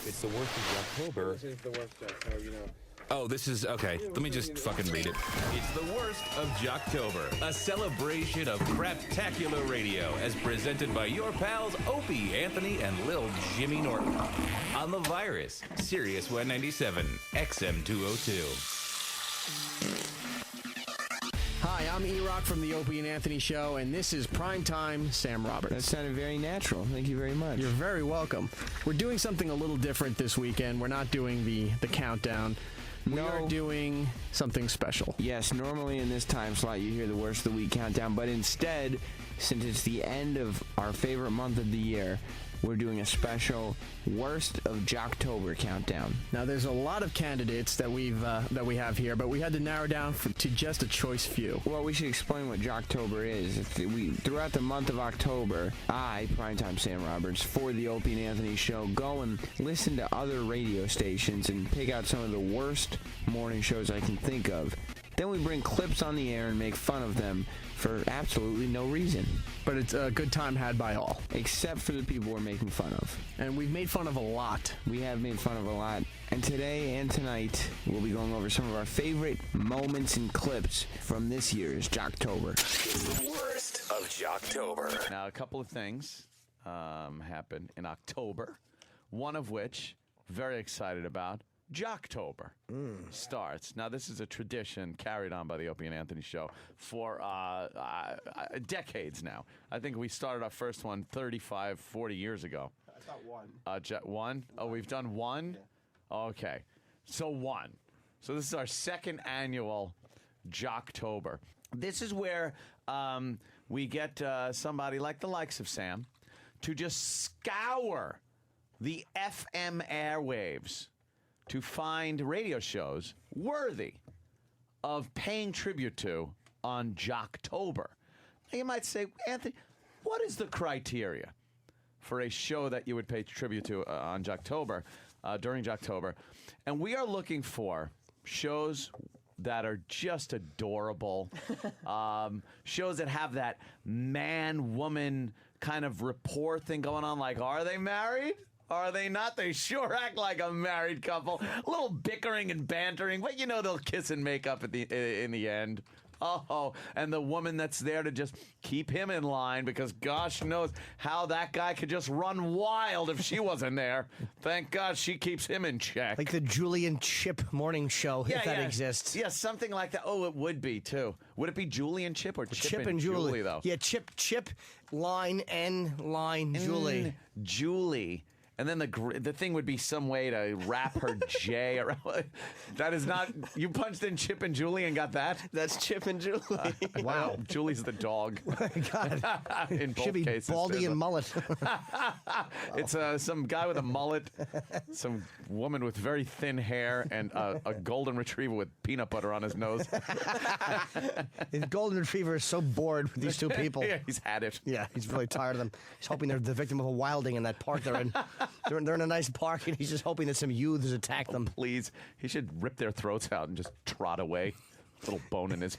It's the worst of October. This is the worst joke, so you know. Oh, this is, okay, let me just fucking read it. It's the worst of Jocktober, a celebration of craptacular radio as presented by your pals Opie, Anthony, and Lil Jimmy Norton. On the Virus, Sirius 197, XM 202. Hi, I'm E-Rock from the Opie and Anthony Show, and this is Primetime Sam Roberts. That sounded very natural. Thank you very much. You're very welcome. We're doing something a little different this weekend. We're not doing the countdown. We are doing something special. Yes, normally in this time slot you hear the worst of the week countdown, but instead, since it's the end of our favorite month of the year, we're doing a special worst of Jocktober countdown. Now, there's a lot of candidates that we have here, but we had to narrow down to just a choice few. Well, we should explain what Jocktober is. Throughout the month of October, I, Primetime Sam Roberts, for the Opie and Anthony Show, go and listen to other radio stations and pick out some of the worst morning shows I can think of. Then we bring clips on the air and make fun of them for absolutely no reason. But it's a good time had by all. Except for the people we're making fun of. And we've made fun of a lot. We have made fun of a lot. And today and tonight, we'll be going over some of our favorite moments and clips from this year's Jocktober. It's the worst of Jocktober. Now, a couple of things happened in October, one of which, very excited about, Jocktober starts. Now, this is a tradition carried on by the Opie and Anthony Show for decades now. I think we started our first one 35, 40 years ago. I thought one. One? Oh, we've done one? Yeah. Okay. So one. So this is our second annual Jocktober. This is where we get somebody like the likes of Sam to just scour the FM airwaves to find radio shows worthy of paying tribute to on Jocktober. Now you might say, Anthony, what is the criteria for a show that you would pay tribute to on Jocktober, during Jocktober? And we are looking for shows that are just adorable, shows that have that man-woman kind of rapport thing going on, like, are they married? Are they not? They sure act like a married couple. A little bickering and bantering, but you know they'll kiss and make up in the end. Oh, and the woman that's there to just keep him in line because gosh knows how that guy could just run wild if she wasn't there. Thank God she keeps him in check. Like the Julie and Chip morning show, if that exists. Yeah, something like that. Oh, it would be, too. Would it be Julie and Chip or Chip and Julie, though? Yeah, Chip, line, Julie. Julie. And then the thing would be some way to wrap her J around. That is not. You punched in Chip and Julie and got that? That's Chip and Julie. Wow. Julie's the dog. Oh my God. In both Should be cases. Baldy and mullet. It's some guy with a mullet, some woman with very thin hair, and a golden retriever with peanut butter on his nose. The golden retriever is so bored with these two people. Yeah, he's had it. Yeah, he's really tired of them. He's hoping they're the victim of a wilding in that park they're in. They're in a nice park, and he's just hoping that some youths attack them. Please, he should rip their throats out and just trot away. Little bone in his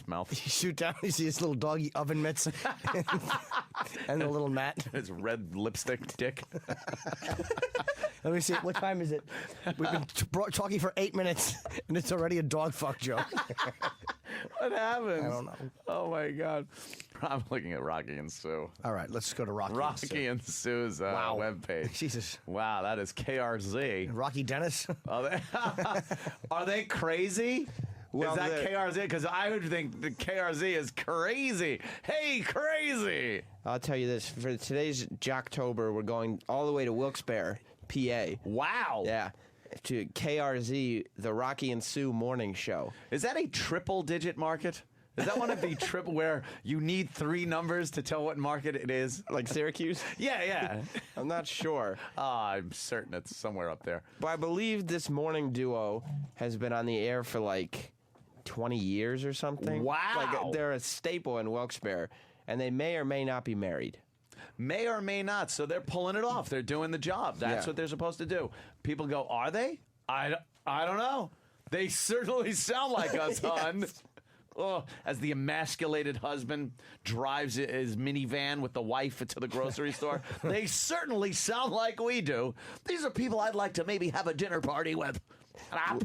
mouth. You shoot down, you see his little doggy oven mitts and a little mat. His red lipstick dick. Let me see. What time is it? We've been talking for 8 minutes, and it's already a dog fuck joke. What happens? I don't know. Oh, my God. I'm looking at Rocky and Sue. All right, let's go to Rocky and Sue's webpage. Jesus. Wow, that is KRZ. Rocky Dennis? Are they crazy? Well, is that KRZ? Because I would think the KRZ is crazy. Hey, crazy! I'll tell you this. For today's Jocktober, we're going all the way to Wilkes-Barre, PA. Wow. Yeah. To KRZ, the Rocky and Sue morning show. Is that a triple-digit market? Is that one of the triple where you need 3 numbers to tell what market it is? Like Syracuse? Yeah. I'm not sure. I'm certain it's somewhere up there. But I believe this morning duo has been on the air for like 20 years or something. Wow. Like they're a staple in Wilkes-Barre, and they may or may not be married. May or may not. So they're pulling it off. They're doing the job. That's what they're supposed to do. People go, are they? I don't know. They certainly sound like us, hon. Oh, as the emasculated husband drives his minivan with the wife to the grocery store. They certainly sound like we do. These are people I'd like to maybe have a dinner party with. Well,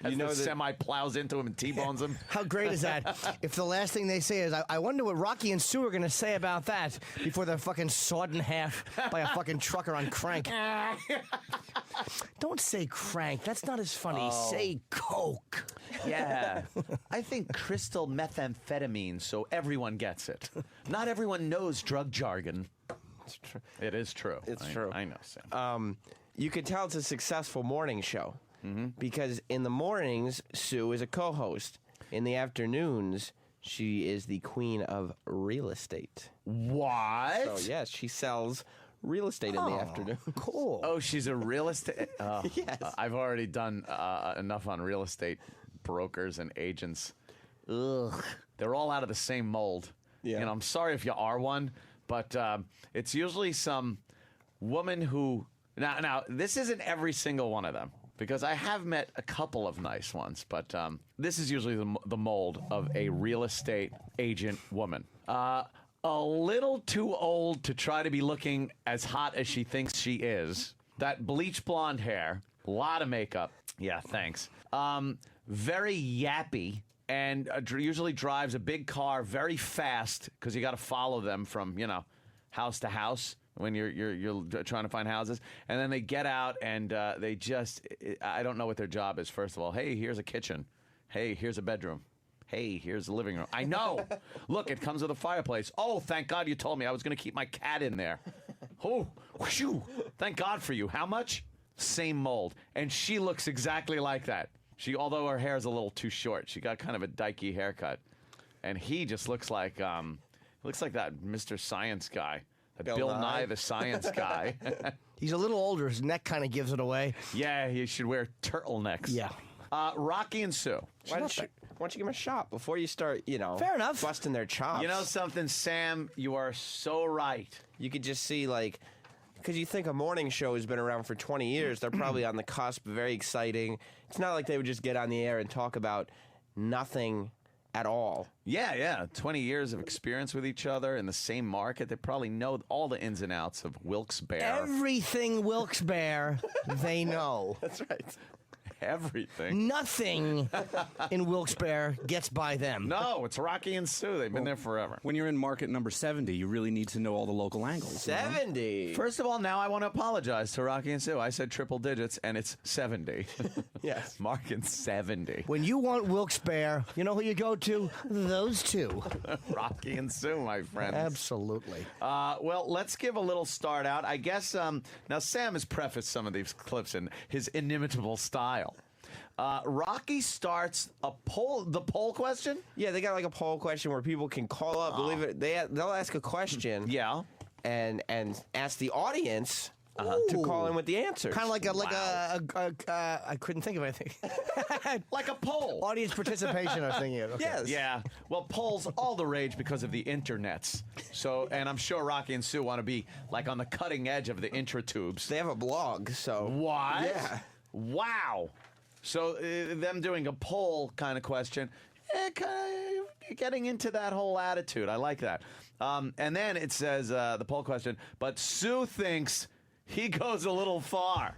As the semi plows into him and T-bones him. How great is that? If the last thing they say is, I wonder what Rocky and Sue are going to say about that before they're fucking sawed in half by a fucking trucker on crank. Don't say crank. That's not as funny. Say coke. Yeah. I think crystal methamphetamine so everyone gets it. Not everyone knows drug jargon. It's true. It is true. It's true. I know, Sam. You could tell it's a successful morning show because in the mornings, Sue is a co-host. In the afternoons, she is the queen of real estate. What? So, yes, she sells real estate in the afternoon. Cool. Oh, she's a real estate. Yes. I've already done enough on real estate brokers and agents. Ugh, they're all out of the same mold. Yeah. And I'm sorry if you are one, but it's usually some woman who. Now, this isn't every single one of them because I have met a couple of nice ones, but this is usually the mold of a real estate agent woman. A little too old to try to be looking as hot as she thinks she is. That bleach blonde hair, a lot of makeup. Yeah, thanks. Very yappy and usually drives a big car very fast because you got to follow them from, house to house when you're trying to find houses. And then they get out and they just, I don't know what their job is, first of all. Hey, here's a kitchen. Hey, here's a bedroom. Hey, here's the living room. I know. Look, it comes with a fireplace. Oh, thank God you told me. I was going to keep my cat in there. Oh, whew. Thank God for you. How much? Same mold. And she looks exactly like that. Although her hair's a little too short, she got kind of a dykey haircut. And he just looks like that Mr. Science guy. Bill Nye the Science Guy. He's a little older. His neck kind of gives it away. Yeah, he should wear turtlenecks. Yeah. Rocky and Sue. Why don't you give them a shot before you start, Fair enough. busting their chops? You know something, Sam? You are so right. You could just see, because you think a morning show has been around for 20 years, they're probably on the cusp, very exciting. It's not like they would just get on the air and talk about nothing at all. Yeah. 20 years of experience with each other in the same market. They probably know all the ins and outs of Wilkes-Barre. Everything Wilkes-Barre, they know. That's right. Everything. Nothing in Wilkes-Barre gets by them. No, it's Rocky and Sue. They've been there forever. When you're in market number 70, you really need to know all the local angles. 70. First of all, now I want to apologize to Rocky and Sue. I said triple digits, and it's 70. Yes. Marking 70. When you want Wilkes-Barre, you know who you go to? Those two. Rocky and Sue, my friends. Absolutely. Well, let's give a little start out. I guess, now Sam has prefaced some of these clips in his inimitable style. Rocky starts the poll question? Yeah, they got a poll question where people can call up. Believe it, they'll ask a question. Yeah. And ask the audience to call in with the answers. Kind of like I couldn't think of anything. Like a poll. Audience participation, I was thinking of. Okay. Yes. Yeah. Well, polls all the rage because of the internets. So, and I'm sure Rocky and Sue want to be on the cutting edge of the intratubes. They have a blog, so. What? Yeah. Wow. So them doing a poll kind of question, kind of getting into that whole attitude. I like that. And then it says, the poll question, but Sue thinks he goes a little far.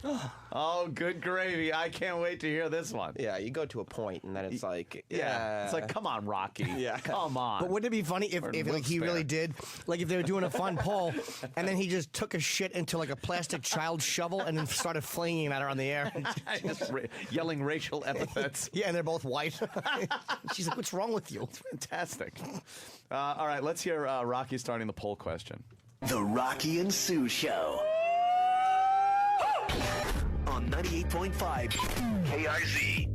Oh, good gravy. I can't wait to hear this one. Yeah, you go to a point, and then it's It's like, come on, Rocky. Yeah. Come on. But wouldn't it be funny if he really did, if they were doing a fun poll, and then he just took a shit into a plastic child shovel and then started flinging at her on the air? Just yelling racial epithets. Yeah, and they're both white. She's like, what's wrong with you? Fantastic. All right, let's hear Rocky starting the poll question. The Rocky and Sue Show. On 98.5 KRZ.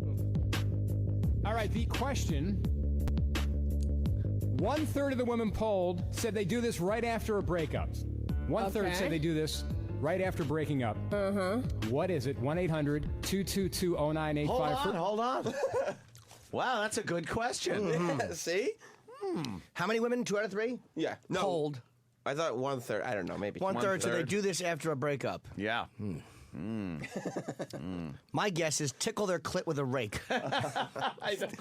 All right, the question. 1/3 of the women polled said they do this right after a breakup. 1/3 said they do this right after breaking up. What is it? 1-800-222-0985. Hold on. Wow, that's a good question. See? How many women? 2 out of 3? Yeah. No. Polled. I thought 1/3. I don't know, maybe 1/3 said they do this after a breakup. Yeah. My guess is tickle their clit with a rake. I think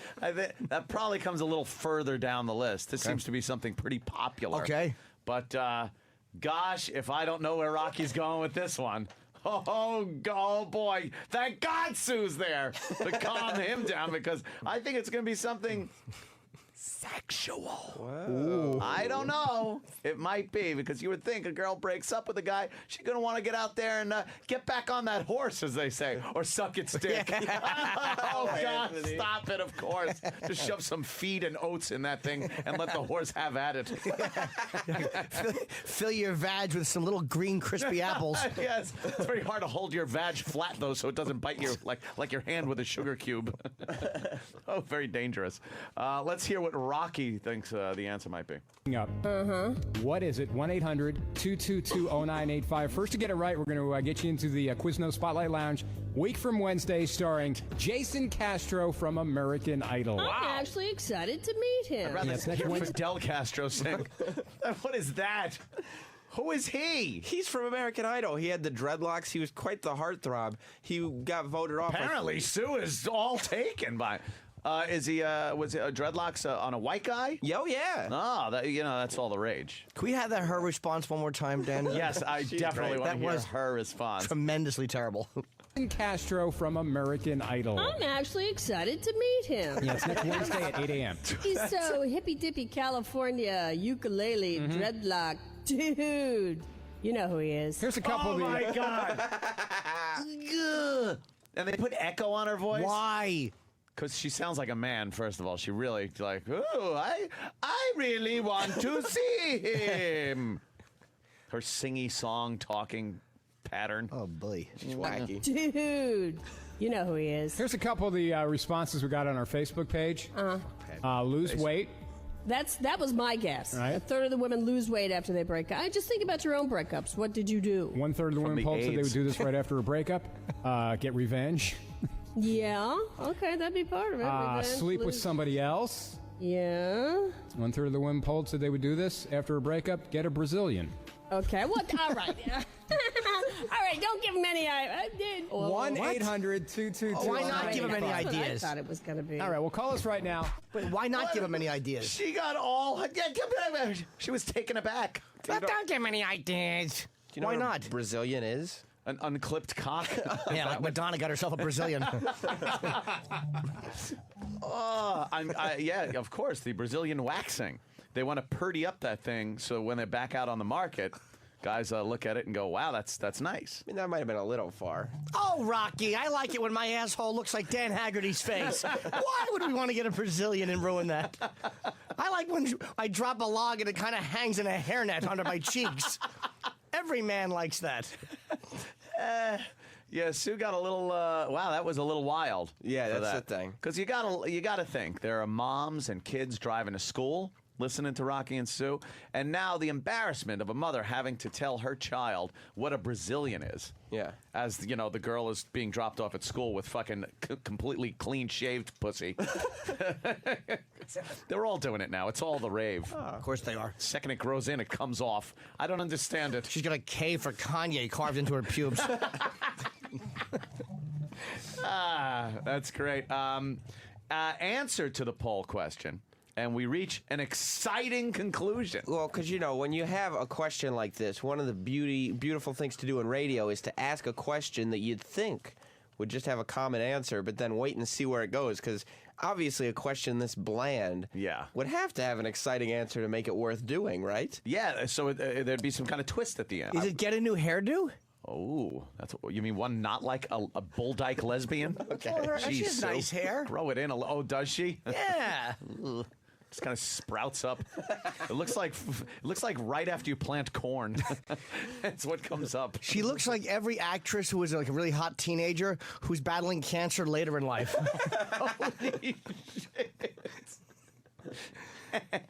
that probably comes a little further down the list. This seems to be something pretty popular. Okay. But, gosh, if I don't know where Rocky's going with this one. Oh, boy. Thank God Sue's there to calm him down, because I think it's going to be something sexual. Whoa. I don't know. It might be, because you would think a girl breaks up with a guy, she's going to want to get out there and get back on that horse, as they say, or suck its dick. Oh, God, stop it, of course. Just shove some feed and oats in that thing and let the horse have at it. Fill your vag with some little green crispy apples. Yes. It's very hard to hold your vag flat, though, so it doesn't bite you like your hand with a sugar cube. Oh, very dangerous. Let's hear what Rocky thinks the answer might be. What is it? 1-800-222-0985. First to get it right, we're going to get you into the Quiznos Spotlight Lounge. Week from Wednesday, starring Jason Castro from American Idol. I'm actually excited to meet him. I'd rather hear Fidel Castro sing. What is that? Who is he? He's from American Idol. He had the dreadlocks. He was quite the heartthrob. He got voted off. Apparently, Sue is all taken by... was it dreadlocks on a white guy? Oh, yeah. Oh, that's all the rage. Can we have her response one more time, Dan? Yes, I definitely want to hear her response. Tremendously terrible. Castro from American Idol. I'm actually excited to meet him. Yeah, it's next Wednesday at 8 a.m. He's so hippy-dippy California, ukulele, dreadlock. Dude, you know who he is. Here's a couple of the... my God. And they put echo on her voice? Why? Because she sounds like a man, first of all. She really, I really want to see him. Her singy song, talking pattern. Oh, boy. She's wacky. Dude, you know who he is. Here's a couple of the responses we got on our Facebook page. Lose weight. That was my guess. Right. A third of the women lose weight after they break up. I just think about your own breakups. What did you do? 1/3 of the women polled said they would do this right after a breakup. Get revenge. Yeah. Okay, that'd be part of it. Revenge, Sleep with somebody else. Yeah. 1/3 of the women polled said they would do this after a breakup. Get a Brazilian. Okay. What? All right. All right. Don't give him any. 1-800-222. Why not give him any ideas? I thought it was going to be. All right. Well, call us right now. But why not give him any ideas? She got all... Yeah, she was taken aback. Don't give him any ideas. Do you know Why what not? a Brazilian is? An unclipped cock. Yeah, like Madonna got herself a Brazilian. Yeah, of course, the Brazilian waxing. They want to purdy up that thing so when they're back out on the market, guys look at it and go, wow, that's nice. I mean, that might have been a little far. Oh, Rocky, I like it when my asshole looks like Dan Haggerty's face. Why would we want to get a Brazilian and ruin that? I like when I drop a log and it kind of hangs in a hairnet under my cheeks. Every man likes that. Yeah, Sue got a little. Wow, that was a little wild. Yeah, that's the thing. Because you gotta think there are moms and kids driving to school, listening to Rocky and Sue, and now the embarrassment of a mother having to tell her child what a Brazilian is. Yeah. As the girl is being dropped off at school with fucking completely clean-shaved pussy. They're all doing it now. It's all the rave. Of course they are. Second it grows in, it comes off. I don't understand it. She's got a K for Kanye carved into her pubes. That's great. Answer to the poll question, and we reach an exciting conclusion. Well, because, when you have a question like this, one of the beautiful things to do in radio is to ask a question that you'd think would just have a common answer, but then wait and see where it goes, because obviously a question this bland would have to have an exciting answer to make it worth doing, right? Yeah, so there'd be some kind of twist at the end. Is it get a new hairdo? Oh, that's what you mean. One not like a bull dyke lesbian? Okay. She has nice hair. Grow it in. Oh, does she? Yeah. Just kind of sprouts up. It looks like right after you plant corn. That's what comes up. She looks like every actress who is like a really hot teenager who's battling cancer later in life. Holy shit.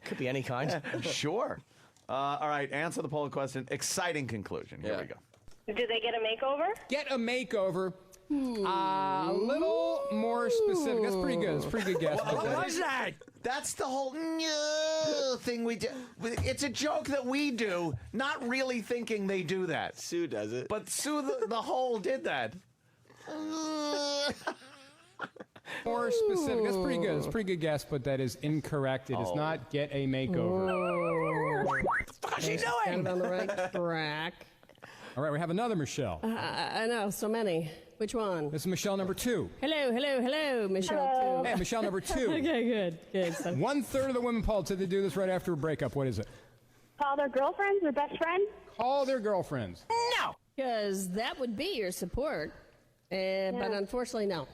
Could be any kind. Sure. All right, answer the poll question. Exciting conclusion. Here we go. Do they get a makeover? Get a makeover. A little more specific. That's pretty good. It's a pretty good guess. What was that? That's the whole thing we do. It's a joke that we do, not really thinking they do that. Sue does it. But Sue the whole did that. More specific. That's pretty good. It's a pretty good guess, but that is incorrect. It is not get a makeover. What's she doing? Kind of on the right track. All right, we have another Michelle. I know, so many. Which one? This is Michelle number 2. Hello, Michelle. Hey, Michelle number 2. Okay, good. So 1/3 of the women polled said they do this right after a breakup. What is it? Call their girlfriends or best friends? Call their girlfriends. No. because that would be your support. But unfortunately, no.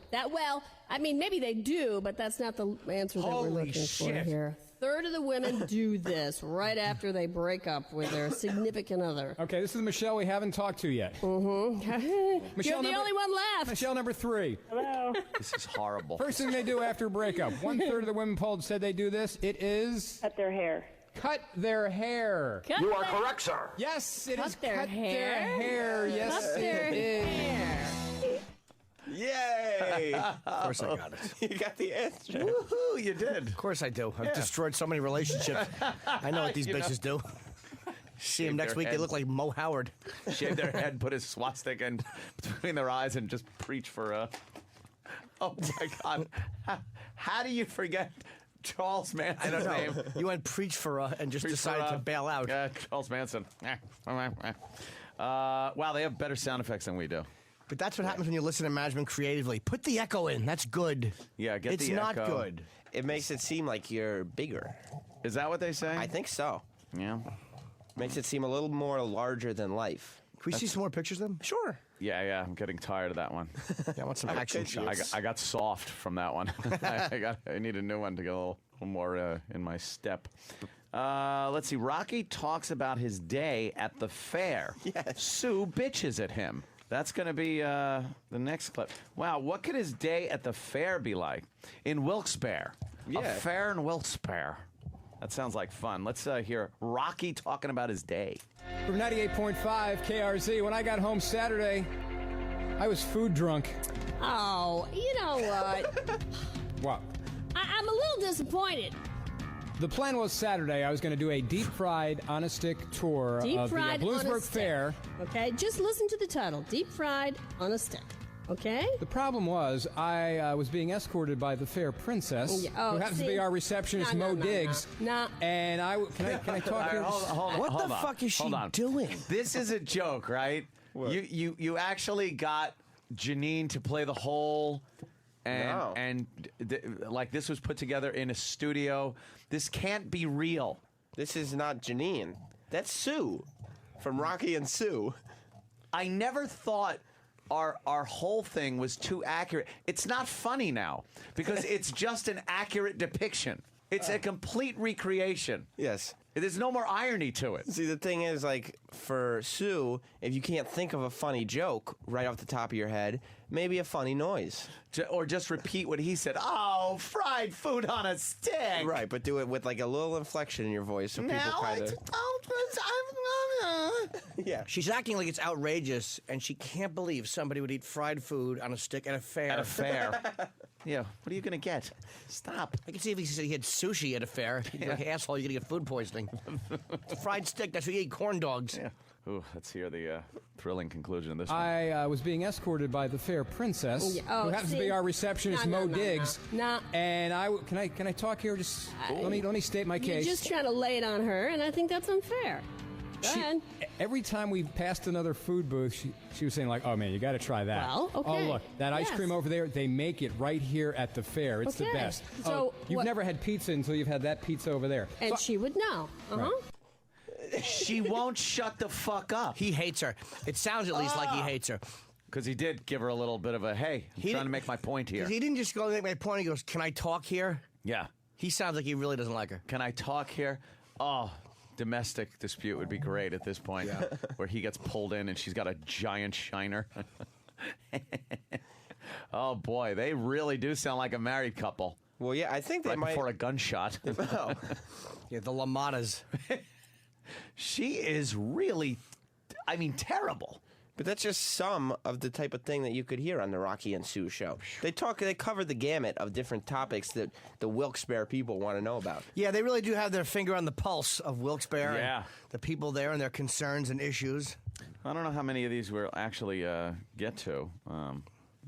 Maybe they do, but that's not the answer that we're looking for here. 1/3 of the women do this right after they break up with their significant other. Okay, this is Michelle we haven't talked to yet. Mm-hmm. You're the only one left. Michelle number 3. Hello. This is horrible. First thing they do after a breakup. 1/3 of the women polled said they do this. It is... Cut their hair. Cut their hair. You are correct, sir. Yes, it is cut their cut hair. their hair. Yes, Cut their it is. hair. Yay! Of course I got it. You got the answer. Woohoo, you did. Of course I do. I've destroyed so many relationships. I know what these bitches do. See them next week, they look like Mo Howard. Shave their head, put his swastika in between their eyes, and just preach for a... Oh, my God. How do you forget Charles Manson's name? You went preach for and just Preach decided for, to bail out. Charles Manson. Wow, they have better sound effects than we do. But that's what happens when you listen to management creatively. Put the echo in. That's good. Yeah, get it's the not echo. good. It makes it seem like you're bigger. Is that what they say? I think so. Yeah. Makes it seem a little more larger than life. Can we see some more pictures of them? Sure. Yeah, I'm getting tired of that one. Yeah, I want some action shots. I got soft from that one. I need a new one to get a little more in my step. Let's see. Rocky talks about his day at the fair. Yes. Sue bitches at him. That's going to be the next clip. Wow, what could his day at the fair be like? In Wilkes-Barre. Yeah. A fair in Wilkes-Barre. That sounds like fun. Let's hear Rocky talking about his day. From 98.5 KRZ, when I got home Saturday, I was food drunk. Oh, you know what? What? I'm a little disappointed. The plan was Saturday, I was going to do a deep-fried, on-a-stick tour of the Deep-fried on a Bloomsburg stick. Fair. Okay, just listen to the title. Deep fried on a stick. Okay? The problem was I was being escorted by the fair princess, who happens to be our receptionist, Mo Diggs. No. And can I talk here? What the fuck is she doing? This is a joke, right? You actually got Janine to play the whole, and like this was put together in a studio. This can't be real. This is not Janine. That's Sue from Rocky and Sue. I never thought our whole thing was too accurate. It's not funny now because it's just an accurate depiction. It's a complete recreation. Yes. There's no more irony to it. See, the thing is, like, for Sue, if you can't think of a funny joke right off the top of your head, maybe a funny noise. Or just repeat what he said. Oh, fried food on a stick. Right, but do it with, like, a little inflection in your voice so people kind of... Yeah. She's acting like it's outrageous, and she can't believe somebody would eat fried food on a stick at a fair. At a fair. Yeah, what are you going to get? Stop. I can see if he said he had sushi at a fair. He'd be like, asshole, you're going to get food poisoning. Fried stick, that's what you eat, corn dogs. Yeah. Ooh, let's hear the thrilling conclusion of this one. I was being escorted by the fair princess, who happens to be our receptionist, No, Mo Diggs. No. And can I talk here? Just let me state my case. You're just trying to lay it on her, and I think that's unfair. Go ahead. Every time we passed another food booth, she was saying, like, oh, man, you got to try that. Well, okay. Oh, look, that ice Yes. cream over there, they make it right here at the fair. It's the Okay. best. So you've what- never had pizza until you've had that pizza over there. And she would know. Right. She won't shut the fuck up. He hates her. It sounds at least like he hates her. Because he did give her a little bit of a, hey, I'm trying to make my point here. He didn't just go make my point. He goes, can I talk here? Yeah. He sounds like he really doesn't like her. Can I talk here? Oh, domestic dispute would be great at this point, where he gets pulled in and she's got a giant shiner. Oh, boy, they really do sound like a married couple. Well, yeah, I think they right might... before a gunshot. Yeah, the Lamadas. She is really, terrible. But that's just some of the type of thing that you could hear on the Rocky and Sue show. They cover the gamut of different topics that the Wilkes-Barre people want to know about. Yeah, they really do have their finger on the pulse of Wilkes-Barre. Yeah. And the people there and their concerns and issues. I don't know how many of these we'll actually get to.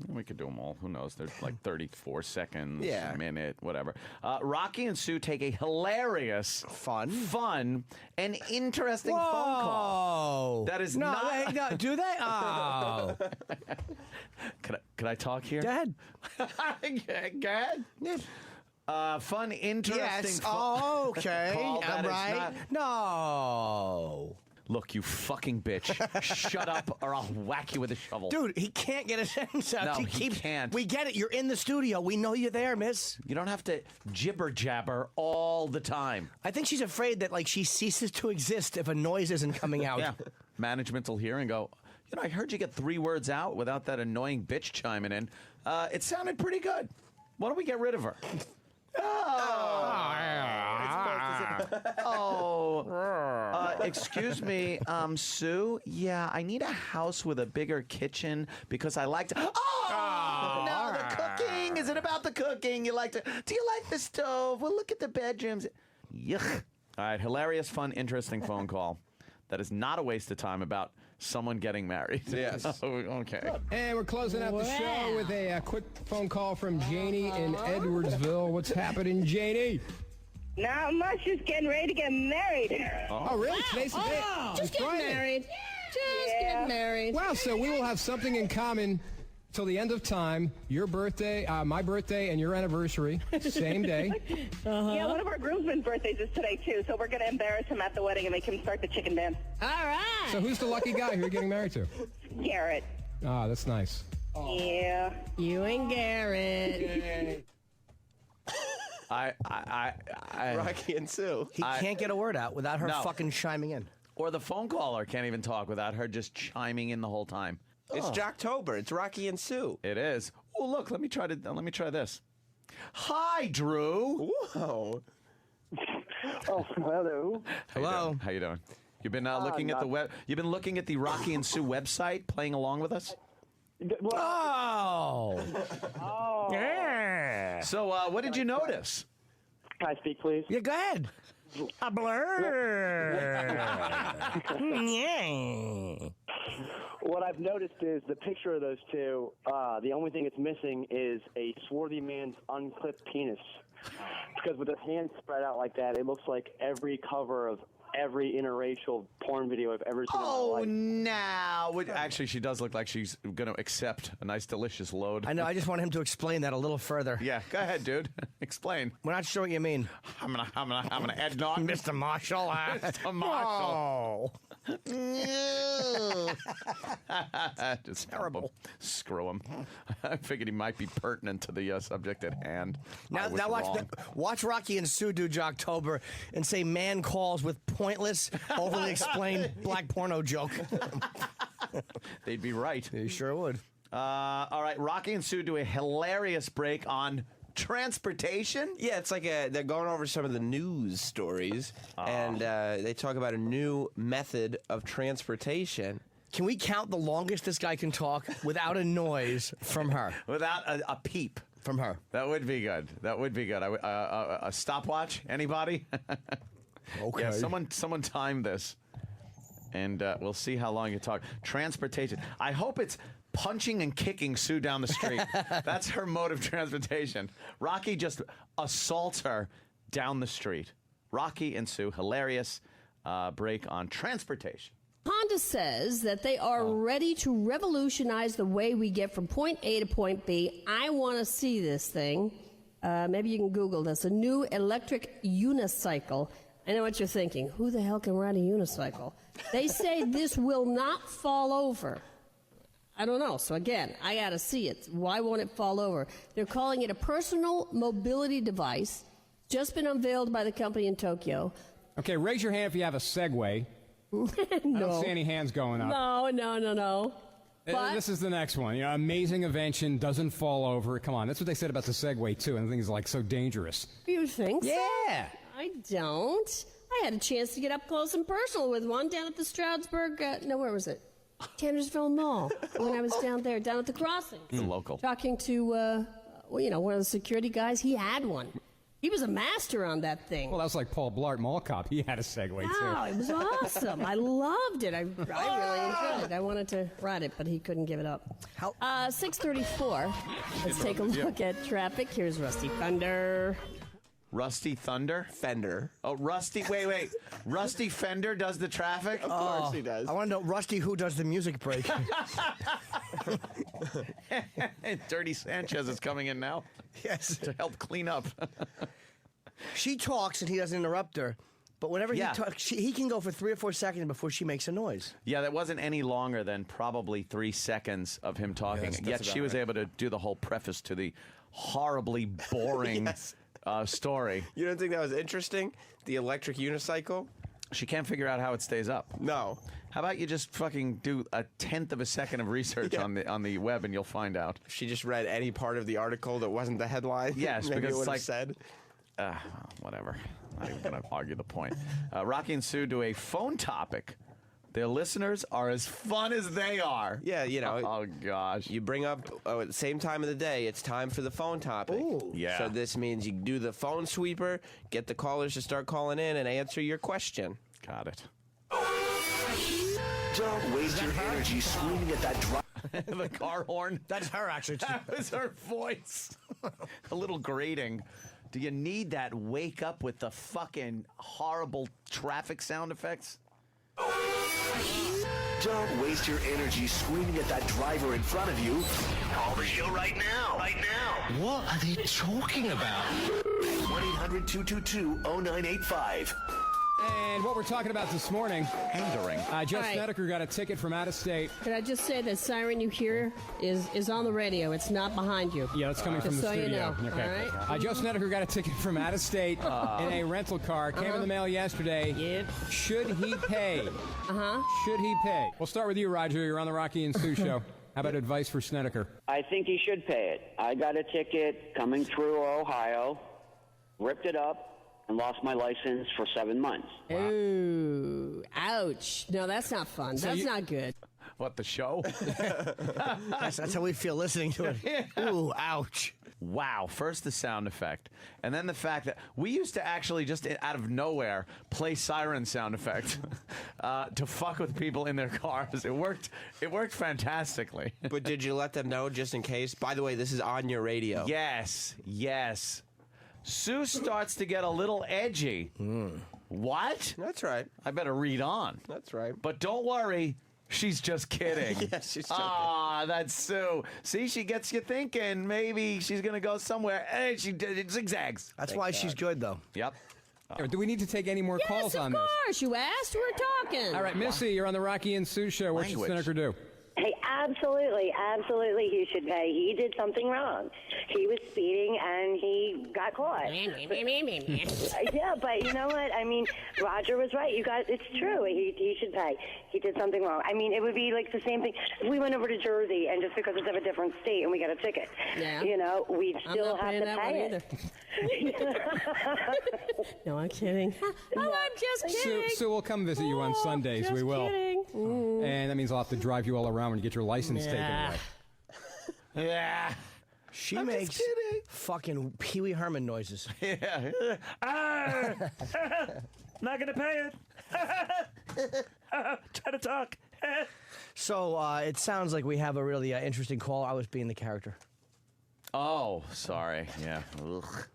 We could do them all. Who knows? There's like 34 seconds, a minute, whatever. Rocky and Sue take a hilarious, fun, and interesting phone call. That is not. No, do they? Oh. Can I talk here? Go ahead. Go ahead. Yeah. Fun, interesting. Yes. Oh, okay. Call that is right. No. Look, you fucking bitch. Shut up or I'll whack you with a shovel. Dude, he can't get a sentence out. No, he can't. We get it. You're in the studio. We know you're there, miss. You don't have to jibber jabber all the time. I think she's afraid that, like, she ceases to exist if a noise isn't coming out. Yeah. Management will hear and go, I heard you get 3 words out without that annoying bitch chiming in. It sounded pretty good. Why don't we get rid of her? Excuse me, Sue? Yeah, I need a house with a bigger kitchen because I like to... No, the cooking! Is it about the cooking? Do you like the stove? Well, look at the bedrooms. Yuck. All right, hilarious, fun, interesting phone call. That is not a waste of time about someone getting married. Yes. Okay. And we're closing out the show with a quick phone call from Janie in Edwardsville. What's happening, Janie? Not much. Just getting ready to get married. Oh, really? Today's the day. Just get married. Just get married. Wow, so we will have something in common till the end of time. Your birthday, my birthday, and your anniversary, same day. Yeah, one of our groomsmen's birthdays is today, too, so we're going to embarrass him at the wedding and make him start the chicken dance. All right. So who's the lucky guy who you're getting married to? Garrett. Ah, that's nice. Yeah. You and Garrett. Rocky and Sue. He can't get a word out without her fucking chiming in. Or the phone caller can't even talk without her just chiming in the whole time. It's Jocktober. It's Rocky and Sue. It is. Oh, look, let me try this. Hi, Drew. Whoa. Oh, hello. Hello. How you doing? You've been looking at the web. You've been looking at the Rocky and Sue website, playing along with us. Oh. Yeah. So, what did you notice? Can I speak, please? Yeah, go ahead. A blur. Yeah. What I've noticed is the picture of those two, the only thing it's missing is a swarthy man's unclipped penis. Because with his hands spread out like that, it looks like every cover of every interracial porn video I've ever seen in my life. Now. Actually, she does look like she's going to accept a nice, delicious load. I know. I just want him to explain that a little further. Yeah, go ahead, dude. Explain. We're not sure what you mean. I'm gonna head knock. Mr. Marshall. Mr. Marshall. No. Just terrible. Screw him. I figured he might be pertinent to the subject at hand. Now watch Rocky and Sue do Jocktober and say man calls with pointless, overly explained black porno joke. They'd be right. They sure would. All right, Rocky and Sue do a hilarious break on transportation. Yeah, it's like they're going over some of the news stories, and they talk about a new method of transportation. Can we count the longest this guy can talk without a noise from her? Without a peep. From her. That would be good. A stopwatch? Anybody? Okay. Yeah, someone time this, and we'll see how long you talk. Transportation. I hope it's punching and kicking Sue down the street. That's her mode of transportation. Rocky just assaults her down the street. Rocky and Sue, hilarious break on transportation. Honda says that they are ready to revolutionize the way we get from point A to point B. I want to see this thing. Maybe you can Google this. A new electric unicycle. I know what you're thinking. Who the hell can ride a unicycle? They say this will not fall over. I don't know. So again, I got to see it. Why won't it fall over? They're calling it a personal mobility device. Just been unveiled by the company in Tokyo. Okay, raise your hand if you have a Segway. No. I don't see any hands going up. No. But this is the next one. You know, amazing invention, doesn't fall over. Come on, that's what they said about the Segway, too, and the thing is, like, so dangerous. You think so? Yeah. I don't. I had a chance to get up close and personal with one down at the Stroudsburg. No, where was it? Tannersville Mall when I was down there, down at the crossing. The local. Talking to, one of the security guys. He had one. He was a master on that thing. Well, that was like Paul Blart, Mall Cop. He had a Segway, too. Wow, it was awesome. I loved it. I really enjoyed it. I wanted to ride it, but he couldn't give it up. 6:34. Let's take a look at traffic. Here's Rusty Thunder. Rusty Thunder? Fender. Oh, Rusty. Wait. Rusty Fender does the traffic? Of course he does. I want to know, Rusty, who does the music break? Dirty Sanchez is coming in now. Yes. To help clean up. She talks and he doesn't interrupt her. But whenever Yeah. he talks, he can go for 3 or 4 seconds before she makes a noise. Yeah, that wasn't any longer than probably 3 seconds of him talking. Yes, that's Yet she about was right. able to do the whole preface to the horribly boring Yes. story. You don't think that was interesting? The electric unicycle? She can't figure out how it stays up. No. How about you just fucking do a 1/10 of a second of research Yeah. on the web and you'll find out. If she just read any part of the article that wasn't the headline. Yes, maybe because it it's would like have said. Whatever. Not even going to argue the point. Rocky and Sue do a phone topic. Their listeners are as fun as they are. Yeah, you know. Oh, gosh. You bring up at the same time of the day, it's time for the phone topic. Ooh. Yeah. So this means you do the phone sweeper, get the callers to start calling in and answer your question. Got it. Don't waste your energy screaming at that The car horn. That's her, actually. That was her voice. A little grating. Do you need that wake up with the fucking horrible traffic sound effects? Don't waste your energy screaming at that driver in front of you. Call the show right now. Right now. What are they talking about? 1-800-222-0985. And what we're talking about this morning, Pandering. Joe All right. Snedeker got a ticket from out of state. Can I just say that siren you hear is on the radio. It's not behind you. Yeah, it's coming from Just the so you studio. know. Okay. All right. Joe Snedeker got a ticket from out of state in a rental car. Came in the mail yesterday. Yep. Should he pay? Should he pay? We'll start with you, Roger. You're on the Rocky and Sue show. How about advice for Snedeker? I think he should pay it. I got a ticket coming through Ohio, ripped it up, and lost my license for 7 months. Ooh, ouch. No, that's not fun. That's not good. What, the show? That's how we feel listening to it. Ooh, ouch. Wow. First the sound effect. And then the fact that we used to actually just out of nowhere play siren sound effect to fuck with people in their cars. It worked fantastically. But did you let them know just in case? By the way, this is on your radio. Yes. Sue starts to get a little edgy. What? That's right. I better read on. That's right. But don't worry. She's just kidding. Yes, she's joking. Ah, that's Sue. See, she gets you thinking maybe she's going to go somewhere. And she zigzags. That's why she's good, though. Yep. Do we need to take any more calls Yes, on of this? course. You asked. We're talking. All right, Missy, you're on the Rocky and Sue show. What should Language. Snedeker do? Hey, absolutely he should pay. He did something wrong. He was speeding and he got caught. Yeah, but you know what? I mean, Roger was right. It's true. He should pay. He did something wrong. I mean, it would be like the same thing if we went over to Jersey and just because it's of a different state and we got a ticket, Yeah. we'd I'm still not have paying to that pay one it. either. No, I'm kidding. Oh, I'm just kidding. Sue will come visit you on Sundays. Just We will. kidding. And that means I'll have to drive you all around when you get your license taken away. Yeah. She makes fucking Pee Wee Herman noises. Yeah. Not gonna pay it. Try to talk. So it sounds like we have a really interesting call. I was being the character. Oh, sorry. Yeah. Ugh.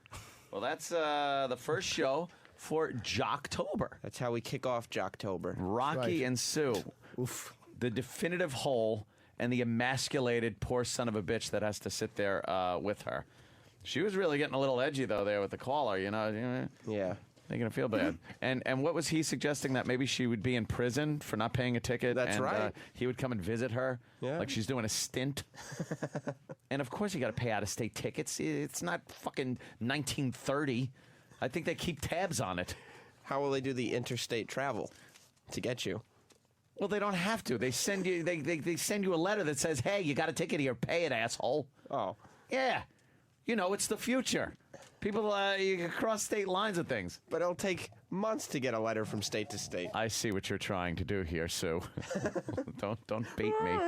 Well, that's the first show for Jocktober. That's how we kick off Jocktober. Rocky and Sue. Oof. The definitive whole and the emasculated poor son of a bitch that has to sit there with her. She was really getting a little edgy, though, there with the caller, you know? Yeah. Making her feel bad. And what was he suggesting? That maybe she would be in prison for not paying a ticket? That's right. He would come and visit her Yeah. like she's doing a stint. And, of course, you got to pay out-of-state tickets. It's not fucking 1930. I think they keep tabs on it. How will they do the interstate travel to get you? Well, they don't have to. They send you. They send you a letter that says, "Hey, you got a ticket here. Pay it, asshole." Oh, yeah. You know, it's the future. People, you can cross state lines and things. But it'll take months to get a letter from state to state. I see what you're trying to do here, Sue. Don't bait me.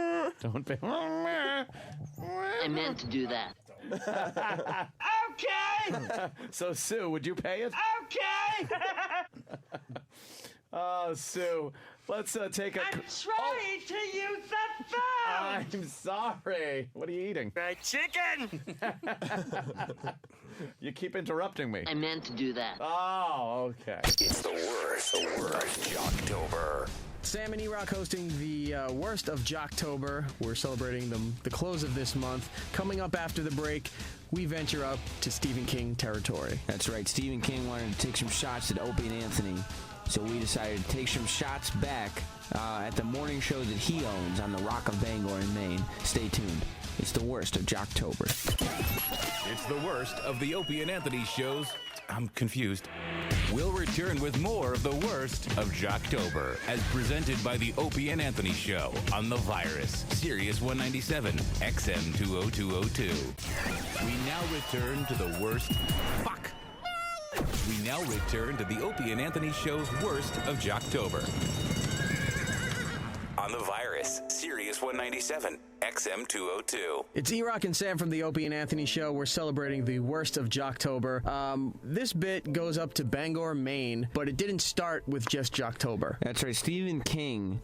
Don't bait. I meant to do that. Okay. So, Sue, would you pay it? Okay. Oh, Sue, let's take a. I'm trying to use the phone. I'm sorry. What are you eating? Fried chicken. You keep interrupting me. I meant to do that. Oh, okay. It's the worst Jocktober. Sam and E-Rock hosting the worst of Jocktober. We're celebrating the close of this month. Coming up after the break, we venture up to Stephen King territory. That's right. Stephen King wanted to take some shots at Opie and Anthony, so we decided to take some shots back at the morning show that he owns on the Rock of Bangor in Maine. Stay tuned. It's the worst of Jocktober. It's the worst of the Opie and Anthony shows. I'm confused. We'll return with more of the worst of Jocktober, as presented by the Opie and Anthony Show on The Virus, Sirius 197, XM 20202. We now return to the worst. Fuck! We now return to the Opie and Anthony Show's worst of Jocktober. On The Virus, Sirius 197, XM 202. It's E-Rock and Sam from the Opie and Anthony Show. We're celebrating the worst of Jocktober. This bit goes up to Bangor, Maine, but it didn't start with just Jocktober. That's right. Stephen King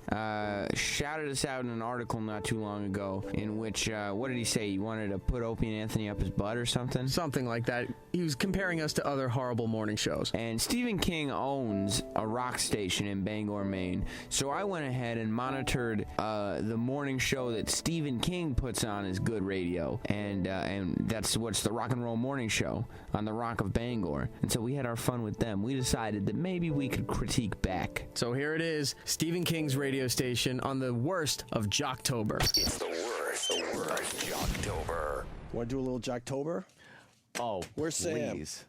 shouted us out in an article not too long ago in which, what did he say? He wanted to put Opie and Anthony up his butt or something? Something like that. He was comparing us to other horrible morning shows. And Stephen King owns a rock station in Bangor, Maine. So I went ahead and monitored the morning show that Stephen King puts on his good radio, and that's what's the Rock and Roll Morning Show on the Rock of Bangor. And so we had our fun with them. We decided that maybe we could critique back. So here it is, Stephen King's radio station on the worst of Jocktober. It's the worst Jocktober. Want to do a little Jocktober? Oh, where's Sam? Please.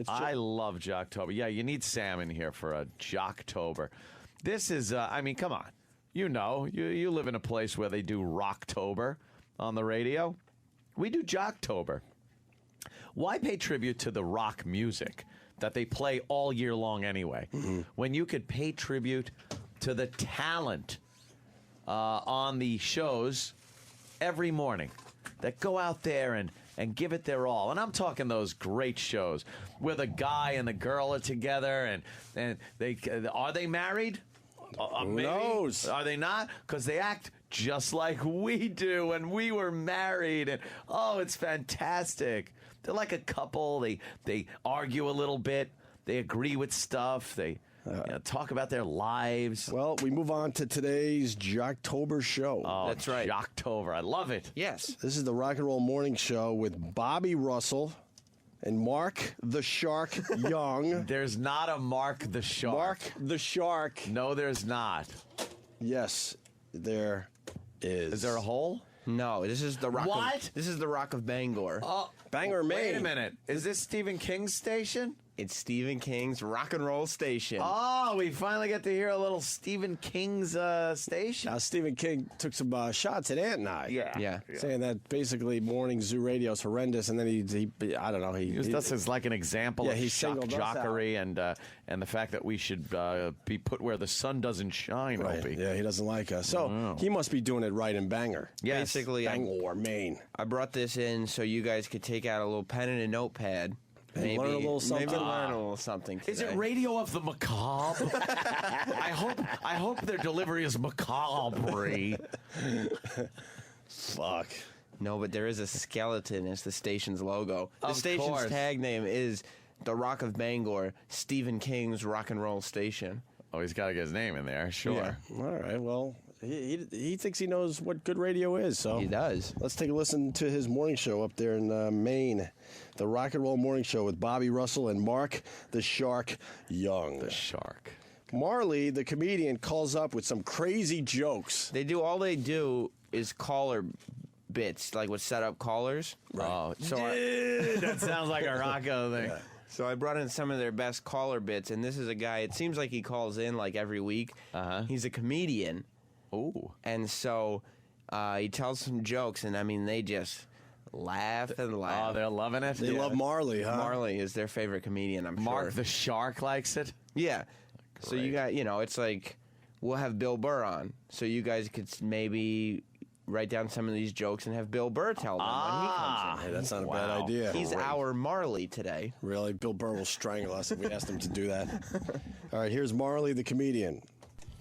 I love Jocktober. Yeah, you need Sam in here for a Jocktober. This is, I mean, come on. You know, you live in a place where they do Rocktober on the radio. We do Jocktober. Why pay tribute to the rock music that they play all year long anyway, when you could pay tribute to the talent on the shows every morning that go out there and give it their all? And I'm talking those great shows where the guy and the girl are together and they are they married? Who knows? Are they not? Because they act just like we do when we were married. And oh, it's fantastic. They're like a couple. They argue a little bit. They agree with stuff. They talk about their lives. Well, we move on to today's Jocktober show. Oh, that's right. Jocktober. I love it. Yes. This is the Rock and Roll Morning Show with Bobby Russell and Mark the Shark Young. There's not a Mark the Shark. Mark the Shark. No, there's not. Yes, there is. Is there a hole? No, this is the Rock. What? This is the Rock of Bangor. Bangor, Maine. Wait a minute. Is this Stephen King's station? It's Stephen King's rock and roll station. Oh, we finally get to hear a little Stephen King's station. Now, Stephen King took some shots at Ant and I. Yeah. Saying that basically morning zoo radio is horrendous, and then he I don't know. He used us as like an example of he shock singled us jockery and the fact that we should be put where the sun doesn't shine, Right. Opie. Yeah, he doesn't like us. So he must be doing it right in Bangor. Yes. Basically, Bangor, Maine. I brought this in so you guys could take out a little pen and a notepad. Maybe learn a little something. Maybe learn a little something today. Is it Radio of the Macabre? I hope their delivery is macabre. Fuck. No, but there is a skeleton as the station's logo. The Of station's course. tag name is the Rock of Bangor, Stephen King's rock and roll station. Oh, he's got to get his name in there, sure. Yeah. All right. Well, he thinks he knows what good radio is. So He does. Let's take a listen to his morning show up there in Maine, the Rock and Roll Morning Show with Bobby Russell and Mark the Shark Young. The Shark. Marley, the comedian, calls up with some crazy jokes. All they do is caller bits, like with set up callers. Oh, So that sounds like a Rocco thing. So I brought in some of their best caller bits, and this is a guy, it seems like he calls in like every week. He's a comedian. Ooh. And so he tells some jokes, and I mean, they just laugh and laugh. Oh, they're loving it? They love Marley, huh? Marley is their favorite comedian, I'm sure. Mark the Shark likes it? Yeah. So you got, it's like we'll have Bill Burr on, so you guys could maybe write down some of these jokes and have Bill Burr tell them when he comes in. Hey, that's not a bad idea. He's our Marley today. Really? Bill Burr will strangle us if we ask him to do that. All right, here's Marley the comedian.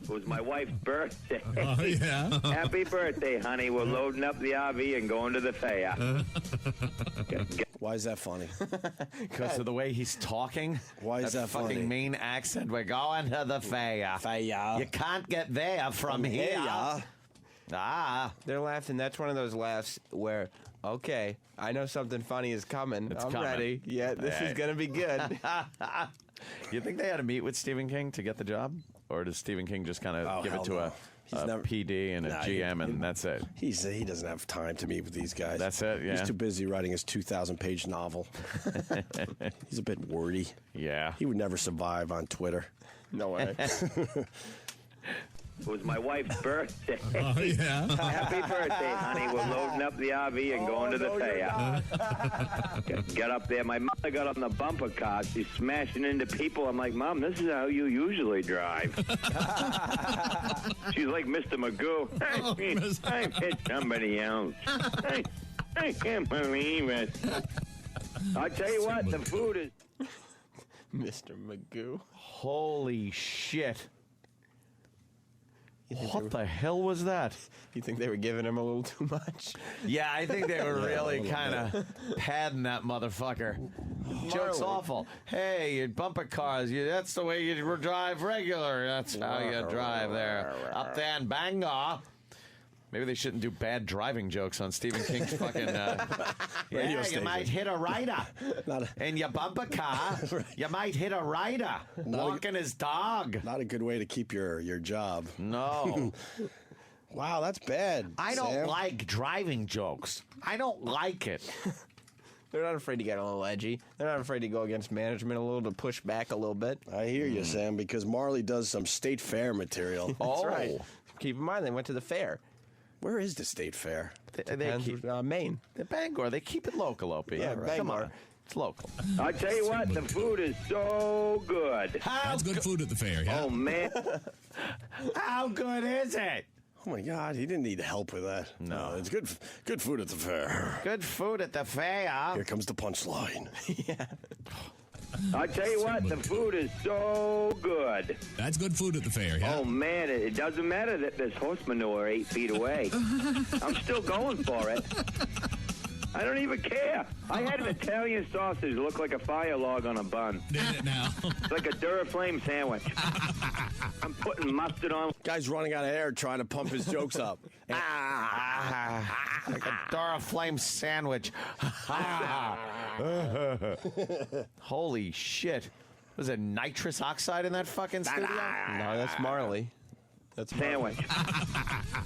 It was my wife's birthday. Oh, yeah? Happy birthday, honey. We're loading up the RV and going to the fair. Why is that funny? Because of the way he's talking. Why is that fucking funny? Maine accent? We're going to the fair. You can't get there from here. They're laughing. That's one of those laughs where, okay, I know something funny is coming. I'm coming. ready. Yeah, this is going to be good. You think they had to meet with Stephen King to get the job? Or does Stephen King just kind of give it to a PD and a GM and that's it? He doesn't have time to meet with these guys. That's it, yeah. He's too busy writing his 2,000-page novel. He's a bit wordy. Yeah. He would never survive on Twitter. No way. It was my wife's birthday. Oh, yeah? Happy birthday, honey. We're loading up the RV and going to the fair. Get up there. My mother got on the bumper car. She's smashing into people. I'm like, Mom, this is how you usually drive. She's like Mr. Magoo. I hit somebody else. I can't believe it. I tell you what, the food is... Mr. Magoo. Holy shit. What the hell was that? You think they were giving him a little too much? Yeah, I think they were really kind of padding that motherfucker. Joke's awful. Hey, you bumper cars, that's the way you drive regular. That's how you drive there. Up there in Bangor. Maybe they shouldn't do bad driving jokes on Stephen King's fucking... Radio you station. might hit a rider in your bumper car. You might hit a rider walking his dog. Not a good way to keep your job. No. Wow, that's bad. I don't Sam. like driving jokes. I don't like it. They're not afraid to get a little edgy. They're not afraid to go against management a little, to push back a little bit. I hear you, Sam, because Marley does some state fair material. That's right. Keep in mind, they went to the fair. Where is the state fair? They keep Maine. The Bangor. They keep it local, Opie. Yeah, right. Come Bangor. on. It's local. I tell you what, the food is so good. That's good food at the fair, yeah. Oh, man. How good is it? Oh my God, he didn't need help with that. No, it's good food at the fair. Good food at the fair. Here comes the punchline. Yeah. I tell you what, the food is so good. That's good food at the fair, yeah. Oh, man, it doesn't matter that there's horse manure 8 feet away. I'm still going for it. I don't even care. I had an Italian sausage look like a fire log on a bun. Did it now? It's like a Duraflame sandwich. I'm putting mustard on. Guy's running out of air trying to pump his jokes up. Like a Duraflame sandwich. Holy shit. Was it nitrous oxide in that fucking studio? No, that's Marley. That's sandwich.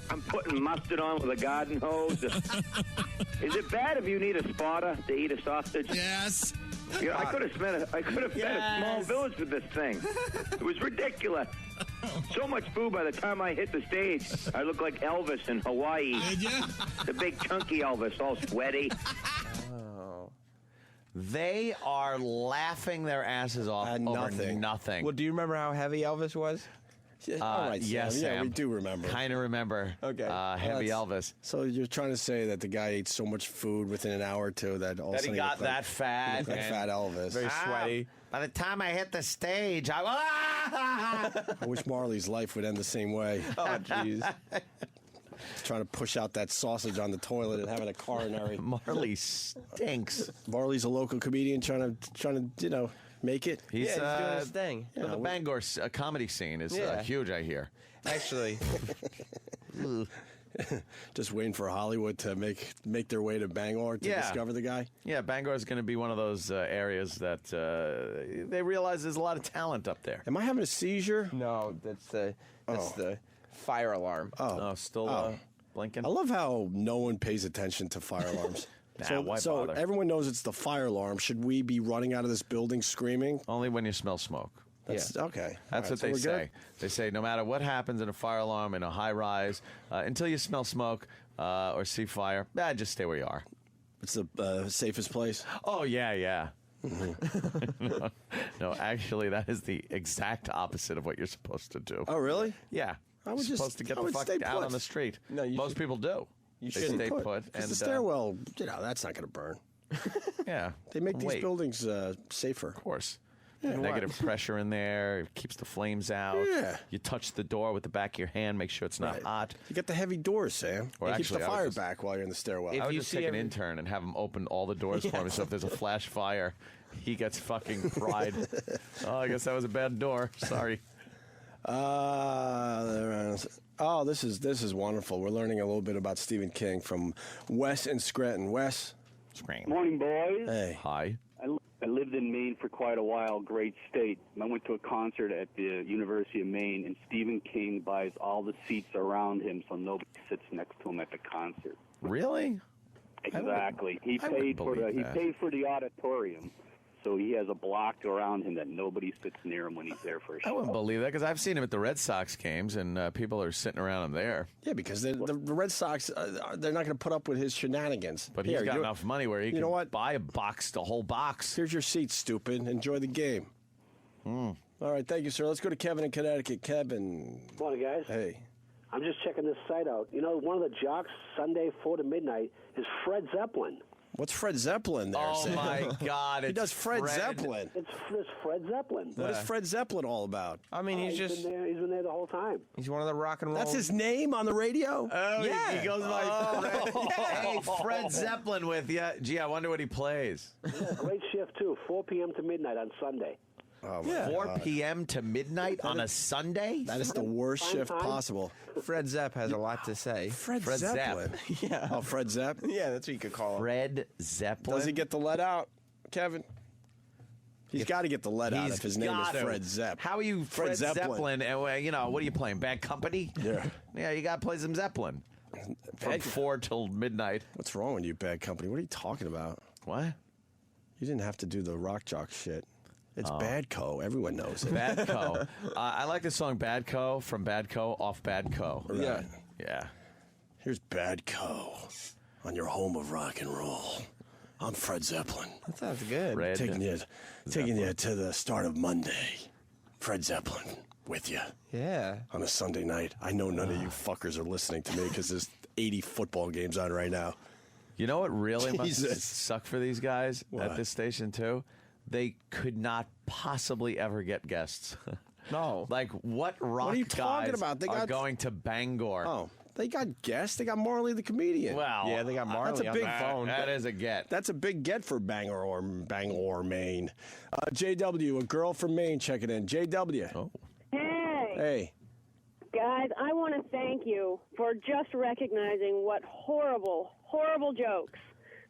I'm putting mustard on with a garden hose. Is it bad if you need a spotter to eat a sausage? Yes. You know, I could have fed a small village with this thing. It was ridiculous. So much food by the time I hit the stage, I looked like Elvis in Hawaii. Did you? The big chunky Elvis, all sweaty. They are laughing their asses off over nothing. Well, do you remember how heavy Elvis was? All right, Sam. yes, Yeah, Sam. we do remember. Kind of remember. Okay. Heavy Elvis. So you're trying to say that the guy ate so much food within an hour or two that all of a That sudden he got looked like- that fat. looked like and- fat Elvis. Very sweaty. By the time I hit the stage, I I wish Marley's life would end the same way. Oh, jeez. Trying to push out that sausage on the toilet and having a coronary. Marley stinks. Marley's a local comedian trying to make it. He's doing his thing. The Bangor comedy scene is huge, I hear. Actually, just waiting for Hollywood to make their way to Bangor to discover the guy. Yeah, Bangor is going to be one of those areas that they realize there's a lot of talent up there. Am I having a seizure? no, that's the fire alarm. Oh, still blinking? I love how no one pays attention to fire alarms. Why so bother? everyone knows it's the fire alarm. Should we be running out of this building screaming? Only when you smell smoke. That's, okay. That's All what right, they so we're say. They say no matter what happens in a fire alarm in a high rise, until you smell smoke or see fire, just stay where you are. It's the safest place. Oh, yeah. No, actually, that is the exact opposite of what you're supposed to do. Oh, really? Yeah. I would You're supposed to get the fuck out on the street. No, Most people do. You They shouldn't stay put. Because And the stairwell, that's not going to burn. yeah. They make these Wait. buildings safer. Of course. Yeah, Negative what? pressure in there. It keeps the flames out. Yeah. You touch the door with the back of your hand. Make sure it's not hot. You get the heavy doors, Sam. Or It keeps the actually, I would fire just- back while you're in the stairwell. I would just take an intern and have him open all the doors for me. So if there's a flash fire, he gets fucking fried. Oh, I guess that was a bad door. Sorry. Oh, this is wonderful. We're learning a little bit about Stephen King from Wes and Scranton. Wes? Morning, boys. Hey. Hi. I lived in Maine for quite a while, great state. I went to a concert at the University of Maine, and Stephen King buys all the seats around him so nobody sits next to him at the concert. Really? Exactly. He I wouldn't paid for believe that. the auditorium, so he has a block around him that nobody sits near him when he's there for a I show. wouldn't believe that because I've seen him at the Red Sox games and people are sitting around him there. Yeah, because the Red Sox, they're not going to put up with his shenanigans. But he's got enough money where he you can know what? buy the whole box. Here's your seat, stupid. Enjoy the game. All right, thank you, sir. Let's go to Kevin in Connecticut. Kevin. Morning, guys. Hey. I'm just checking this site out. You know, one of the jocks Sunday 4 to midnight is Fred Zeppelin. What's Fred Zeppelin there? Oh, Sam? my God. He it's does Fred Fred. Zeppelin. It's Fred Zeppelin. What is Fred Zeppelin all about? I mean, he's just... He's been there the whole time. He's one of the rock and roll... That's his name on the radio? Oh, Yeah. he goes by Fred. Hey, Fred Zeppelin with you. Gee, I wonder what he plays. Great shift, too. 4 p.m. to midnight on Sunday. Oh, my 4 God. p.m. to midnight on a Sunday? That is the worst Prime shift time? possible. Fred Zepp has a lot to say. Fred Fred Zepp. Zeppelin. Yeah. Oh, Fred Zepp? Yeah, that's what you could call him. Fred Zeppelin? Does he get the let out, Kevin? He's got to get the let out He's if his name is gotta. Fred Zepp. How are you Fred Zeppelin? And, what are you playing? Bad Company? Yeah. Yeah, you got to play some Zeppelin. From 4 till midnight. What's wrong with you, Bad Company? What are you talking about? What? You didn't have to do the rock jock shit. It's Badco. Everyone knows it. Badco. I like the song Badco from Badco off Badco. Right. Yeah. Yeah. Here's Badco on your home of rock and roll. I'm Fred Zeppelin. That sounds good. Fred Taking you to the start of Monday. Fred Zeppelin with you Yeah. on a Sunday night. I know none of you fuckers are listening to me because there's 80 football games on right now. You know what really must Jesus. suck for these guys What? at this station, too? They could not possibly ever get guests. No. Like, what rock are you talking guys about? They are got- going to Bangor? Oh, they got guests. They got Marley the comedian. Well, Yeah, they got Marley that's a on big the phone. that is a get. That's a big get for Bangor, Maine. JW, a girl from Maine, checking in. JW. Oh. Hey, Hey. guys, I want to thank you for just recognizing what horrible, horrible jokes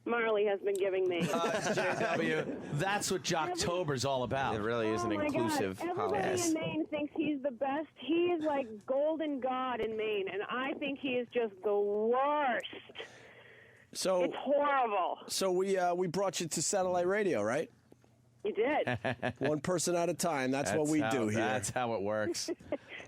Marley has been giving me. JW, that's what Jocktober's all about. It really is an Oh my inclusive God. Everybody holiday. in Maine thinks he's the best. He is like golden god in Maine, and I think he is just the worst. So It's horrible. So we brought you to satellite radio, right? You did. One person at a time. That's what we do here. That's how it works.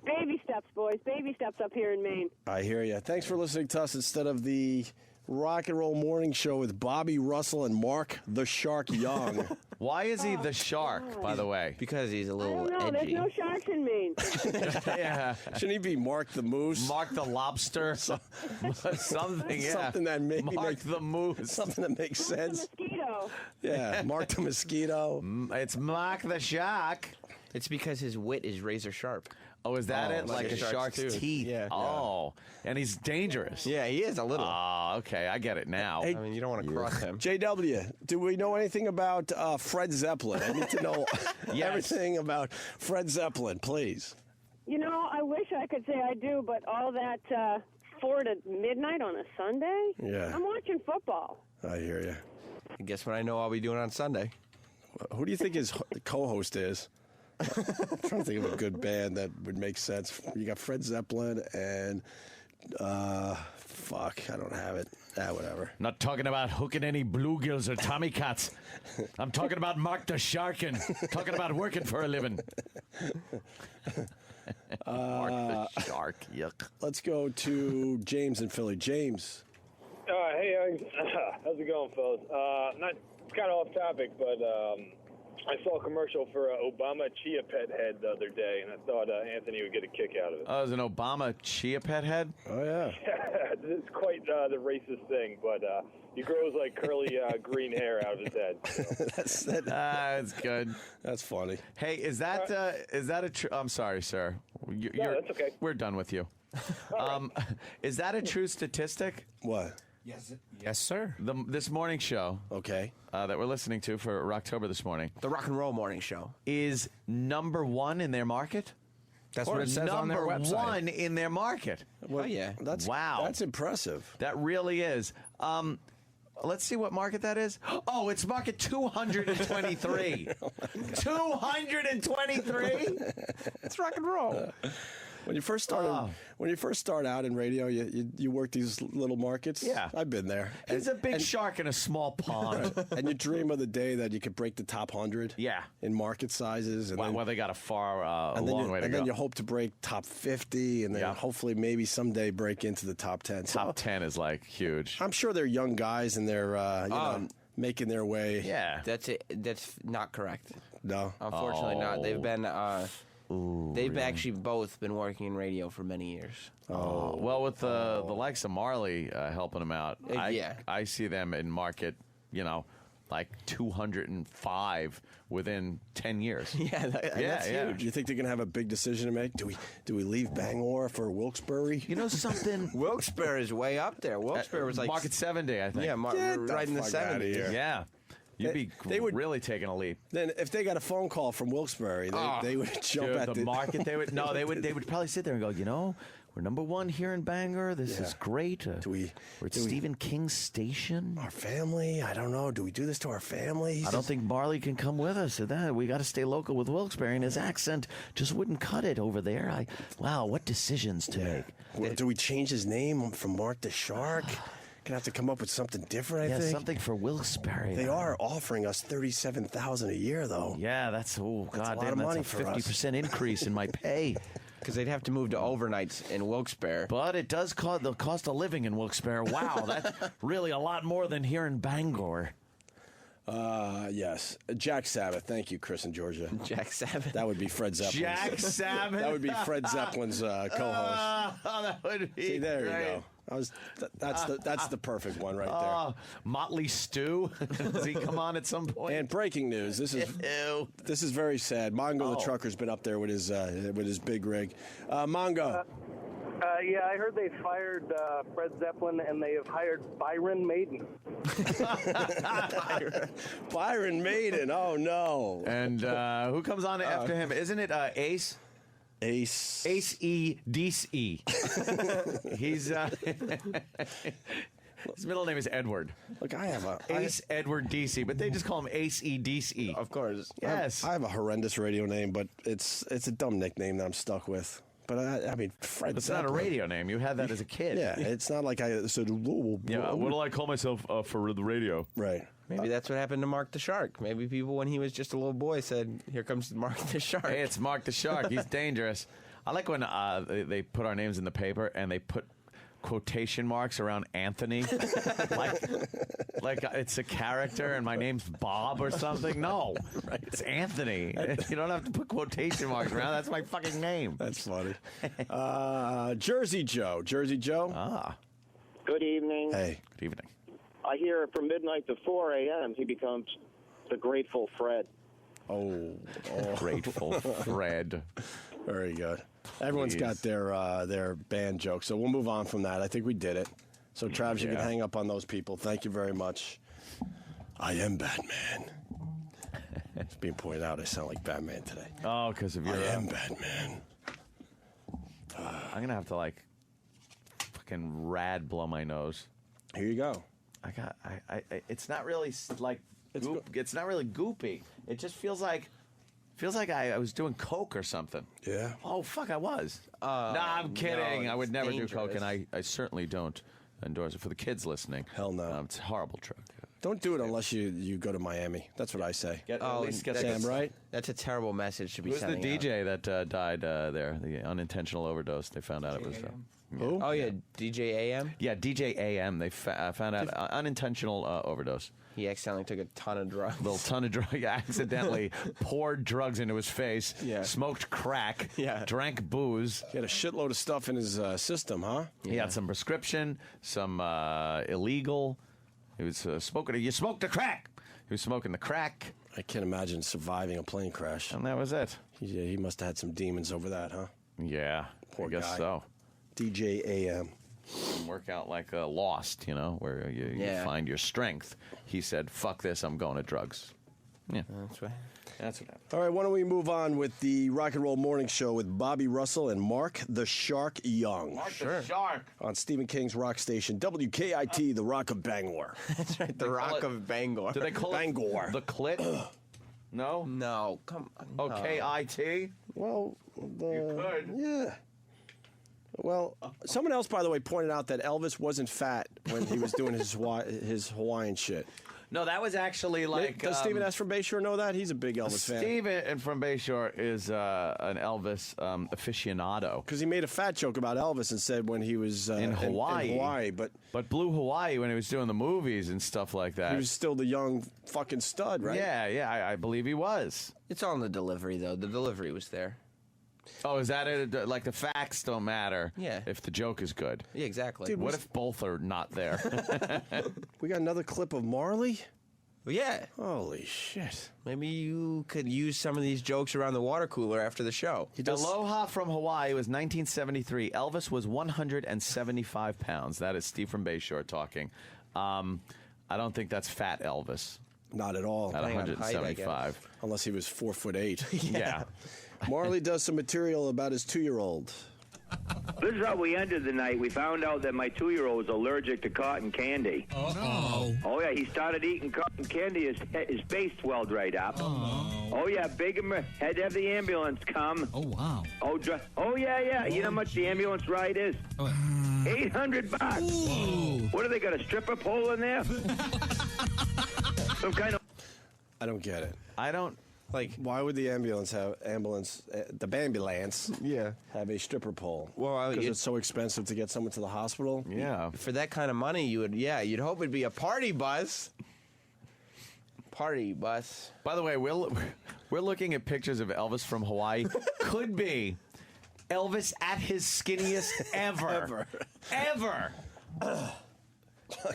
Baby steps, boys. Baby steps up here in Maine. I hear you. Thanks for listening to us instead of the Rock and Roll Morning Show with Bobby Russell and Mark the Shark Young. Why is he the shark, by the way? Because he's a I little don't know. There's edgy. no sharks in Maine. Yeah. Shouldn't he be Mark the Moose? Mark the lobster. Something, yeah. Something that maybe Mark makes the moose. something that makes sense. Mosquito. Yeah, Mark the Mosquito. It's Mark the shark. It's because his wit is razor sharp. Oh, is that it? Like a shark's too. teeth. Yeah. Oh, and he's dangerous. Yeah, he is a little. Oh, okay. I get it now. I mean, you don't want to cross him. JW, do we know anything about Fred Zeppelin? I need to know everything about Fred Zeppelin, please. You know, I wish I could say I do, but all that 4 to midnight on a Sunday? Yeah. I'm watching football. I hear you. And guess what I know I'll be doing on Sunday? Who do you think his co-host is? I'm trying to think of a good band that would make sense. You got Fred Zeppelin and fuck, I don't have it. Whatever. Not talking about hooking any bluegills or Tommy Cats. I'm talking about Mark the Sharkin. Talking about working for a living. Mark the Shark. Yuck. Let's go to James in Philly. James. Hey, how's it going, fellas? Not kind of off topic, but I saw a commercial for Obama Chia Pet Head the other day, and I thought Anthony would get a kick out of it. Oh, is an Obama Chia Pet head? Oh, yeah. It's quite the racist thing, but he grows like curly green hair out of his head. So. That's good. That's funny. Hey, is that a true? I'm sorry, sir. That's okay. We're done with you. Is that a true statistic? What? Yes, sir. This morning show, okay, that we're listening to for October this morning, the Rock and Roll Morning Show, is #1 in their market. That's Or what it says on their website. #1 in their market. Well, yeah, wow. That's impressive. That really is. Let's see what market that is. Oh, it's market 223. 223. It's rock and roll. When you first start out in radio, you work these little markets. Yeah. I've been there. He's a big shark in a small pond. Right. And you dream of the day that you could break the top 100. Yeah. In market sizes. And well, they got a long way to go. And then you hope to break top 50, and then hopefully maybe someday break into the top 10. Top 10 is like huge. I'm sure they're young guys and they're you know, making their way. Yeah. That's it. That's not correct. No. Unfortunately not. They've been... They've really? actually both been working in radio for many years. Oh, well, with the likes of Marley helping them out, I see them in market, like 205 within 10 years. That's huge. You think they're going to have a big decision to make? Do we leave Bangor for Wilkes-Barre? You know something? Wilkes-Barre is way up there. Wilkes-Barre was like market 70, I think. Yeah, right in the 70s. Yeah. They would really taking a leap. Then, if they got a phone call from Wilkes-Barre, they would jump at the market. They would They would probably sit there and go, we're #1 here in Bangor. This is great. We're at Stephen King's station. Our family? I don't know. Do we do this to our family? I don't think Marley can come with us. We got to stay local with Wilkes-Barre, and his accent just wouldn't cut it over there. Wow, what decisions to make. Well, do we change his name from Mark the Shark? Gonna have to come up with something different, I think. Something for Wilkes-Barre. They are offering us $37,000 a year, though. Yeah, that's a lot of money that's a for 50% increase in my pay. Because they'd have to move to overnights in Wilkes-Barre. But it does cost the cost of living in Wilkes-Barre. Wow, that's really a lot more than here in Bangor. Yes. Jack Sabbath. Thank you, Chris and Georgia. Jack Sabbath. That would be Fred Zeppelin. Jack Sabbath. That would be Fred Zeppelin's co-host. That would be. See, there great. you go. That's the perfect one right there. Motley Stew. Does he come on at some point? And breaking news. This is very sad. Mongo the trucker's been up there with his big rig. Mongo. Yeah, I heard they fired Fred Zeppelin and they have hired Byron Maiden. Byron Maiden. Oh no. And who comes on after him? Isn't it Ace? Ace-E-D-C-E. He's his middle name is Edward. Look, I have Ace Edward D.C., but they just call him Ace-E-D-C. Of course. Yes. I have a horrendous radio name, but it's a dumb nickname that I'm stuck with. But I mean, Fred It's Zeppelin. not a radio name. You had that as a kid. Yeah, it's not like I said. Yeah, what do I call myself for the radio? Right. Maybe that's what happened to Mark the Shark. Maybe people, when he was just a little boy, said, "Here comes Mark the Shark." Hey, it's Mark the Shark. He's dangerous. I like when they put our names in the paper and they put quotation marks around Anthony, like it's a character and my name's Bob or something. No, it's Anthony. You don't have to put quotation marks around. That's my fucking name. That's funny. Jersey Joe. Good evening. Hey. Good evening. I hear from midnight to 4 a.m. he becomes the Grateful Fred. Oh. Grateful Fred. Very good. Everyone's got their band jokes, so we'll move on from that. I think we did it. So, Travis, you can hang up on those people. Thank you very much. I am Batman. It's being pointed out I sound like Batman today. Oh, because of your... I am Batman. I'm going to have to, fucking rad blow my nose. Here you go. It's not really, it's not really goopy. It just feels like I was doing coke or something. Yeah. Oh, fuck, I was. No, I'm kidding. no, I would it's never dangerous. do coke, and I certainly don't endorse it for the kids listening. Hell no. It's a horrible drug. Don't do it unless you go to Miami. That's what I say. Sam, right? That's a terrible message to be Who's the sending out. DJ that died there? The unintentional overdose. They found out it was. Who? Oh, yeah, DJ AM? Yeah, DJ AM. They found out unintentional overdose. He accidentally took a ton of drugs. Little ton of drugs. Accidentally poured drugs into his face. Yeah. Smoked crack. Yeah. Drank booze. He had a shitload of stuff in his system, huh? He had some prescription, some illegal. He was smoking. You smoked the crack. He was smoking the crack. I can't imagine surviving a plane crash. And that was it. He must have had some demons over that, huh? Yeah. Poor I guess guy. so. DJ AM. Work out like Lost, where you find your strength. He said, "Fuck this, I'm going to drugs." Yeah, that's right. That's what happened. All right, why don't we move on with the Rock and Roll Morning Show with Bobby Russell and Mark the Shark Young. Mark the Shark. On Stephen King's rock station, WKIT, the Rock of Bangor. That's right, the Rock of Bangor. Do they call Bangor. it the clit? No? No, come on. Oh, KIT? Well, you could. Yeah. Well, someone else, by the way, pointed out that Elvis wasn't fat when he was doing his Hawaiian shit. No, that was actually like... Does Stephen S. from Bayshore know that? He's a big Elvis fan. Stephen from Bayshore is an Elvis aficionado. Because he made a fat joke about Elvis and said when he was in Hawaii. In Hawaii, but Blue Hawaii when he was doing the movies and stuff like that. He was still the young fucking stud, right? Yeah, I believe he was. It's all in the delivery, though. The delivery was there. Oh, is that it? Like the facts don't matter if the joke is good. Yeah, exactly. Dude, what if both are not there? We got another clip of Marley? Well, yeah. Holy shit. Maybe you could use some of these jokes around the water cooler after the show. Aloha from Hawaii was 1973. Elvis was 175 pounds. That is Steve from Bayshore talking. I don't think that's fat Elvis. Not at all. At 175. Unless he was 4'8". Yeah. Marley does some material about his 2-year-old. This is how we ended the night. We found out that my 2-year-old was allergic to cotton candy. Oh, no. Oh, yeah, he started eating cotton candy. His face swelled right up. Oh, yeah, had to have the ambulance come. Oh, wow. Oh, yeah. You know how much the ambulance ride is? $800. Whoa. What, do they got a stripper pole in there? Some kind of... I don't get it. I don't... Like, why would the ambulance have have a stripper pole? Well, because it's so expensive to get someone to the hospital. Yeah, for that kind of money, you'd hope it'd be a party bus. Party bus. By the way, we're looking at pictures of Elvis from Hawaii. Could be Elvis at his skinniest ever. Ever.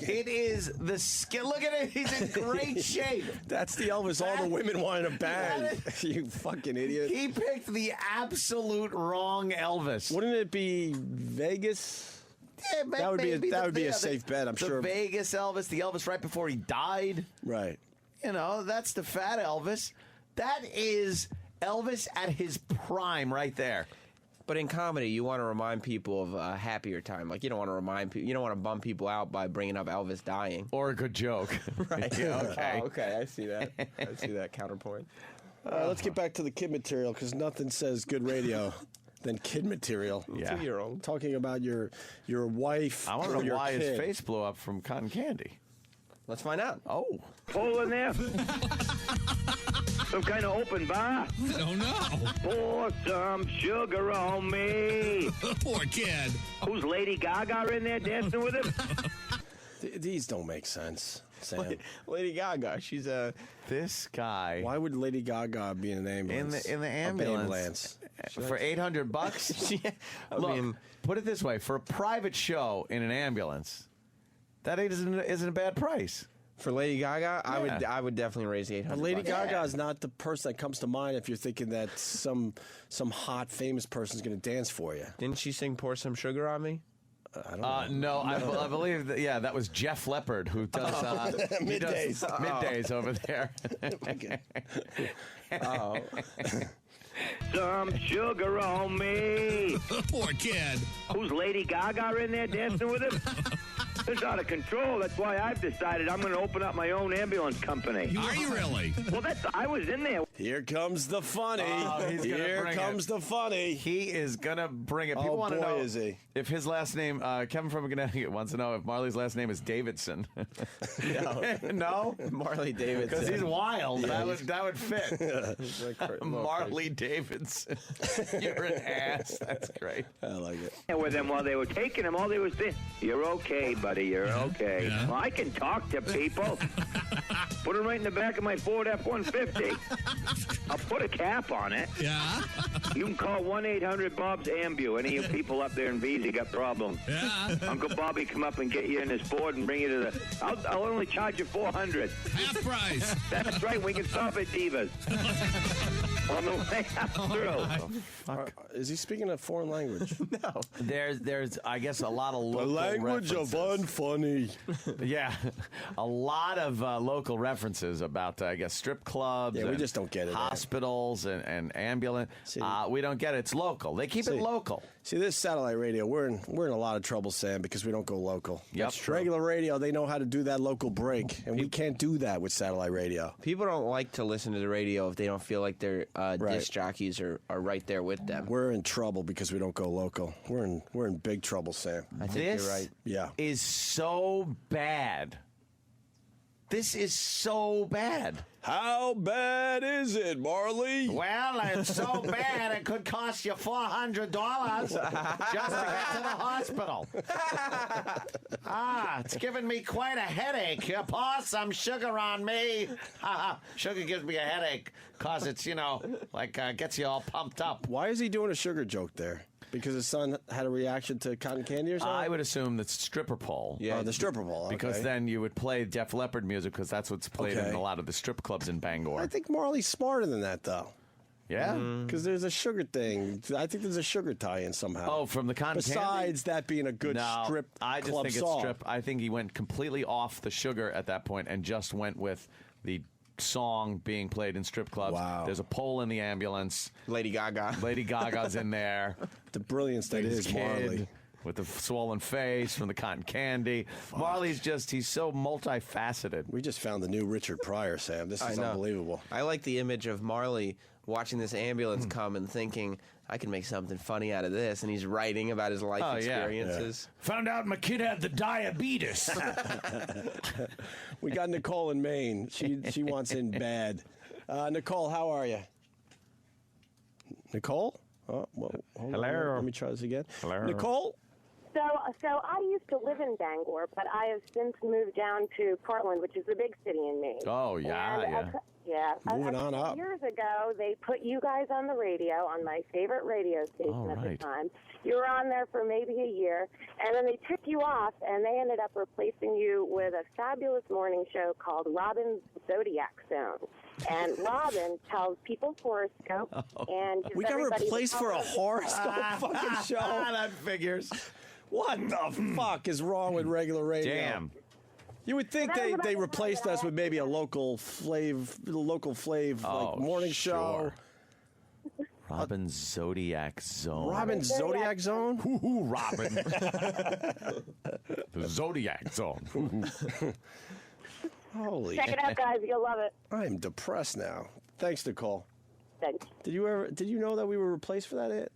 It is the skin. Look at it. He's in great shape. That's the Elvis all the women wanted to bang. You fucking idiot. He picked the absolute wrong Elvis. Wouldn't it be Vegas? Yeah, that would be a safe bet, I'm sure. The Vegas Elvis, the Elvis right before he died. Right. That's the fat Elvis. That is Elvis at his prime right there. But in comedy, you want to remind people of a happier time. Like, you don't want to bum people out by bringing up Elvis dying. Or a good joke. Right. Yeah, okay. Oh, okay, I see that. I see that counterpoint. All right, let's get back to the kid material, because nothing says good radio than kid material. Yeah. 2-year-old. Talking about your wife. I want or to know your why kid. his face blew up from cotton candy. Let's find out. Oh. Pole in there? Some kind of open bar? I don't know. Pour some sugar on me. Poor kid. Who's Lady Gaga in there dancing with him? These don't make sense, Sam. Lady Gaga, she's a... This guy. Why would Lady Gaga be in an ambulance? In the ambulance. For $800? Yeah. Look, put it this way. For a private show in an ambulance, that isn't a bad price. For Lady Gaga, I would definitely raise $800. But Lady Gaga is not the person that comes to mind if you're thinking that some hot famous person's going to dance for you. Didn't she sing "Pour Some Sugar on Me"? I don't know. No, I believe that was Jeff Leppard who does middays. Middays over there. Okay. Some sugar on me. Poor kid. Who's Lady Gaga in there dancing with him? It's out of control. That's why I've decided I'm going to open up my own ambulance company. Are you really? Well, I was in there. Here comes the funny. Oh, he's gonna Here bring comes the funny. He is gonna bring it. People Oh, want to boy, know is he. if his last name. Kevin from Connecticut wants to know if Marley's last name is Davidson. No, Marley Davidson. because he's wild. Yeah, that would fit. Marley Davidson. You're an ass. That's great. I like it. And with them while they were taking him, all they was saying, "You're okay, buddy. You're okay." Yeah. Well, I can talk to people. Put him right in the back of my Ford F-150. I'll put a cap on it. Yeah. You can call 1-800-BOBS AMBU. Any of you people up there in VZ got problems. Yeah. Uncle Bobby come up and get you in his Ford and bring you to the... I'll only charge you $400. Half price. That's right. We can stop at Divas. On the way out through. Is he speaking a foreign language? No. There's I guess a lot of local language references. of unfunny. Yeah, a lot of local references about I guess strip clubs. Yeah, we and just don't get it, man. Hospitals and ambulance. We don't get it. It's local. They keep it local. See, this satellite radio, we're in a lot of trouble, Sam, because we don't go local. Yep. That's true. Regular radio, they know how to do that local break, and we can't do that with satellite radio. People don't like to listen to the radio if they don't feel like their disc jockeys are right there with them. We're in trouble because we don't go local. We're in big trouble, Sam. I think you're right. Yeah. Is so bad. This is so bad. How bad is it, Marley? Well, it's so bad it could cost you $400 just to get to the hospital. It's giving me quite a headache. You pour some sugar on me. Sugar gives me a headache because it's, gets you all pumped up. Why is he doing a sugar joke there? Because his son had a reaction to cotton candy or something? I would assume that's stripper pole. Yeah, the stripper pole. Okay. Because then you would play Def Leppard music because that's what's played in a lot of the strip clubs in Bangor. I think Marley's smarter than that, though. Yeah? Because there's a sugar thing. I think there's a sugar tie-in somehow. Oh, from the cotton candy? Besides that being a good strip I just club think song. it's strip. I think he went completely off the sugar at that point and just went with the song being played in strip clubs. Wow. There's a pole in the ambulance. Lady Gaga. Lady Gaga's in there. The brilliance that His is kid Marley. with the swollen face from the cotton candy. Marley's he's so multifaceted. We just found the new Richard Pryor, Sam. This is unbelievable. I like the image of Marley watching this ambulance come and thinking, I can make something funny out of this. And he's writing about his life experiences. Yeah. Found out my kid had the diabetes. We got Nicole in Maine. She wants in bad. Nicole, how are you? Nicole? Oh, well, hello. Let me try this again. Hello. Nicole? So I used to live in Bangor, but I have since moved down to Portland, which is the big city in Maine. Oh, yeah, And yeah. Moving on up. Years ago, they put you guys on the radio, on my favorite radio station at the time. You were on there for maybe a year, and then they took you off, and they ended up replacing you with a fabulous morning show called Robin's Zodiac Zone. And Robin tells people's horoscope, and gives We got everybody replaced for a the color- horoscope fucking show. That figures. What the fuck is wrong with regular radio? Damn. You would think they replaced us with maybe a local flav like morning show. Robin's Zodiac Zone. Robin's Zodiac Zone? Hoo-hoo, Robin. The Zodiac Zone. Holy. Check it out, guys. You'll love it. I am depressed now. Thanks, Nicole. Thanks. Did you know that we were replaced for that hit?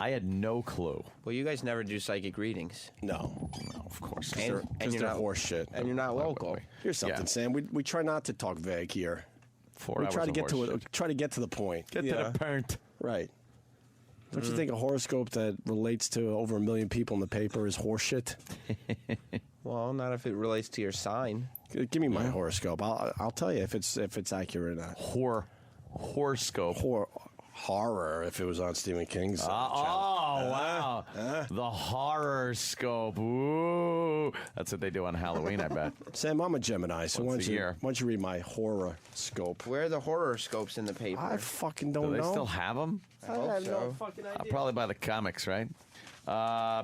I had no clue. Well, you guys never do psychic readings. No, of course. Because they're horse shit. And you're not local. Here's something, Sam. We try not to talk vague here. 4 we hours try to of get to horse it. shit. Try to get to the point. Get to the point. Right. Don't you think a horoscope that relates to over 1 million people in the paper is horseshit? Well, not if it relates to your sign. Give me my horoscope. I'll tell you if it's accurate or not. Horoscope. Horror if it was on Stephen King's channel. Wow. The horror scope. Ooh. That's what they do on Halloween, I bet. Sam, I'm a Gemini, so why don't you read my horoscope? Where are the horoscopes in the paper? I fucking don't Do know. they still have them? I have no fucking idea. Probably by the comics, right?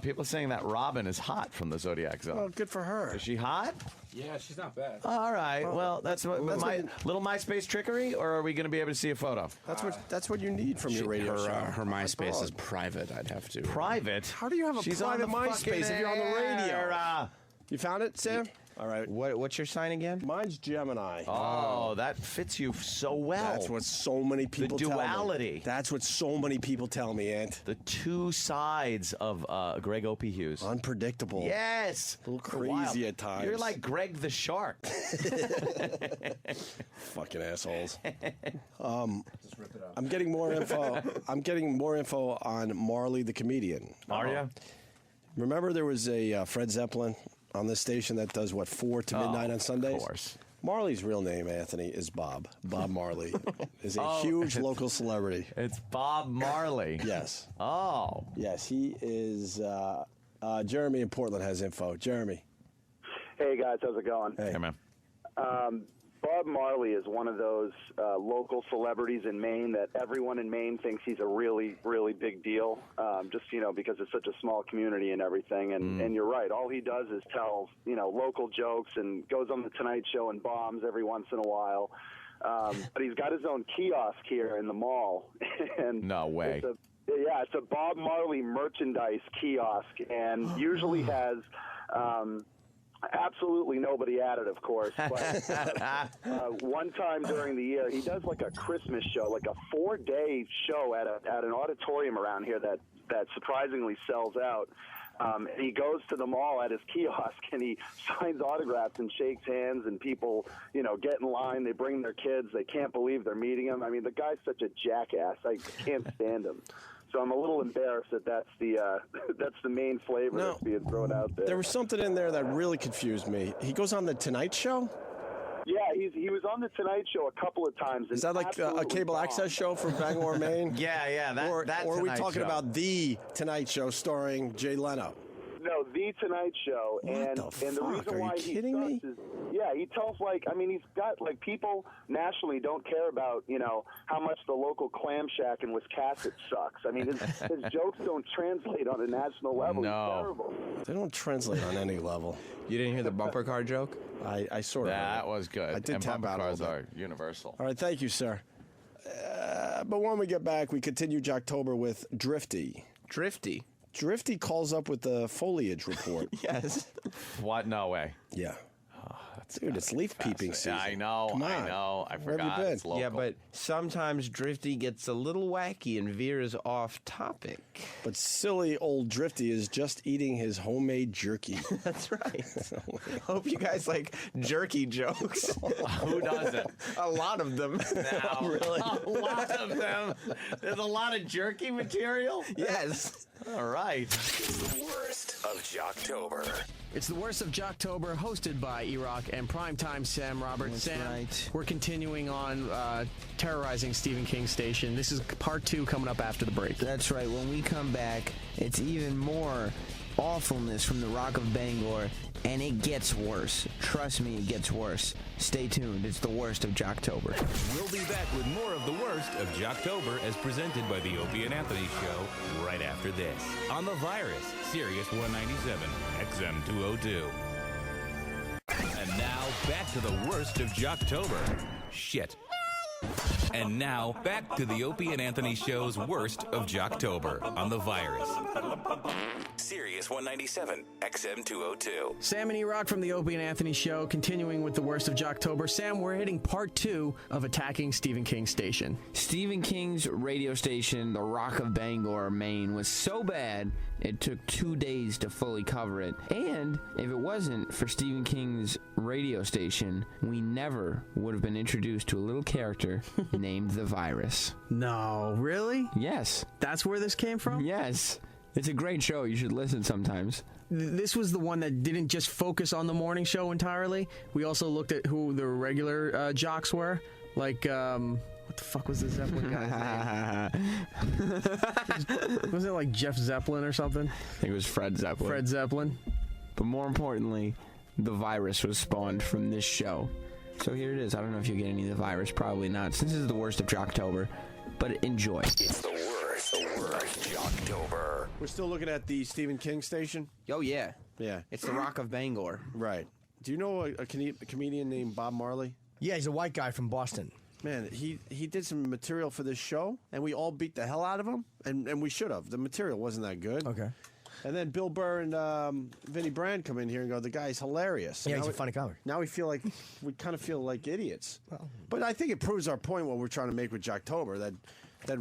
People are saying that Robin is hot from the Zodiac Zone. Oh, good for her. Is she hot? Yeah, she's not bad. All right. Well, that's little MySpace trickery, or are we going to be able to see a photo? That's what you need from your radio show. Her MySpace is private. I'd have to. Private? How do you have a She's private on the MySpace if you're on the radio? air. You found it, Sam? All right. What's your sign again? Mine's Gemini. Oh, that fits you so well. That's what so many people The tell me. duality. That's what so many people tell me, Ant. The two sides of Greg Opie Hughes. Unpredictable. Yes. A little crazy at times. You're like Greg the Shark. Fucking assholes. I'm getting more info. I'm getting more info on Marley the comedian. Are you? Remember there was a Fred Zeppelin on this station that does, 4 to midnight on Sundays? Of course. Marley's real name, Anthony, is Bob. Bob Marley is a huge local celebrity. It's Bob Marley. Yes. Oh. Yes, he is. Jeremy in Portland has info. Jeremy. Hey, guys. How's it going? Hey, man. Bob Marley is one of those local celebrities in Maine that everyone in Maine thinks he's a really, really big deal, just, because it's such a small community and everything. And you're right. All he does is tell, local jokes and goes on The Tonight Show and bombs every once in a while. But he's got his own kiosk here in the mall. And no way. It's a Bob Marley merchandise kiosk and usually has... absolutely nobody at it, of course. But one time during the year, he does like a Christmas show, like a 4-day show at an auditorium around here that surprisingly sells out. And he goes to the mall at his kiosk and he signs autographs and shakes hands, and people, get in line. They bring their kids. They can't believe they're meeting him. I mean, the guy's such a jackass. I can't stand him. So I'm a little embarrassed that that's the main flavor that's being thrown out there. There was something in there that really confused me. He goes on The Tonight Show? Yeah, he was on The Tonight Show a couple of times. Is that like a cable access show from Bangor, Maine? Yeah. Or are we Tonight talking Show. about The Tonight Show starring Jay Leno? No, The Tonight Show. And the reason why he sucks is, he tells he's got people nationally don't care about, how much the local clam shack in Wiscasset sucks. I mean, his jokes don't translate on a national level. No. He's terrible. They don't translate on any level. You didn't hear the bumper car joke? I sort of. That was good. I did and tap bumper out a cars little are universal. All right, thank you, sir. But when we get back, we continue Jocktober with Drifty. Drifty? Drifty calls up with the foliage report. Yes. What? No way. Yeah. Dude, it's leaf peeping season. Yeah, I know. Come on. I know. I Where have you forgot. been? It's local. Yeah, but sometimes Drifty gets a little wacky and veers off topic. But silly old Drifty is just eating his homemade jerky. That's right. Hope you guys like jerky jokes. Who doesn't? A lot of them. No, really. A lot of them. There's a lot of jerky material? Yes. All right. The worst of Jocktober. It's the worst of Jocktober, hosted by E-Rock and Primetime Sam Roberts. That's Sam, right. we're continuing on terrorizing Stephen King Station. This is part 2 coming up after the break. That's right. When we come back, it's even more awfulness from the Rock of Bangor, and it gets worse. Trust me, it gets worse. Stay tuned. It's the worst of Jocktober. We'll be back with more of the worst of Jocktober as presented by the Opie and Anthony Show right after this. On The Virus, Sirius 197, XM 202. And now, back to the worst of Jocktober. Shit. And now, back to the Opie and Anthony Show's worst of Jocktober on The Virus. Sirius 197, XM 202. Sam and E-Rock from the Opie and Anthony Show, continuing with the worst of Jocktober. Sam, we're hitting part 2 of attacking Stephen King Station. Stephen King's radio station, The Rock of Bangor, Maine, was so bad it took 2 days to fully cover it. And if it wasn't for Stephen King's radio station, we never would have been introduced to a little character named the Virus. No, really? Yes. That's where this came from? Yes. It's a great show. You should listen sometimes. This was the one that didn't just focus on the morning show entirely. We also looked at who the regular jocks were. Like, what the fuck was the Zeppelin guy's name? Was it like Jeff Zeppelin or something? I think it was Fred Zeppelin. Fred Zeppelin. But more importantly, the Virus was spawned from this show. So here it is. I don't know if you'll get any of the Virus. Probably not, since this is the worst of Jocktober. But enjoy. It's the worst Jocktober. We're still looking at the Stephen King station? Oh, yeah. Yeah. It's the Rock of Bangor. Right. Do you know a comedian named Bob Marley? Yeah, he's a white guy from Boston. Man, he did some material for this show, and we all beat the hell out of him, and we should have. The material wasn't that good. Okay. And then Bill Burr and Vinny Brand come in here and go, the guy's hilarious. Yeah, Now he's a funny comic. Now we kind of feel like idiots. But I think it proves our point what we're trying to make with Jocktober, that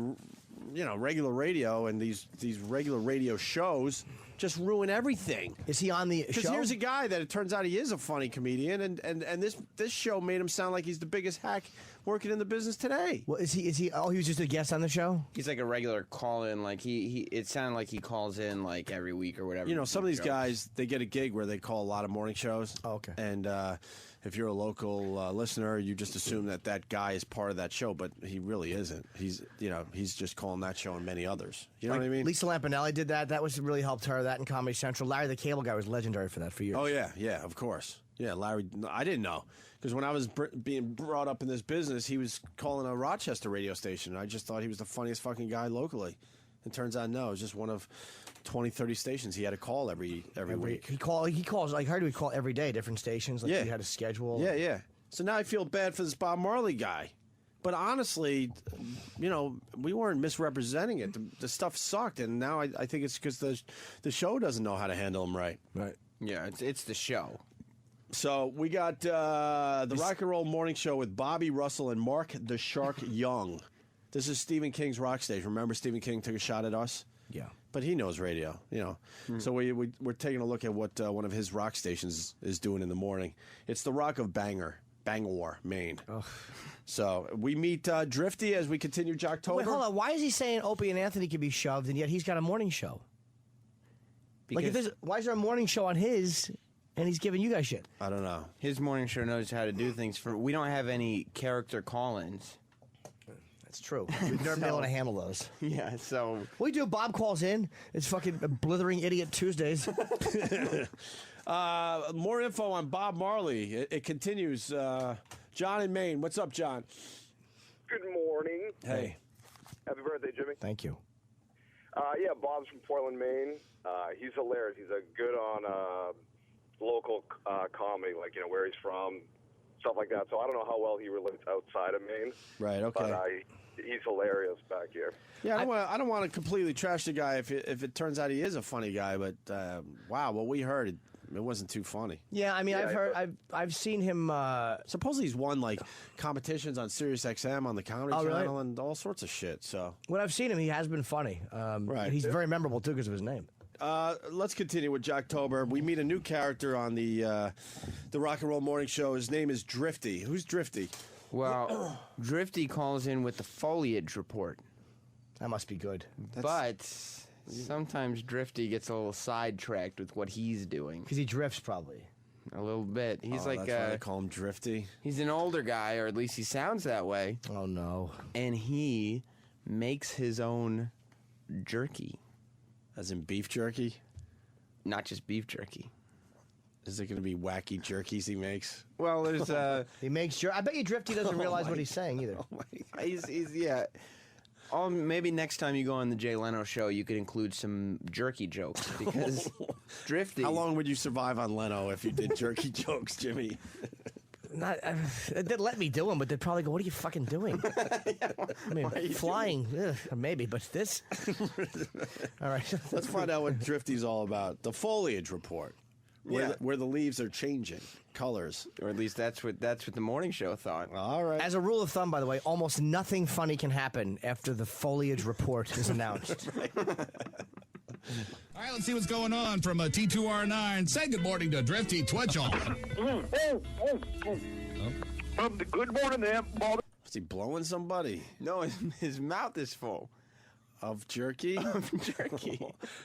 regular radio and these regular radio shows just ruin everything. Is he on the show? Because here's a guy that it turns out he is a funny comedian, and this show made him sound like he's the biggest hack working in the business today. Well, is he? Oh, he was just a guest on the show. He's like a regular call-in. Like he it sounded like he calls in like every week or whatever. You know, some of these guys, they get a gig where they call a lot of morning shows. Oh, okay. And if you're a local listener, you just assume that guy is part of that show, but he really isn't. He's just calling that show and many others. You know what I mean? Lisa Lampanelli did that. That was really helped her. That in Comedy Central. Larry the Cable Guy was legendary for that for years. Oh yeah, of course. Yeah, Larry. I didn't know because when I was being brought up in this business, he was calling a Rochester radio station. I just thought he was the funniest fucking guy locally. It turns out no, it was just one of 20, 30 stations he had to call every week. He calls. I heard he would call every day, different stations. Like he had a schedule. Yeah. So now I feel bad for this Bob Marley guy. But honestly, we weren't misrepresenting it. The stuff sucked, and now I think it's because the show doesn't know how to handle him right. Right. Yeah, it's the show. So we got the Rock and Roll Morning Show with Bobby Russell and Mark the Shark Young. This is Stephen King's rock stage. Remember Stephen King took a shot at us? Yeah. But he knows radio, So we're taking a look at what one of his rock stations is doing in the morning. It's the Rock of Bangor, Maine. Ugh. So we meet Drifty as we continue Jocktober. Wait, hold on. Why is he saying Opie and Anthony can be shoved, and yet he's got a morning show? Why is there a morning show on his, and he's giving you guys shit? I don't know. His morning show knows how to do things. We don't have any character call-ins. That's true. We've never been able to handle those. Yeah, so... We do. Bob calls in. It's fucking Blithering Idiot Tuesdays. More info on Bob Marley. It continues. John in Maine. What's up, John? Good morning. Hey. Happy birthday, Jimmy. Thank you. Yeah, Bob's from Portland, Maine. He's hilarious. He's a good on local comedy, like, where he's from, stuff like that. So I don't know how well he relates outside of Maine. Right, okay. But he's hilarious back here. Yeah, I don't want to completely trash the guy if it turns out he is a funny guy, but wow, what we heard, it wasn't too funny. Yeah, I mean, I've seen him. Supposedly he's won like competitions on Sirius XM on the Comedy Channel and all sorts of shit. So when I've seen him, he has been funny. Right, he's very memorable too because of his name. Let's continue with Jocktober. We meet a new character on the Rock and Roll Morning Show. His name is Drifty. Who's Drifty? Well, Drifty calls in with the foliage report. That must be good. But sometimes Drifty gets a little sidetracked with what he's doing. Because he drifts, probably. A little bit. He's like... That's why they call him Drifty. He's an older guy, or at least he sounds that way. Oh, no. And he makes his own jerky. As in beef jerky? Not just beef jerky. Is it going to be wacky jerkies he makes? Well, there's he makes I bet you Drifty doesn't realize what he's saying either. He's yeah. Maybe next time you go on the Jay Leno show, you could include some jerky jokes because Drifty. How long would you survive on Leno if you did jerky jokes, Jimmy? They'd let me do them, but they'd probably go, "What are you fucking doing?" I mean, flying, maybe, but this. All right, let's find out what Drifty's all about. The foliage report. Where the leaves are changing colors, or at least that's what the morning show thought. All right. As a rule of thumb, by the way, almost nothing funny can happen after the foliage report is announced. All right, let's see what's going on from a T2R9. Say good morning to Drifty Twitchell. Good morning there, Bob. Is he blowing somebody? No, his mouth is full. Of jerky? Of jerky.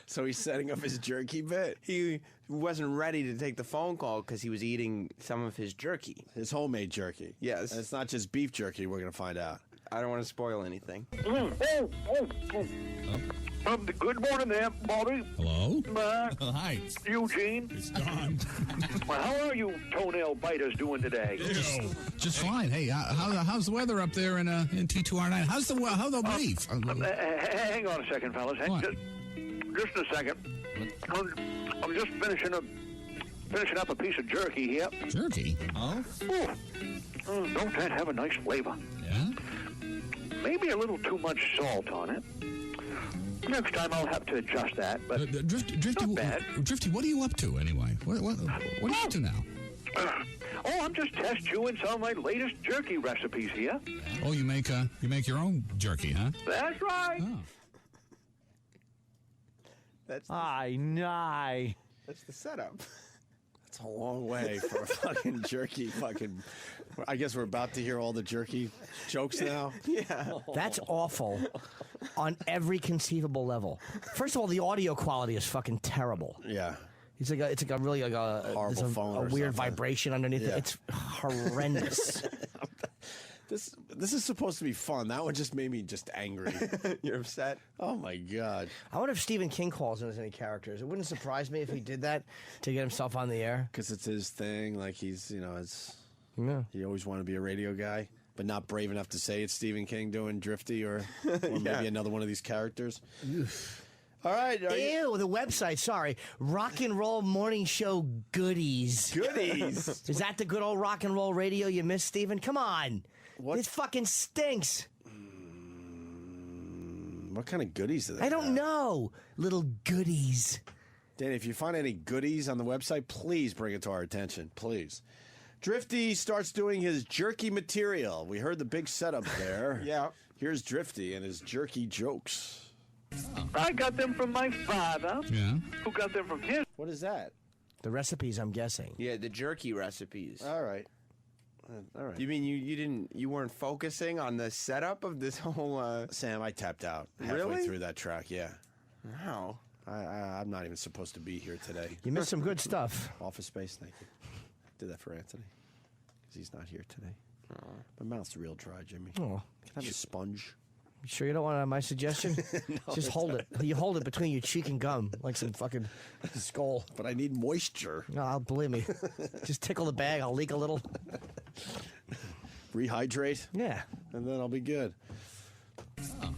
So he's setting up his jerky bit. He wasn't ready to take the phone call because he was eating some of his jerky. His homemade jerky. Yes. And it's not just beef jerky, we're going to find out. I don't want to spoil anything. Good morning there, Bobby. Hello? Hi. Eugene. It's Don. Well, how are you toenail biters doing today? Just fine. Hey, how's the weather up there in T2R9? How's the beef? Hang on a second, fellas. Just a second. I'm just finishing up a piece of jerky here. Jerky? Oh? Don't that have a nice flavor? Yeah? Maybe a little too much salt on it. Next time I'll have to adjust that, but Drifty, not bad. Drifty, what are you up to anyway? What are you up to now? Oh, I'm just test chewing some of my latest jerky recipes here. Oh, you make your own jerky, huh? That's right. Oh. That's That's the setup. That's a long way for a fucking jerky fucking... I guess we're about to hear all the jerky jokes now. Yeah. That's awful on every conceivable level. First of all, the audio quality is fucking terrible. Yeah. It's like a really like Horrible there's phone a or weird something. vibration underneath Yeah. it. It's horrendous. This is supposed to be fun. That one just made me just angry. You're upset? Oh, my God. I wonder if Stephen King calls in as any characters. It wouldn't surprise me if he did that to get himself on the air. Because it's his thing. Like, he's, it's... Yeah. He always wanted to be a radio guy, but not brave enough to say it's Stephen King doing Drifty or maybe another one of these characters. All right. Ew, the website, sorry. Rock and Roll Morning Show Goodies. Goodies? Is that the good old rock and roll radio you missed, Stephen? Come on. This fucking stinks. What kind of goodies do they I don't know. Little goodies. Danny, if you find any goodies on the website, please bring it to our attention. Please. Drifty starts doing his jerky material. We heard the big setup there. Yeah. Here's Drifty and his jerky jokes. I got them from my father. Yeah. Who got them from his? What is that? The recipes, I'm guessing. Yeah, the jerky recipes. All right. All right. You mean you weren't focusing on the setup of this whole? Sam, I tapped out halfway Really? through that track. Yeah. Wow. I'm not even supposed to be here today. You missed some good stuff. Office Space, thank you. Did that for Anthony because he's not here today. My mouth's real dry, Jimmy. Oh. Can I have a sponge? You sure you don't want my suggestion? Just hold it. You hold it between your cheek and gum like some fucking skull. But I need moisture. No, believe me. Just tickle the bag. I'll leak a little. Rehydrate? Yeah. And then I'll be good.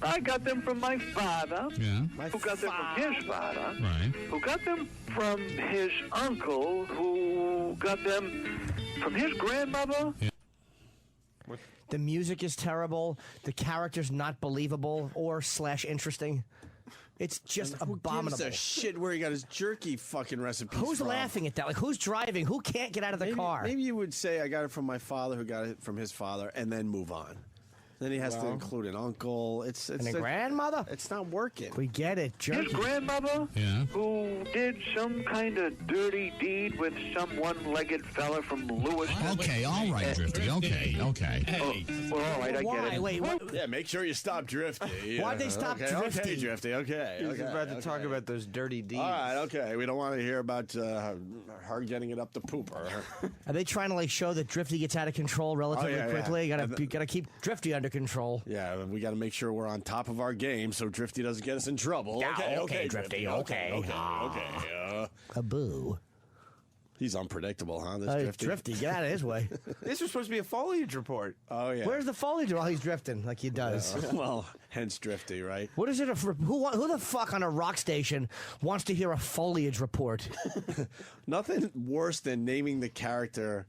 I got them from my father. Yeah. Who got them from his father. Right. Who got them from his uncle. Who got them from his grandmother. Yeah. The music is terrible. The character's not believable or / interesting. It's just abominable. Who gives a shit where he got his jerky fucking recipes Who's from? laughing at that? Like, who's driving? Who can't get out of the car? Maybe you would say I got it from my father who got it from his father and then move on. Then he has to include an uncle. It's And a grandmother? It's not working. We get it. Jerky. His grandmother. Yeah. Who did some kind of dirty deed with some one-legged fella from Lewis. Okay, all right, Drifty. Okay. Hey. Well, all right, I get it. Wait, what? Yeah, make sure you stop Drifty. Why'd they stop Okay, Drifty? Drifty. Okay. He was about to talk about those dirty deeds. All right, okay. We don't want to hear about her getting it up the pooper. Are they trying to like show that Drifty gets out of control relatively yeah. quickly? You gotta keep Drifty under control. Yeah, we got to make sure we're on top of our game so Drifty doesn't get us in trouble. Yeah, okay, Drifty, okay. A boo. He's unpredictable, huh? This Drifty. Drifty, get out of his way. This was supposed to be a foliage report. Oh yeah. Where's the foliage while he's drifting like he does? Well, hence Drifty, right? What is it? Who the fuck on a rock station wants to hear a foliage report? Nothing worse than naming the character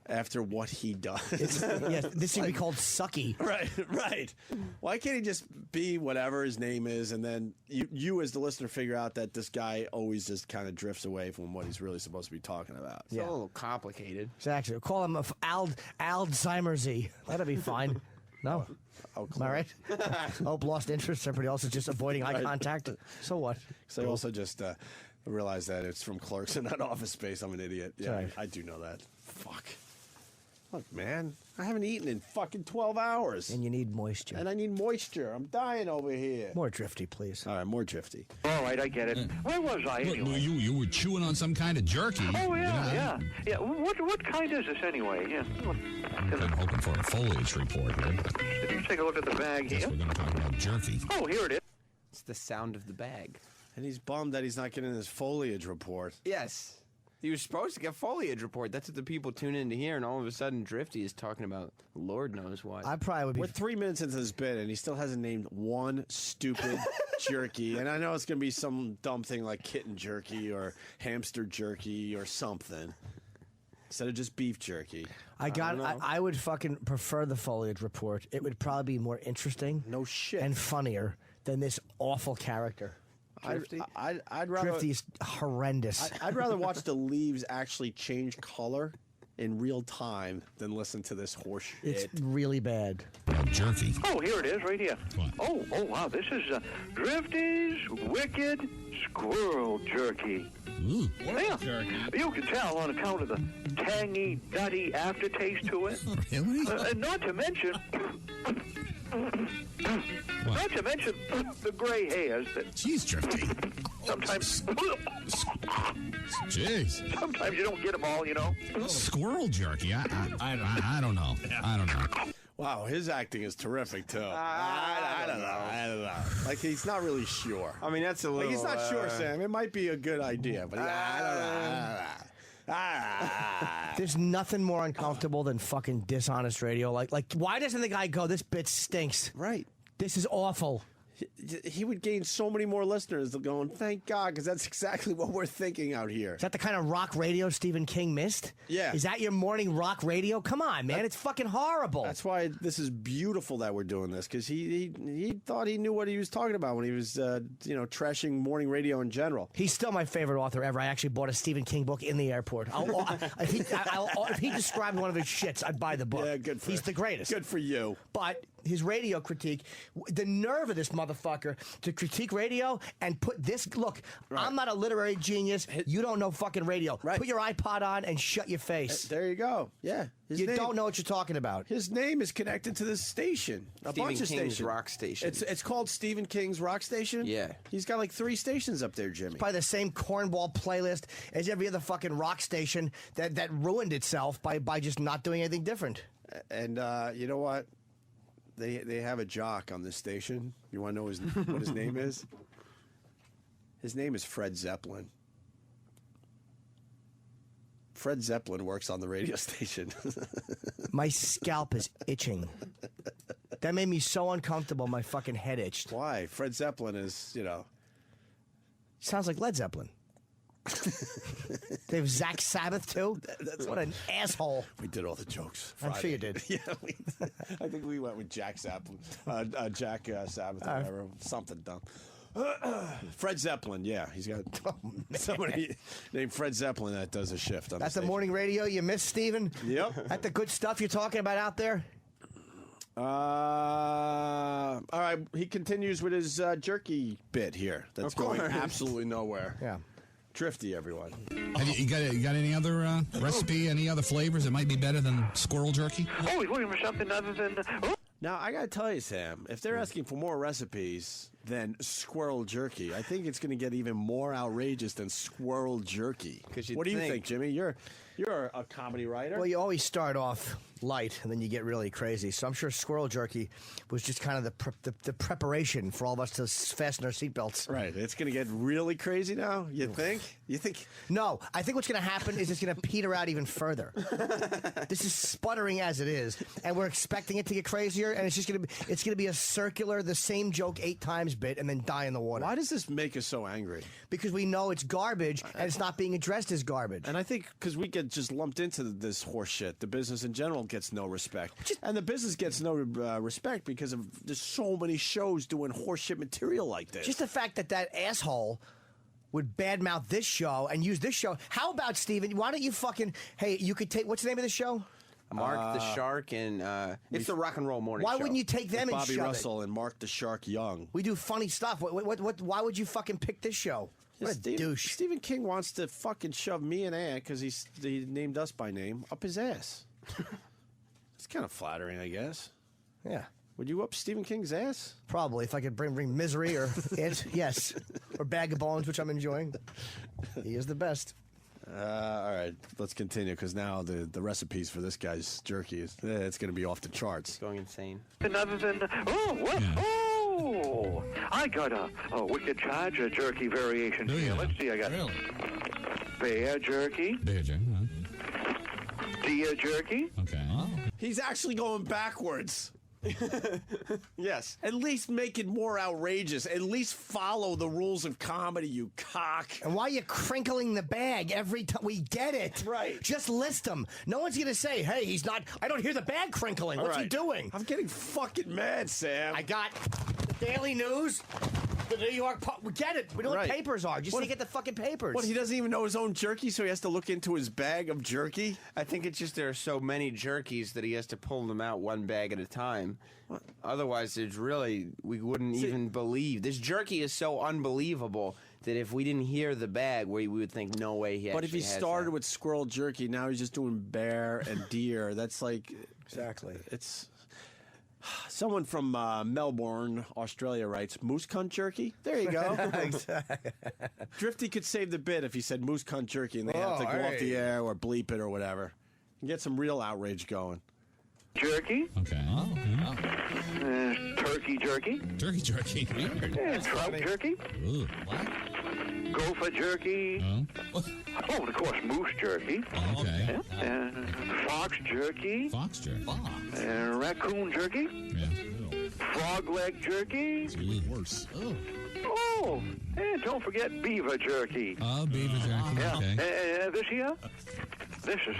after what he does. Yes, this should be called Sucky. Right. Why can't he just be whatever his name is, and then you as the listener figure out that this guy always just kind of drifts away from what he's really supposed to be talking about. It's a little complicated. Exactly. Call him Alzheimer's-y. That'll be fine. No? Oh, Am I right? Lost interest. Everybody else is just avoiding eye contact. So what? So I also just realized that it's from Clerks and not Office Space. I'm an idiot. Yeah, Sorry. I do know that. Fuck. Look, man, I haven't eaten in fucking 12 hours. And you need moisture. And I need moisture. I'm dying over here. More Drifty, please. All right, more Drifty. All right, I get it. Where was I anyway? You were chewing on some kind of jerky. Oh, yeah. What kind is this anyway? Yeah. I'm hoping for a foliage report here. Let's take a look at the bag Guess here. we're going to talk about jerky. Oh, here it is. It's the sound of the bag. And he's bummed that he's not getting his foliage report. Yes. He was supposed to get foliage report. That's what the people tune in to hear, and all of a sudden Drifty is talking about Lord knows what. I probably would be. We're 3 minutes into this bit, and he still hasn't named one stupid jerky. And I know it's going to be some dumb thing like kitten jerky or hamster jerky or something. Instead of just beef jerky. I would fucking prefer the foliage report. It would probably be more interesting. No shit. And funnier than this awful character. I'd rather. Drifty is horrendous. I'd rather watch the leaves actually change color in real time than listen to this horse shit. It's really bad. Jerky. Oh, here it is, right here. Oh, wow, this is Drifty's Wicked Squirrel Jerky. Ooh, Yeah, you can tell on account of the tangy, nutty aftertaste to it. Really? And not to mention... Not to mention the gray hairs that... Jeez, Drifty. Sometimes... Jeez. Sometimes you don't get them all, you know. Squirrel jerky. I don't know. I don't know. Wow, his acting is terrific too. I don't know. Like he's not really sure. I mean, that's a little. Like he's not sure, Sam. It might be a good idea, but I don't know. There's nothing more uncomfortable than fucking dishonest radio. Like, why doesn't the guy go, this bit stinks? Right. This is awful. He would gain so many more listeners going, thank God, because that's exactly what we're thinking out here. Is that the kind of rock radio Stephen King missed? Yeah. Is that your morning rock radio? Come on, man. It's fucking horrible. That's why this is beautiful that we're doing this, because he thought he knew what he was talking about when he was, trashing morning radio in general. He's still my favorite author ever. I actually bought a Stephen King book in the airport. If he described one of his shits, I'd buy the book. Yeah, good for He's the greatest. Good for you. But his radio critique, the nerve of this motherfucker to critique radio and put this, look, I'm not a literary genius. You don't know fucking radio. Right. Put your iPod on and shut your face. There you go. Yeah. You don't know what you're talking about. His name is connected to this station. A bunch of King's stations. Rock Station. It's called Stephen King's Rock Station? Yeah. He's got like 3 stations up there, Jimmy. By the same cornball playlist as every other fucking rock station that ruined itself by just not doing anything different. And you know what? They have a jock on this station. You want to know what his name is? His name is Fred Zeppelin. Fred Zeppelin works on the radio station. My scalp is itching. That made me so uncomfortable, my fucking head itched. Why? Fred Zeppelin is, Sounds like Led Zeppelin. They have Zach Sabbath, too? What an asshole. We did all the jokes. I'm sure you did. Yeah, I think we went with Jack Sabbath, Sabbath, or whatever. Something dumb. Fred Zeppelin, yeah. He's got somebody named Fred Zeppelin that does a shift on That's the the morning radio you missed, Steven? Yep. That the good stuff you're talking about out there? All right, he continues with his jerky bit here. That's going absolutely nowhere. Yeah. Drifty, everyone. You got any other recipe, any other flavors that might be better than squirrel jerky? Oh, he's looking for something other than... Now, I got to tell you, Sam, if they're asking for more recipes than squirrel jerky, I think it's going to get even more outrageous than squirrel jerky. What do you think, Jimmy? You're a comedy writer. Well, you always start off light, and then you get really crazy. So I'm sure squirrel jerky was just kind of the preparation for all of us to fasten our seatbelts. Right. It's going to get really crazy now, you think? You think? No. I think what's going to happen is it's going to peter out even further. This is sputtering as it is, and we're expecting it to get crazier, and it's going to be a circular, the same joke 8 times bit, and then die in the water. Why does this make us so angry? Because we know it's garbage, and it's not being addressed as garbage. And I think because we get just lumped into this horse shit, the business in general gets no respect. And the business gets no respect because there's so many shows doing horse shit material like this. Just the fact that asshole would badmouth this show and use this show. How about, Steven, why don't you fucking, hey, you could take, what's the name of the show? Mark the Shark, and it's the Rock and Roll Morning Why Show. wouldn't you take them and Bobby shove Russell and Mark the Shark Young? We do funny stuff. Why would you fucking pick this show? What a douche. Stephen King wants to fucking shove me and Ant, because he named us by name, up his ass. It's kind of flattering, I guess. Yeah. Would you up Stephen King's ass? Probably, if I could bring Misery or it, yes. Or Bag of Bones, which I'm enjoying. He is the best. All right, let's continue, because now the recipes for this guy's jerky, it's going to be off the charts. Going insane. Other than... Oh, what? Yeah. Oh! I got a wicked charger jerky variation here. Let's see, I got bear jerky. Bear jerky, Deer jerky. Okay. Oh. He's actually going backwards. Yes. At least make it more outrageous. At least follow the rules of comedy, you cock. And why are you crinkling the bag every time? We get it. Right. Just list them. No one's going to say, hey, he's not, I don't hear the bag crinkling. What's he doing? I'm getting fucking mad, Sam. I got Daily News, the New York Post. Get it. We know what papers are. Just What- to get the fucking papers. What, he doesn't even know his own jerky, so he has to look into his bag of jerky? I think it's just there are so many jerkies that he has to pull them out one bag at a time. Otherwise, it's really, we wouldn't even believe. This jerky is so unbelievable that if we didn't hear the bag, we would think, no way he But if he actually has started with squirrel jerky, now he's just doing bear and deer. That's like... Exactly. It's... Someone from Melbourne, Australia writes, moose cunt jerky? There you go. Drifty could save the bit if he said moose cunt jerky and they have to go off the air or bleep it or whatever. And get some real outrage going. Jerky. Okay. Turkey jerky. Turkey jerky. Weird. Trout jerky. Ooh, what? Gopher jerky. Oh, and of course, moose jerky. Okay. Fox jerky. Fox jerky. Raccoon jerky. Yeah. Frog leg jerky. It's even worse. Oh. Oh, and don't forget beaver jerky. Oh, beaver jerky. Yeah. Okay. This here, this is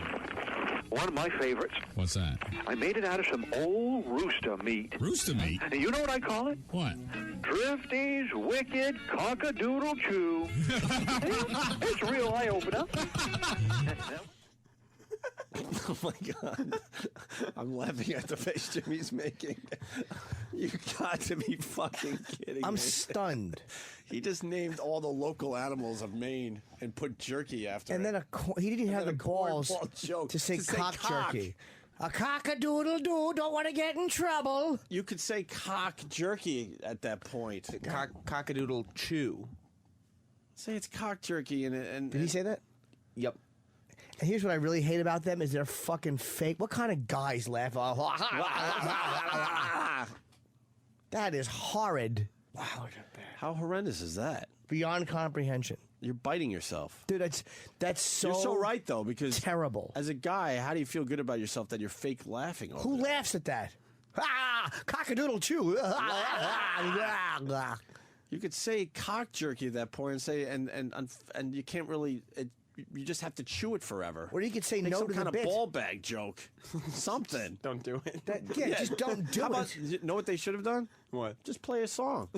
one of my favorites. What's that? I made it out of some old rooster meat. Rooster meat? And you know what I call it? What? Drifty's Wicked Cockadoodle Chew. It's a real eye-opener. Oh my God. I'm laughing at the face Jimmy's making. You got to be fucking kidding I'm me. stunned. He just named all the local animals of Maine and put jerky after And it. then he didn't even have the balls joke to say cock cock. jerky. A cock-a-doodle-doo, don't want to get in trouble. You could say cock jerky at that point. Cockadoodle chew. Say it's cock jerky and Did he say that? Yep. And here's what I really hate about them is they're fucking fake. What kind of guys laugh? That is horrid. Wow. How horrendous is that? Beyond comprehension. You're biting yourself. Dude, that's so You're so right, though, because... terrible. As a guy, how do you feel good about yourself that you're fake laughing over Who it? laughs at that? Cock-a-doodle chew. You could say cock jerky at that point and say, and you can't really... you just have to chew it forever. Or you could say Make no some to kind the of bit. ball bag joke. Something. Don't do it. Just don't do How it. about, you know what they should have done? What? Just play a song.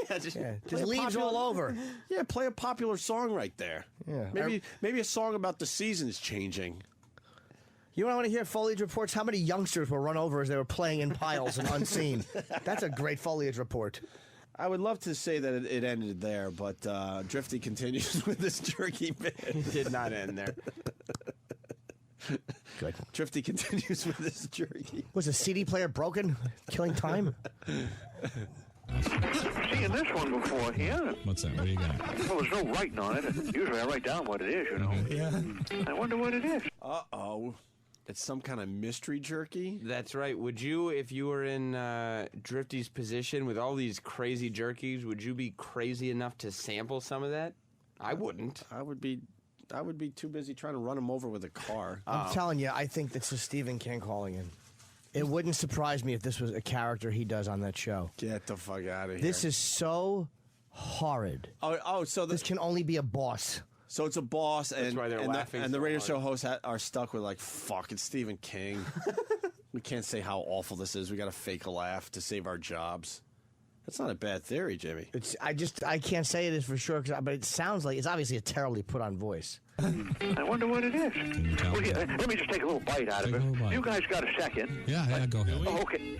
Just play leaves a all over. Yeah, play a popular song right there. Yeah. Maybe a song about the seasons changing. You want to hear foliage reports? How many youngsters were run over as they were playing in piles and unseen? That's a great foliage report. I would love to say that it ended there, but Drifty continues with this jerky bit. It did not end there. Good. Drifty continues with this jerky. Was the CD player broken? Killing time? Seeing this one before here. What's that? What do you got? Well, there's no writing on it. Usually I write down what it is, you know. Yeah. I wonder what it is. Uh-oh. It's some kind of mystery jerky? That's right. Would you, if you were in Drifty's position with all these crazy jerkies, would you be crazy enough to sample some of that? I wouldn't. I would be too busy trying to run him over with a car. I'm telling you, I think this is Stephen King calling in. It wouldn't surprise me if this was a character he does on that show. Get the fuck out of here. This is so horrid. Oh, so this can only be a boss. So it's a boss, and, why they're and, laughing and the so radio hard. show hosts are stuck with like, fuck, it's Stephen King. We can't say how awful this is. We got to fake a laugh to save our jobs. That's not a bad theory, Jimmy. I can't say it is for sure, but it sounds like it's obviously a terribly put on voice. I wonder what it is. Well, here, let me just take a little bite out of it. You guys got a second? Yeah, go ahead. Oh, okay.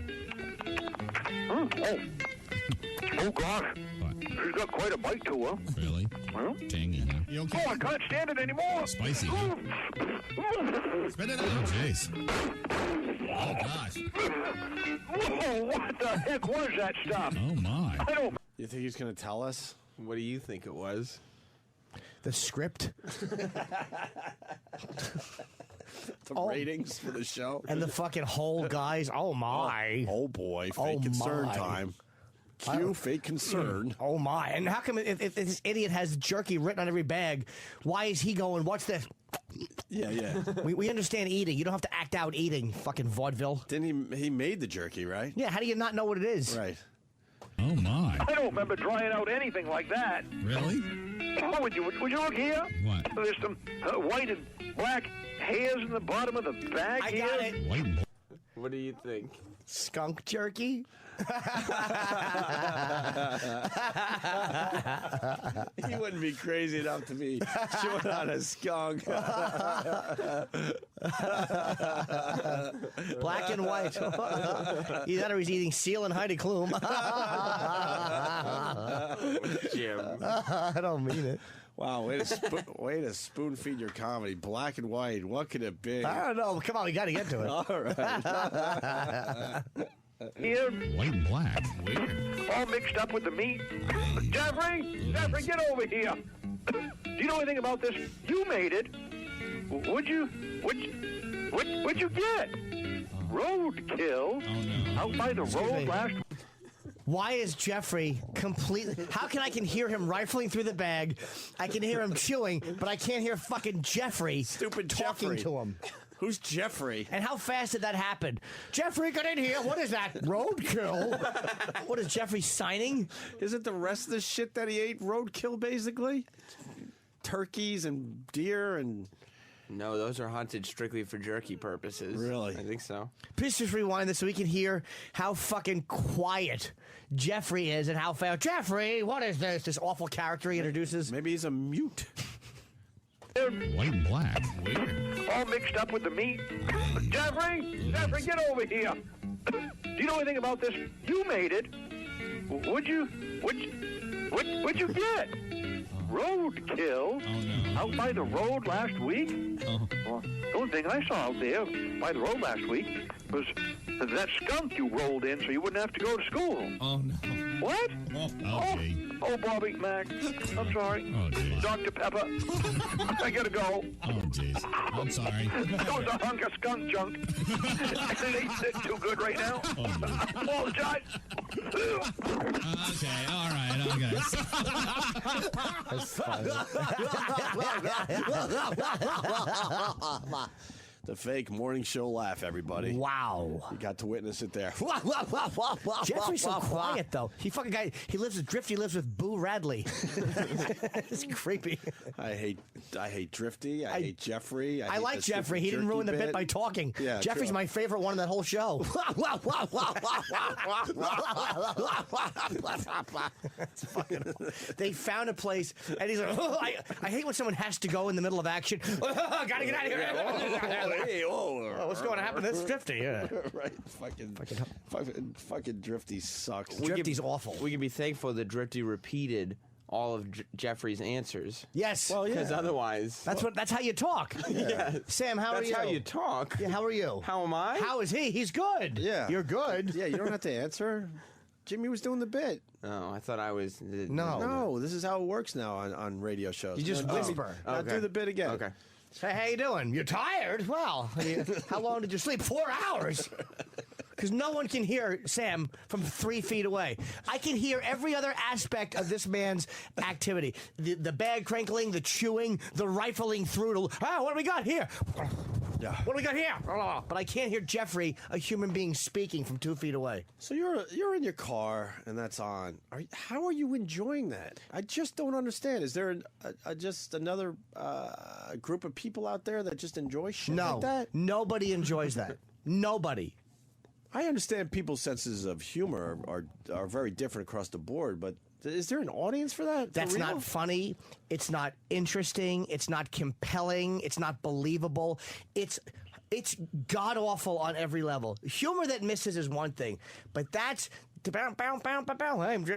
Oh, gosh. She's got quite a bite to her. Really? Huh? Tangy, huh? Oh, I can't stand it anymore. Spicy. Huh? Spit it out. Oh, jeez. Oh, gosh. Whoa, what the heck was that stuff? Oh, my. I don't... You think he's going to tell us? What do you think it was? The script? The ratings for the show? And the fucking whole guys. Oh, my. Oh boy. Fake concern time. Cue fake concern. Oh, my. And how come if this idiot has jerky written on every bag, why is he going, what's this? Yeah. We understand eating. You don't have to act out eating, fucking vaudeville. Didn't he made the jerky, right? Yeah, how do you not know what it is? Right. Oh, my. I don't remember trying out anything like that. Really? Oh, would you look here? What? There's some white and black hairs in the bottom of the bag I here. got it. White and What do you think? Skunk jerky? He wouldn't be crazy enough to be chewing on a skunk. Black and white. Either he's eating seal and Heidi Klum. Jim. I don't mean it. Wow, way to spoon feed your comedy. Black and white. What could it be? I don't know. Come on, we got to get to it. All right. Here, White and black. Weird. all mixed up with the meat. Jeffrey, get over here. Do you know anything about this? You made it. What'd you get? Roadkill. Out by the road last. Why is Jeffrey completely... How can I hear him rifling through the bag? I can hear him chewing, but I can't hear fucking Jeffrey Stupid talking Jeffrey. to him. Who's Jeffrey? And how fast did that happen? Jeffrey, get in here. What is that? Roadkill? What is Jeffrey signing? Isn't the rest of the shit that he ate roadkill, basically? Turkeys and deer and... No, those are hunted strictly for jerky purposes. Really? I think so. Please just rewind this so we can hear how fucking quiet Jeffrey is and how fast... Jeffrey, what is this? This awful character he introduces? Maybe he's a mute. White and black. Weird. All mixed up with the meat. Jeffrey, get over here. Do you know anything about this? You made it. What'd you get? Roadkill. Out by the road last week. Well, the only thing I saw out there by the road last week was that skunk you rolled in so you wouldn't have to go to school. Oh, no. What? Okay. Oh, Bobby Mac. I'm sorry. Oh, geez. Dr. Pepper. I gotta go. Oh, jeez. I'm sorry. That was a hunk of skunk junk. It ain't sitting too good right now. Apologize. Okay, all right, okay. That's funny. The fake morning show laugh, everybody. Wow. You got to witness it there. Jeffrey's so quiet, though. He fucking guy. He lives with Drifty. Lives with Boo Radley. It's creepy. I hate Drifty. I hate Jeffrey. I hate like the Jeffrey. stupid He didn't jerky ruin the bit by talking. Yeah, Jeffrey's true. my favorite one in that whole show. It's fucking, they found a place, and he's like, oh, I hate when someone has to go in the middle of action. Gotta get out of here. Oh, what's going to happen? That's Drifty. Yeah. Right. Fucking Drifty sucks. Drifty's awful. We can be thankful that Drifty repeated all of Jeffrey's answers. Yes. Well, yeah. Because otherwise... That's how you talk. Yeah. Sam, how are you? That's how you talk. Yeah, how are you? How am I? How is he? He's good. Yeah. You're good. Yeah, you don't have to answer. Jimmy was doing the bit. Oh, I thought I was... No, this is how it works now on radio shows. You just whisper. Now Okay. do the bit again. Okay. Hey, how you doing? You're tired? Well, how long did you sleep? 4 hours. Because no one can hear Sam from 3 feet away. I can hear every other aspect of this man's activity. The bag crinkling, the chewing, the rifling through. What do we got here? Yeah. What do we got here? But I can't hear Jeffrey, a human being, speaking from 2 feet away. So you're in your car and that's on. How are you enjoying that? I just don't understand. Is there just another group of people out there that just enjoy shit like that? Nobody enjoys that. Nobody. I understand people's senses of humor are very different across the board, but is there an audience for that? That's not funny. It's not interesting. It's not compelling. It's not believable. It's god awful on every level. Humor that misses is one thing, but that's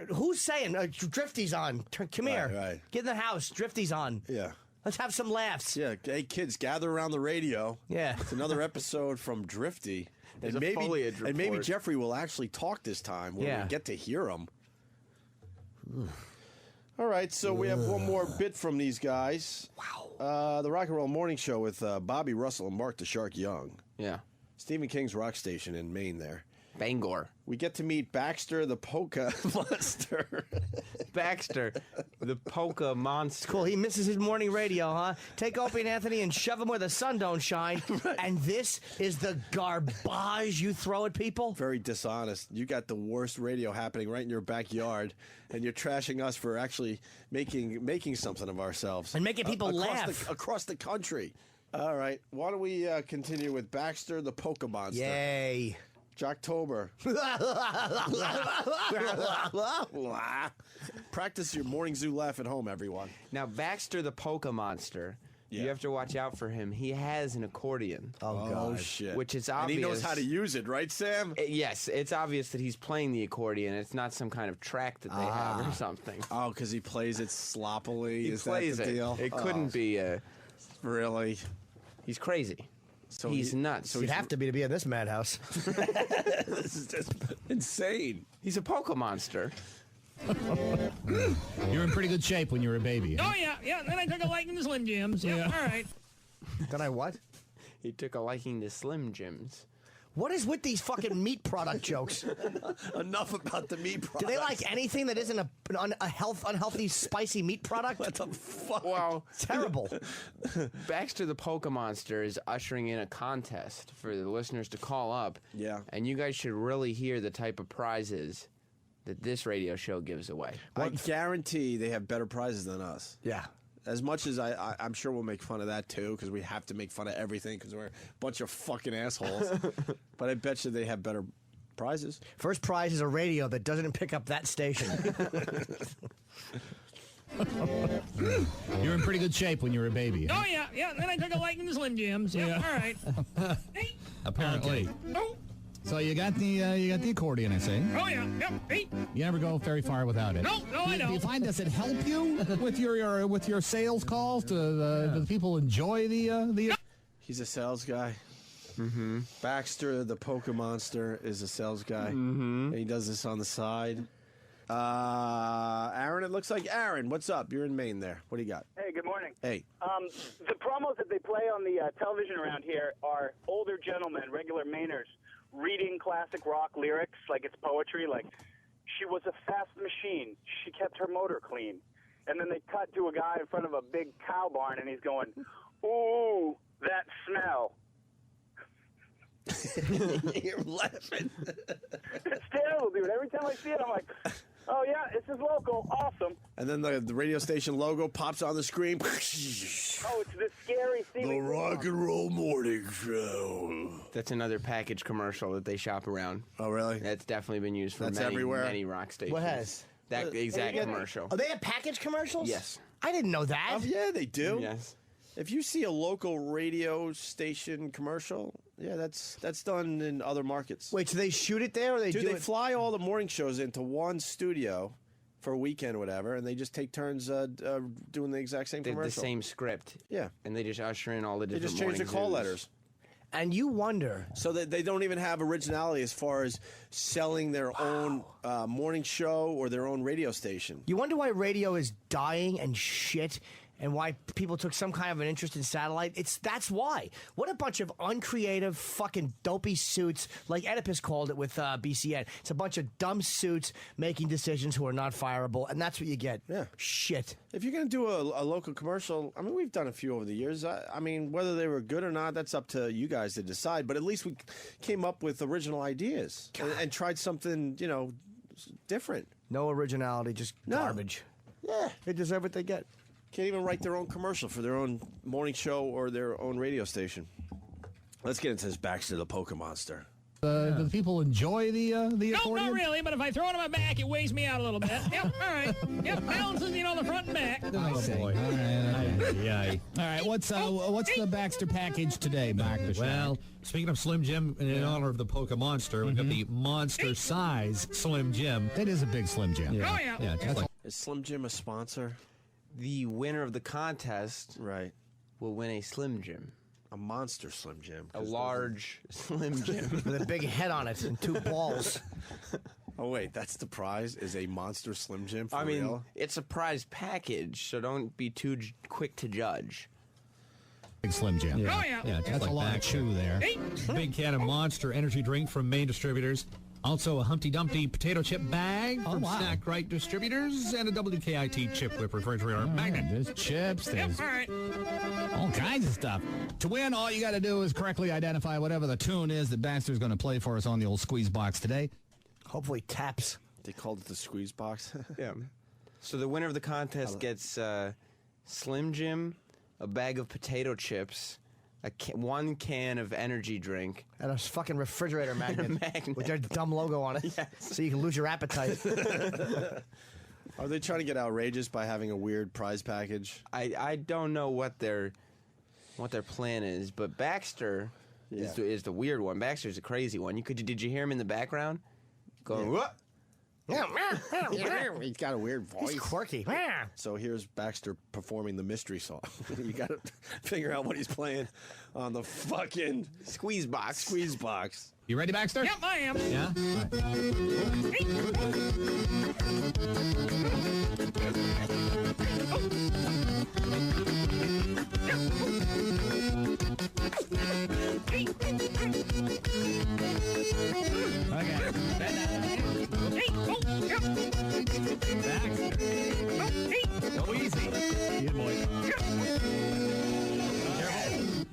who's saying Drifty's on? Come here. Right. Get in the house. Drifty's on. Yeah. Let's have some laughs. Yeah. Hey, kids, gather around the radio. Yeah. It's another episode from Drifty. There's a foliage and maybe report. Jeffrey will actually talk this time when we get to hear him. All right, so we have one more bit from these guys. Wow. The Rock and Roll Morning Show with Bobby Russell and Mark the Shark Young. Yeah. Stephen King's rock station in Maine there. Bangor. We get to meet Baxter the Polka Monster. Baxter, the polka monster. Cool. He misses his morning radio, huh? Take Opie and Anthony and shove them where the sun don't shine. Right. And this is the garbage you throw at people? Very dishonest. You got the worst radio happening right in your backyard, and you're trashing us for actually making something of ourselves. And making people laugh. Across the country. All right. Why don't we continue with Baxter the Pokemonster? Yay. Jocktober. Practice your morning zoo laugh at home, everyone. Now, Baxter the Pokemonster, you have to watch out for him. He has an accordion. Oh, shit. Which is And obvious. he knows how to use it, right, Sam? Yes, it's obvious that he's playing the accordion. It's not some kind of track that they have or something. Oh, because he plays it sloppily? He Is plays that the it. deal? It couldn't be. Really? He's crazy. So he's nuts. You'd have to be in this madhouse. This is just insane. He's a Pokemonster. You were in pretty good shape when you were a baby. Oh, yeah. Then I took a liking to Slim Jims. Yeah. All right. Then I what? He took a liking to Slim Jims. What is with these fucking meat product jokes? Enough about the meat product. Do they like anything that isn't a unhealthy, spicy meat product? What the fuck? Well, terrible. Baxter the Pokemonster is ushering in a contest for the listeners to call up. Yeah. And you guys should really hear the type of prizes that this radio show gives away. I guarantee they have better prizes than us. Yeah. As much as I'm sure we'll make fun of that too, because we have to make fun of everything because we're a bunch of fucking assholes. But I bet you they have better prizes. First prize is a radio that doesn't pick up that station. You were in pretty good shape when you were a baby. Oh, yeah. Then I took a liking to Slim Jims. Yeah. All right. Apparently. Oh. So you got the accordion, I say. Oh, yeah. Yep. Hey. You never go very far without it. No, I don't. Do you find, does it help you with your sales calls? Do the people enjoy the? He's a sales guy. Mm-hmm. Baxter the Pokemonster is a sales guy. Mm-hmm. And he does this on the side. Aaron, it looks like Aaron. What's up? You're in Maine there. What do you got? Hey, good morning. Hey. The promos that they play on the television around here are older gentlemen, regular Mainers, reading classic rock lyrics like it's poetry. Like, she was a fast machine. She kept her motor clean. And then they cut to a guy in front of a big cow barn, and he's going, ooh, that smell. You're laughing. It's terrible, dude. Every time I see it, I'm like, oh, yeah, this is local. Awesome. And then the radio station logo pops on the screen. Oh, it's the scary The seeming. Rock and Roll Morning Show. That's another package commercial that they shop around. Oh, really? That's definitely been used for That's many, everywhere? many rock stations. What has? That exact commercial. Oh, they have package commercials? Yes. I didn't know that. Oh, yeah, they do. Yes. If you see a local radio station commercial, yeah, that's done in other markets. Wait, so they shoot it there, or they They fly all the morning shows into one studio for a weekend or whatever, and they just take turns doing the exact same They have commercial. the same script. Yeah. And they just usher in all the They different just change the morning call zoos. letters. And you wonder. So that they don't even have originality as far as selling their own morning show or their own radio station. You wonder why radio is dying and shit, and why people took some kind of an interest in satellite. That's why. What a bunch of uncreative, fucking dopey suits, like Oedipus called it with BCN. It's a bunch of dumb suits making decisions who are not fireable, and that's what you get. Yeah. Shit. If you're going to do a local commercial, I mean, we've done a few over the years. I mean, whether they were good or not, that's up to you guys to decide. But at least we came up with original ideas and tried something, different. No originality, just garbage. Yeah. They deserve what they get. Can't even write their own commercial for their own morning show or their own radio station. Let's get into this Baxter the Pokemonster. Do the people enjoy the No, accordion? not really, but if I throw it on my back, it weighs me out a little bit. Yep, all right. Yep, balances, the front and back. Oh, boy. All right. All right, what's the Baxter package today, Baxter? Well, speaking of Slim Jim, in honor of the Pokemonster, we've got the monster size Slim Jim. It is a big Slim Jim. Oh, yeah. Yeah, just like Is Slim Jim a sponsor? The winner of the contest will win a Slim Jim. A monster Slim Jim. A large Slim Jim. With a big head on it and 2 balls. Oh, wait, that's the prize? Is a monster Slim Jim for I mean, real? it's a prize package, so don't be too quick to judge. Big Slim Jim. Oh, yeah. Yeah, just That's like a lot of Baxter. chew there. Big can of Monster energy drink from Maine Distributors. Also, a Humpty Dumpty potato chip bag from wow. Snack Right Distributors, and a WKIT chip whip refrigerator magnet. There's chips. There's All right. all kinds of stuff. To win, all you got to do is correctly identify whatever the tune is that Baxter's going to play for us on the old squeeze box today. Hopefully taps. They called it the squeeze box. Yeah. So the winner of the contest gets Slim Jim, a bag of potato chips, one can of energy drink. And a fucking refrigerator magnet, with their dumb logo on it, so you can lose your appetite. Are they trying to get outrageous by having a weird prize package? I don't know what their plan is, but Baxter is the weird one. Baxter's a crazy one. Did you hear him in the background going what? He's got a weird voice. He's quirky. So here's Baxter performing the mystery song. You got to figure out what he's playing on the fucking squeeze box. Squeeze box. You ready, Baxter? Yep, I am. Yeah? Go easy. Yeah, boy.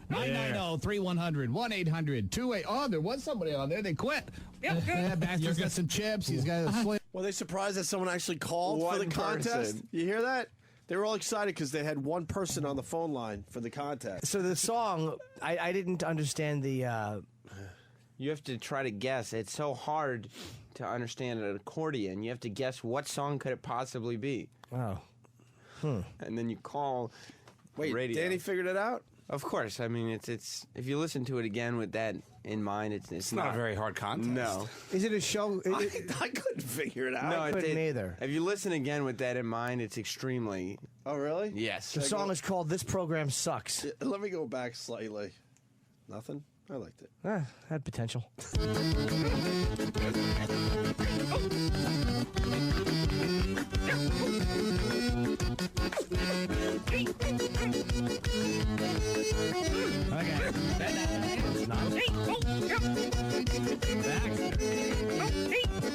990-3100, 1-800-28. Oh, there was somebody on there. They quit. Yep, good. Baxter's got some chips. He's got a slim. Were they surprised that someone actually called for the contest? person. You hear that? They were all excited because they had one person on the phone line for the contest. So the song, I didn't understand the... You have to try to guess. It's so hard to understand an accordion. You have to guess what song could it possibly be. Wow. And then you call radio. Danny figured it out? Of course. I mean, it's if you listen to it again with that in mind, it's not a very hard contest. No. Is it a show? I couldn't figure it out. No, I couldn't either. If you listen again with that in mind, it's extremely... Oh, really? Yes. The song is called This Program Sucks. Yeah, let me go back slightly. Nothing? I liked it. Had potential.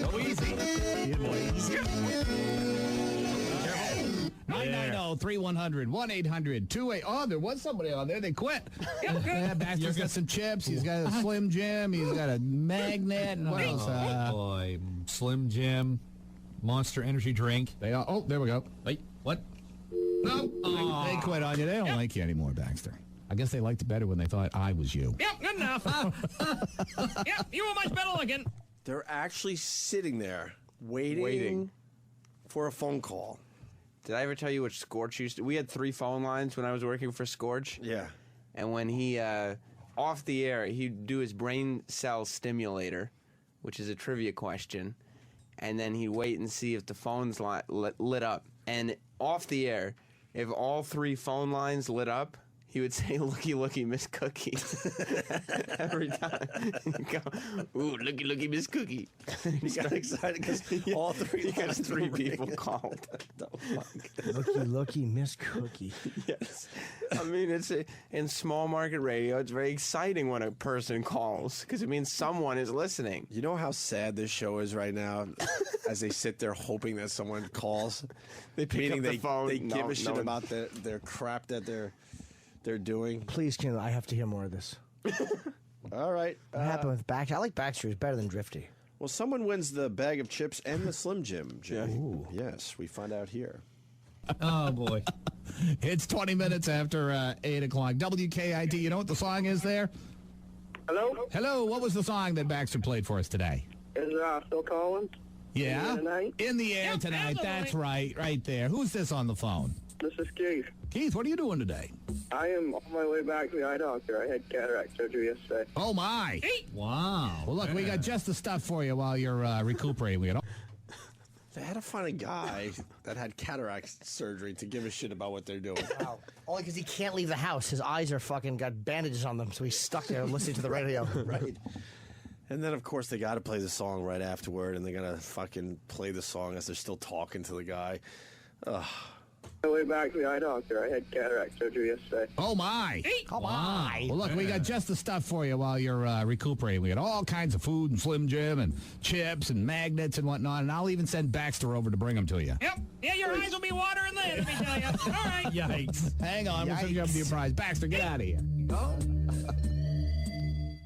Go easy. Yeah, boy. 990-3100, 1-800-28. Oh, there was somebody on there. They quit. Baxter's got some chips. He's got a Slim Jim. He's got a magnet. And what else? Oh, boy. Slim Jim, Monster Energy drink. Oh, there we go. Wait, what? No. They quit on you. They don't like you anymore, Baxter. I guess they liked it better when they thought I was you. Yep, good enough. Yep, you were much better looking. They're actually sitting there waiting for a phone call. Did I ever tell you which Scorch used to... We had 3 phone lines when I was working for Scorch. Yeah. And when he, off the air, he'd do his brain cell stimulator, which is a trivia question, and then he'd wait and see if the phones lit up. And off the air, if all 3 phone lines lit up, he would say, "Looky, looky, Miss Cookie." Every time. He'd go, "Ooh, looky, looky, Miss Cookie." He got excited because all 3 he got 3 people called. Looky, looky, Miss Cookie. Yes. I mean, it's in small market radio, it's very exciting when a person calls because it means someone is listening. You know how sad this show is right now as they sit there hoping that someone calls? They pick up the phone. They give a shit about their crap that they're doing. Please, Ken, I have to hear more of this. All right. What happened with Baxter? I like Baxter. He's better than Drifty. Well, someone wins the bag of chips and the Slim Jim, Jimmy. Ooh. Yes, we find out here. Oh, boy. It's 20 minutes after 8 o'clock. WKIT, you know what the song is there? Hello? Hello, what was the song that Baxter played for us today? Is Phil Collins? Yeah? Tonight? In the air tonight. That's right there. Who's this on the phone? This is Keith. Keith, what are you doing today? I am on my way back to the eye doctor. I had cataract surgery yesterday. Oh, my. Wow. Well, look, we got just the stuff for you while you're recuperating. We got They had to find a guy that had cataract surgery to give a shit about what they're doing. Wow. Only because he can't leave the house. His eyes are fucking got bandages on them, so he's stuck there listening to the radio. Right. And then, of course, they got to play the song right afterward, and they're going to fucking play the song as they're still talking to the guy. Ugh. On my way back to the eye doctor. I had cataract surgery yesterday. Oh, my. Wow. Well, look, we got just the stuff for you while you're recuperating. We got all kinds of food and Slim Jim and chips and magnets and whatnot, and I'll even send Baxter over to bring them to you. Yep. Yeah, your eyes will be watering then, let me tell you. All right. Yikes. Hang on. We'll send you up to your prize. Baxter, get out of here.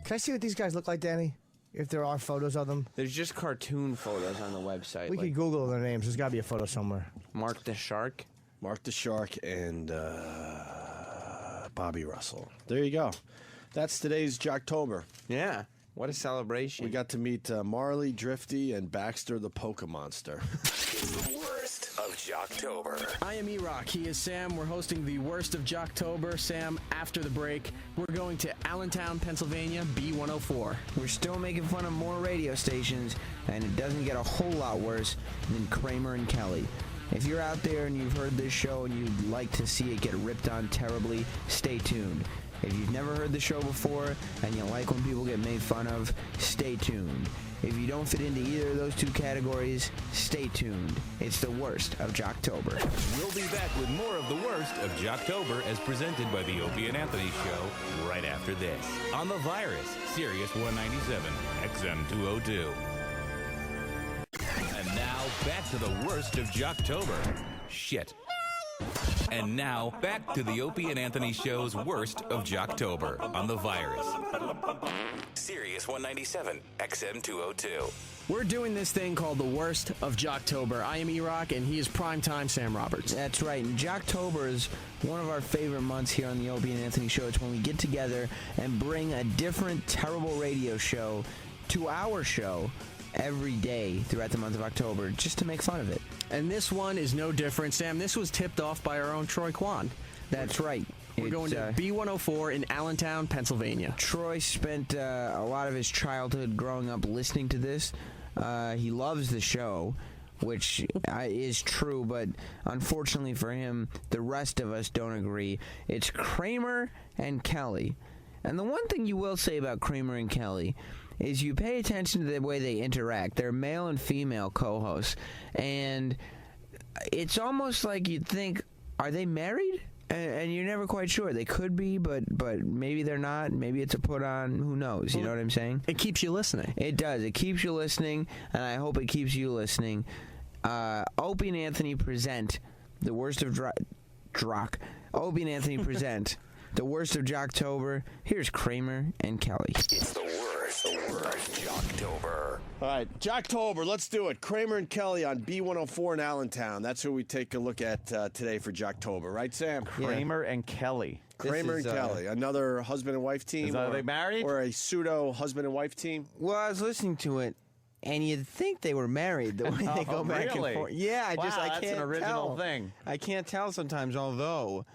Can I see what these guys look like, Danny? If there are photos of them? There's just cartoon photos on the website. We could Google their names. There's got to be a photo somewhere. Mark the Shark. Mark the Shark and Bobby Russell. There you go. That's today's Jocktober. Yeah. What a celebration. We got to meet Marley, Drifty, and Baxter the Polka Monster. It's the worst of Jocktober. I am E-Rock. He is Sam. We're hosting the worst of Jocktober. Sam, after the break, we're going to Allentown, Pennsylvania, B104. We're still making fun of more radio stations, and it doesn't get a whole lot worse than Kramer and Kelly. If you're out there and you've heard this show and you'd like to see it get ripped on terribly, stay tuned. If you've never heard the show before and you like when people get made fun of, stay tuned. If you don't fit into either of those two categories, stay tuned. It's the worst of Jocktober. We'll be back with more of the worst of Jocktober as presented by the Opie and Anthony Show right after this. On the Virus, Sirius 197, XM 202. And now, back to the worst of Jocktober. Shit. And now, back to the Opie and Anthony Show's worst of Jocktober on the Virus. Sirius 197, XM 202. We're doing this thing called the worst of Jocktober. I am E-Rock, and he is primetime Sam Roberts. That's right. And Jocktober is one of our favorite months here on the Opie and Anthony Show. It's when we get together and bring a different terrible radio show to our show every day throughout the month of October just to make fun of it. And this one is no different. Sam, this was tipped off by our own Troy Kwan. That's right. We're going to B104 in Allentown, Pennsylvania. Troy spent a lot of his childhood growing up listening to this. He loves the show, which is true, but unfortunately for him, the rest of us don't agree. It's Kramer and Kelly. And the one thing you will say about Kramer and Kelly is you pay attention to the way they interact. They're male and female co-hosts. And it's almost like you'd think, are they married? And you're never quite sure. They could be, but maybe they're not. Maybe it's a put on. Who knows? You know what I'm saying? It keeps you listening. It does. It keeps you listening, and I hope it keeps you listening. Opie and Anthony present the worst of Opie and Anthony present the worst of Jocktober. Here's Kramer and Kelly. It's the worst Jocktober. All right, Jocktober, let's do it. Kramer and Kelly on B104 in Allentown. That's who we take a look at today for Jocktober, right, Sam? Kramer and Kelly. Kramer and Kelly, another husband and wife team. Are they married? Or a pseudo husband and wife team? Well, I was listening to it, and you'd think they were married the way they go back and forth. Yeah, I can't that's an original thing. I can't tell sometimes, although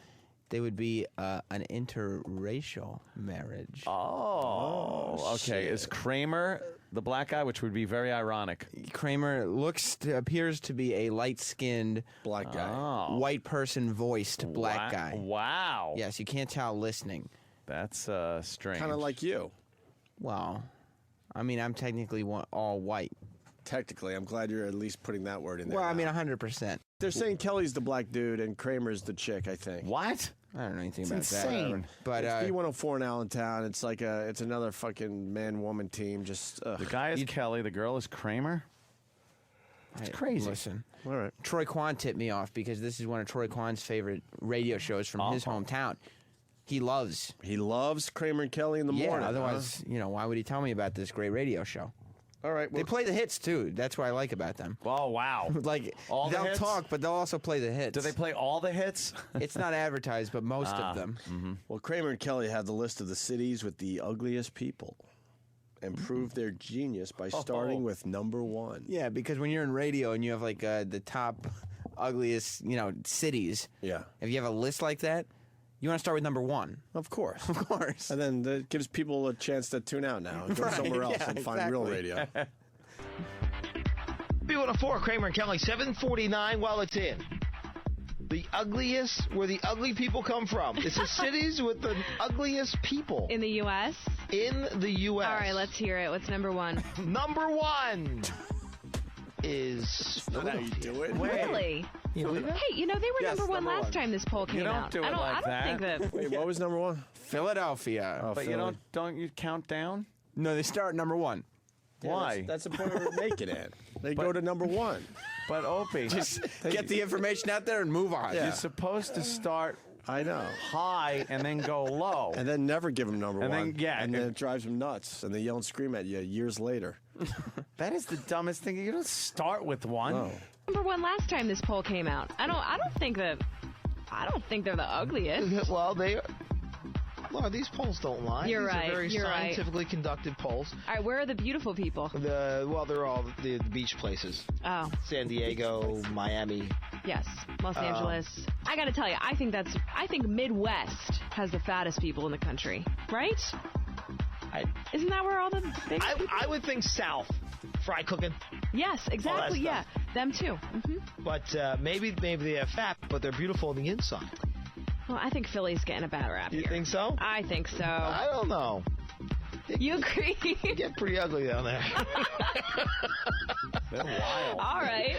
they would be an interracial marriage. Oh, okay. Shit. Is Kramer the black guy, which would be very ironic? Kramer appears to be a light-skinned black guy, white person voiced black guy. Wow. Yes, you can't tell listening. That's strange. Kind of like you. Well, I mean, I'm technically all white. Technically, I'm glad you're at least putting that word in there. Well, I mean, 100%. They're saying Kelly's the black dude and Kramer's the chick, I think. What? I don't know anything It's about insane. that. But it's B104 in Allentown. It's like it's another fucking man-woman team. Just the guy is Kelly, the girl is Kramer. It's crazy. Listen, all right. Troy Kwan tipped me off because this is one of Troy Kwan's favorite radio shows from his hometown. He loves Kramer and Kelly in the morning. Yeah, otherwise, why would he tell me about this great radio show? All right. They play the hits, too. That's what I like about them. Oh, wow. Like, all they'll the hits? talk, but they'll also play the hits. Do they play all the hits? It's not advertised, but most of them. Mm-hmm. Well, Kramer and Kelly have the list of the cities with the ugliest people and prove their genius by starting with number one. Yeah, because when you're in radio and you have, like, the top ugliest, cities. Yeah. If you have a list like that, you want to start with number one. Of course. Of course. And then that gives people a chance to tune out now and go somewhere else and find real radio. B104, Kramer and Kelly, 7:49 while it's in. The ugliest, where the ugly people come from. It's the cities with the ugliest people. In the U.S.? In the U.S. All right, let's hear it. What's number one? Number one is... That's how you do it? Really? You believe that? Hey, they were Yes, number one number last one. time this poll came don't out. do it I like don't think that. Wait, what was number one? Philadelphia. Oh, But Philly. don't you count down? No, they start number one. Why? That's the point we're making it. They go to number one. But Opie, Just get the information out there and move on. you're supposed to start I know. high and then go low. And then never give them number And one. then, yeah, And then it drives them nuts. And they yell and scream at you years later. That is the dumbest thing. You don't start with one. No. Number one last time this poll came out. I don't think they're the ugliest. Well, they Laura, these polls don't lie. You're These right. Are very You're right. scientifically conducted polls. All right, where are the beautiful people? They're all the beach places. Oh. San Diego, Miami. Yes, Los Angeles. I got to tell you, I think Midwest has the fattest people in the country, right? Isn't that where all the big people? I would think South. Fry cooking. Yes, exactly. Yeah, stuff. them too. Mm-hmm. But maybe they have fat, but they're beautiful on the inside. Well, I think Philly's getting a bad rap. You here. think so? I think so. I don't know. You agree? They get pretty ugly down there. They're wild. All right.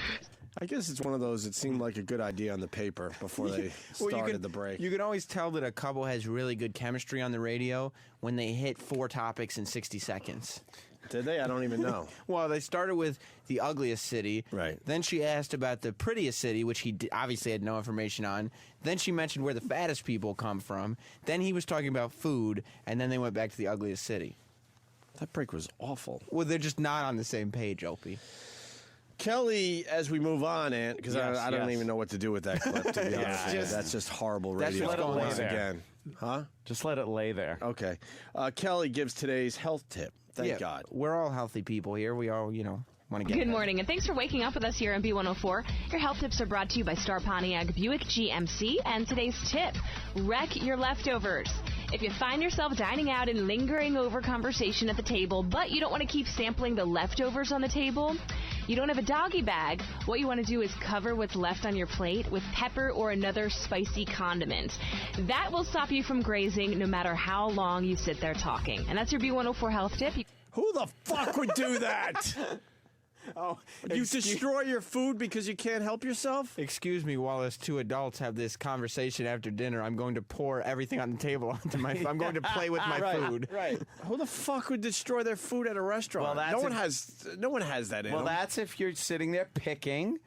I guess it's one of those that seemed like a good idea on the paper before they started the break. You can always tell that a couple has really good chemistry on the radio when they hit 4 topics in 60 seconds. Did they? I don't even know. Well, they started with the ugliest city. Right. Then she asked about the prettiest city, which he obviously had no information on. Then she mentioned where the fattest people come from. Then he was talking about food, and then they went back to the ugliest city. That break was awful. Well, they're just not on the same page, Opie. Kelly, as we move on, Ant, because I don't even know what to do with that clip, to be honest with you. That's just horrible radio. Let it lay there. Again. Huh? Just let it lay there. Okay. Kelly gives today's health tip. Thank God. We're all healthy people here. We all, want to get Good morning, and thanks for waking up with us here on B104. Your health tips are brought to you by Star Pontiac Buick GMC, and today's tip, wreck your leftovers. If you find yourself dining out and lingering over conversation at the table, but you don't want to keep sampling the leftovers on the table, you don't have a doggy bag, what you want to do is cover what's left on your plate with pepper or another spicy condiment. That will stop you from grazing no matter how long you sit there talking. And that's your B104 health tip. Who the fuck would do that? You destroy your food because you can't help yourself? Excuse me, while us two adults have this conversation after dinner, I'm going to pour everything on the table onto my I'm going to play with my food. Right. Who the fuck would destroy their food at a restaurant? Well, no one has that in Well, them. that's if you're sitting there picking.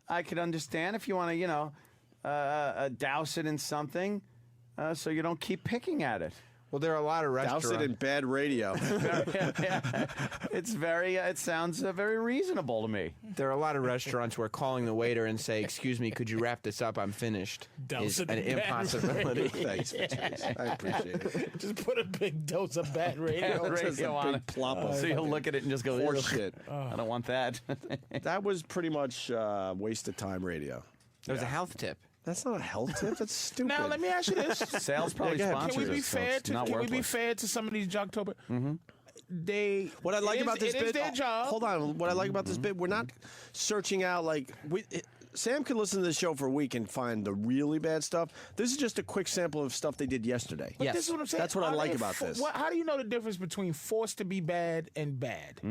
I could understand if you want to, douse it in something so you don't keep picking at it. Well, there are a lot of restaurants. Douse it in bad radio. It sounds very reasonable to me. There are a lot of restaurants where calling the waiter and say, "Excuse me, could you wrap this up? I'm finished," is an impossibility. Thanks, Patrice. I appreciate it. Just put a big dose of bad radio. Just a big plop of So you'll look at it and just go, horse shit. I don't want that. That was pretty much waste of time radio. It was a health tip. That's not a health tip. That's stupid. Now let me ask you this: Sales probably Yeah, go ahead. sponsors Can we be this, so fair it's to? not Can we be worthless. fair to some of these Jocktober? Mm-hmm. What I like about this it is bit. their job. Hold on. What I like about this bit, we're not searching out Sam could listen to the show for a week and find the really bad stuff. This is just a quick sample of stuff they did yesterday. But this is what I'm saying. That's what I Are like they about this. How do you know the difference between forced to be bad and bad?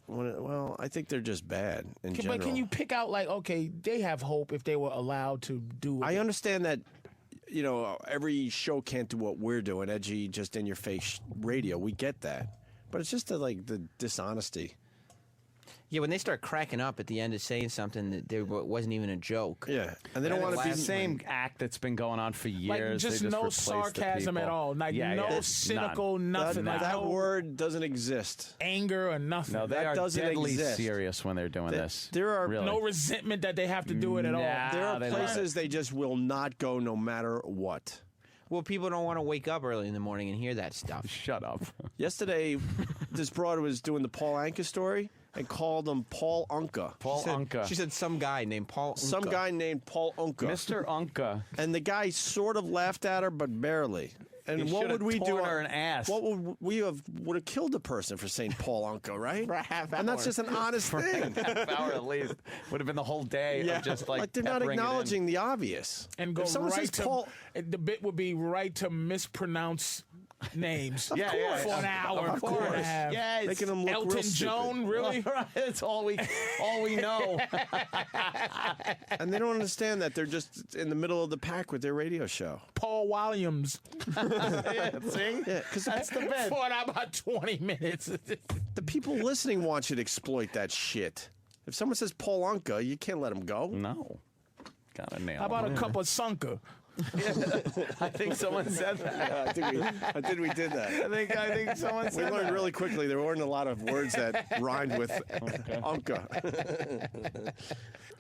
Well, I think they're just bad in general. But can you pick out okay, they have hope if they were allowed to do it? I understand that, every show can't do what we're doing, edgy, just in your face radio. We get that, but it's just the dishonesty. Yeah, when they start cracking up at the end of saying something that there wasn't even a joke. Yeah, and they don't want to be the same act that's been going on for years. Just They no replaced the sarcasm at people. all. No cynical nothing. That word doesn't exist. Anger or nothing. No, they that are doesn't deadly exist. serious when they're doing this. There are Really. No resentment that they have to do it at all. There are places they just will not go no matter what. Well, people don't want to wake up early in the morning and hear that stuff. Shut up. Yesterday, this broad was doing the Paul Anka story and called him Paul Unka. She said some guy named Paul Unka. Some guy named Paul Unka. Mr. Unka. And the guy sort of laughed at her, but barely. And He what should would have we do? torn her an ass. What would we have? Would have killed the person for saying Paul Unka, right? For a half And that's hour. just an honest thing. Half hour at least. Would have been the whole day of just they're not peppering it in. acknowledging the obvious. And go If someone right says to Paul, the bit would be right to mispronounce names. Yeah, yeah, for an hour, of hour and a course. half. Yes. making them look Elton real stupid. John, really? That's all we know. And they don't understand that they're just in the middle of the pack with their radio show. Paul Williams. See? Yeah, because That's the best. For about 20 minutes. the people listening want you to exploit that shit. If someone says Paul Unka, you can't let him go. No. Gotta nail How about him. a cup of Sunker? I think someone said that. Yeah, I think we did that. I think someone said We learned that. really quickly there weren't a lot of words that rhymed with Unca.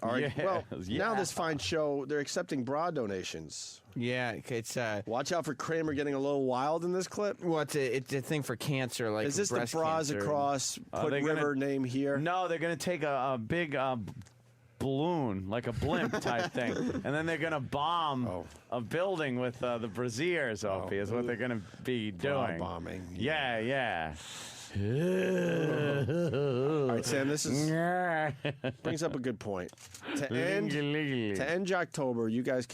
All right. Yes, Well, yeah. now this fine show, they're accepting bra donations. Yeah, it's Watch out for Kramer getting a little wild in this clip. well, it's a thing for cancer, like Is this the breast bras cancer. across? Put they're River gonna- name here. No, they're going to take a big balloon, like a blimp type thing, and then they're going to bomb a building with the braziers, Opie, is what they're going to be Bra doing. bombing. Yeah, yeah. All right, Sam, this is brings up a good point. To end Jocktober, you guys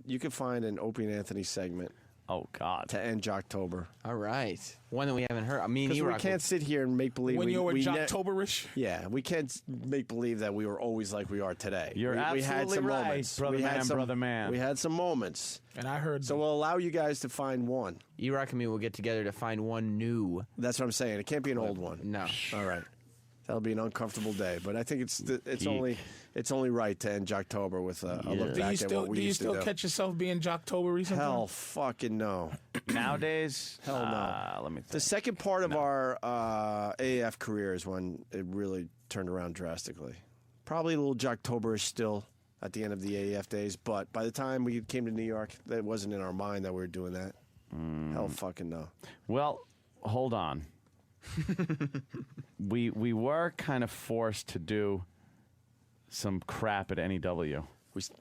you can find an Opie and Anthony segment. Oh God! To end Jocktober. All right, one that we haven't heard. I mean, Because we can't sit here and make believe When you were we Jocktoberish? Yeah, we can't make believe that we were always like we are today. You're we had absolutely some right, moments. brother we had man, some, brother man. We had some moments. And I heard. So we'll allow you guys to find one. E-Rock and me will get together to find one new. That's what I'm saying. It can't be an old one. No. All right. That'll be an uncomfortable day, but I think it's only right to end Jocktober with a look back at what we do you used to still do. catch yourself being Jocktober sometimes? Hell fucking no. Nowadays, Hell no. Let me think. The second part of our AAF career is when it really turned around drastically. Probably a little Jocktoberish still at the end of the AAF days, but by the time we came to New York, that wasn't in our mind that we were doing that. Hell fucking no. Well, hold on. we were kind of forced to do some crap at NEW.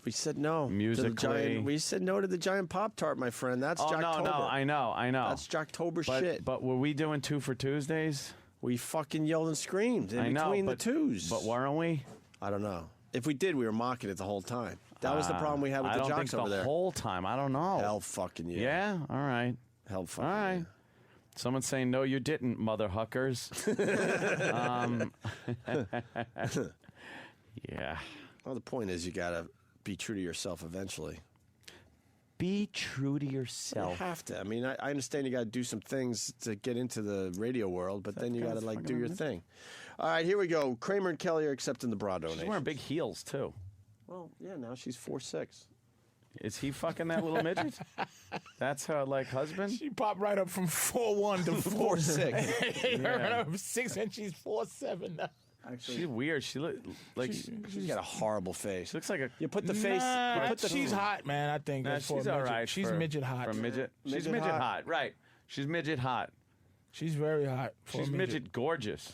We said no. Musically. We said no to the giant Pop-Tart, my friend. That's Jocktober. No, I know. That's Jocktober shit. But were we doing 2 for Tuesdays? We fucking yelled and screamed I know, between but, the twos. But weren't we? I don't know. If we did, we were mocking it the whole time. That was the problem we had with I the don't jocks think over the there. whole time. I don't know. Hell fucking yeah. Yeah? All right. Hell fucking All right. Someone's saying, no, you didn't, mother huckers. Yeah. Well, the point is you got to be true to yourself eventually. Be true to yourself. You have to. I mean, I understand you got to do some things to get into the radio world, but then you got to, like, do your thing. All right, here we go. Kramer and Kelly are accepting the bra donation. She's wearing big heels, too. Well, yeah, now she's 4'6". Is he fucking that little midget? That's her, like, husband? She popped right up from 4'1" to 4'6". Yeah. Right up 6 and she's 4'7" now. Actually, she's weird. She look like she's got a horrible face. She looks like a. You put the face. Nah, You put the she's hot, man. I think Nah, that's for she's a all midget. right. She's for, midget hot. For midget. She's Midget midget hot. hot. Right. She's midget hot. She's very hot. For She's a midget gorgeous.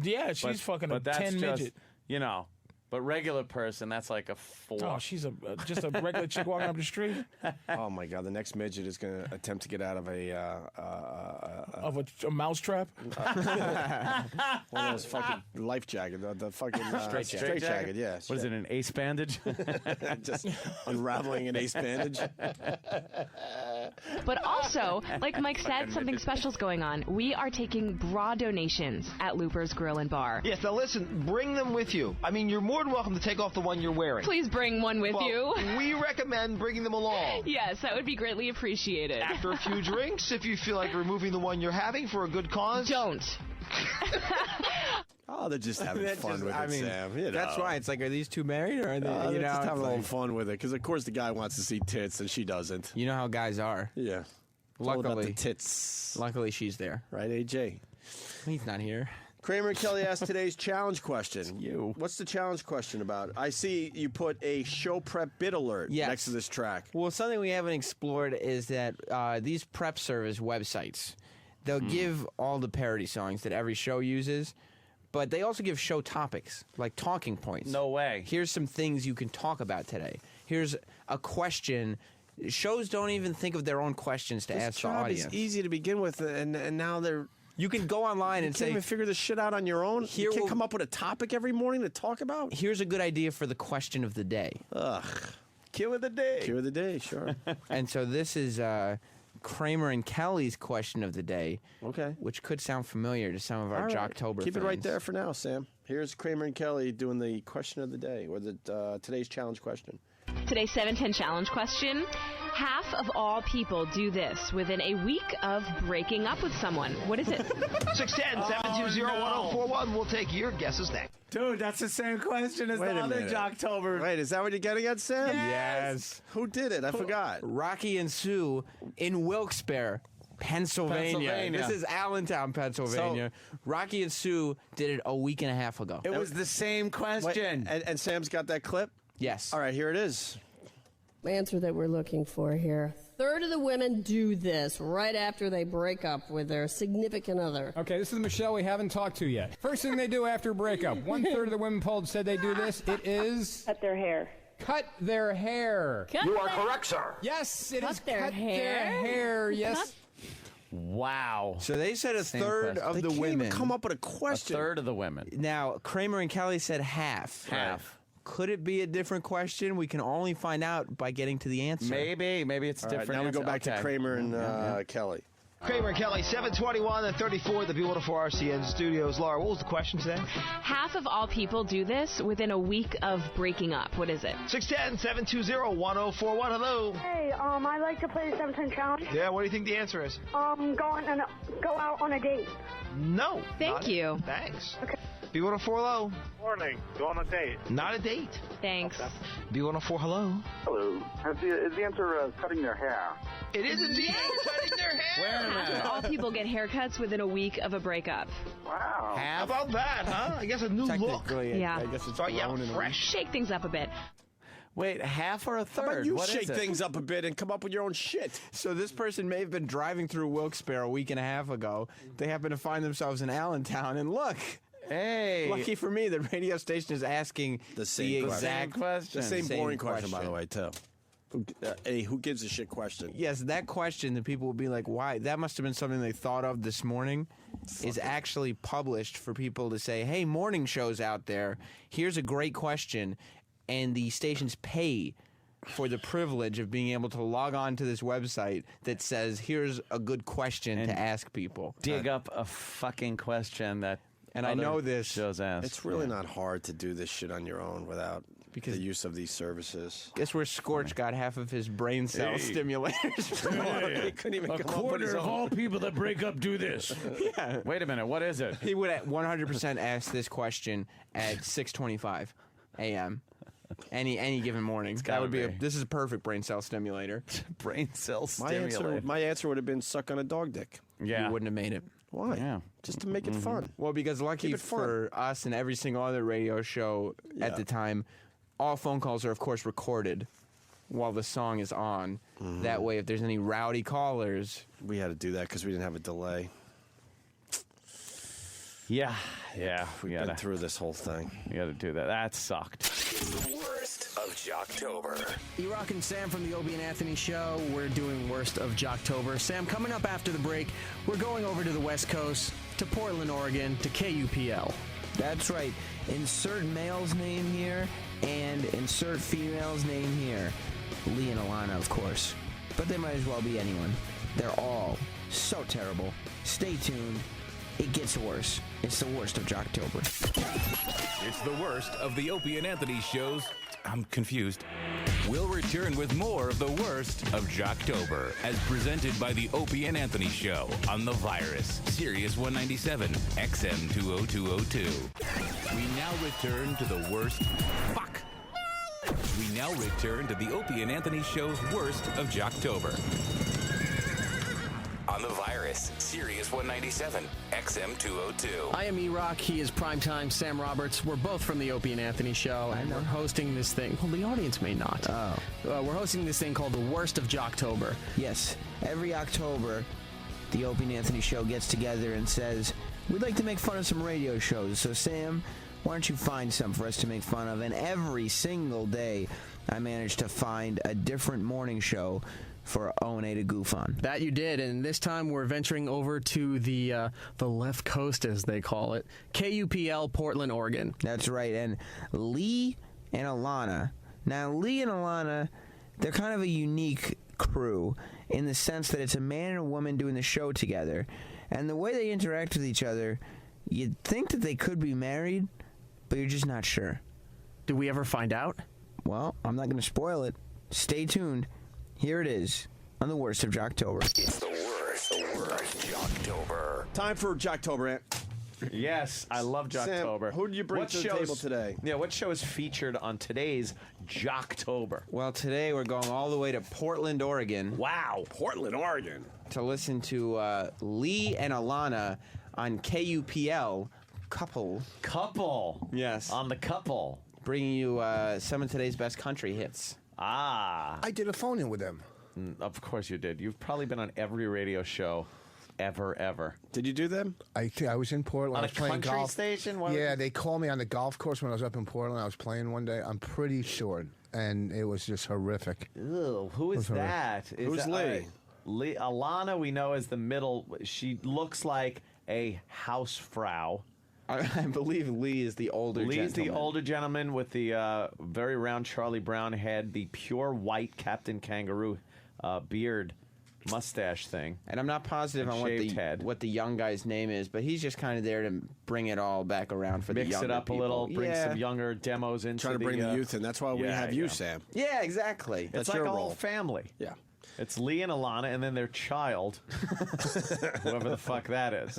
Yeah, she's fucking a but that's 10 just, midget. You know, but regular person, that's like a 4. Oh, she's just a regular chick walking up the street. Oh my God! The next midget is going to attempt to get out of Of a mouse trap. one of those fucking life jacket, the fucking straight jacket. Yeah. What is it? An ace bandage? Just unraveling an ace bandage. But also, like Mike said, something special's going on. We are taking bra donations at Looper's Grill and Bar. Yes, now listen, bring them with you. I mean, you're more than welcome to take off the one you're wearing. Please bring one with you. We recommend bringing them along. Yes, that would be greatly appreciated. After a few drinks, if you feel like removing the one you're having for a good cause. Don't. Oh, they're just having fun with it, Sam. You That's know. why it's like, are these two married or are they? They're you know, just having a it's little like- fun with it because, of course, the guy wants to see tits and she doesn't. You know how guys are. Yeah. It's all about Luckily, the tits. luckily she's there. Right, AJ? He's not here. Kramer and Kelly asked today's challenge question. What's the challenge question about? I see you put a show prep bit alert next to this track. Well, something we haven't explored is that these prep service websites, they'll give all the parody songs that every show uses, but they also give show topics, like talking points. No way. Here's some things you can talk about today. Here's a question. Shows don't even think of their own questions to This ask the job audience. is easy to begin with, and now they're... You can go online You and can't say... even figure this shit out on your own? Here You can't will- come up with a topic every morning to talk about? Here's a good idea for the question of the day. Ugh. Cue of the day. Cue of the day, sure. And so this is Kramer and Kelly's question of the day. Okay. Which could sound familiar to some of our All right. Jocktober Keep fans. it right there for now, Sam. Here's Kramer and Kelly doing the question of the day, or the today's challenge question. Today's 710 challenge question. Half of all people do this within a week of breaking up with someone. What is it? 610-720-1041. We'll take your guesses next. Dude, that's the same question as Wait the a other minute. Jocktober. Wait, is that what you're getting at, Sam? Yes. Who did it? I forgot. Rocky and Sue in Wilkes-Barre, Pennsylvania. This is Allentown, Pennsylvania. Rocky and Sue did it a week and a half ago. It was the same question. Wait, and Sam's got that clip? Yes. All right, here it is. Answer that we're looking for here. Third of the women do this right after they break up with their significant other. Okay, this is Michelle we haven't talked to yet. First thing they do after a breakup. 1/3 of the women polled said they do this. It is... Cut their hair. Cut their hair. You are correct, sir. Yes, it is Cut their cut hair? their hair. Yes. Cut- Wow. So they said a Same third question. of They the can't even women. come up with a question. A third of the women. Now, Kramer and Kelly said half. Half. Could it be a different question? We can only find out by getting to the answer. Maybe it's All right, now we go back to Kramer and Kelly. Kramer and Kelly, 721 and 34 at the beautiful RCN studios. Laura, what was the question today? Half of all people do this within a week of breaking up. What is it? 610-720-1041. Hello. Hey, I like to play the 7-10 challenge. Yeah, what do you think the answer is? Go out on a date. No. Thank not you. A, thanks. Okay. B104, hello. Morning. Go on a date. Not a date. Thanks. B104, hello. Hello. Is the answer cutting their hair? It is indeed cutting their hair. Half of all people get haircuts within a week of a breakup. Wow. How about that, huh? I guess a new look. Yeah. I guess it's Start you out grown in a fresh. Shake things up a bit. Wait, half or a third? How about you What shake is it? things up a bit and come up with your own shit? So this person may have been driving through Wilkes-Barre a week and a half ago. They happen to find themselves in Allentown, and look. Hey. Lucky for me, the radio station is asking The same exact question. The same boring question, by the way, too. Who gives a shit question? Yes, that question that people will be like, why? That must have been something they thought of this morning. Is actually published for people to say, hey, morning shows out there, here's a great question. And the stations pay for the privilege of being able to log on to this website that says, here's a good question to ask people. Dig up a fucking question that And I other know this. shows ask. It's really not hard to do this shit on your own without the use of these services. Guess where Scorch got half of his brain cell stimulators from? He couldn't even A come up with quarter his of own. all people that break up do this. Yeah. Wait a minute, what is it? He would at 100% ask this question at 6:25 a.m. Any given morning. That would be. This is a perfect brain cell stimulator. Brain cell My stimulator. answer would have been suck on a dog dick. Yeah. You wouldn't have made it. Why? Yeah. Just to make it fun. Well, because lucky Keep it fun. for us and every single other radio show at the time, all phone calls are, of course, recorded while the song is on. That way, if there's any rowdy callers... We had to do that because we didn't have a delay. Yeah. We've been through this whole thing. We got to do that. That sucked. The worst of Jocktober. E-Rock and Sam from the Opie and Anthony Show. We're doing Worst of Jocktober. Sam, coming up after the break, we're going over to the West Coast, to Portland, Oregon, to KUPL. That's right. Insert male's name here and insert female's name here. Lee and Alana, of course. But they might as well be anyone. They're all so terrible. Stay tuned. It gets worse. It's the worst of Jocktober. It's the worst of the Opie and Anthony shows. I'm confused. We'll return with more of the worst of Jocktober, as presented by the Opie and Anthony Show on The Virus, Sirius 197, XM 20202. We now return to the worst. Fuck! We now return to the Opie and Anthony Show's worst of Jocktober. On The Virus, Sirius 197, XM 202. I am E-Rock. He is Primetime Sam Roberts. We're both from the Opie and Anthony Show, and we're hosting this thing. Well, the audience may not. We're hosting this thing called the Worst of Jocktober. Yes. Every October, the Opie and Anthony Show gets together and says, we'd like to make fun of some radio shows. So, Sam, why don't you find some for us to make fun of? And every single day, I managed to find a different morning show for O&A to goof on. That you did, and this time we're venturing over to the left coast, as they call it, KUPL, Portland, Oregon. That's right, and Lee and Alana. Now, Lee and Alana, they're kind of a unique crew in the sense that it's a man and a woman doing the show together, and the way they interact with each other, you'd think that they could be married, but you're just not sure. Did we ever find out? Well, I'm not going to spoil it. Stay tuned. Here it is on the worst of Jocktober. It's the worst of Jocktober. Time for Jocktober, Ant. Yes, I love Jocktober. Sam, who did you bring to the table today? Yeah, what show is featured on today's Jocktober? Well, today we're going all the way to Portland, Oregon. Wow. Portland, Oregon. To listen to Lee and Alana on KUPL. Couple. Yes. On the couple. Bringing you some of today's best country hits. Ah. I did a phone-in with them. Of course you did. You've probably been on every radio show ever. Did you do them? I was in Portland. On I was a playing country golf. station? Yeah, they called me on the golf course when I was up in Portland. I was playing one day. I'm pretty short, and it was just horrific. Ew, who is that? Who's Lee? Lee? Alana, we know, is the middle. She looks like a housefrau. I believe Lee is the older gentleman. Lee's the older gentleman with the very round Charlie Brown head, the pure white Captain Kangaroo beard mustache thing. And I'm not positive on what the young guy's name is, but he's just kind of there to bring it all back around for the younger people. Mix it up a little, bring some younger demos into Trying to bring the youth in. That's why we have you, Sam. Yeah, exactly. It's like a whole family. Yeah. It's Lee and Alana, and then their child, whoever the fuck that is.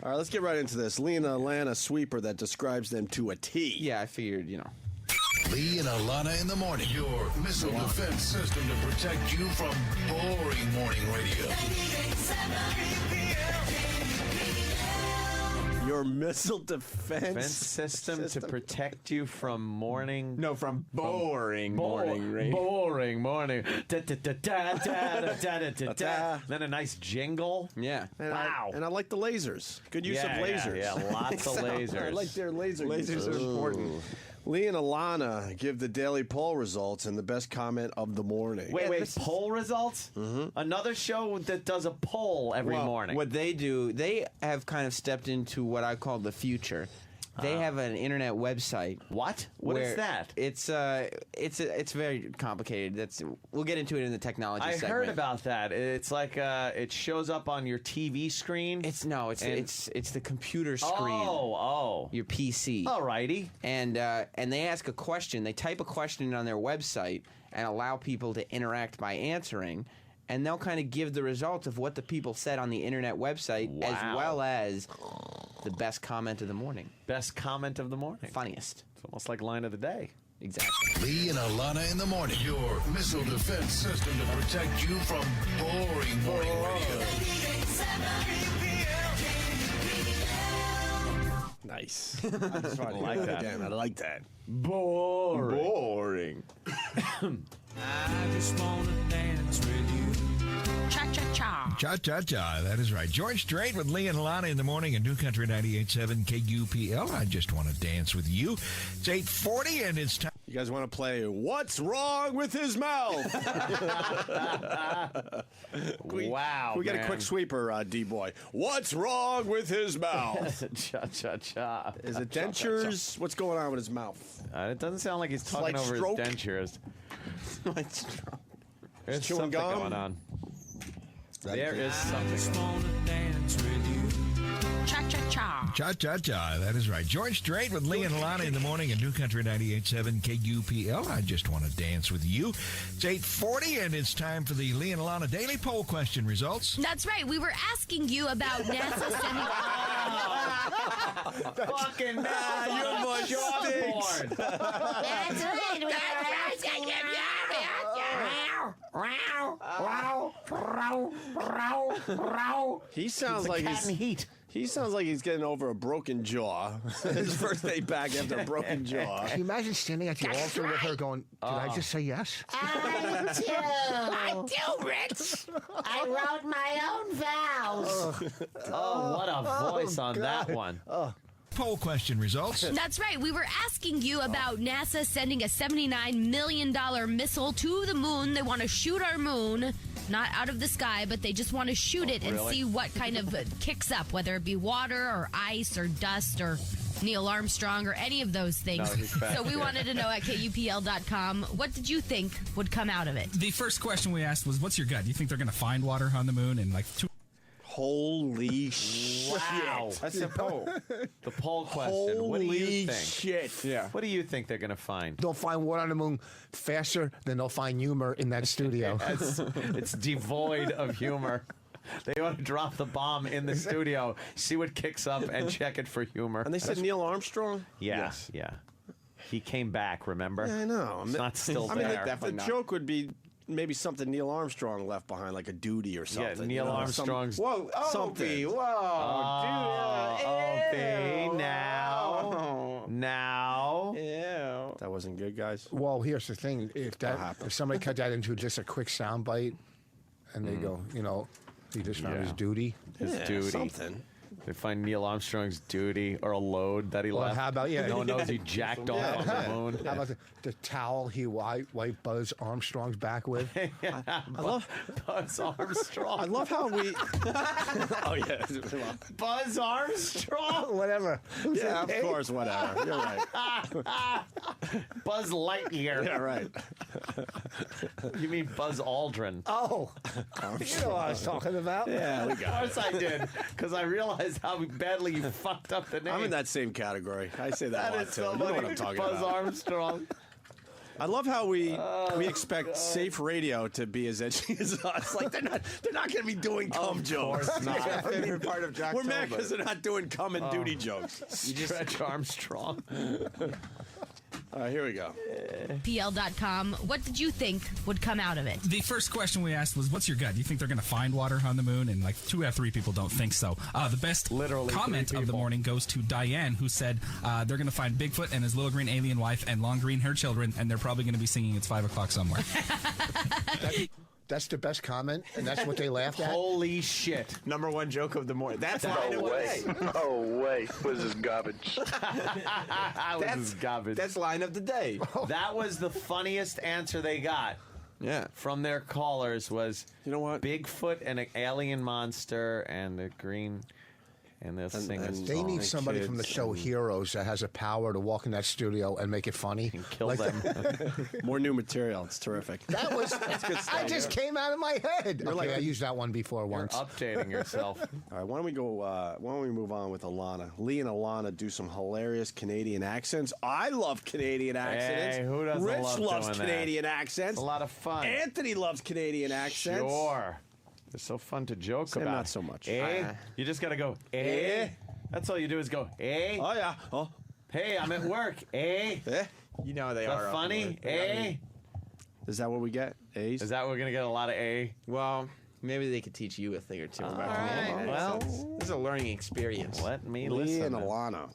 All right, let's get right into this. Lee and Alana sweeper that describes them to a T. Yeah, I figured, Lee and Alana in the morning. Your missile defense system to protect you from boring morning radio. Your missile defense system to protect you from morning. No, from boring morning radio. Boring morning. Da, da, da, da, da, da, da, da, da. Then a nice jingle. Yeah. Wow. And I like the lasers. Good use of lasers. Yeah, lots of lasers. I like their laser Lasers are important. Lee and Alana give the daily poll results and the best comment of the morning. Wait, poll results? Mm-hmm. Another show that does a poll every morning. What they do, they have kind of stepped into what I call the future. They have an internet website. What? What is that? It's very complicated. We'll get into it in the technology segment. I heard about that. It's like it shows up on your TV screen. It's the computer screen. Oh. Your PC. Alrighty. And they ask a question. They type a question on their website and allow people to interact by answering. And they'll kind of give the result of what the people said on the internet website, as well as the best comment of the morning. Best comment of the morning. Funniest. It's almost like line of the day. Exactly. Lee and Alana in the morning. Your missile defense system to protect you from boring morning radio. Nice. I just like that. Again, I like that. Boring. I just wanna dance with you. Cha-cha-cha. Cha-cha-cha, that is right. George Strait with Lee and Alana in the morning at New Country 98.7 KUPL. I just want to dance with you. It's 8:40 and it's time. You guys want to play What's Wrong with His Mouth? Wow, we got a quick sweeper, D-boy. What's wrong with his mouth? Cha-cha-cha. Is it dentures? What's going on with his mouth? It doesn't sound like he's talking over stroke? his dentures. There's chewing something gum? going on. There is something. I just wanna dance with you. Cha-cha-cha. Cha-cha-cha, that is right. George Strait with Lee and Alana in the morning at New Country 98.7 KUPL. I just want to dance with you. It's 8:40 and it's time for the Lee and Alana Daily Poll question results. That's right. We were asking you about NASA sending... Fucking your voice stinks. That's right. We were asking He sounds like heat. He sounds like he's getting over a broken jaw. His first day back after a broken jaw. Can you imagine standing at the altar with her going, did I just say yes? I do, Rich. I wrote my own vows. Oh, what a voice on that one. Poll question results. That's right. We were asking you about NASA sending a $79 million missile to the moon. They want to shoot our moon, not out of the sky, but they just want to shoot it and see what kind of kicks up, whether it be water or ice or dust or Neil Armstrong or any of those things. So we wanted to know at KUPL.com, what did you think would come out of it? The first question we asked was, what's your gut? Do you think they're going to find water on the moon in like 2... Holy shit. Wow. That's a poll. The poll question. What do you think? Shit. Yeah. What do you think they're going to find? They'll find water on the moon faster than they'll find humor in that studio. It's devoid of humor. They ought to drop the bomb in the studio, see what kicks up, and check it for humor. And they said Neil Armstrong? Yeah, Yes. yeah. He came back, remember? Yeah, I know. It's not still I mean, there. the joke would be maybe something Neil Armstrong left behind, like a duty or something. Yeah, Neil Armstrong's... Whoa, something. Opie, whoa, Opie, now. Ew. That wasn't good, guys. Well, here's the thing: if somebody cut that into just a quick sound bite, and they go, he just found his duty. His duty. Something. They find Neil Armstrong's duty or a load that he Well, left. how about No one knows he jacked off on the moon. How about the towel he wiped Buzz Armstrong's back with? I love Buzz Armstrong. I love how we. Oh yeah, Buzz Armstrong. Whatever. Yeah, of course, whatever. You're right. Buzz Lightyear. Yeah, right. You mean Buzz Aldrin? Oh, you know what I was talking about. Yeah, we Of got course it. I did, because I realized how badly you fucked up the name. I'm in that same category. I say that, a lot is too. so You know what funny. I'm talking Buzz about. Armstrong. I love how we expect safe radio to be as edgy as us. Like they're not going to be doing cum jokes. Not my favorite part of Jocktober. We're mad because they're not doing cum and duty jokes. Stretch Armstrong. All right, here we go. PL.com. What did you think would come out of it? The first question we asked was, what's your gut? Do you think they're going to find water on the moon? And like 2 out of 3 people don't think so. The best comment of the morning goes to Diane, who said they're going to find Bigfoot and his little green alien wife and long green haired children, and they're probably going to be singing It's 5 o'clock somewhere. That's the best comment, and that's what they laughed at. Holy shit. Number 1 joke of the morning. That's line of the day. No way. What is this garbage? That's garbage. That's line of the day. That was the funniest answer they got. Yeah. From their callers was, you know what? Bigfoot and an alien monster and the green, and they'll sing a song. They need somebody from the show Heroes that has a power to walk in that studio and make it funny. And kill Like them. More new material. It's terrific. That was good stuff. I just came out of my head. You're Okay, like- I used that one before once. Updating yourself. All right, why don't we go? Why don't we move on with Alana? Lee and Alana do some hilarious Canadian accents. I love Canadian accents. Hey, who doesn't Rich love loves doing that? Canadian accents. It's a lot of fun. Anthony loves Canadian accents. Sure. They're so fun to joke Sam, about. not so much. Eh? You just got to go, eh? Eh? That's all you do is go, eh? Oh yeah. Oh. Hey, I'm at work, eh? You know they The are. funny, eh? Is that what we get? A's? Is that we're going to get a lot of A? Well, maybe they could teach you a thing or two about right. Canadian Well, accents. This is a learning experience. Let me Lee listen. and Alana.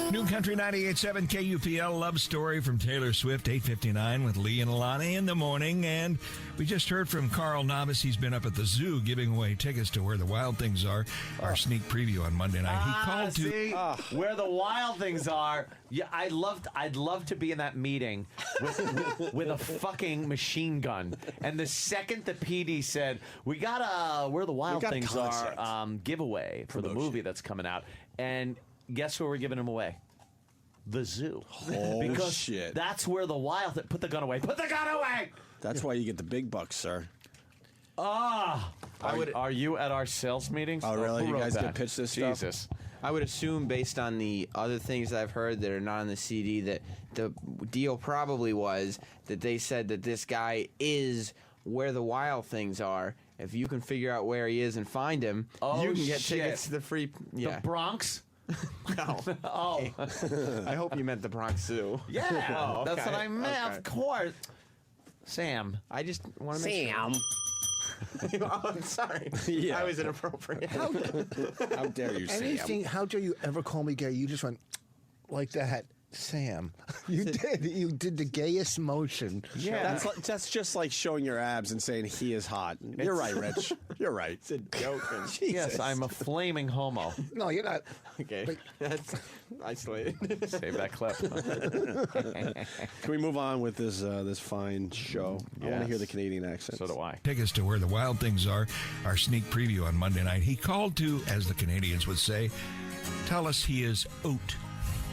New Country 98.7 KUPL Love Story from Taylor Swift, 8:59 with Lee and Alana in the morning. And we just heard from Carl Novice. He's been up at the zoo giving away tickets to Where the Wild Things Are, our sneak preview on Monday night. He called to... Where the wild things are. Yeah, I'd love to be in that meeting with a fucking machine gun. And the second the PD said, we got a Where the Wild got Things concept. Are giveaway for the movie that's coming out. And guess where we're giving them away? The zoo. Oh, because shit. that's where the wild... Put the gun away. Put the gun away! That's why you get the big bucks, sir. Ah! Are you at our sales meetings? Oh, really? Who You wrote guys that? get pitched this stuff? Jesus. I would assume, based on the other things I've heard that are not on the CD, that the deal probably was that they said that this guy is where the wild things are. If you can figure out where he is and find him, you can get shit. tickets to the free... Yeah. The Bronx? No. Oh. I hope you meant the Bronx Zoo. Yeah, Oh, okay. that's what I meant. Okay. Of course. Sam. I just want to make sure. Oh, I'm sorry. Yeah. I was inappropriate. How dare you, Sam? Anything? How dare you ever call me gay? You just went like that, Sam. You did. You did the gayest motion. Yeah. That's just like showing your abs and saying he is hot. You're right, Rich. You're right. It's a joke. Yes, I'm a flaming homo. No, you're not. Okay. That's isolated. Save that clip. Can we move on with this fine show? I want to hear the Canadian accent. So do I. Tickets to Where the Wild Things Are, our sneak preview on Monday night. He called to, as the Canadians would say, tell us he is out.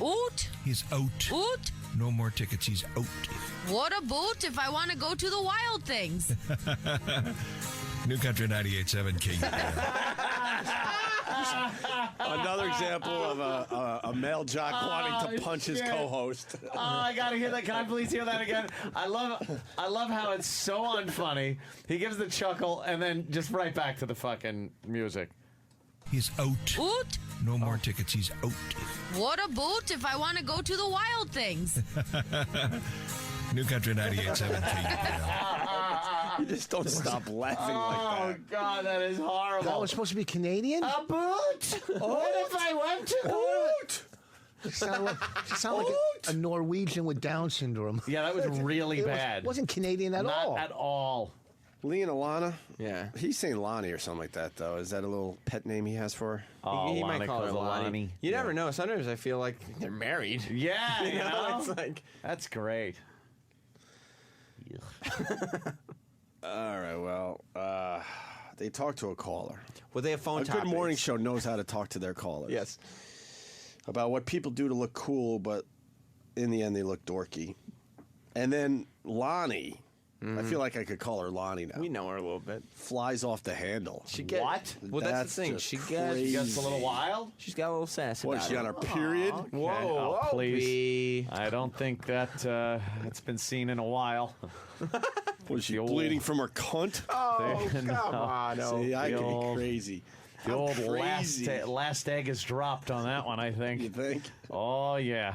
Oot? He's out. Oot? No more tickets. He's out. What a boot if I want to go to the wild things. New Country 98.7 KUPL. Another example of a male jock wanting to punch his co-host. Oh, I gotta hear that. Can I please hear that again? I love how it's so unfunny. He gives the chuckle and then just right back to the fucking music. He's out. Oot. No more tickets. He's out. What a boot if I want to go to the wild things. New Country 98.7 KUPL. You just don't stop laughing like that. Oh, God, that is horrible. That was supposed to be Canadian? A boot? What if I went to boot? She sounded like a Norwegian with Down syndrome. Yeah, that was really bad. It wasn't Canadian at all. Not at all. Lee and Alana? Yeah. He's saying Lonnie or something like that, though. Is that a little pet name he has for her? Oh, he might call her Lonnie. Lonnie. You never know. Sometimes I feel like they're married. Yeah, you know? It's like that's great. All right, well, they talked to a caller. Well, they have phone A topics. good morning show knows how to talk to their callers. Yes. About what people do to look cool, but in the end they look dorky. And then Lonnie, I feel like I could call her Lonnie now. We know her a little bit. Flies off the handle. She get, What? Well, that's the thing. just She crazy. Gets a little wild. She's got a little sass What, about she it. on her period? Whoa, Oh, Opie. please. I don't think that it's been seen in a while. Was she The old- bleeding from her cunt? Oh, come No. on. See, I the can old- be crazy. The How old crazy. last egg is dropped on that one, I think. You think? Oh, yeah.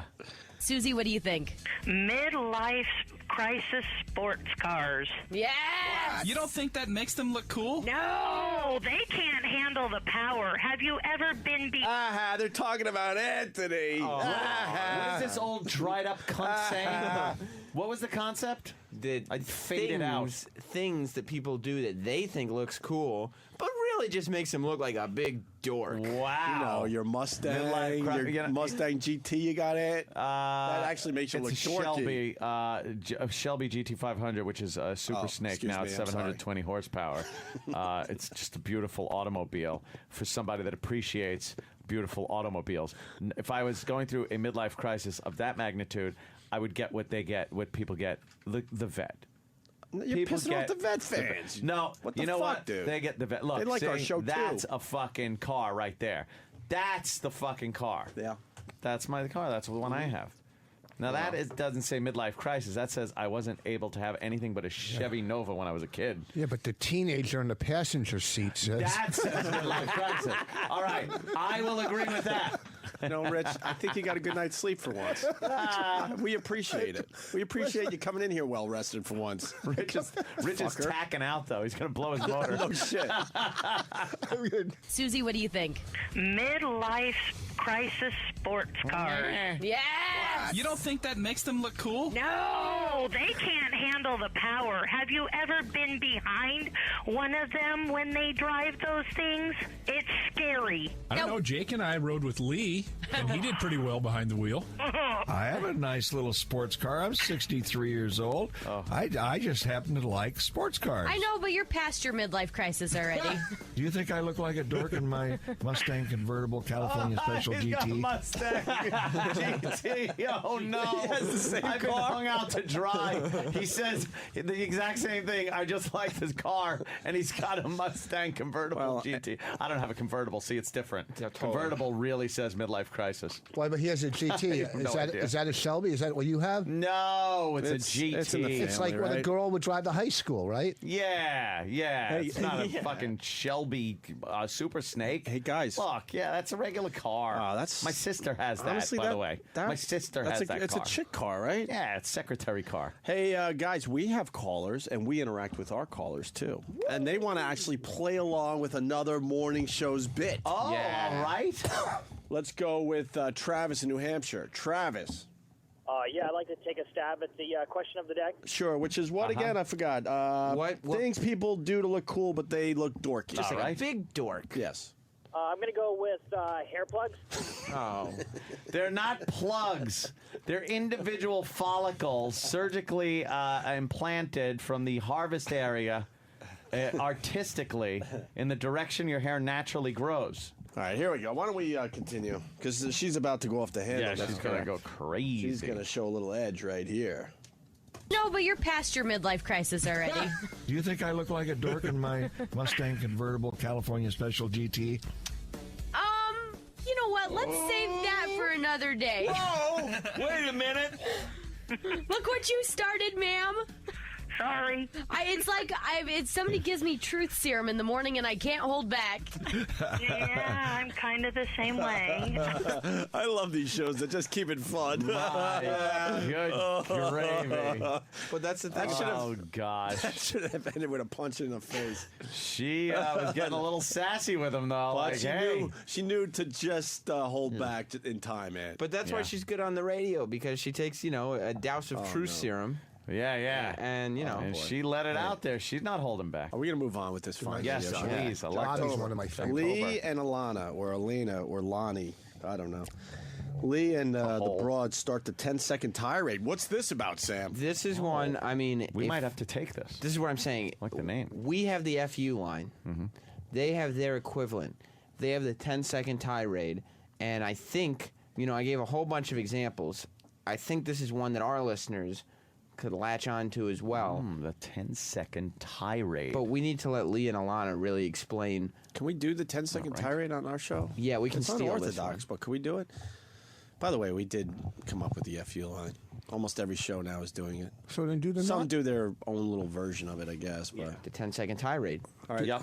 Susie, what do you think? Midlife crisis sports cars. Yes. You don't think that makes them look cool? No, they can't handle the power. Have you ever been Aha, they're talking about Anthony. What is this old dried up cunt saying? What was the concept? I faded out. Things that people do that they think looks cool, but really just makes them look like a big dork. Wow. You know, your Mustang, your Mustang GT you got it. That actually makes you look it's a dorky. Shelby GT500, which is a Super Snake. excuse Now me, it's I'm 720 horsepower. It's just a beautiful automobile for somebody that appreciates beautiful automobiles. If I was going through a midlife crisis of that magnitude, I would get what they get, what people get, the vet. You're People pissing off get the vet fans. No, What the you know fuck, what? dude? They get the vet. Look, They like our see, show, too. That's a fucking car right there. That's the fucking car. Yeah. That's my car. That's the one I have. Now that doesn't say midlife crisis. That says I wasn't able to have anything but a Chevy Nova when I was a kid. Yeah, but the teenager in the passenger seat says. That says midlife crisis. All right, I will agree with that. You know, Rich, I think you got a good night's sleep for once. We appreciate it. We appreciate you coming in here well rested for once. Rich is Fucker. tacking out though. He's gonna blow his motor. No shit. Susie, what do you think? midlife crisis sports cars? Yes. You don't think that makes them look cool? No, they can't handle the power. Have you ever been behind one of them when they drive those things? It's scary. I don't know. Jake and I rode with Lee, and he did pretty well behind the wheel. I have a nice little sports car. I'm 63 years old. I just happen to like sports cars. I know, but you're past your midlife crisis already. Do you think I look like a dork in my Mustang convertible California Special He's got a GT? Mustang GT. Oh no! He has the same I've been car. hung out to dry. He says the exact same thing. I just like this car, and he's got a Mustang convertible GT. I don't have a convertible. See, it's different. Convertible really says midlife crisis. Why, but he has a GT. have no idea. Is that a Shelby? Is that what you have? No, it's a GT. It's in the It's like family, when a right? girl would drive to high school, right? Yeah. It's not a yeah. fucking Shelby Super Snake. Hey, guys. Look, yeah, that's a regular car. That's my sister has that. honestly, by the way, my sister has that It's car. a chick car, right? Yeah, it's secretary car. Hey, guys, we have callers, and we interact with our callers, too. And they want to actually play along with another morning show's bit. Oh, yeah. all right. Let's go with Travis in New Hampshire. Travis. Yeah, I'd like to take a stab at the question of the day. Sure, which is what again? I forgot. What? Things people do to look cool, but they look dorky. Just like a big dork. Yes. I'm going to go with hair plugs. Oh. They're not plugs. They're individual follicles surgically implanted from the harvest area artistically in the direction your hair naturally grows. All right, here we go. Why don't we continue? Because she's about to go off the handle. Yeah, she's going to go crazy. She's going to show a little edge right here. No, but you're past your midlife crisis already. Do you think I look like a dork in my Mustang convertible California Special GT? let's save that for another day. Whoa! Wait a minute. Look what you started, ma'am. Sorry. It's like somebody gives me truth serum in the morning and I can't hold back. Yeah, I'm kind of the same way. I love these shows that just keep it fun. Good gravy. But that's the thing. Oh, gosh. That should have ended with a punch in the face. She was getting a little sassy with him, though. But Like, she knew to just hold back in time, man. But that's why she's good on the radio, because she takes, a douse of truth serum. Yeah. And, and she let it out there. She's not holding back. Are we going to move on with this fun? Yes, please. Lonnie's one of my favorites. Lee and Alana, or Alina, or Lonnie. I don't know. Lee and the broad start the 10-second tirade. What's this about, Sam? This is one, we might have to take this. This is what I'm saying. Like the name. We have the FU line. Mm-hmm. They have their equivalent. They have the 10-second tirade. And I think, I gave a whole bunch of examples. I think this is one that our listeners could latch on to as well. The 10-second tirade. But we need to let Lee and Alana really explain. Can we do the 10-second tirade on our show? Yeah, we can it's steal unorthodox, but can we do it? By the way, we did come up with the FU line. Almost every show now is doing it. So then do the Some do their own little version of it, I guess. But the 10-second tirade. all right. Yeah.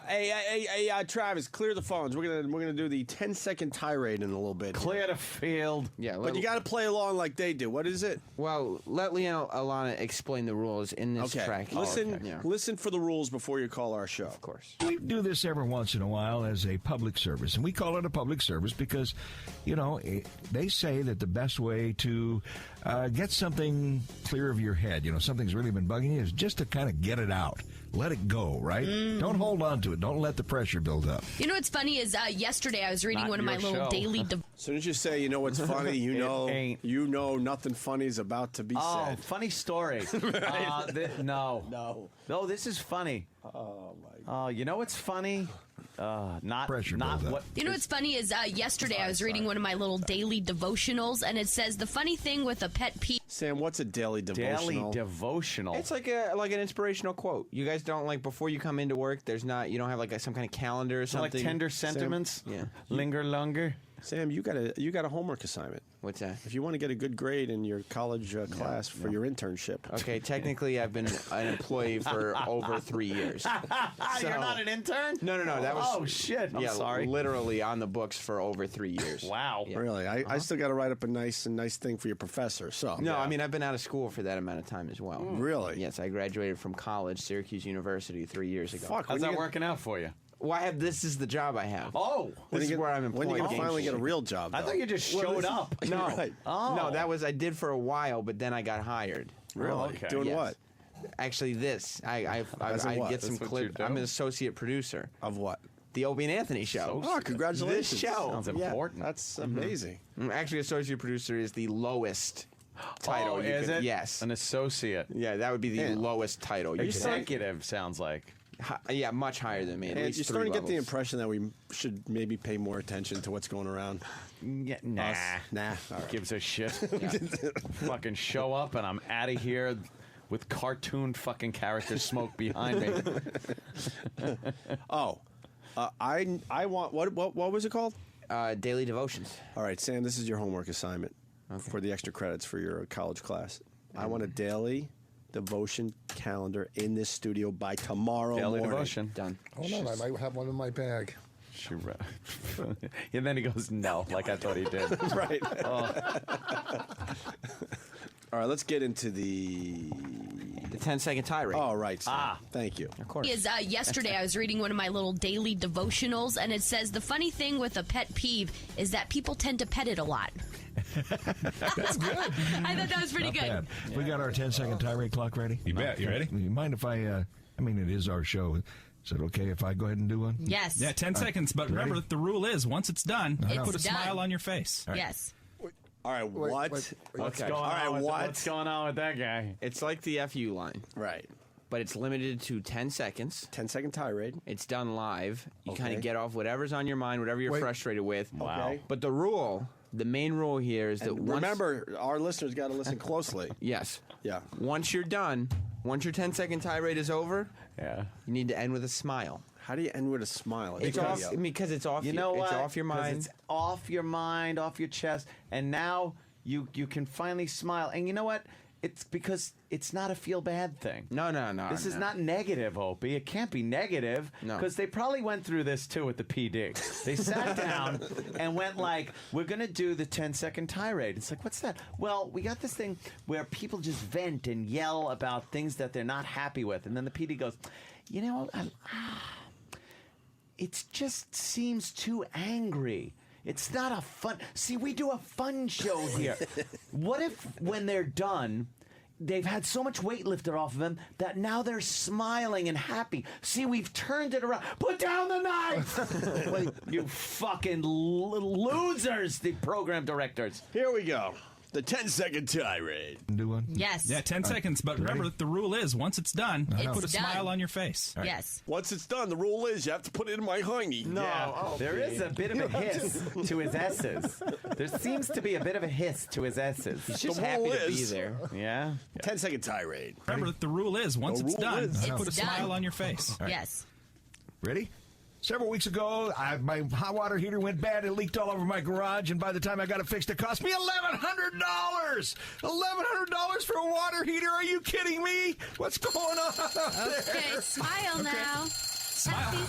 Hey, Travis, clear the phones. We're gonna do the 10-second tirade in a little bit. Clear the field. Yeah, but you got to play along like they do. What is it? Well, let Lee and Alana explain the rules in this track. Listen for the rules before you call our show. Of course. We do this every once in a while as a public service, and we call it a public service because, they say that the best way to get something clear of your head, something's really been bugging you, is just to kind of get it out. Let it go, right? Don't hold on to it. Don't let the pressure build up. You know what's funny is yesterday I was reading one of my little daily... As soon as you say, you know what's funny, you know nothing funny is about to be said. Oh, funny story. No, this is funny. Oh, my God. You know what's funny? Not pressure not build what. You know what's funny is yesterday I was reading one of my little daily devotionals, and it says the funny thing with a pet peeve. Sam, what's a daily devotional? Daily devotional. It's like an inspirational quote. You guys don't before you come into work. You don't have some kind of calendar or something. Like tender sentiments. Sam, yeah. Linger longer. Sam, you got a homework assignment. What's that? If you want to get a good grade in your college class for your internship. Okay, technically I've been an employee for over 3 years. You're not an intern? No. That was. Oh shit! I'm sorry. Literally on the books for over 3 years. Wow. Yeah. Really? I still got to write up a nice thing for your professor. So. No, I mean I've been out of school for that amount of time as well. Really? Yes, I graduated from college, Syracuse University, 3 years ago. Fuck. How's that working out for you? Well, this is the job I have. Oh, this is where I'm employed. When are you going to finally get a real job, though? I thought you just showed up. No. Right. Oh. No, I did for a while, but then I got hired. Really? Okay. Doing Yes. what? Actually, this. I what? get some That's what clip. you do? I'm an associate producer Of what? the Opie and Anthony show. Oh, congratulations. This show. Sounds important. That's amazing. Actually, associate producer is the lowest title. Oh, is it? Yes. An associate. Yeah, that would be the lowest title. You could have. Executive sounds like. Yeah, much higher than me. At And least you're 3 starting to get the levels. impression that we should maybe pay more attention to what's going around. Yeah, nah. Nah. All right. Gives a shit. Fucking show up and I'm out of here with cartoon fucking character smoke behind me. I want what was it called? Daily devotions. All right, Sam, this is your homework assignment for the extra credits for your college class. I want a daily devotion calendar in this studio by tomorrow Daily morning. devotion. Done. Hold on, I might have one in my bag. And then he goes, no, like I thought he did. Right. All right, let's get into the 10-second tirade. Oh, right. Sam. Thank you. Of course. Is yesterday I was reading one of my little daily devotionals, and it says the funny thing with a pet peeve is that people tend to pet it a lot. That's good. I thought that was pretty Not good. bad. We got our 10-second tirade clock ready? You bet. You ready? You mind if it is our show. Is it okay if I go ahead and do one? Yes. Yeah, 10 seconds. But Ready? remember, the rule is once it's done, It's put a done. smile on your face. Yes. All right, what? What's going on with that guy? It's like the FU line. Right. But it's limited to 10 seconds. 10-second tirade. It's done live. You kind Okay. of get off whatever's on your mind, whatever you're frustrated with. Wow. Okay. But the main rule here is that And remember, our listeners got to listen closely. Yes. Yeah. Once you're done, once your 10-second tirade is over, Yeah. you need to end with a smile. How do you end with a smile? It's off because it's off. You know what? It's off your 'Cause mind. It's off your mind, off your chest, and now you can finally smile. And you know what? It's because it's not a feel bad thing. No. This is not negative, Opie. It can't be negative because they probably went through this too with the PD. They sat down and went like, "We're gonna do the 10-second tirade." It's like, what's that? Well, we got this thing where people just vent and yell about things that they're not happy with, and then the PD goes, "You know, it just seems too angry." It's not a fun... See, we do a fun show here. What if, when they're done, they've had so much weight lifted off of them that now they're smiling and happy? See, we've turned it around. Put down the knife! Wait, you fucking losers, the program directors. Here we go. The 10-second tirade. Do one? Yes. Yeah, 10 seconds. But remember, the rule is once it's done, It's put a done. smile on your face. Yes. Once it's done, the rule is you have to put it in my hiney. No, there is a bit of a hiss to his S's. There seems to be a bit of a hiss to his S's. He's just The happy rule to be is- there. Yeah? 10-second tirade. Remember, the rule is once The it's rule done, is- put a It's done. smile on your face. Yes. Ready? Several weeks ago, my hot water heater went bad. It leaked all over my garage, and by the time I got it fixed, it cost me $1,100. $1,100 for a water heater? Are you kidding me? What's going on out there? Okay, smile now. Happy.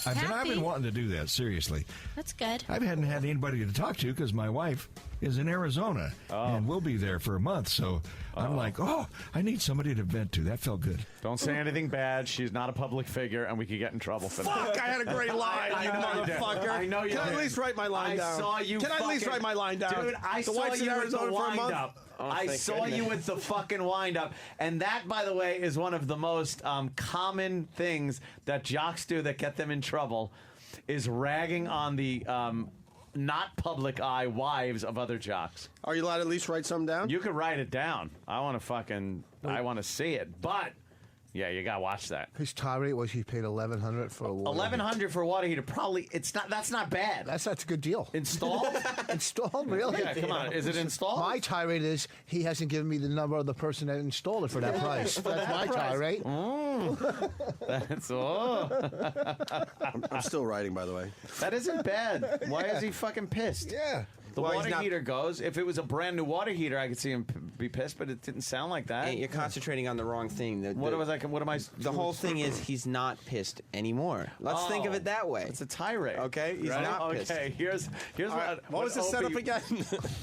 I've been wanting to do that, seriously. That's good. I hadn't had anybody to talk to because my wife is in Arizona, and we'll be there for a month. So I'm like, I need somebody to vent to. That felt good. Don't say anything bad. She's not a public figure, and we could get in trouble for that. Fuck, I had a great line, you motherfucker. I know you Can I did. at least write my line down? I saw you. Can I at least write my line down? Dude, I The saw wife's in you with Arizona the for a month? wind-up. I thank saw you goodness. with the fucking wind-up. And that, by the way, is one of the most common things that jocks do that get them in trouble, is ragging on the not public eye wives of other jocks. Are you allowed to at least write something down? You can write it down. I want to see it. But, yeah, you got to watch that. His tirade was he paid $1,100 for a water. $1,100 for a water heater. Probably that's not bad. That's a good deal. Installed? Installed, really? Yeah, come on. Is it installed? My tirade is he hasn't given me the number of the person that installed it for that price. That's my tirade. That's I'm still writing, by the way. That isn't bad. Why is he fucking pissed? Yeah. The Well, he's water not- heater goes. If it was a brand new water heater, I could see him be pissed, but it didn't sound like that. Hey, you're concentrating on the wrong thing. What am I? The whole thing is he's not pissed anymore. Let's think of it that way. It's a tirade. Okay, he's Right? not pissed. Okay, here's What was the setup again?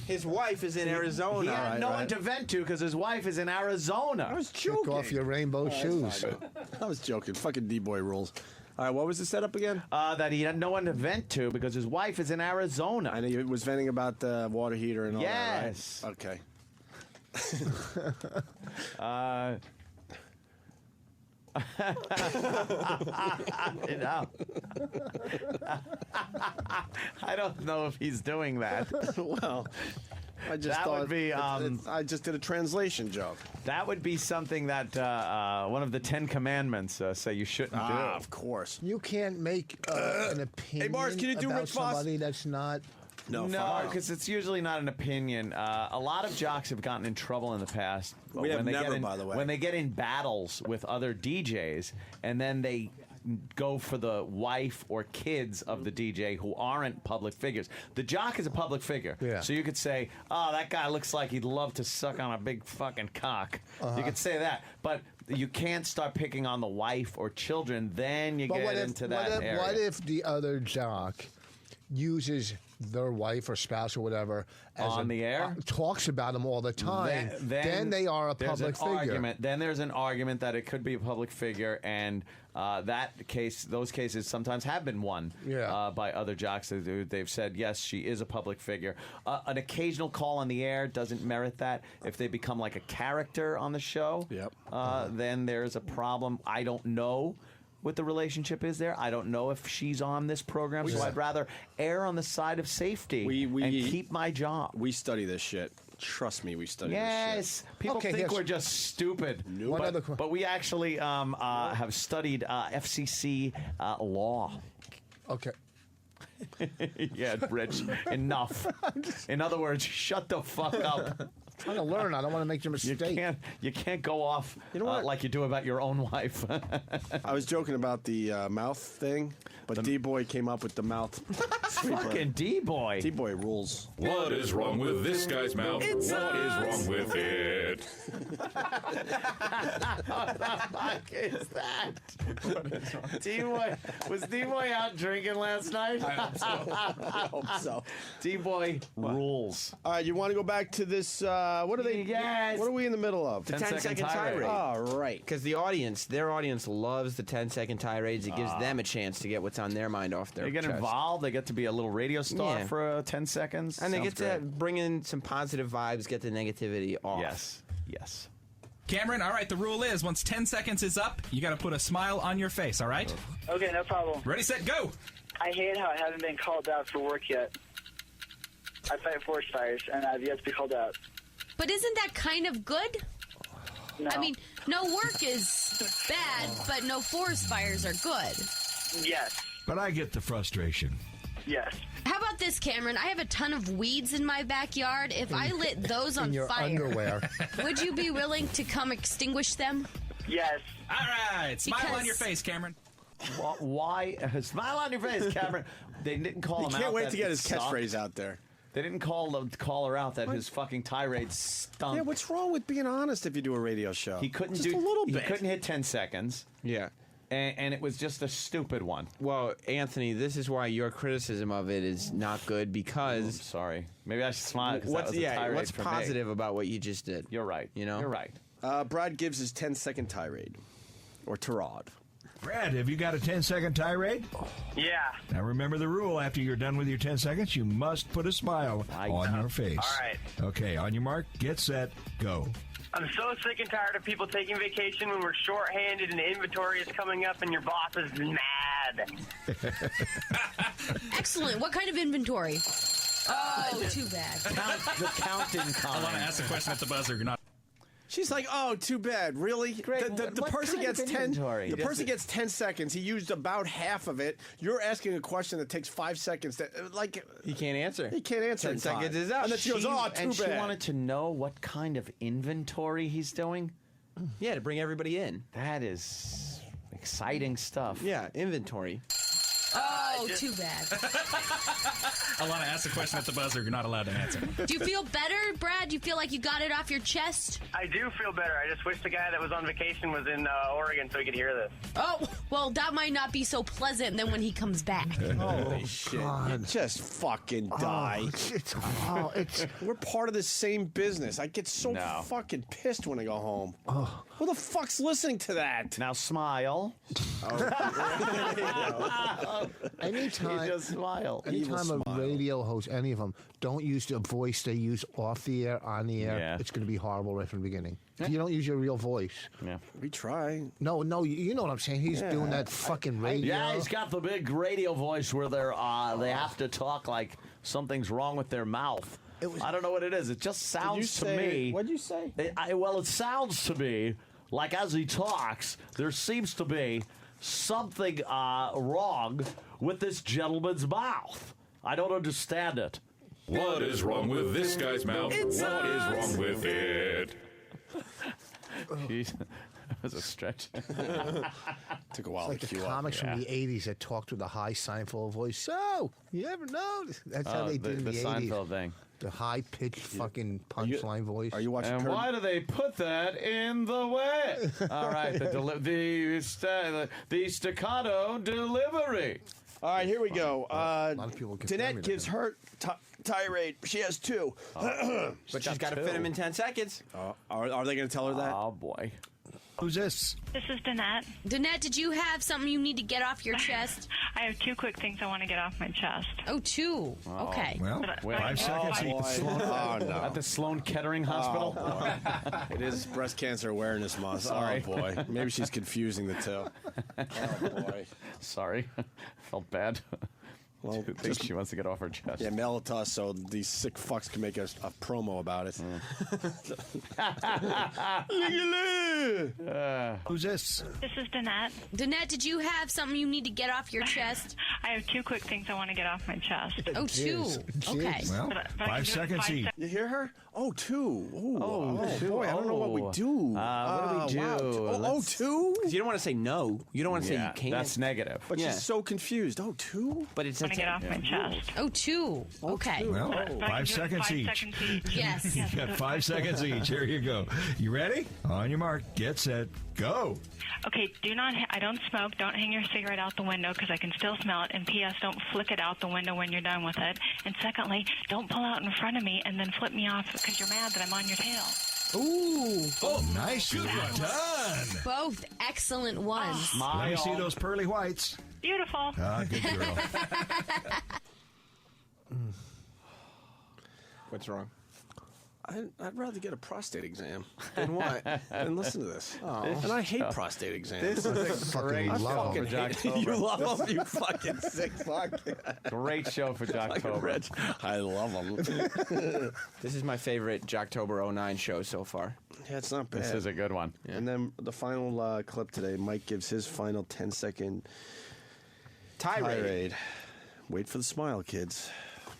His wife is in Arizona. He had no one to vent to because his wife is in Arizona. I was Take joking. off your rainbow shoes. I was joking. Fucking D-boy rules. All right, what was the setup again? That he had no one to vent to because his wife is in Arizona. I know he was venting about the water heater and all Yes. that, right? Okay. You know. I don't know if he's doing that. Well, I just That thought would be, I just did a translation joke. That would be something that one of the 10 Commandments say you shouldn't do. Of course. You can't make an opinion Mars, can you do about Rich Voss? somebody that's not... No, because it's usually not an opinion. A lot of jocks have gotten in trouble in the past. We have when they never, get in, by the way. When they get in battles with other DJs, and then they go for the wife or kids of the DJ who aren't public figures. The jock is a public figure. Yeah. So you could say, oh, that guy looks like he'd love to suck on a big fucking cock. You could say that. But you can't start picking on the wife or children. Then you get into that area. What if the other jock uses their wife or spouse or whatever as On the air? talks about them all the time, then they are a there's public an figure. Argument. Then there's an argument that it could be a public figure, and those cases sometimes have been won by other jocks. They've said, yes, she is a public figure. An occasional call on the air doesn't merit that. If they become like a character on the show, then there's a problem. I don't know what the relationship is there. I don't know if she's on this program, so I'd rather err on the side of safety and keep my job. We study this shit. Trust me, we study this Yes, shit. people think we're just stupid, but we actually have studied FCC law. Okay. Yeah, Rich, enough. In other words, shut the fuck up. trying to learn. I don't want to make your mistake. You can't go off like you do about your own wife. I was joking about the mouth thing, but D-Boy came up with the mouth. Fucking D-Boy. D-Boy rules. What is wrong with this guy's mouth? What is wrong with it? What the fuck is that? D-Boy, was D-Boy out drinking last night? I hope so. D-Boy rules. All right, you want to go back to this? What are they? Yes. What are we in the middle of? The 10-second tirade. All right. Because their audience loves the 10-second tirades. It gives them a chance to get what's on their mind off their They get chest. involved. They get to be a little radio star for 10 seconds. And they get Sounds to bring in some positive vibes, get the negativity off. Yes. Cameron, all right, the rule is once 10 seconds is up, you got to put a smile on your face, all right? Okay, no problem. Ready, set, go! I hate how I haven't been called out for work yet. I fight forest fires, and I've yet to be called out. But isn't that kind of good? No. I mean, no work is bad, but no forest fires are good. Yes. But I get the frustration. Yes. How about this, Cameron? I have a ton of weeds in my backyard. If I lit those on in your fire, underwear. would you be willing to come extinguish them? Yes. All right, smile on your face, Cameron. Why? Smile on your face, Cameron. They didn't call him out. He can't wait to get his sucked. catchphrase out there. They didn't call her out that his fucking tirade stunk. Yeah, what's wrong with being honest if you do a radio show? He couldn't Just do a little bit. He couldn't hit 10 seconds. Yeah. And it was just a stupid one. Well, Anthony, this is why your criticism of it is not good because... sorry. Maybe I should smile because that was a tirade what's for me. positive about what you just did? You're right. You know? You're right. Brad gives his 10-second tirade. Or tirade. Brad, have you got a 10-second tirade? Yeah. Now remember the rule. After you're done with your 10 seconds, you must put a smile on your face. All right. Okay, on your mark, get set, go. I'm so sick and tired of people taking vacation when we're short-handed and inventory is coming up and your boss is mad. Excellent. What kind of inventory? Oh, too bad. The count didn't come. I want to ask a question at the buzzer. You're not. She's like, "Oh, too bad. Really? The what person kind gets of 10. inventory? The person gets 10 seconds. He used about half of it. You're asking a question that takes 5 seconds. He can't answer. He can't answer. 10 in seconds time. is up. And then she goes, "Oh, too and bad." she wanted to know what kind of inventory he's doing. Yeah, to bring everybody in. That is exciting stuff. Yeah, inventory. Oh, too bad. I want to ask a question at the buzzer. You're not allowed to answer. Do you feel better, Brad? Do you feel like you got it off your chest? I do feel better. I just wish the guy that was on vacation was in Oregon so he could hear this. Oh, well, that might not be so pleasant then when he comes back. Holy shit. Just fucking die. We're part of the same business. I get so fucking pissed when I go home. Who the fuck's listening to that? Now smile. Anytime, You just smile. anytime a radio host, any of them, don't use the voice they use off the air, on the air, Yeah. it's going to be horrible right from the beginning. You don't use your real voice. Yeah. We try. No, you know what I'm saying. He's doing that fucking radio. Yeah, he's got the big radio voice where they have to talk like something's wrong with their mouth. I don't know what it is. It just sounds to me. What'd you say? It sounds to me like as he talks, there seems to be something wrong with this gentleman's mouth. I don't understand it. What is wrong with this guy's mouth? What is wrong with it? Jeez, that was a stretch. Took a while It's like to the cue comics up. from the 80s that talked with a high Seinfeld voice. So, you ever notice? That's how they did in the 80s. Seinfeld thing. The high-pitched fucking punchline voice. Are you watching And Curb? why do they put that in the way? All right, the staccato delivery. All right, here we go. a lot of people can Danette gives her tirade. She has 2. But she's got to fit him in 10 seconds. Are they going to tell her that? Oh, boy. Who's this? This is Danette. Danette, did you have something you need to get off your chest? I have 2 quick things I want to get off my chest. Oh, 2. Okay. Well, Wait. 5 seconds. Oh, no. At the Sloan Kettering Hospital. It is Breast Cancer Awareness Month. Sorry. Oh, boy. Maybe she's confusing the two. Oh, boy. Sorry. Felt bad. Well, I think she wants to get off her chest. Yeah, mail it to us so these sick fucks can make a promo about it. Who's this? This is Danette. Danette, did you have something you need to get off your chest? I have 2 quick things I want to get off my chest. Oh, 2. Okay. Well, But I 5 can do it in seconds 5 each. You hear her? Oh, 2. Ooh. Oh, Boy, I don't know what we do. What do we do? Wow. 2? Because you don't want to say no. You don't want to say you can't. That's negative. But she's so confused. Oh, 2? But it's I'm gonna get off my chest. Oh, 2. Okay. Well, 5 seconds each. Yes. You got 5 seconds each. Here you go. You ready? On your mark. Get set. Go. Okay, I don't smoke. Don't hang your cigarette out the window because I can still smell it. And P.S., don't flick it out the window when you're done with it. And secondly, don't pull out in front of me and then flip me off because you're mad that I'm on your tail. Ooh. Oh, nice. Good done. Both excellent ones. Let me see those pearly whites. Beautiful. Good girl. What's wrong? I'd rather get a prostate exam than what? And listen to this. And I hate prostate exams. This is a great show for Jocktober. You love them, you fucking sick fuck. Great show for Jocktober. I love them. This is my favorite Jocktober 09 show so far. Yeah, it's not bad. This is a good one. Yeah. And then the final clip today, Mike gives his final 10-second tirade. Wait for the smile, kids.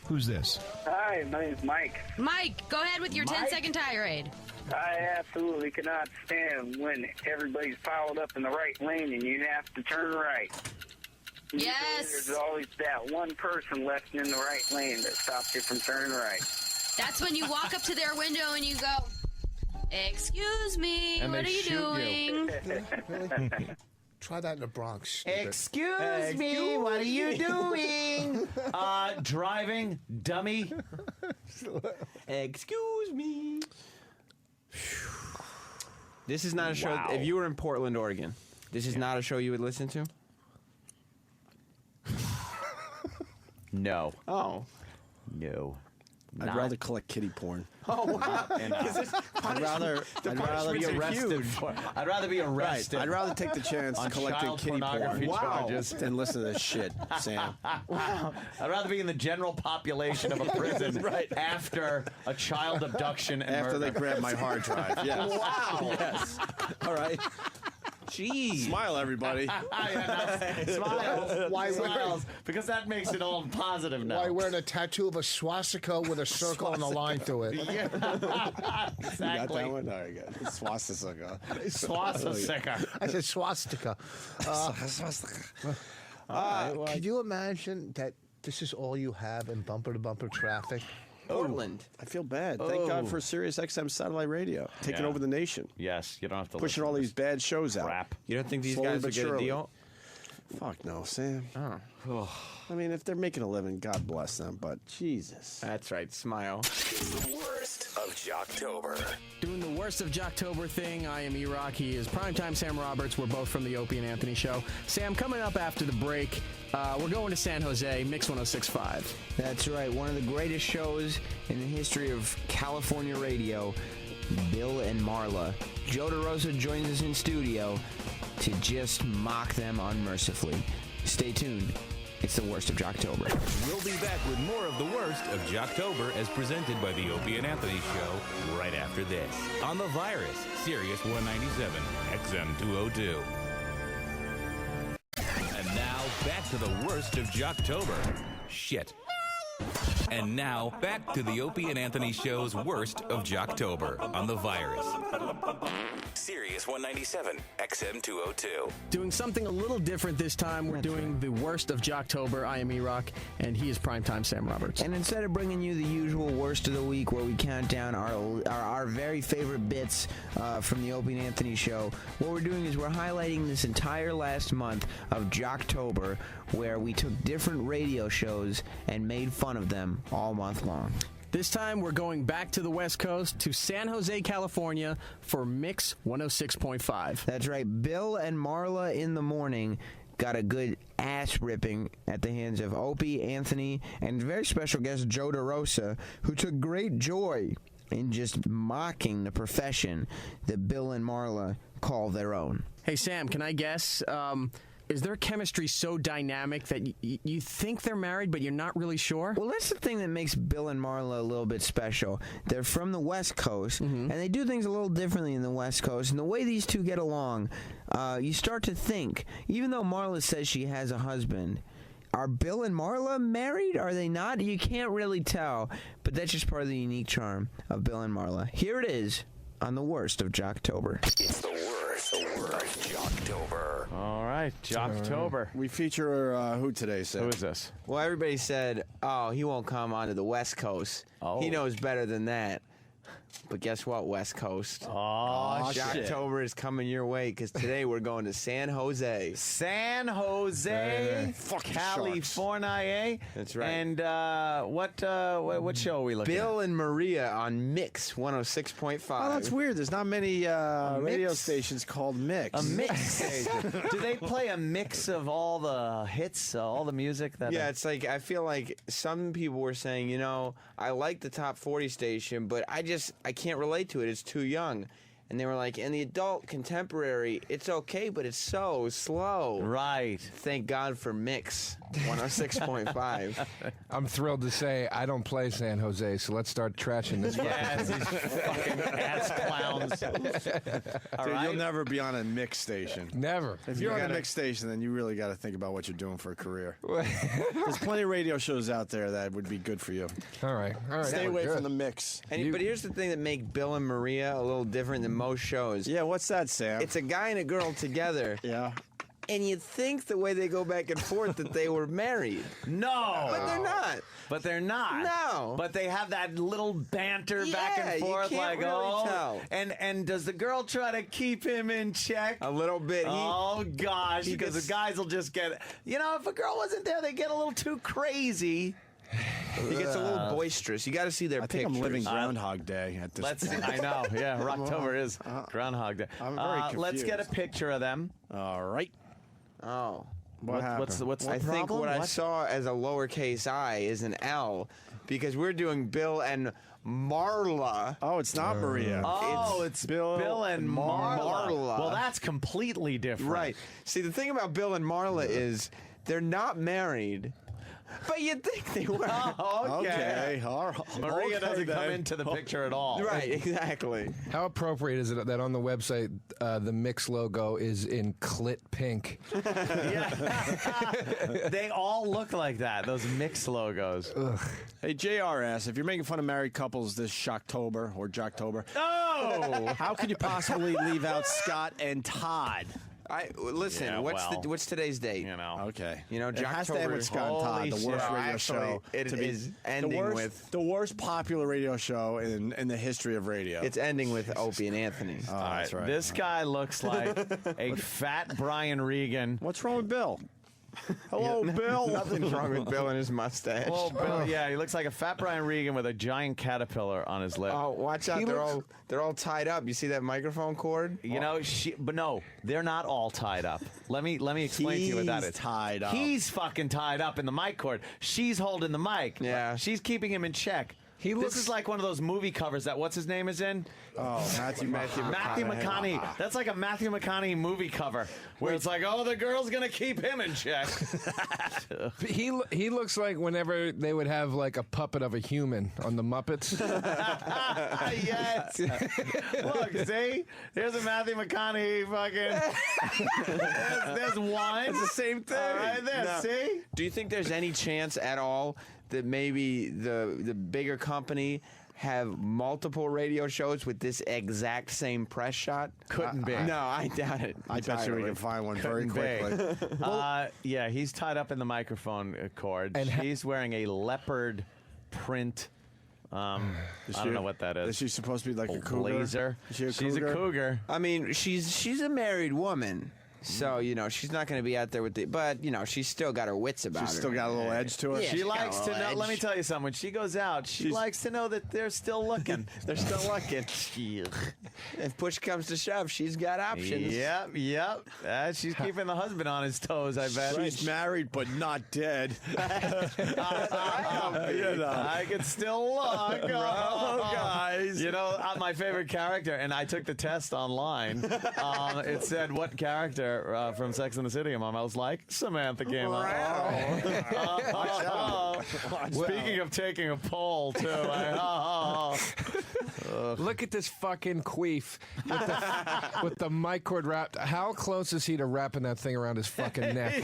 Who's this? Hi, my name's Mike. Mike, go ahead with your 10-second tirade. I absolutely cannot stand when everybody's piled up in the right lane and you have to turn right. Yes. There's always that one person left in the right lane that stops you from turning right. That's when you walk up to their window and you go, "Excuse me, And what they are you shoot doing?" Try that in the Bronx. stupid. Excuse me, what are you doing? Driving, dummy. Excuse me. This is not a show. Wow. If you were in Portland, Oregon, this is not a show you would listen to? No. Oh. No. I'd rather collect kitty porn. Oh, wow. I'd rather be arrested. I'd rather be arrested. Right. I'd rather take the chance on collecting child kitty pornography porn charges than listen to this shit, Sam. Wow. I'd rather be in the general population of a prison after a child abduction and After murder. they grab my hard drive. Yes. Wow. Yes. All right. Jeez. Smile, everybody. Smiles. Why Smiles. Because that makes it all positive now. Why wearing a tattoo of a swastika with a circle and a line through it? Yeah. You got that one? All right, good. Swastika. Swastika. I said swastika. Could you imagine that this is all you have in bumper-to-bumper traffic? Portland. I feel bad. Thank God for Sirius XM satellite radio taking over the nation. Yes, you don't have to pushing listen all to these bad shows out. crap. You don't think these Slowly guys but will get a surely. deal? Fuck no, Sam. Oh. I mean, if they're making a living, God bless them. But Jesus. That's right. Smile. The worst of Jocktober. Doing the worst of Jocktober thing, I am E-Rock. He is Primetime Sam Roberts. We're both from the Opie and Anthony Show. Sam, coming up after the break, we're going to San Jose, Mix 106.5. That's right. One of the greatest shows in the history of California radio, Bill and Marla. Joe DeRosa joins us in studio to just mock them unmercifully. Stay tuned. It's the worst of Jocktober. We'll be back with more of the worst of Jocktober as presented by the Opie and Anthony Show right after this. On the Virus, Sirius 197, XM 202. And now, back to the worst of Jocktober. Shit. And now, back to the Opie and Anthony Show's worst of Jocktober on the Virus. Sirius 197, XM 202. Doing something a little different this time. We're doing the worst of Jocktober. I am E-Rock, and he is Primetime Sam Roberts. And instead of bringing you the usual worst of the week where we count down our very favorite bits from the Opie and Anthony Show, what we're doing is we're highlighting this entire last month of Jocktober where we took different radio shows and made fun of them all month long. This time, we're going back to the West Coast, to San Jose, California, for Mix 106.5. That's right. Bill and Marla in the morning got a good ass ripping at the hands of Opie, Anthony, and very special guest Joe DeRosa, who took great joy in just mocking the profession that Bill and Marla call their own. Hey, Sam, can I guess? Is their chemistry so dynamic that you think they're married, but you're not really sure? Well, that's the thing that makes Bill and Marla a little bit special. They're from the West Coast, and they do things a little differently in the West Coast. And the way these two get along, you start to think, even though Marla says she has a husband, Are Bill and Marla married? Are they not? You can't really tell, but that's just part of the unique charm of Bill and Marla. Here it is on the worst of Jocktober. It's the worst of Jocktober. All right, Jocktober. We feature who today, Sam? Who is this? Well, everybody said, oh, he won't come onto the West Coast. Oh. He knows better than that. But guess what, West Coast? Oh, shit. Jocktober is coming your way because today we're going to San Jose. San Jose, California. That's right. And what show are we looking Bill and Maria on Mix 106.5. Oh, that's weird. There's not many radio stations called Mix. A mix station. Do they play a mix of all the hits, all the music? Yeah, it's like, I feel like some people were saying, you know, I like the top 40 station, but I can't relate to it. It's too young. And they were like, in the adult contemporary, it's okay, but it's so slow. Right. Thank God for Mix 106.5. I'm thrilled to say I don't play San Jose, so let's start trashing this. Yes, these fucking ass clowns. Dude, you'll never be on a mix station. Never. If you're on a mix station, then you really got to think about what you're doing for a career. There's plenty of radio shows out there that would be good for you. All right. Stay away from the mix. But here's the thing that make Bill and Maria a little different than most shows. Yeah, what's that, Sam? It's a guy and a girl together. Yeah. And you'd think the way they go back and forth that they were married. No. But they're not. But they're not. No. But they have that little banter back Yeah, and you forth, can't like, really tell. And does the girl try to keep him in check? A little bit. Oh gosh, because the guys will just get. You know, if a girl wasn't there, they get a little too crazy. He gets a little boisterous. You got to see their pictures. I think I'm living Groundhog Day at this point. I know. Yeah, October is Groundhog Day. I'm very confused. Let's get a picture of them. All right. Oh. What happened? What's the I think problem? what I saw as a lowercase I is an L because we're doing Bill and Marla. Oh, it's not Maria. Oh, it's Bill and Marla. Well, that's completely different. Right. See, the thing about Bill and Marla is they're not married. But you'd think they were. Oh, okay. All right. Maria doesn't come into the picture at all. Right, exactly. How appropriate is it that on the website the Mix logo is in clit pink? They all look like that, those mix logos. Ugh. Hey, JRS, if you're making fun of married couples this Shocktober or Jocktober, how could you possibly leave out Scott and Todd? Listen. Yeah, what's today's date? You know. Okay. You know, it has to end Jocktober. with Scott and Todd, the worst radio show. It is ending with the worst popular radio show in the history of radio. It's ending with Opie and Anthony. Oh, that's right. This guy looks like a fat Brian Regan. What's wrong with Bill? Hello, Bill. Nothing's wrong with Bill and his mustache. Oh, Bill, yeah, he looks like a fat Brian Regan with a giant caterpillar on his lip. Oh, watch out! They're all tied up. You see that microphone cord? You know, but no, they're not all tied up. Let me explain to you what that is. He's tied up. He's fucking tied up in the mic cord. She's holding the mic. Yeah. She's keeping him in check. This is like one of those movie covers that what's his name is in. Oh, Matthew McConaughey. That's like a Matthew McConaughey movie cover where it's like, oh, the girl's gonna keep him in check. He looks like whenever they would have like a puppet of a human on the Muppets. Yes. Look, see, there's a Matthew McConaughey fucking. there's one. It's the same thing. Right there. No. See. Do you think there's any chance at all that maybe the bigger company have multiple radio shows with this exact same press shot? Couldn't be. No, I doubt it. I bet you we can find one very quickly. Yeah, he's tied up in the microphone cord. And he's wearing a leopard print. I don't know what that is. Is she supposed to be like a cougar? Blazer. She's a cougar. I mean, she's a married woman. So, you know, she's not going to be out there with the... But, you know, she's still got her wits about her. She's still got a little edge to her. Yeah, She likes to know. edge. Let me tell you something. When she goes out, she likes to know that they're still looking. They're still looking. If push comes to shove, she's got options. Yep. She's keeping the husband on his toes, I bet. She's married but not dead. I can still look. Oh, guys. You know, my favorite character, and I took the test online. It said, what character where from Sex and the City, Mom, I was like, Samantha came on. Speaking of taking a poll, too. Look at this fucking queef with the mic cord wrapped. How close is he to wrapping that thing around his fucking neck?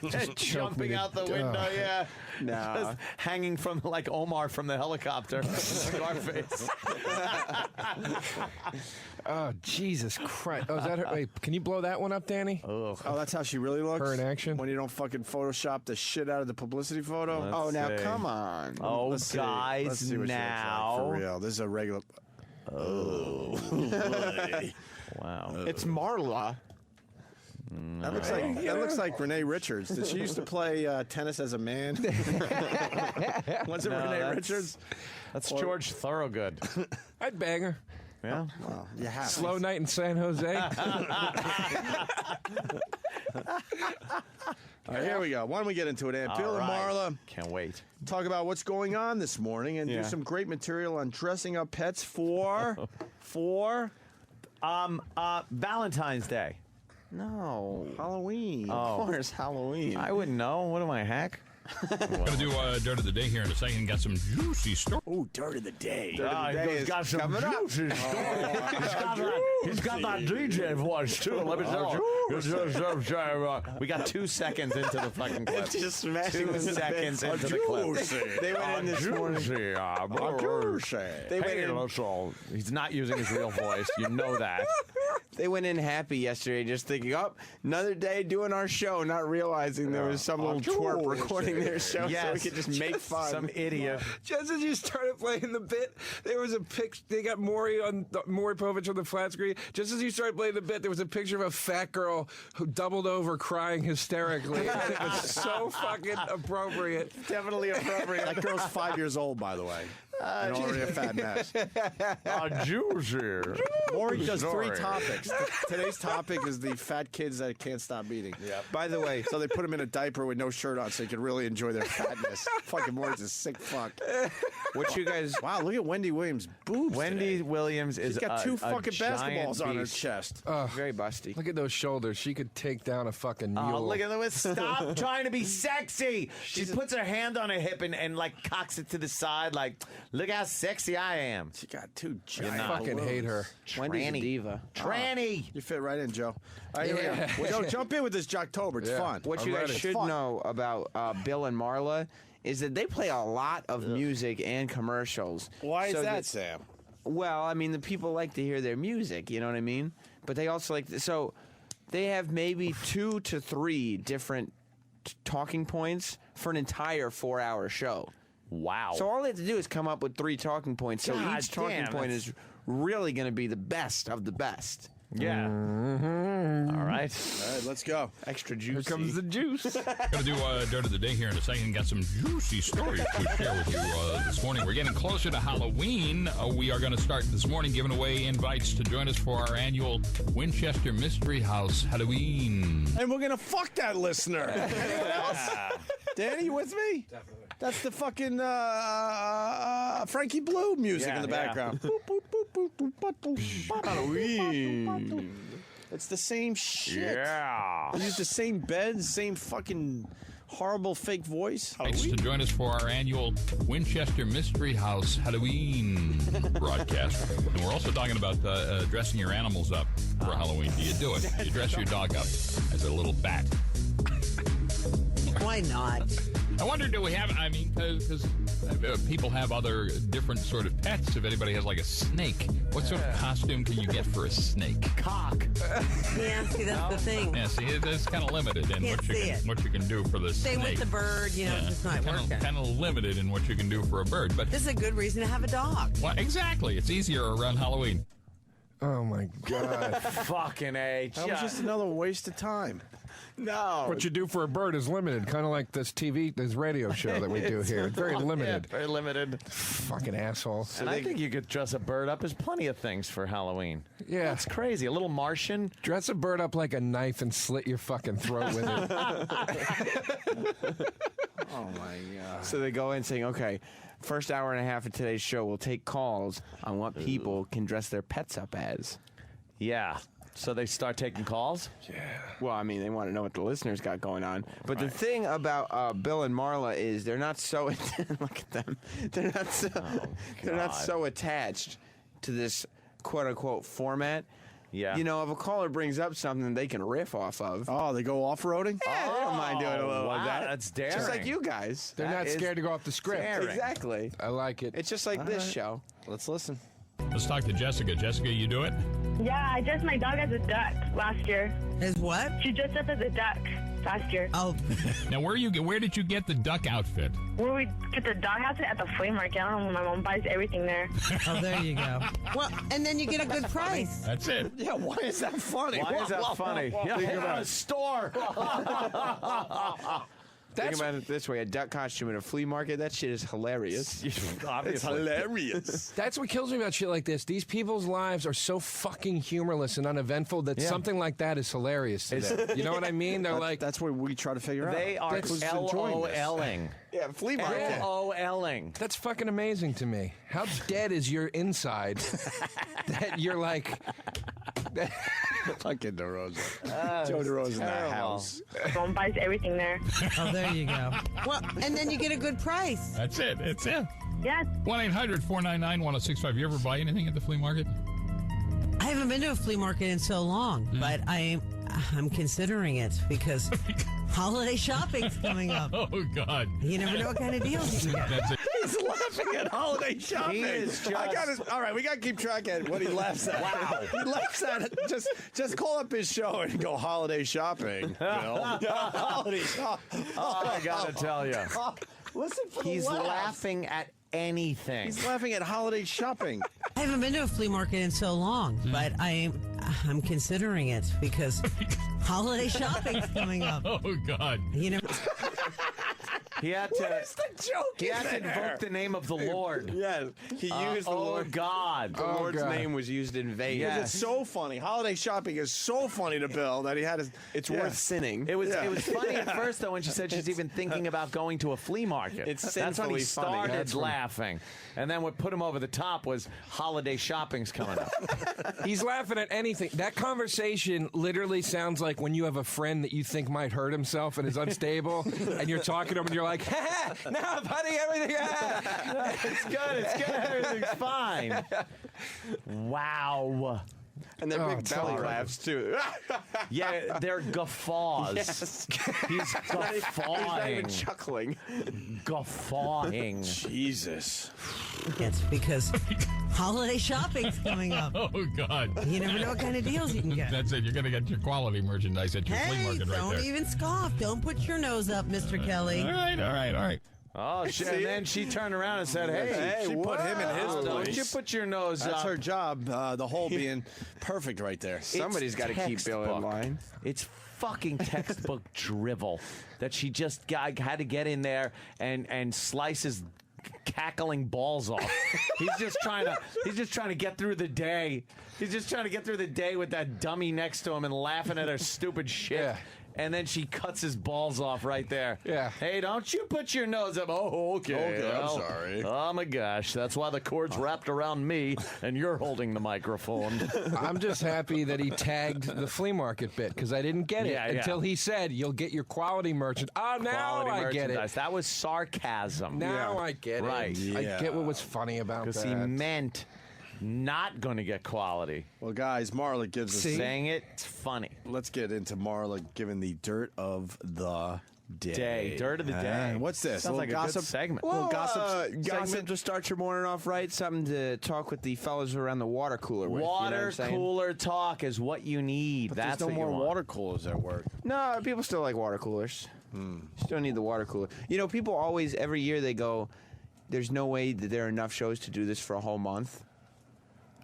Just jumping out the window, yeah. No. Just hanging from, like Omar from the helicopter. Scarface. Oh, Jesus Christ. Oh, is that her? Wait, can you blow that one up, Danny? Oh, that's how she really looks? Her in action? When you don't fucking Photoshop the shit out of the publicity photo? Let's see. Come on. Oh, Let's see. guys, Let's see what she looks now. like, for real. This is a regular... Oh. Wow. It's Marla. That looks like Renee Richards. Did she used to play tennis as a man? Was it Renee Richards? That's George Thorogood. I'd bang her. Yeah. Well, you have. Slow night in San Jose. All right, here we go. Why don't we get into it, Aunt Bill and Marla? Can't wait. Talk about what's going on this morning and do some great material on dressing up pets for Valentine's Day. No. Halloween. Of course, Halloween. I wouldn't know. What am I, hack? Gonna do Dirt of the Day here in a second. Got some juicy stories. Oh, Dirt of the Day. He's got some juicy stories. He's got that DJ voice, too. Let me tell you. We got 2 seconds into the fucking clip. Just smashing 2 seconds into the clip. They went in this morning. They went in. He's not using his real voice. You know that. They went in happy yesterday, just thinking, another day doing our show, not realizing there was some little twerp recording their show so we could just make fun. Some idiot. Just as you started playing the bit, there was a picture. They got Maury Povich on the flat screen. Just as you started playing the bit, there was a picture of a fat girl who doubled over crying hysterically. And it was so fucking appropriate. Definitely appropriate. That girl's 5 years old, by the way. And already a fat mess. Juicy. Maury does 3 topics. Today's topic is the fat kids that can't stop eating. Yeah. By the way, so they put him in a diaper with no shirt on so he can really enjoy their fatness. Fucking Maury's a sick fuck. What you guys... Wow, look at Wendy Williams' boobs Wendy today. Williams is She's got 2 fucking basketballs on her beast. chest. Very busty. Look at those shoulders. She could take down a fucking mule. Oh, look at that. Stop trying to be sexy. She puts her hand on her hip and like cocks it to the side like, look how sexy I am. She got 2 giant I fucking hate her. Wendy's a diva. Tranny. You fit right in, Joe. All right, here we go. Well, Joe, jump in with this Jocktober. It's fun. What you guys should know about Bill and Marla is that they play a lot of music and commercials. Why is that, Sam? Well, I mean, the people like to hear their music, you know what I mean? But they also like... So they have maybe 2 to 3 different talking points for an entire 4-hour show. Wow. So all they have to do is come up with 3 talking points. So God each talking damn, point is really going to be the best of the best. Yeah. All right. All right, let's go. Extra juicy. Here comes the juice. Gonna do Dirt of the Day here in a second. Got some juicy stories to share with you this morning. We're getting closer to Halloween. We are going to start this morning giving away invites to join us for our annual Winchester Mystery House Halloween. And we're going to fuck that listener. Anyone else? Danny, you with me? Definitely. That's the fucking Frankie Blue music in the background. Halloween. It's the same shit. Yeah. They use the same bed, same fucking horrible fake voice. Invites to join us for our annual Winchester Mystery House Halloween broadcast. And we're also talking about dressing your animals up for Halloween. Do you do it? Do you dress your dog up as a little bat? Why not? I wonder, do we have, I mean, because people have other different sort of pets. If anybody has like a snake, what sort of costume can you get for a snake? Cock. Yeah, see, that's the thing. Yeah, see, it's kind of limited in what you can do for the Stay snake. with the bird, you know, it's just not working. Kind of limited in what you can do for a bird. But this is a good reason to have a dog. Well, exactly. It's easier around Halloween. Oh, my God. Fucking A. That was just another waste of time. No. What you do for a bird is limited, kind of like this radio show that we do here. It's very limited. Yeah, very limited. Fucking asshole. And I think you could dress a bird up. There's plenty of things for Halloween. Yeah. That's crazy. A little Martian. Dress a bird up like a knife and slit your fucking throat with it. Oh, my God. So they go in saying, okay, first hour and a half of today's show, we'll take calls on what people can dress their pets up as. Yeah. So they start taking calls? Yeah. Well, I mean, they want to know what the listeners got going on. But the thing about Bill and Marla is they're not so look at them. They're not so attached to this quote unquote format. Yeah. You know, if a caller brings up something they can riff off of. Oh, they go off-roading? Yeah, they don't mind doing a little wow, of that. that's daring. Just like you guys. They're not scared to go off the script. daring. Exactly. I like it. It's just like this show. Let's listen. Let's talk to Jessica. Jessica, you do it? Yeah, I dressed my dog as a duck last year. As what? She dressed up as a duck last year. Oh. Now, where did you get the duck outfit? Where we get the dog outfit at the flea market. I don't know. My mom buys everything there. Oh, there you go. Well, and then you get a good price. That's it. Yeah, why is that funny? Why is that funny? Think about a store. Think about it this way: a duck costume at a flea market. That shit is hilarious. It's hilarious. That's what kills me about shit like this. These people's lives are so fucking humorless and uneventful that something like that is hilarious to them. You know what I mean? They're like, that's what we try to figure out. They are LOLing. Yeah, flea market. LOLing. that's fucking amazing to me. How dead is your inside that you're like... Fucking DeRosa. Joe DeRosa in the house. Mom buys everything there. Oh, there you go. Well, and then you get a good price. That's it. It's it. Yes. 1-800-499-1065. You ever buy anything at the flea market? I haven't been to a flea market in so long, but I'm considering it because holiday shopping's coming up. Oh, God. You never know what kind of deals you can get. That's it. He's laughing at holiday shopping. He is just... All right, we got to keep track of what he laughs at. Wow. He laughs at it. Just call up his show and go holiday shopping, Bill. Holiday shopping. Oh, I got to tell you. Listen for the He's laugh. laughing at anything. He's laughing at holiday shopping. I haven't been to a flea market in so long, but I'm considering it because holiday shopping's coming up. Oh, God. You never. He had What to. is the joke He had to in there? invoke the name of the Lord. Yes, he used the Lord. God. The Lord's name was used in vain. Yeah. It's so funny. Holiday shopping is so funny to Bill that he had his... It's worth sinning. It was funny at first though when she said she's even thinking about going to a flea market. It's That's when he sinfully funny. started That's when- laughing, and then what put him over the top was holiday shopping's coming up. He's laughing at anything. That conversation literally sounds like when you have a friend that you think might hurt himself and is unstable, and you're talking to him and you're like, ha, no, buddy, everything, It's good. Everything's fine. Wow. And their big belly horrible. laughs too. Yeah, they're guffaws. Yes. He's guffawing. He's not even chuckling. Guffawing. Jesus. It's because holiday shopping's coming up. Oh, God. You never know what kind of deals you can get. That's it. You're going to get your quality merchandise at your flea Hey, market right don't there. even scoff. Don't put your nose up, Mr. Kelly. All right. Oh, shit. And then she turned around and said, hey, She put him in his don't place. you put your nose That's up. her job, the hole being perfect right there. Somebody's got to keep Bill in line. It's fucking textbook drivel that she just had to get in there and slice his cackling balls off. He's just trying to get through the day. He's just trying to get through the day with that dummy next to him and laughing at her stupid shit. Yeah. And then she cuts his balls off right there. Yeah. Hey, don't you put your nose up. Oh, okay. Okay, I'm well, sorry. Oh, my gosh. That's why the cord's wrapped around me and you're holding the microphone. I'm just happy that he tagged the flea market bit because I didn't get it until he said, you'll get your quality merchandise. Oh, now Quality I get merchandise. it. That was sarcasm. Now I get it. Right. I get what was funny about that. Because he meant not going to get quality. Well, guys, Marla gives us... Saying it's funny. Let's get into Marla giving the dirt of the day. Dirt of the day. What's this? Sounds a like little a gossip good segment. Little gossip Gossip segment? to start your morning off right. Something to talk with the fellas around the water cooler with. Water you know cooler talk is what you need. But That's there's no what more you want. water coolers at work. No, people still like water coolers. Still need the water cooler. You know, people always, every year they go, there's no way that there are enough shows to do this for a whole month.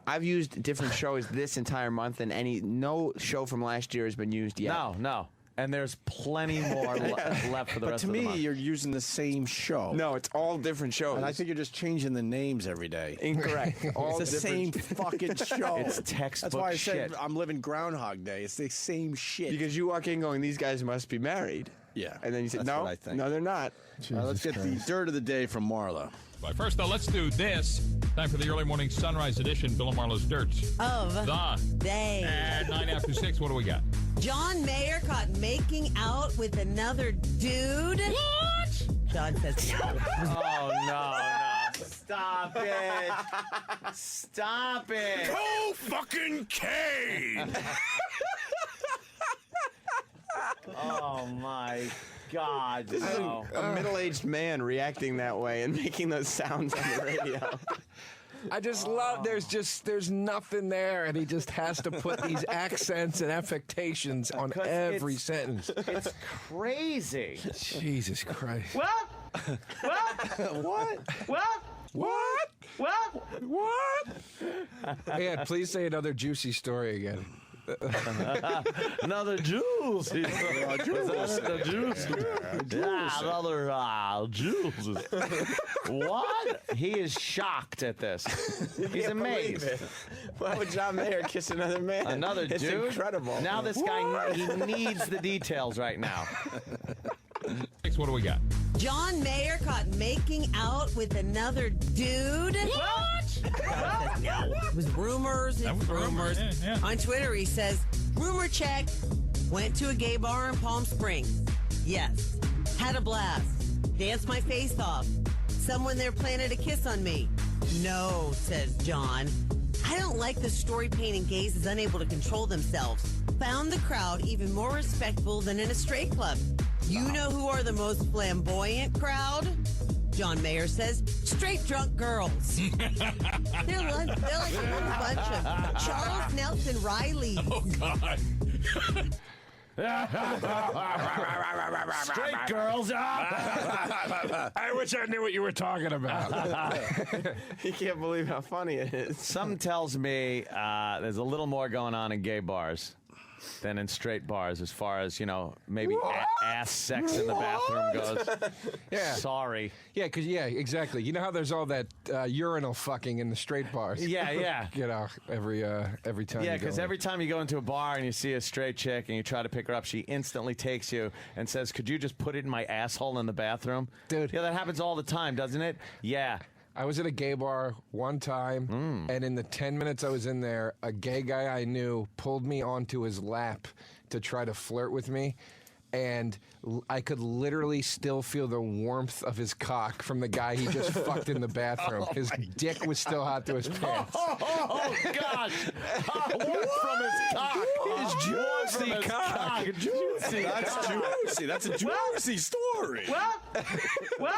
I've used different shows this entire month, and no show from last year has been used yet. No. And there's plenty more left for the But rest to of the me, month. you're using the same show. No, it's all different shows. And I think you're just changing the names every day. Incorrect. All It's the same fucking show. It's textbook That's why I shit. said I'm living Groundhog Day. It's the same shit. Because you walk in going, these guys must be married. Yeah. And then you say, That's no, what I think. no, they're not. Let's get the dirt of the day from Marla. First, though, let's do this. Time for the early morning sunrise edition. Bill and Marlo's Dirt. Of the day. At 9 after 6, what do we got? John Mayer caught making out with another dude. What? John says no. Oh, no. Stop it. Stop it. Go fucking Kane. Oh, my God. This is a middle-aged man reacting that way and making those sounds on the radio. I just love, there's nothing there, and he just has to put these accents and affectations on every sentence. It's crazy. Jesus Christ. What? What? What? What? Yeah, please say another juicy story again. Another juicy story. Another juicy. What? He is shocked at this. He's amazed. Why would John Mayer kiss another man? Another it's dude? Incredible. Now this guy, he needs the details right now. Next, what do we got? John Mayer caught making out with another dude. What? No. It was rumors. That was rumors. Yeah. On Twitter, he says, rumor check. Went to a gay bar in Palm Springs. Yes. Had a blast. Danced my face off. Someone there planted a kiss on me. No, says John. I don't like the story painting gays as unable to control themselves. Found the crowd even more respectful than in a straight club. You know who are the most flamboyant crowd? John Mayer says, straight drunk girls. they're like a little bunch of Charles Nelson Riley. Oh, God. Straight girls. I wish I knew what you were talking about. You can't believe how funny it is. Some tells me there's a little more going on in gay bars than in straight bars, as far as, maybe ass sex in the bathroom goes. Yeah. Sorry. Yeah, exactly. You know how there's all that urinal fucking in the straight bars? Yeah. Every time. Yeah, you go because in. every time you go into a bar and you see a straight chick and you try to pick her up, she instantly takes you and says, could you just put it in my asshole in the bathroom? Dude. Yeah, that happens all the time, doesn't it? Yeah. I was at a gay bar one time, and in the 10 minutes I was in there, a gay guy I knew pulled me onto his lap to try to flirt with me. And I could literally still feel the warmth of his cock from the guy he just fucked in the bathroom. His dick was still hot to his pants. Oh gosh. Warmth from his cock. His juicy cock. Juicy. That's juicy. That's a juicy story. Well,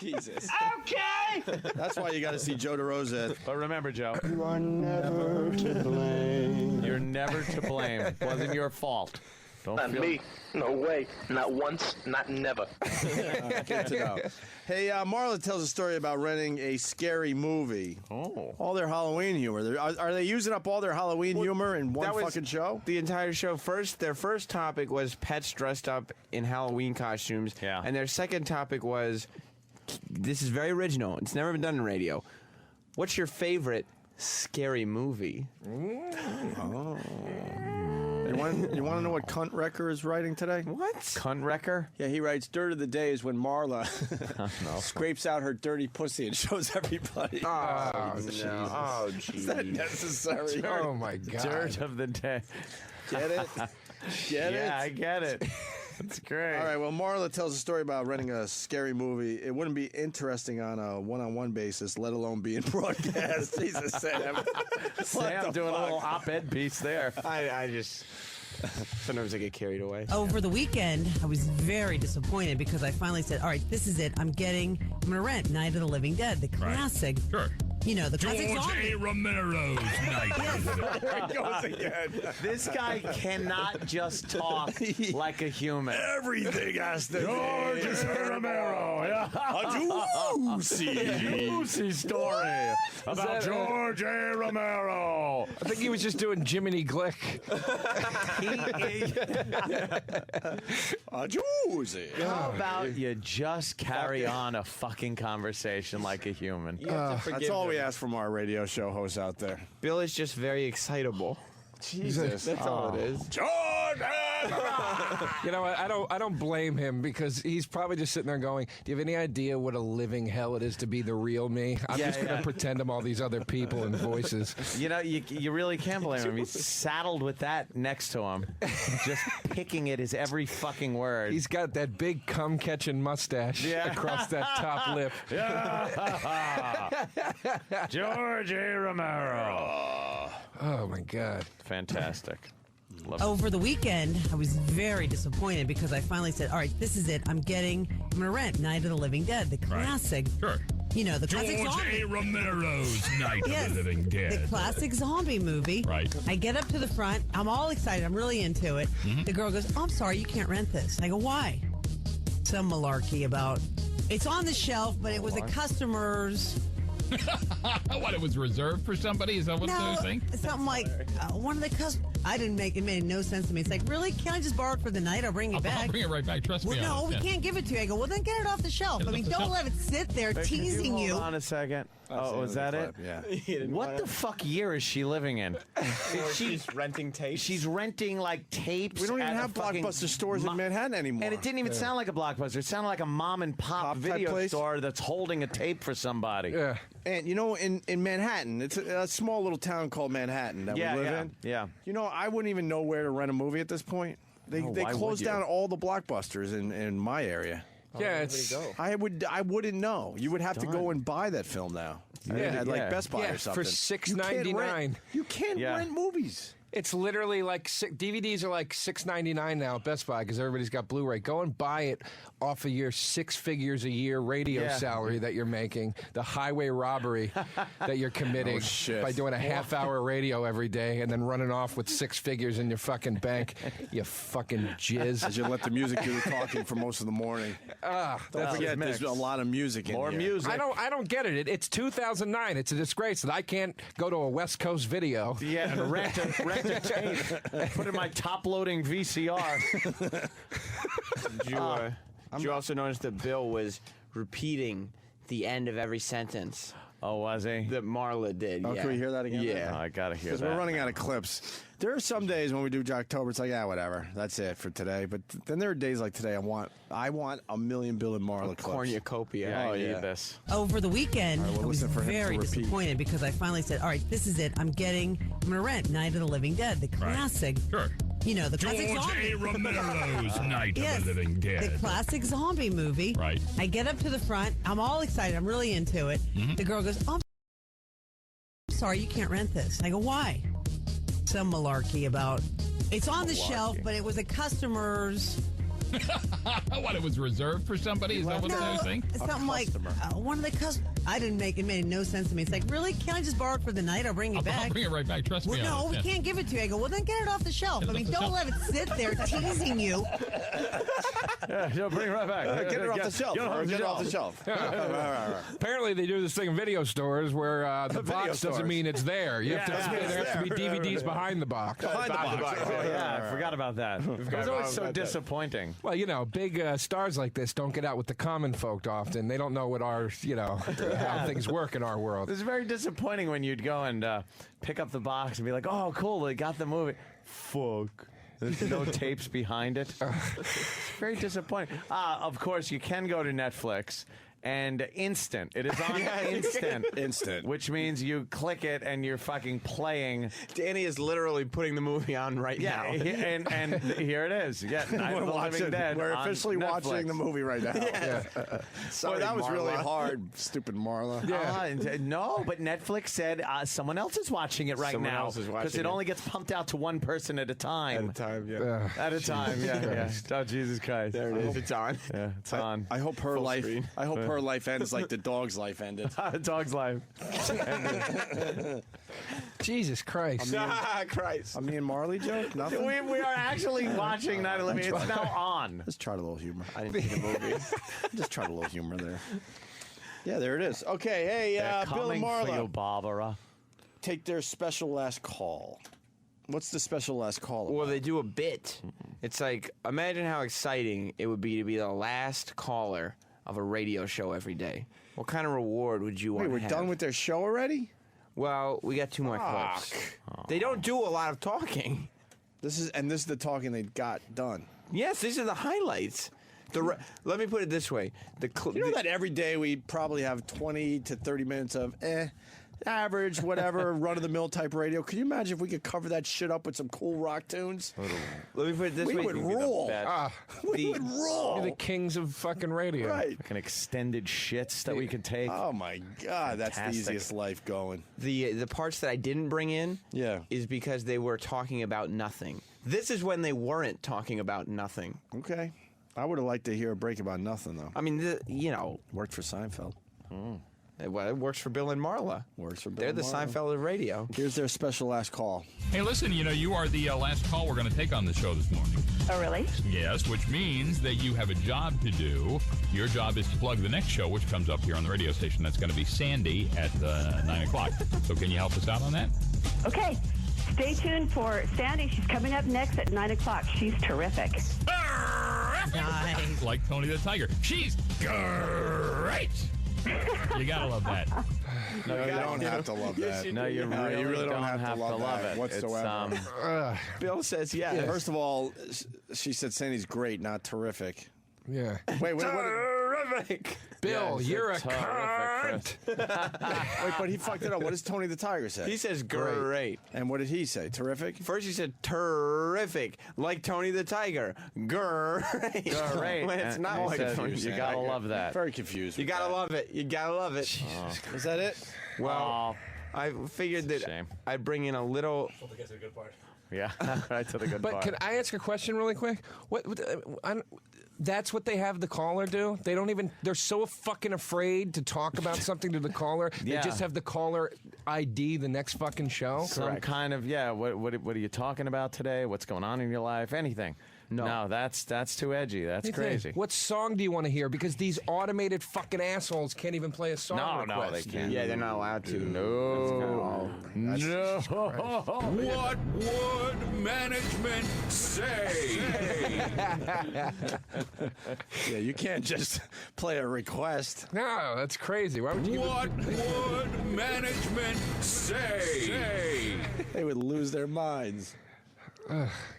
Jesus. okay. That's why you got to see Joe DeRosa. But remember, Joe, You are never to blame. you're never to blame. It wasn't your fault. Don't Not feel me. No way. Not once. Not never. Good to know. Hey, Marla tells a story about renting a scary movie. Oh. All their Halloween humor. Are they using up all their Halloween humor in one that was fucking show? The entire show. Their first topic was pets dressed up in Halloween costumes. Yeah. And their second topic was, this is very original. It's never been done in radio. What's your favorite scary movie? Oh. You want to know what Cunt Wrecker is writing today? What? Cunt Wrecker? Yeah, he writes, Dirt of the Day is when Marla scrapes out her dirty pussy and shows everybody. Oh, no. Oh, jeez. Is that necessary? Oh, my God. Dirt of the day. Get it? Get it? Yeah, I get it. That's great. All right, well, Marla tells a story about renting a scary movie. It wouldn't be interesting on a one-on-one basis, let alone being broadcast. Jesus, Sam. Sam doing a little op-ed piece there. I just... Sometimes I get carried away. Over the weekend, I was very disappointed because I finally said, all right, this is it. I'm going to rent Night of the Living Dead, the classic. Sure. You know, the classic George zombie. A. Romero's Night. There he goes again. This guy cannot just talk like a human. Everything has to George A. Romero. Yeah. A juicy story about George A. Romero. I think he was just doing Jiminy Glick. A juicy. How about you just carry on a fucking conversation like a human? That's all we ask from our radio show hosts out there. Bill is just very excitable. Jesus. That's all it is. George A. You know what? I don't blame him because he's probably just sitting there going, "Do you have any idea what a living hell it is to be the real me? I'm just going to pretend I'm all these other people and voices." You know, you really can't blame him. He's saddled with that next to him, just picking at his every fucking word. He's got that big cum-catching mustache across that top lip. George A. Romero. Oh, my God. Fantastic. Love it. Over the weekend, I was very disappointed because I finally said, all right, this is it. I'm going to rent Night of the Living Dead, the classic. Sure. You know, the classic George zombie. A. Romero's Night Yes, of the Living Dead. The classic zombie movie. Right. I get up to the front. I'm all excited. I'm really into it. The girl goes, "Oh, I'm sorry, you can't rent this." I go, "Why?" Some malarkey about, it's on the shelf, but it was a customer's. What, it was reserved for somebody? Is that what they're saying? Something like one of the customers. It made no sense to me. It's like, really? Can't I just borrow it for the night? I'll bring it back. I'll bring it right back. Trust me. No, we can't give it to you. I go, well, then get it off the shelf. I mean, don't let it sit there teasing you. Hold on a second. Oh, was that it? Yeah. What the fuck year is she living in? She's renting tapes. She's renting like tapes. We don't even at a have fucking Blockbuster stores in Manhattan anymore. And it didn't even sound like a Blockbuster. It sounded like a mom and pop type video place? store that's holding a tape for somebody. Yeah. And you know, in Manhattan, it's a small little town called Manhattan that we live in. Yeah. You know, I wouldn't even know where to rent a movie at this point. They why closed would you? down all the Blockbusters in my area. Yeah, it's. I wouldn't know. You would have to go and buy that film now. At like Best Buy or something. For $6.99. You can't rent movies. It's literally like DVDs are like $6.99 now at Best Buy because everybody's got Blu-ray. Go and buy it off of your 6 figures a year radio salary that you're making, the highway robbery that you're committing by doing a half-hour radio every day and then running off with 6 figures in your fucking bank. You fucking jizz. As you let the music do the talking for most of the morning. Don't forget, there's a lot of music in More here. music. I don't get it. It's 2009. It's a disgrace that I can't go to a West Coast video. Yeah, and rent a tape. Put in my top-loading VCR. Did you also notice that Bill was repeating the end of every sentence? Oh, was he? That Marla did. Oh, can we hear that again? Yeah. Oh, I gotta hear that. Because we're running out of clips. There are some days when we do Jocktober, it's like, whatever. That's it for today. But then there are days like today, I want a million Bill and Marla clips. Cornucopia. Yeah, I need this. Over the weekend, All right, we'll I was listen for him to very repeat. disappointed because I finally said, all right, this is it. I'm going to rent Night of the Living Dead, the classic. Sure. You know, the classic George zombie. A. Romero's Night Yes, of the Living Dead. the classic zombie movie. Right. I get up to the front. I'm all excited. I'm really into it. The girl goes, "Oh, I'm sorry, you can't rent this." I go, "Why?" Some malarkey about, it's on the shelf, but it was a customer's. What, it was reserved for somebody? Is that what they're saying? Something like one of the customers. It made no sense to me. It's like, really? Can't I just borrow it for the night? I'll bring it back. I'll bring it right back. Trust me. Well, no, we can't give it to you. I go, well, then get it off the shelf. I mean, don't let it sit there teasing you. Yeah, bring it right back. Get it off the shelf. Get it off the shelf. Apparently, they do this thing in video stores where the box doesn't mean it's there. You have to, there has to be DVDs behind the box. Behind the box. Oh, yeah, I forgot about that. It was always so disappointing. Well, you know, big stars like this don't get out with the common folk often. They don't know what our, how things work in our world. It was very disappointing when you'd go and pick up the box and be like, oh, cool, they got the movie. Fuck. There's no tapes behind it. It's very disappointing. Of course, you can go to Netflix. And instant. It is on instant. Which means you click it and you're fucking playing. Danny is literally putting the movie on right now. and here it is. Yeah, Night of the Living Dead. We're on officially Netflix. watching the movie right now. Sorry, Boy, that was really Marla. hard, stupid Marla. No, but Netflix said someone else is watching it right Someone now. else is watching Because it it. only gets pumped out to one person at a time. At a time, yeah. At a time, yeah. Oh, Jesus Christ. There it is. It's on. Yeah, it's on. I hope her Full life. screen. I hope her life ends like the dog's life ended. Dog's life. Jesus Christ. Christ. A me and Marley joke? Nothing? We are actually watching Night of the Living Dead. It's now on. Just tried a little humor. I didn't see the movie. Just tried a little humor there. Yeah, there it is. Okay, hey, They're Bill and coming for you, Marla, Barbara. take their special last call. What's the special last call? Well, they do a bit. It's like, imagine how exciting it would be to be the last caller of a radio show every day. What kind of reward would you want Wait, to we're have? done with their show already? Well, we got 2 more clips. They don't do a lot of talking. This is the talking they got done. Yes, these are the highlights. Let me put it this way: you know that every day we probably have 20 to 30 minutes of average, whatever, run-of-the-mill type radio. Can you imagine if we could cover that shit up with some cool rock tunes? Let me put it this way: we would rule. We would rule. Be the kings of fucking radio. Right. Fucking extended shits that we could take. Oh my God, that's the easiest life going. The parts that I didn't bring in, is because they were talking about nothing. This is when they weren't talking about nothing. Okay. I would have liked to hear a break about nothing, though. I mean, worked for Seinfeld. It works for Bill and Marla. Works for Bill. They're the Seinfeld of radio. Here's their special last call. Hey, listen, you are the last call we're going to take on the show this morning. Oh, really? Yes, which means that you have a job to do. Your job is to plug the next show, which comes up here on the radio station. That's going to be Sandy at 9 o'clock. So can you help us out on that? Okay. Stay tuned for Sandy. She's coming up next at 9 o'clock. She's terrific. Nice. Like Tony the Tiger. She's great. You gotta love that. No, you don't have to love that. No, you really don't have to love that whatsoever. Bill says yes. First of all, she said Sandy's great, not terrific. Yeah. Wait, what? Terrific. Bill, you're a cunt. Wait, but he fucked it up. What does Tony the Tiger say? He says great. And what did he say? Terrific? First he said terrific, like Tony the Tiger. Great. When it's not like Tony the Tiger. You gotta love that. Very confused. You gotta love it. You gotta love it. Is that it? Well, I figured that I'd bring in a little. To get to the good part. Yeah, right to the good but part. Can I ask a question really quick? That's what they have the caller do? They don't even, they're so fucking afraid to talk about something to the caller. Yeah. They just have the caller ID the next fucking show. Some kind of, what are you talking about today? What's going on in your life? Anything. No, that's too edgy. That's crazy. What song do you want to hear? Because these automated fucking assholes can't even play a song request. No, they can't. Yeah, they're not allowed to. No. What would management say? Yeah, you can't just play a request. No, that's crazy. Why would you? What would management say? They would lose their minds.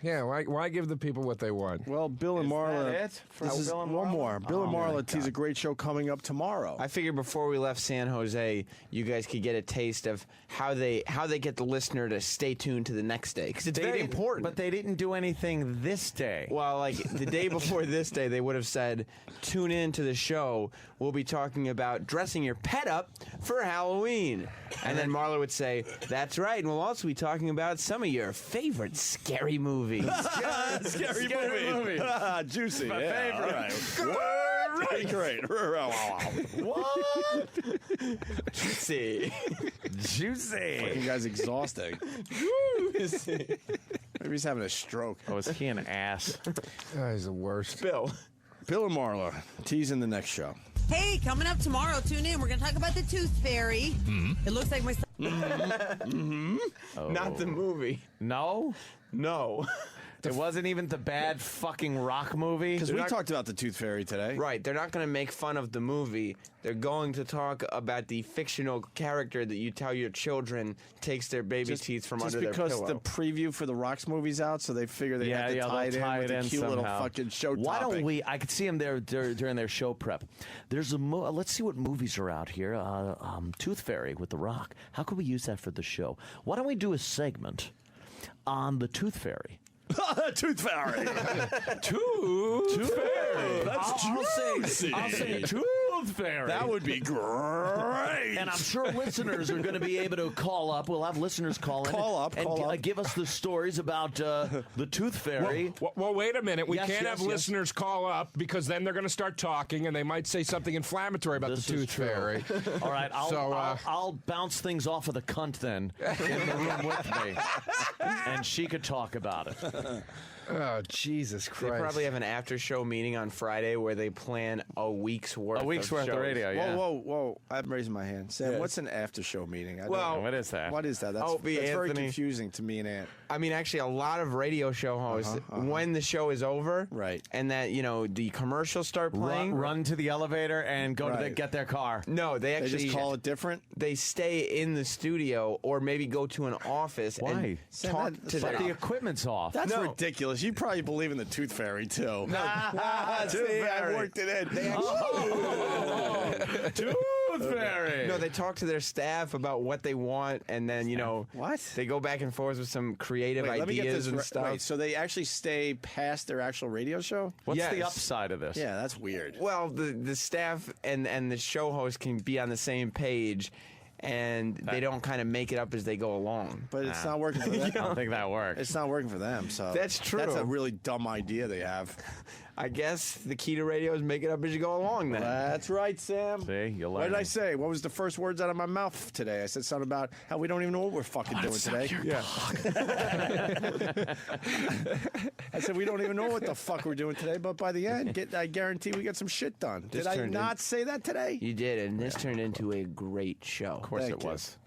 Yeah, why give the people what they want? Well, Bill and Marla. That it for This is Bill and one Marla? more. Bill and Marla tease a great show coming up tomorrow. I figured before we left San Jose, you guys could get a taste of how they get the listener to stay tuned to the next day, because it's very important. But they didn't do anything this day. Well, like the day before this day, they would have said, tune in to the show. We'll be talking about dressing your pet up for Halloween. And then Marla would say, that's right. And we'll also be talking about some of your favorite scary movies. Scary movie. Juicy. My favorite. All right. Great. What? Juicy. Fucking guy's exhausting. Juicy. Maybe he's having a stroke. Oh, is he an ass? Oh, he's the worst. Bill and Marla teasing the next show. Hey, coming up tomorrow, tune in. We're going to talk about the Tooth Fairy. It looks like my son. Not the movie. No? No. It wasn't even the bad fucking rock movie? Because we talked about the Tooth Fairy today. Right. They're not going to make fun of the movie. They're going to talk about the fictional character that you tell your children takes their baby teeth from under their pillow. Just because the preview for the Rocks movie's out, so they figure they have to tie it in with a cute somehow. little fucking show Why topic. don't we? I could see them there during their show prep. There's a let's see what movies are out here. Tooth Fairy with The Rock. How could we use that for the show? Why don't we do a segment on the Tooth Fairy? Tooth Fairy. Tooth Fairy. That's juicy. I'll say Tooth Fairy. That would be great. And I'm sure listeners are going to be able to call up. We'll have listeners call in. And give us the stories about the Tooth Fairy. Well, wait a minute. We Yes, can't yes, have listeners call up because then they're going to start talking and they might say something inflammatory about This the is Tooth true. Fairy. All right, I'll bounce things off of the cunt then in the room with me, and she could talk about it. Oh, Jesus Christ. They probably have an after-show meeting on Friday where they plan a week's worth of of shows. radio, yeah. Whoa. I'm raising my hand. man. Sam, what's an after-show meeting? What is that? What is that? That's Opie, very Anthony. confusing to me and Ant. I mean, actually, a lot of radio show hosts, when the show is over, right, and that the commercials start playing, run to the elevator and go to get their car. No, they actually just call it different. They stay in the studio or maybe go to an office and talk to the equipment's off. That's ridiculous. You probably believe in the Tooth Fairy too. No, See, I worked it in. Tooth Fairy. No, they talk to their staff about what they want, and then what they go back and forth with some creative Wait, let me get ideas this and right. stuff. Wait, so they actually stay past their actual radio show? What's the upside of this? Yeah, that's weird. Well, the staff and the show host can be on the same page, and they don't kind of make it up as they go along. But it's not working for them. I don't think that works. It's not working for them. So That's true. That's a really dumb idea they have. I guess the key to radio is make it up as you go along. Then That's right, Sam. See, you What learn. did I say? What was the first words out of my mouth today? I said something about how we don't even know what we're fucking doing today. Yeah. I said we don't even know what the fuck we're doing today, but by the end, I guarantee we get some shit done. This Did I turned not say that today? You did, and this turned into a great show. Of course it was.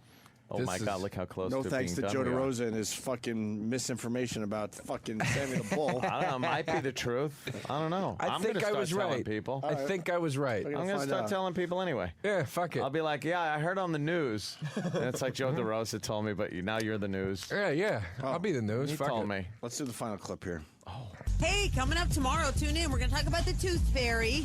Oh my God! Look how close. No to thanks to being Joe done we are. DeRosa and his fucking misinformation about fucking Sammy the Bull. I don't know. It might be the truth. I don't know. I I'm think gonna I start was telling right. people. I think I was right. I'm going to start telling people anyway. Yeah, fuck it. I'll be like, yeah, I heard on the news. And it's like Joe DeRosa told me, but now you're the news. Yeah. I'll be the news. He Fuck told it. me. Let's do the final clip here. Hey, coming up tomorrow, tune in. We're going to talk about the tooth fairy.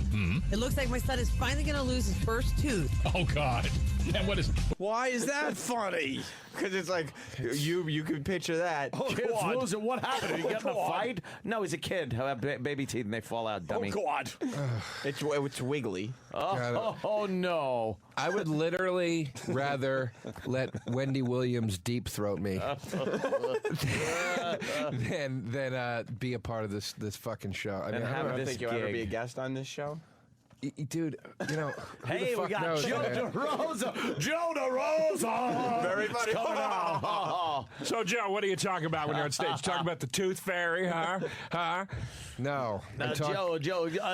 It looks like my son is finally going to lose his first tooth. Oh, God. And what is... Why is that funny? Because it's like you can picture that. Kids losing. What happened? Did he get in a fight? No, he's a kid. He'll have baby teeth and they fall out, dummy. Oh, God. It's wiggly. Oh, no. I would literally rather let Wendy Williams deep throat me than be a part of this fucking show. I mean, I I don't don't think you'll ever be a guest on this show. Dude, who the Hey, fuck we got knows, Joe man? DeRosa. Joe DeRosa. Very funny. Coming out. So, Joe, what are you talking about when you're on stage? Talking about the tooth fairy, huh? No. Now, Joe,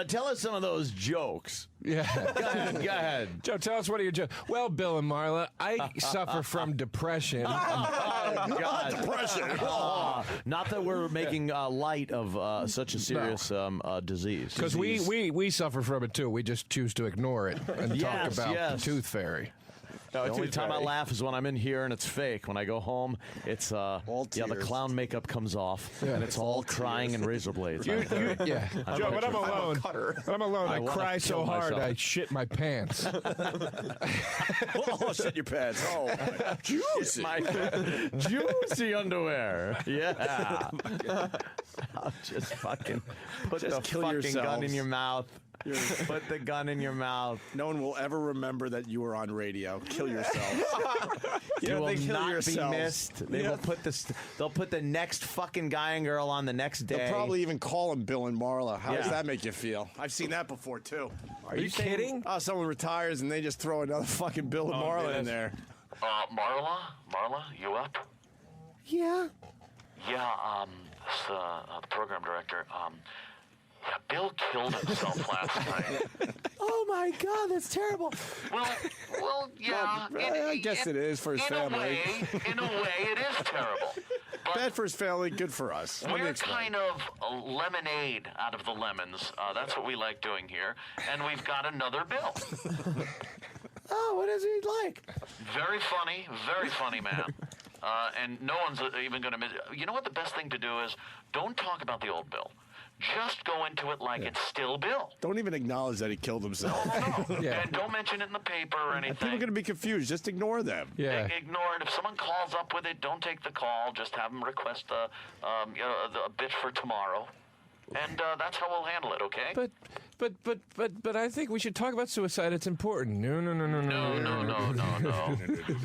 tell us some of those jokes. Yeah. Go ahead. Joe, tell us what are your jokes. Well, Bill and Marla, I suffer from depression. Oh, God. Depression. Not that we're making light of such a serious disease. Because we suffer from it, too. We just choose to ignore it and talk about the tooth fairy. The only time I laugh is when I'm in here and it's fake. When I go home, it's the clown makeup comes off and it's all crying and razor blades. Joe, but I'm alone. I'm alone. I wanna cry so kill hard myself. I shit my pants. Oh, shit your pants. Oh, juicy. Juicy underwear. Yeah. I'll just fucking put Just the kill fucking gun yourselves. in your mouth. Put the gun in your mouth. No one will ever remember that you were on radio. Kill yourself. You will not be yourselves. missed. They will put this. They'll put the next fucking guy and girl on the next day. They'll probably even call him Bill and Marla. How does Yeah. that make you feel? I've seen that before too. Are you kidding? Oh, someone retires and they just throw another fucking Bill and Marla in there. Marla, you up? Yeah. Yeah, this, the program director, yeah, Bill killed himself last night. Oh my God, that's terrible. Well, yeah. I guess it is for his family. In a way, it is terrible. Bad for his family, good for us. Let me We're explain. kind of a lemonade out of the lemons. That's what we like doing here. And we've got another Bill. Oh, what is he like? Very funny man. And no one's even going to miss. You know what the best thing to do is? Don't talk about the old Bill. Just go into it like it's still Bill. Don't even acknowledge that he killed himself. No. And don't mention it in the paper or anything. People are going to be confused. Just ignore them. Ignore it. If someone calls up with it, don't take the call. Just have them request a bit for tomorrow. And that's how we'll handle it, okay? But I think we should talk about suicide. It's important. No.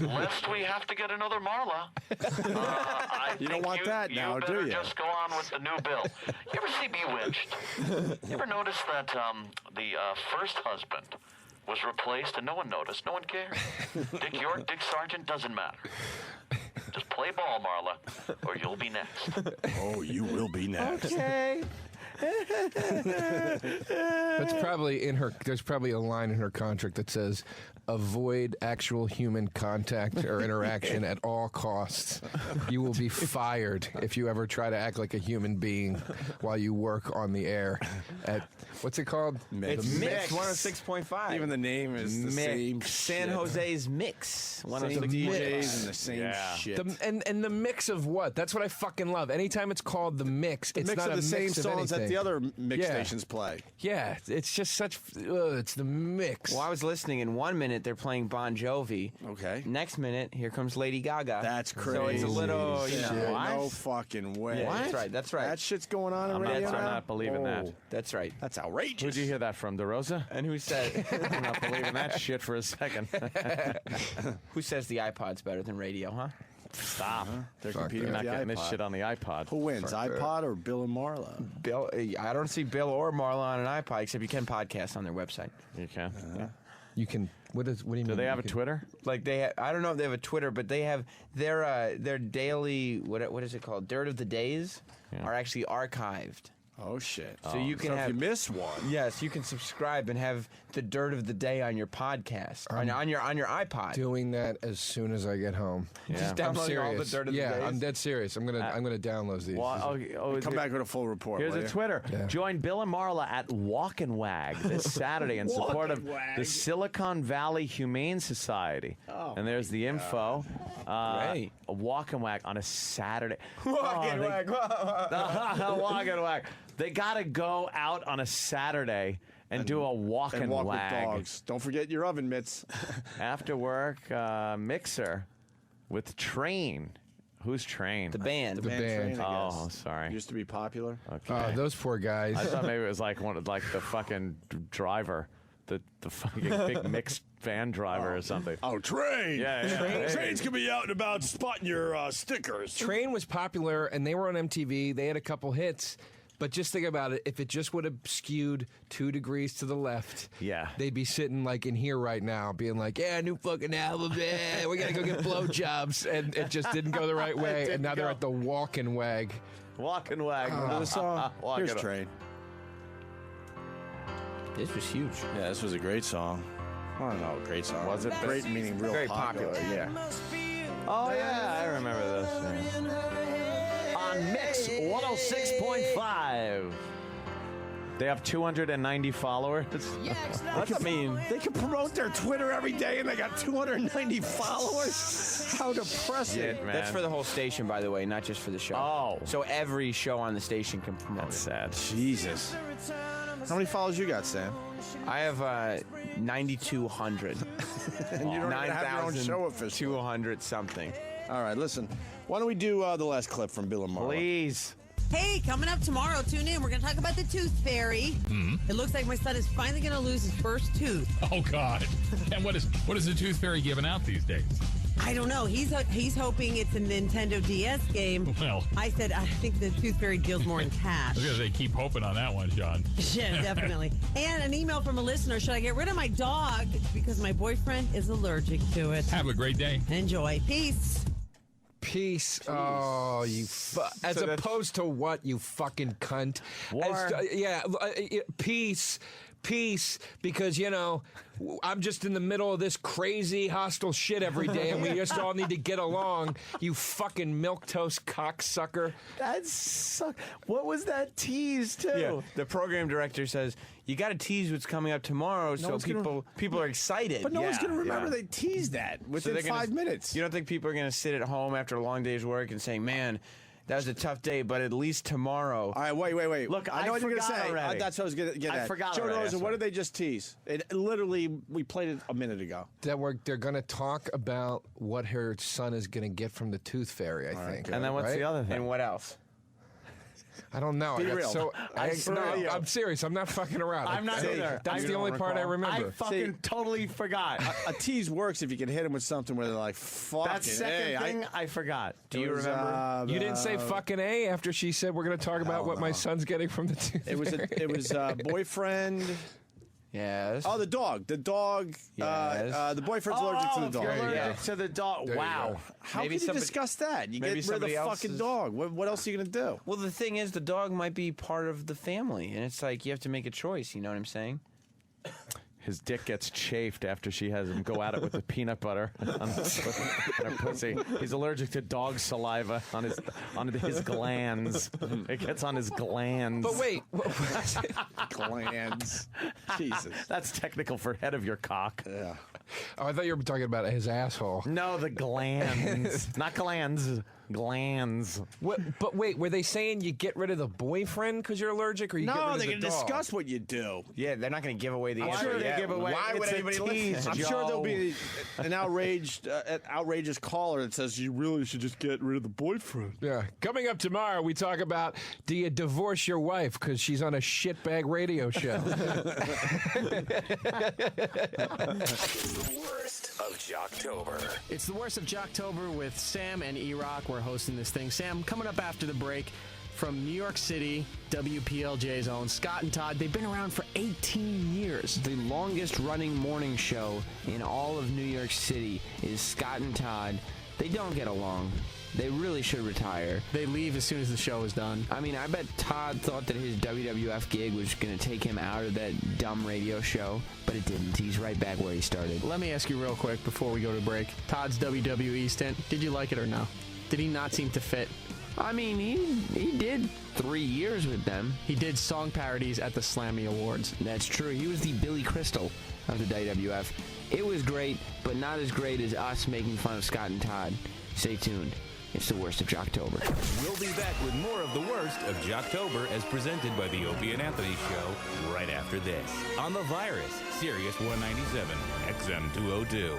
Lest we have to get another Marla. You don't want that now, do you? Just go on with the new Bill. You ever see Bewitched? You ever notice that the first husband was replaced and no one noticed? No one cared. Dick York, Dick Sargent, doesn't matter. Just play ball, Marla, or you'll be next. Oh, you will be next. Okay. That's probably in her. There's probably a line in her contract that says, avoid actual human contact or interaction at all costs. You will be fired if you ever try to act like a human being while you work on the air at, what's it called? It's Mix 106.5. Even the name is the same San shit. Jose's Mix. Same 106 DJs and the same shit. And the mix of what? That's what I fucking love. Anytime it's called the mix, The it's mix not of a the same mix of songs that anything. the other mix Yeah. stations play. Yeah, it's just such. It's the mix. Well, I was listening. In 1 minute, they're playing Bon Jovi. Okay. Next minute, here comes Lady Gaga. That's crazy. So it's a little, you know. Shit, What? no fucking way. Yeah, that's right. That's right. That shit's going on in I'm radio now? not believing that. That's right. That's outrageous. Who'd you hear that from, DeRosa? And who said? I'm not believing that shit for a second. Who says the iPod's better than radio? Huh? Stop. They're You're competing not with the getting iPod. this shit on the iPod. Who wins, iPod or Bill and Marla? Bill, I don't see Bill or Marla on an iPod, except you can podcast on their website. You can. You can. What do you mean? Do they have a you can- Twitter? Like I don't know if they have a Twitter, but they have their daily what is it called? Dirt of the Days are actually archived. Oh shit! So you can if have you miss one. Yes, you can subscribe and have the Dirt of the Day on your podcast on your iPod. Doing that as soon as I get home. Just I'm downloading all the serious. Dirt of the Yeah, Days? I'm dead serious. I'm gonna download these. Come back with a full report. Here's will a you? Twitter. Yeah. Join Bill and Marla at Walk and Wag this Saturday in support of the Silicon Valley Humane Society. And there's the info. Great. A Walk and Wag on a Saturday. Walk and Wag. Walk and Wag. They got to go out on a Saturday and do a walk and walk wag. with dogs. Don't forget your oven mitts. After work, mixer with Train. Who's Train? The band. The band. Train, I guess. Oh, sorry. Used to be popular. Okay. Those poor guys. I thought maybe it was like the fucking driver, the fucking big mixed van driver or something. Oh, Train. Yeah. Trains can be out and about spotting your stickers. Train was popular, and they were on MTV. They had a couple hits. But just think about it. If it just would have skewed 2 degrees to the left, they'd be sitting like in here right now, being like, "Yeah, new fucking album, yeah, we gotta go get blowjobs," and it just didn't go the right way. And now they're at the Walk and Wag. Walk and Wag. Remember the song? Walk Here's and- Train. This was huge. Yeah, this was a great song. I don't know, great song. Was it? Great meaning real Very popular. popular. Yeah. Oh yeah, I remember this. On Mix 106.5. They have 290 followers. What's that mean? They can promote their Twitter every day and they got 290 followers? How depressing. Shit, man. That's for the whole station, by the way, not just for the show. Oh. So every show on the station can promote That's it. sad. Jesus. How many followers you got, Sam? I have 9,200. And you don't even have your own show officially. 200 something. All right, listen. Why don't we do the last clip from Bill and Marla? Please. Hey, coming up tomorrow, tune in. We're going to talk about the tooth fairy. It looks like my son is finally going to lose his first tooth. Oh, God. And what is the Tooth Fairy giving out these days? I don't know. He's hoping it's a Nintendo DS game. Well, I said, I think the tooth fairy deals more in I cash. was going to say, keep hoping on that one, Sean. Yeah, definitely. And an email from a listener. Should I get rid of my dog because my boyfriend is allergic to it? Have a great day. Enjoy. Peace. Peace. Oh, you. As opposed to what, you fucking cunt? Peace. Peace, because, you know, I'm just in the middle of this crazy hostile shit every day, and we just all need to get along, you fucking milquetoast cocksucker. That sucks. What was that tease, too? Yeah. The program director says, you got to tease what's coming up tomorrow so people are excited. But no one's going to remember Yeah. they teased that within they're gonna- 5 minutes. You don't think people are going to sit at home after a long day's work and say, man, that was a tough day, but at least tomorrow. All right, wait. Look, I know what you're going to forgot say. already. That's what I was going to get I at. forgot Joe already, Rosen, that's what right. did they just tease? It literally, we played it a minute ago. That they're going to talk about what her son is going to get from the Tooth Fairy, I think. And then what's right? the other thing? And what else? I don't know. Be I got real. So, real. I'm serious. I'm not fucking around. I'm not Hey, either. That's I the only don't part I recall. remember. I fucking totally forgot. A tease works if you can hit them with something where they're like, fucking, That second hey, thing, I forgot. Do you remember? You didn't say fucking A after she said we're going to talk about what my son's getting from the Tooth It was boyfriend. Yes. Oh, the dog. The dog. Yes. The boyfriend's allergic to the dog. You're allergic Yeah. to the dog. There you Wow. go. How Maybe can you somebody- discuss that? You get maybe rid of the somebody else fucking is- dog. What else are you going to do? Well, the thing is, the dog might be part of the family, and it's like you have to make a choice. You know what I'm saying? His dick gets chafed after she has him go at it with the peanut butter on her pussy. He's allergic to dog saliva on his glands. It gets on his glands. But wait, glands. Jesus, that's technical for head of your cock. Yeah. Oh, I thought you were talking about his asshole. No, the glands, not glands. Glands. What, but wait, were they saying you get rid of the boyfriend because you're allergic, or you get rid No, of they the can dog? discuss what you do. Yeah, they're not going to give away the I'm answer sure they yet. give away. Why would It's a anybody tease, listen? I'm sure there'll be an outrageous caller that says you really should just get rid of the boyfriend. Yeah. Coming up tomorrow, we talk about, do you divorce your wife because she's on a shitbag radio show? The worst of Jocktober. It's the worst of Jocktober with Sam and E-Rock. We're hosting this thing. Sam, coming up after the break from New York City, WPLJ's own Scott and Todd. They've been around for 18 years. The longest running morning show in all of New York City is Scott and Todd. They don't get along. They really should retire. They leave as soon as the show is done. I mean, I bet Todd thought that his WWF gig was going to take him out of that dumb radio show, but it didn't. He's right back where he started. Let me ask you real quick before we go to break. Todd's WWE stint, did you like it or no? Did he not seem to fit? I mean, he did 3 years with them. He did song parodies at the Slammy Awards. That's true. He was the Billy Crystal of the WWF. It was great, but not as great as us making fun of Scott and Todd. Stay tuned. It's the worst of Jocktober. We'll be back with more of the worst of Jocktober as presented by the Opie and Anthony Show right after this. On the Virus, Sirius 197, XM 202.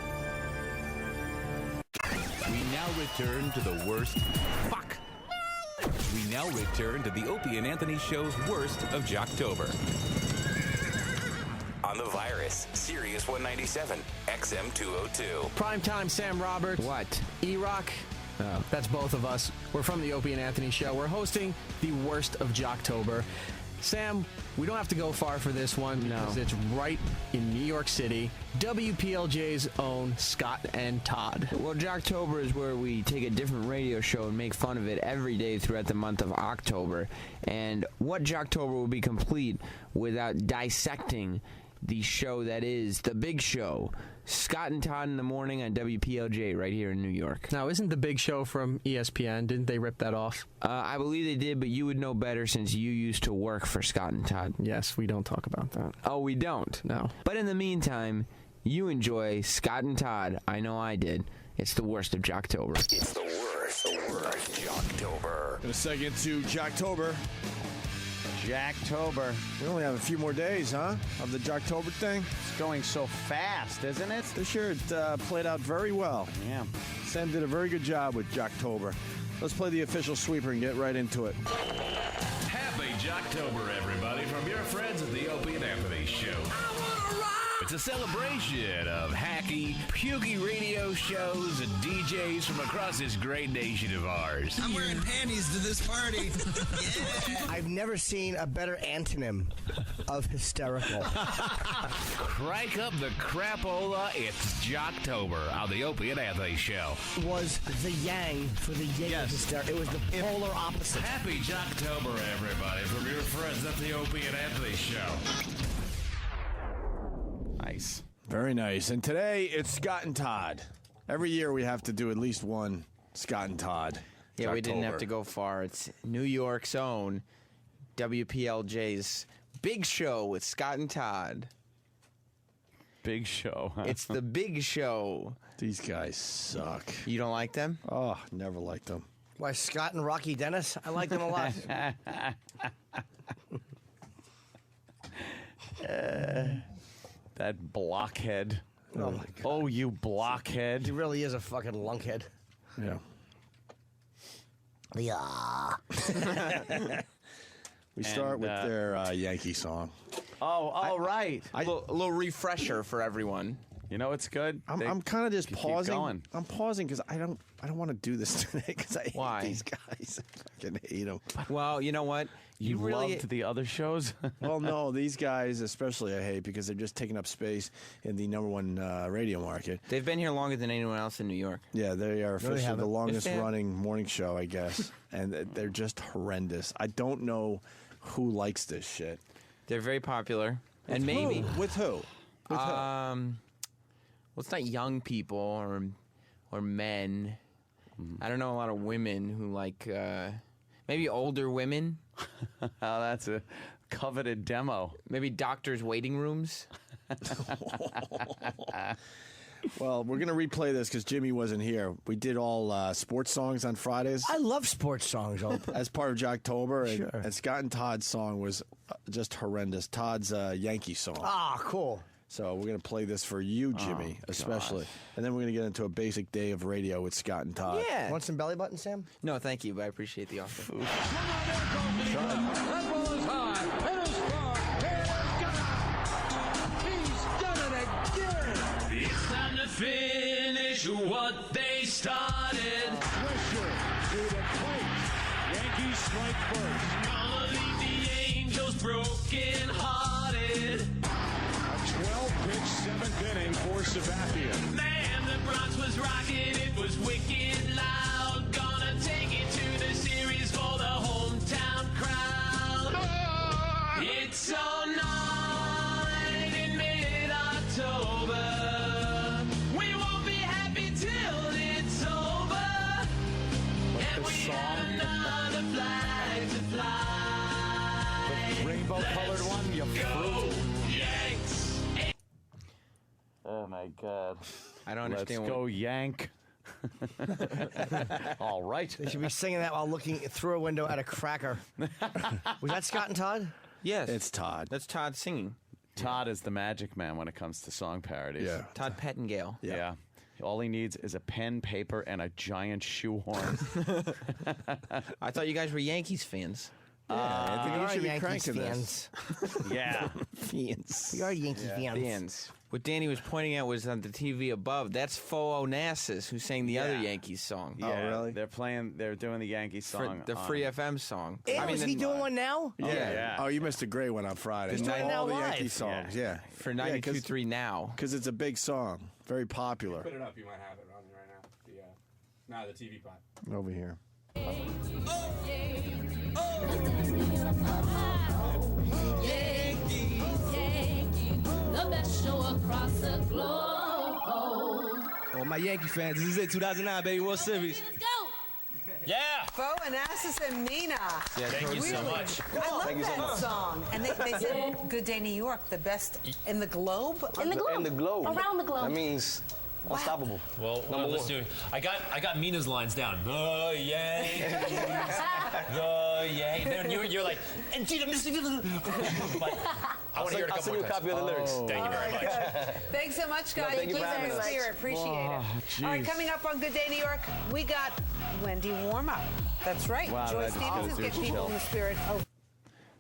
We now return to the worst. Fuck! We now return to the Opie and Anthony Show's worst of Jocktober. On the Virus, Sirius 197, XM 202. Primetime Sam Roberts. What? E-Rock. That's both of us. We're from the Opie and Anthony Show. We're hosting the worst of Jocktober. Sam, we don't have to go far for this one because it's right in New York City. WPLJ's own Scott and Todd. Well, Jocktober is where we take a different radio show and make fun of it every day throughout the month of October. And what Jocktober will be complete without dissecting the show that is The Big Show. Scott and Todd in the morning on WPLJ right here in New York. Now, isn't The Big Show from ESPN? Didn't they rip that off? I believe they did, but you would know better since you used to work for Scott and Todd. Yes, we don't talk about that. Oh, we don't? No. But in the meantime, you enjoy Scott and Todd. I know I did. It's the worst of Jocktober. It's the worst of Jocktober. In a second to Jocktober. Jocktober. We only have a few more days, huh, of the Jocktober thing? It's going so fast, isn't it? This year it played out very well. Yeah. Sam did a very good job with Jocktober. Let's play the official sweeper and get right into it. Happy Jocktober, everybody, from your friends at the Opie and Anthony Show. It's a celebration of hacky, pukey radio shows and DJs from across this great nation of ours. I'm wearing panties to this party. Yeah. I've never seen a better antonym of hysterical. Crank up the crapola, it's Jocktober on the Opie and Anthony Show. Was the yang for the yang of hysterical. It was the polar opposite. Happy Jocktober, everybody, from your friends at the Opie and Anthony Show. Nice. Very nice. And today it's Scott and Todd. Every year we have to do at least one Scott and Todd. Yeah, we didn't have to go far. It's New York's own WPLJ's Big Show with Scott and Todd. Big Show. Huh? It's the Big Show. These guys suck. You don't like them? Oh, never liked them. Why, Scott and Rocky Dennis? I like them a lot. That blockhead. Oh, my God. Oh, you blockhead. He really is a fucking lunkhead. Yeah. Yeah. We start with their Yankee song. Oh, right. A little refresher for everyone. You know it's good. I'm kind of just pausing. Going. I'm pausing because I don't want to do this today because I Why? hate these guys. I fucking hate them. Well, you know what? You really loved the other shows? Well, no, these guys especially I hate because they're just taking up space in the #1 radio market. They've been here longer than anyone else in New York. Yeah, they are officially the haven't. longest Yes, they have. running morning show, I guess. And they're just horrendous. I don't know who likes this shit. They're very popular. With And maybe who? With who? Well, it's not young people or men. I don't know a lot of women who like maybe older women. Oh, that's a coveted demo. Maybe doctors' waiting rooms. Well, we're going to replay this because Jimmy wasn't here. We did all sports songs on Fridays. I love sports songs, Hope. As part of Jocktober. Sure. And Scott and Todd's song was just horrendous. Todd's Yankee song. Ah, cool. So we're going to play this for you, Jimmy, especially. gosh. And then we're going to get into a basic day of radio with Scott and Todd. Yeah. Want some belly button, Sam? No, thank you, but I appreciate the offer. That ball is high. It is far. He's done it again. It's time to finish what they started. Pressure to the plate. Yankees strike first. Gonna leave the Angels broken-hearted. 12-pitch seventh inning for Sabathia. Man, the Bronx was rocking. It was wicked loud. Gonna take it to the series for the hometown crowd. It's all night in mid-October. We won't be happy till it's over. And we have another flag to fly. The rainbow-colored one, you fruit. Yanks! Oh, my God. I don't understand. Let's go, Yank. All right. They should be singing that while looking through a window at a cracker. Was that Scott and Todd? Yes. It's Todd. That's Todd singing. Todd is the magic man when it comes to song parodies. Yeah. Todd Pettingale. Yeah. All he needs is a pen, paper, and a giant shoehorn. I thought you guys were Yankees fans. I think we you are should be Yankees cranking fans. Yeah. Fans. We are Yankee fans. What Danny was pointing out was on the TV above. That's Fo Onassis who sang the other Yankees song. Yeah, really? They're doing the Yankee song. The Free FM song. Is he doing one now? Yeah. Oh, you missed a great one on Friday. He's doing it now all the live. Yankee songs. Yeah. For 92.3 now. Because it's a big song. Very popular. Put it up. You might have it running right now. The TV pot. Over here. The best show across the globe. Well, my Yankee fans, this is it. 2009, baby. World Series. Let's go. Yeah. Fo Onassis and Mina. Yeah, thank you so much. I love Thank you so that much. song. And they said, Good Day New York, the best in the globe? In the globe. Around the globe. That means unstoppable. Well, let's do it. I got Mina's lines down. The Yankees. The Yankees. You're like, and gee, but I want to hear it a couple more times. I'll send you a copy of the lyrics. Thank you very much. Thanks so much, guys. thank you for having us. Spirit. Appreciate it. All right, geez. coming up on Good Day New York, we got Wendy Warm-Up. That's right. Wow, Joy that's Stevens is good. getting people in the spirit. Oh.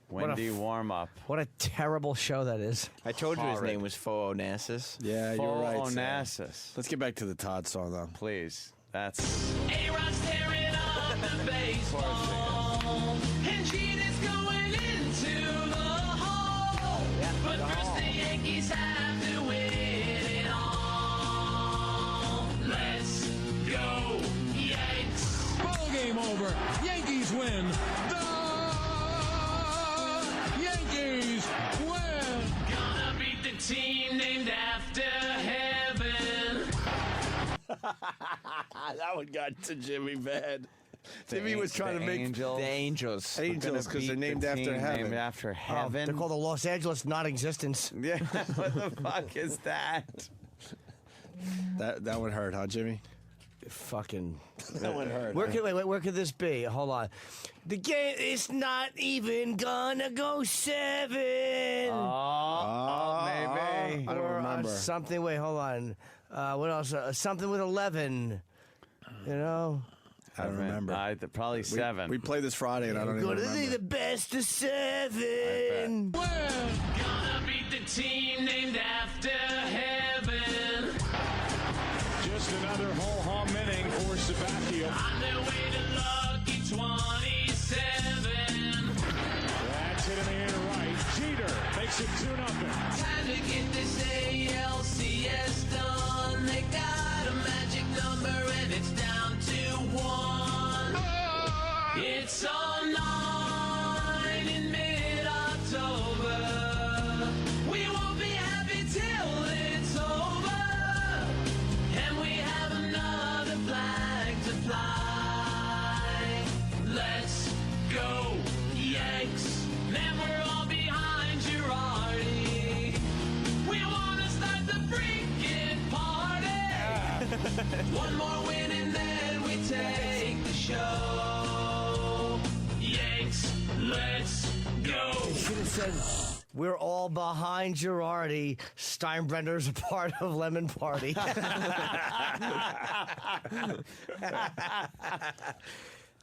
Wendy warm-up. What a terrible show that is. I told you his Horrid. name was Fo Onassis. Yeah, you're right. Sam. Onassis. Let's get back to the Todd song, though. Please. That's... A-Rod's tearing up the baseball. And Jeter's going into the hall. But first the Yankees have to win it all. Let's go, Yanks. Ball game over. Yankees win. The Yankees win. Gonna beat the team named after heaven. That one got to Jimmy bad. Jimmy was trying to make Angels. The Angels. Angels because they're named after heaven. Named after They're heaven. called the Los Angeles non-existence. Yeah, what the fuck is that? That one hurt, huh, Jimmy? Fucking. That one hurt. Where could this be? Hold on. The game is not even gonna go 7. Maybe. I don't remember. Something. Wait, hold on. What else? Something with 11. You know. I don't remember. Probably 7. We played this Friday, and I don't even Gonna remember. be the best of 7. Gonna beat the team named after heaven. Just another ho-hum inning for Sabathia. On their way to lucky 27. That's hit in the air right. Jeter makes it 2-0. Time to get this ALCS done. They got a magic number and it's down to 1. It's all 9 in mid-October. We won't be happy till said, "We're all behind Girardi. Steinbrenner's a part of Lemon Party."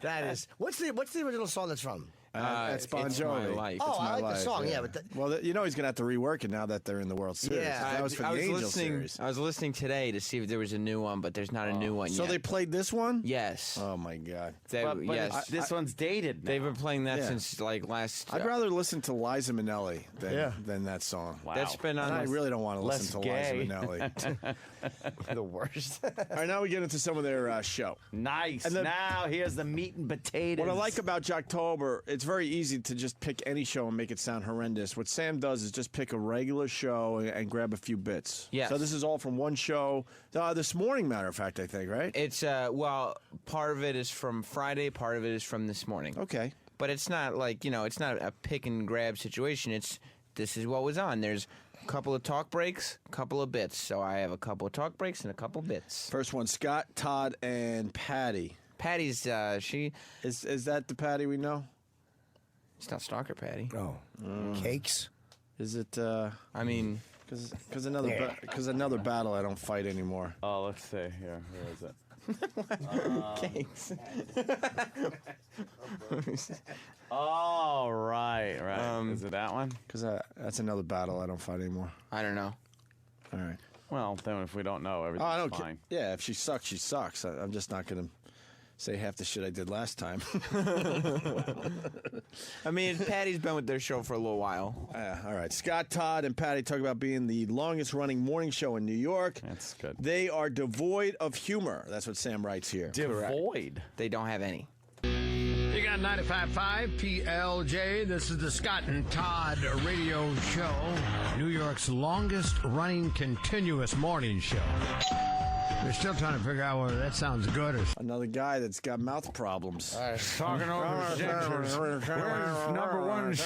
That is. What's the original song that's from? That's Bon It's Jovi. My Life. Oh, It's My I like Life, the song. Yeah, but well, you know he's gonna have to rework it now that they're in the World Series. Yeah. that was for the Angels series. I was listening today to see if there was a new one, but there's not a new one So yet. they played this one? Yes. Oh my God. But yes. this one's dated now. They've been playing that Yeah. since like last. I'd rather listen to Liza Minnelli than that song. Wow. That's been on. I really don't want to listen to gay. Liza Minnelli. the worst. All right, now we get into some of their show. Nice. And Now here's the meat and potatoes. What I like about Jocktober, it's very easy to just pick any show and make it sound horrendous. What Sam does is just pick a regular show and grab a few bits. Yes. So this is all from one show. This morning, matter of fact, I think, right? It's well, part of it is from Friday, part of it is from this morning. Okay. But it's not like it's not a pick and grab situation. This is what was on. There's a couple of talk breaks, a couple of bits. So I have a couple of talk breaks and a couple of bits. First one, Scott, Todd, and Patty. Patty's she is that the Patty we know? It's not Stalker Patty. Oh, cakes. Is it? I mean, because another battle I don't fight anymore. Oh, let's see here. Where is it? Cakes. Oh, right. Is it that one? Because that's another battle I don't fight anymore. I don't know. All right. Well, then if we don't know, everything's I don't fine. Yeah, if she sucks, she sucks. I'm just not going to say half the shit I did last time. I mean, Patty's been with their show for a little while. All right. Scott, Todd, and Patty talk about being the longest-running morning show in New York. That's good. They are devoid of humor. That's what Sam writes here. Devoid? They don't have any. You got 95.5 PLJ. This is the Scott and Todd radio show, New York's longest-running continuous morning show. We're still trying to figure out whether that sounds good or... Another guy that's got mouth problems. Talking over his dentures. Where's number one,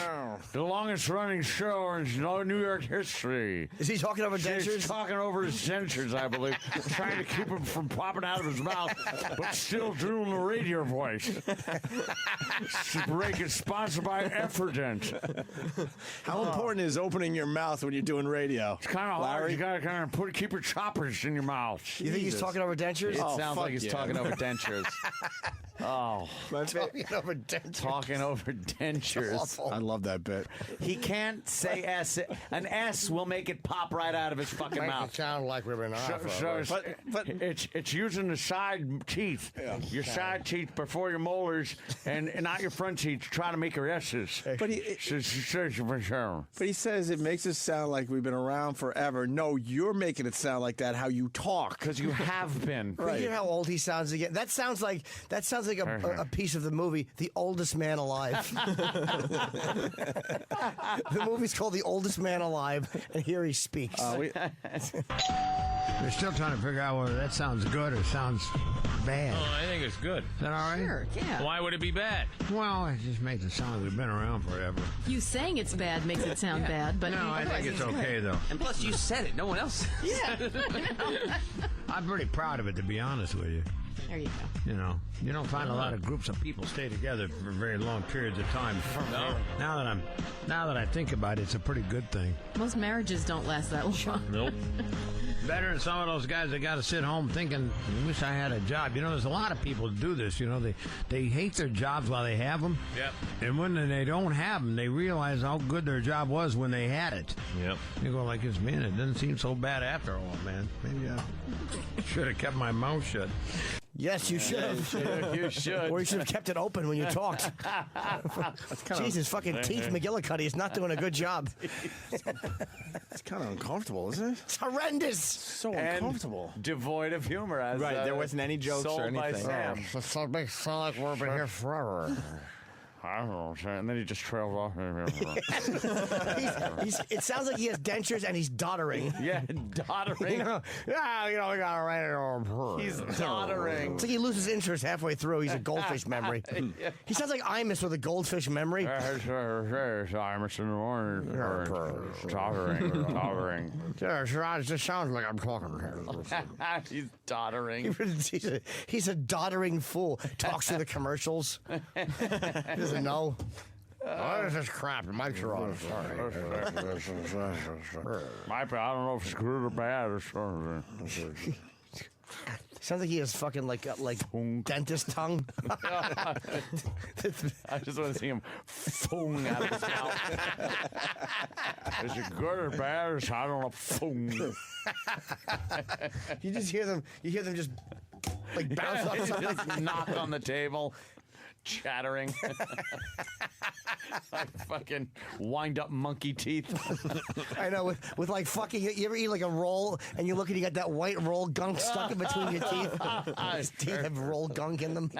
the longest running show in New York history? Is he talking over He's dentures? talking over his dentures, I believe. Trying to keep him from popping out of his mouth, but still doing the radio voice. Break is sponsored by Effordent. How important is opening your mouth when you're doing radio? It's kind of hard. Larry? You got to kind of keep your choppers in your mouth. You think he's talking over dentures? It sounds like he's talking over dentures. Oh. Talking over dentures. Talking over dentures. I love that bit. He can't say S. An S will make it pop right out of his fucking Make mouth. it sound like we've been off. So it's using the side teeth, your side teeth before your molars, and not your front teeth to try to make your S's. But he says it makes us sound like we've been around forever. No, you're making it sound like that how you talk. Because you have been. Right. You hear how old he sounds again? That sounds like a piece of the movie The Oldest Man Alive. The movie's called The Oldest Man Alive, and here he speaks. We're still trying to figure out whether that sounds good or sounds bad. Oh, I think it's good. Is that all right? Sure, yeah. Why would it be bad? Well, it just makes it sound like we've been around forever. You saying it's bad makes it sound bad, but No, I think it's okay, though. And plus, you said it. No one else. Yeah. I'm pretty proud of it, to be honest with you. There you go. You know, you don't find a lot of groups of people stay together for very long periods of time. No. Now that I think about it, it's a pretty good thing. Most marriages don't last that long. Nope. Better than some of those guys that got to sit home thinking, I wish I had a job. You know, there's a lot of people that do this. You know, they hate their jobs while they have them. Yep. And when they don't have them, they realize how good their job was when they had it. Yep. You go like this, man, it doesn't seem so bad after all, man. Maybe I should have kept my mouth shut. Yes, you should have. You should. Or you should have kept it open when you talked. Jesus, fucking Teeth McGillicuddy is not doing a good job. It's kind of uncomfortable, isn't it? It's horrendous. So uncomfortable. Devoid of humor. As, Right, there wasn't any jokes or sold by anything. Sam. So it makes it sound like we've been here forever. I don't know. And then he just trails off. It sounds like he has dentures and he's doddering. Yeah, doddering. We got to He's doddering. It's like he loses interest halfway through. He's a goldfish memory. He sounds like Imus with a goldfish memory. Imus in the morning. Tottering. It just sounds like I'm talking. He's doddering. He's a doddering fool. Talks through the commercials. Doesn't know. What is this crap? The mics are on. Sorry. I don't know if it's good or bad or something. Sounds like he has fucking like dentist tongue. I just want to see him foong out of his mouth. Is it good or bad? Or I don't know. Foong. You just hear them. You hear them just like bounce off. Just knock on the table, chattering. Like fucking wind up monkey teeth. I know, with like fucking, you ever eat like a roll and you look and you got that white roll gunk stuck in between your teeth? His teeth have roll gunk in them.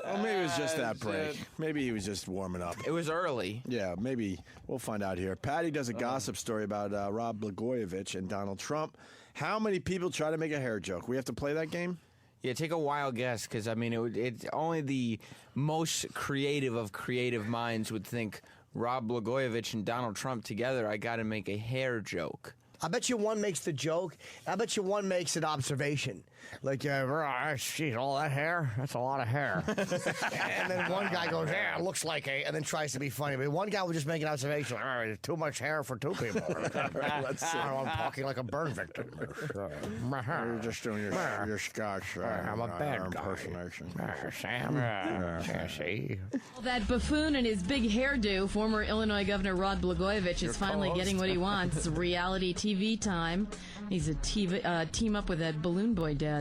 Well, maybe it was just that break. Maybe he was just warming up. It was early. Yeah, maybe. We'll find out here. Patty does a gossip story about Rob Blagojevich and Donald Trump. How many people try to make a hair joke? We have to play that game? Yeah, take a wild guess, because, I mean, it's only the most creative of creative minds would think Rob Blagojevich and Donald Trump together, I got to make a hair joke. I bet you one makes the joke. I bet you one makes an observation. Like, geez, all that hair? That's a lot of hair. And then one guy goes, yeah, it looks like a, and then tries to be funny. But one guy will just make an observation. Too much hair for two people. I'm talking like a burn victim. You're just doing your Scotch I'm a bad impersonation. Sam. See? That buffoon and his big hairdo, former Illinois Governor Rod Blagojevich, is finally getting what he wants. Reality TV time. He's a team up with that balloon boy dad.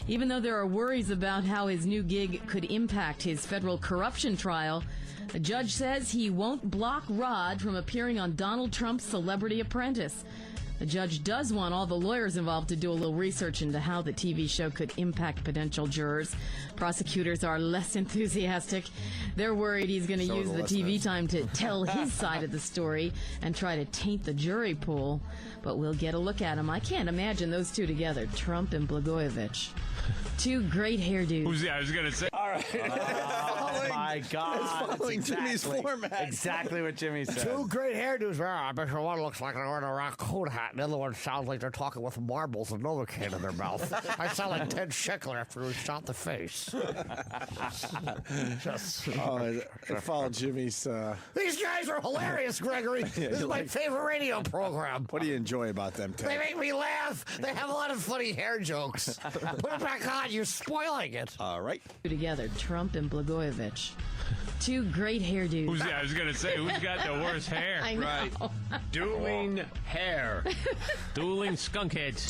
Even though there are worries about how his new gig could impact his federal corruption trial, a judge says he won't block Rod from appearing on Donald Trump's Celebrity Apprentice. The judge does want all the lawyers involved to do a little research into how the TV show could impact potential jurors. Prosecutors are less enthusiastic. They're worried he's going to use the TV time to tell his side of the story and try to taint the jury pool. But we'll get a look at him. I can't imagine those two together, Trump and Blagojevich. Two great hairdos. I was going to say. All right. Oh, my God. It's following Jimmy's format. Exactly what Jimmy said. Two great hairdos. I bet you one looks like they're wearing a raccoon hat, and the other one sounds like they're talking with marbles and Novocaine in their mouth. I sound like Ted Schickler after he shot the face. It followed Jimmy's. These guys are hilarious, Gregory. This is my favorite radio program. What do you enjoy about them, Ted? They make me laugh. They have a lot of funny hair jokes. Put it back on. You're spoiling it. All right. Together, Trump and Blagojevich. Two great hairdos. I was going to say, who's got the worst hair? I know. Right. Dueling hair. Dueling skunk heads.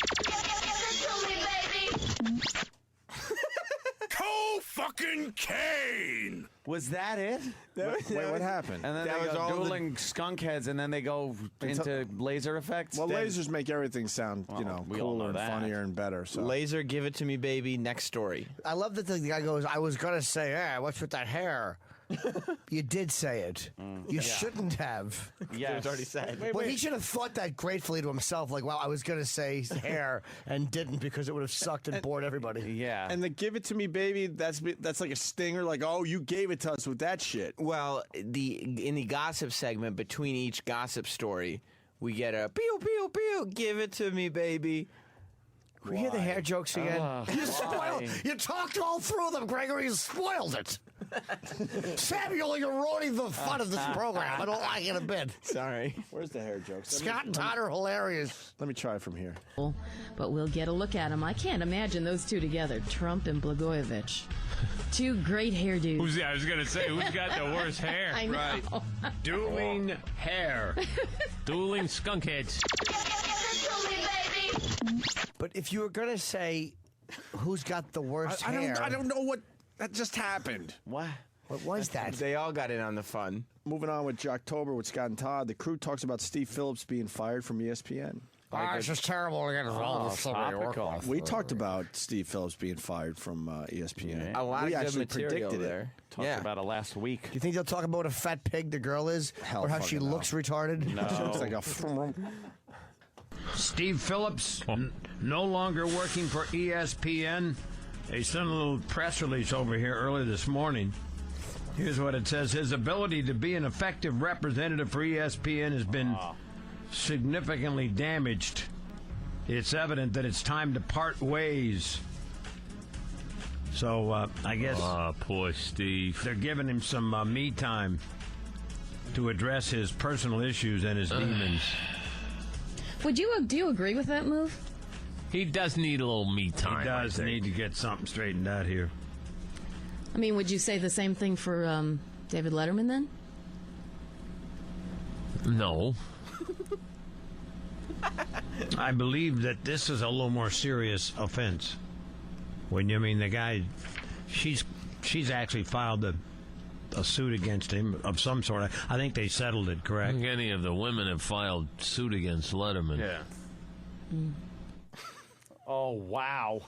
Fucking Kane! Was that it? Wait, what happened? And then That they was go all the- dueling skunk heads, and then they go into laser effects? Well, lasers make everything sound, we all cooler know and that. funnier and better. So Laser, give it to me, baby. Next story. I love that the guy goes, I was going to say, yeah, what's with that hair? You did say it. You shouldn't have. Yes. It was already said. Well, he should have thought that gratefully to himself, like, well, I was going to say hair and didn't because it would have sucked and bored everybody. Yeah. And the give it to me, baby, that's like a stinger, like, oh, you gave it to us with that shit. Well, in the gossip segment, between each gossip story, we get a pew, pew, pew, give it to me, baby. Can we hear the hair jokes again? You spoiled. You talked all through them, Gregory. You spoiled it. Samuel, you're ruining the fun of this program. I don't like it a bit. Sorry. Where's the hair jokes? Scott and Todd are hilarious. Let me try from here. But we'll get a look at him. I can't imagine those two together, Trump and Blagojevich. Two great hairdos. I was going to say, who's got the worst hair? I know. Right. Dueling hair. Dueling skunk heads. But if you were going to say who's got the worst hair... I don't know what that just happened. What? What was that? They all got in on the fun. Moving on with Jocktober with Scott and Todd, the crew talks about Steve Phillips being fired from ESPN. It's just terrible to get involved with somebody you work with. We talked about Steve Phillips being fired from ESPN. A lot we of good actually material predicted there. it. Talked about it last week. Do you think they'll talk about what a fat pig the girl is? Hell or how she fucking no. looks retarded? No. She looks like a... Steve Phillips, no longer working for ESPN. They sent a little press release over here early this morning. Here's what it says. His ability to be an effective representative for ESPN has been significantly damaged. It's evident that it's time to part ways. So I guess poor Steve. They're giving him some me time to address his personal issues and his demons. Do you agree with that move? He does need a little me time. He does need to get something straightened out here. I mean, would you say the same thing for David Letterman then? No. I believe that this is a little more serious offense. When you mean the guy, she's actually filed a suit against him of some sort. I think they settled it, correct? I think any of the women have filed suit against Letterman. Yeah. Oh, wow.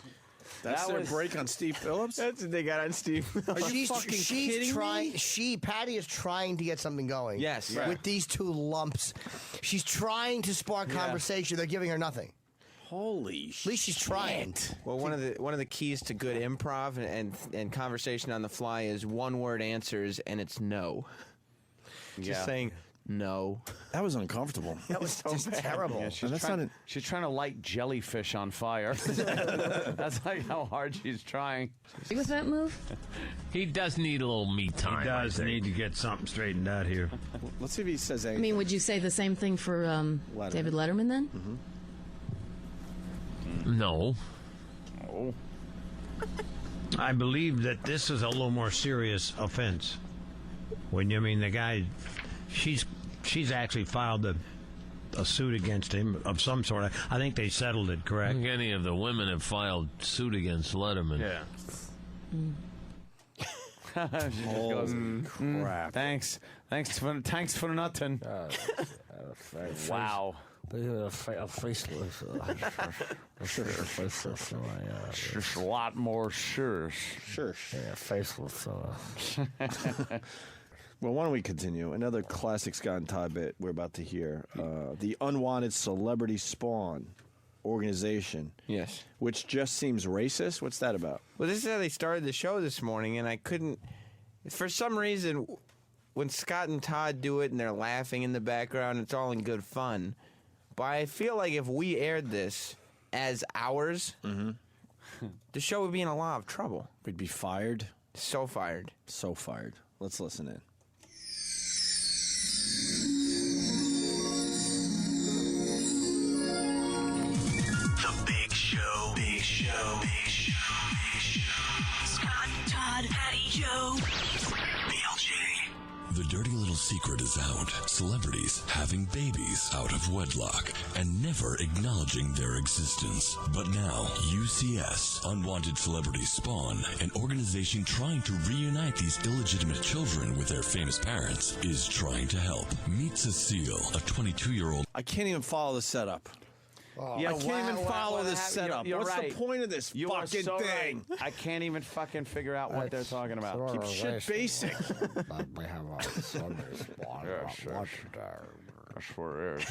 That's their break on Steve Phillips? That's what they got on Steve. Are you fucking kidding me? Patty is trying to get something going. Yes. With these two lumps. She's trying to spark conversation. They're giving her nothing. Holy shit. At least she's trying. Well, one of the keys to good improv and conversation on the fly is one-word answers, and it's no. Just saying no. That was uncomfortable. That was just terrible. Yeah, she's trying to light jellyfish on fire. That's like how hard she's trying. With that move? He does need a little me time. He does need to get something straightened out here. Let's see if he says I anything. mean, would you say the same thing for David Letterman then? No. Oh. I believe that this is a little more serious offense. When you mean the guy, she's actually filed a suit against him of some sort. I think they settled it, I correct? think any of the women have filed suit against Letterman. Yeah. She just goes, crap. Thanks for nothing. Wow. A faceless. Just a lot more sure. Sure. Yeah, faceless. Well, why don't we continue? Another classic Scott and Todd bit we're about to hear. The Unwanted Celebrity Spawn organization. Yes. Which just seems racist. What's that about? Well, this is how they started the show this morning, and I couldn't... For some reason, when Scott and Todd do it and they're laughing in the background, it's all in good fun. But I feel like if we aired this as ours, the show would be in a lot of trouble. We'd be fired. So fired. So fired. Let's listen in. The Big Show. Big Show. Big Show. Big Show. Scott, Todd, Patty, Joe. BLJ. The dirty little secret is out. Celebrities having babies out of wedlock and never acknowledging their existence. But now, UCS, Unwanted Celebrity Spawn, an organization trying to reunite these illegitimate children with their famous parents, is trying to help. Meet Cecile, a 22-year-old. I can't even follow the setup. Oh. I can't even follow this setup. You're What's right. the point of this You are fucking so thing? right. I can't even fucking figure out what they're talking about. Keep shit basic. We have a Sunday spawn. Yeah, sure. I swear it is.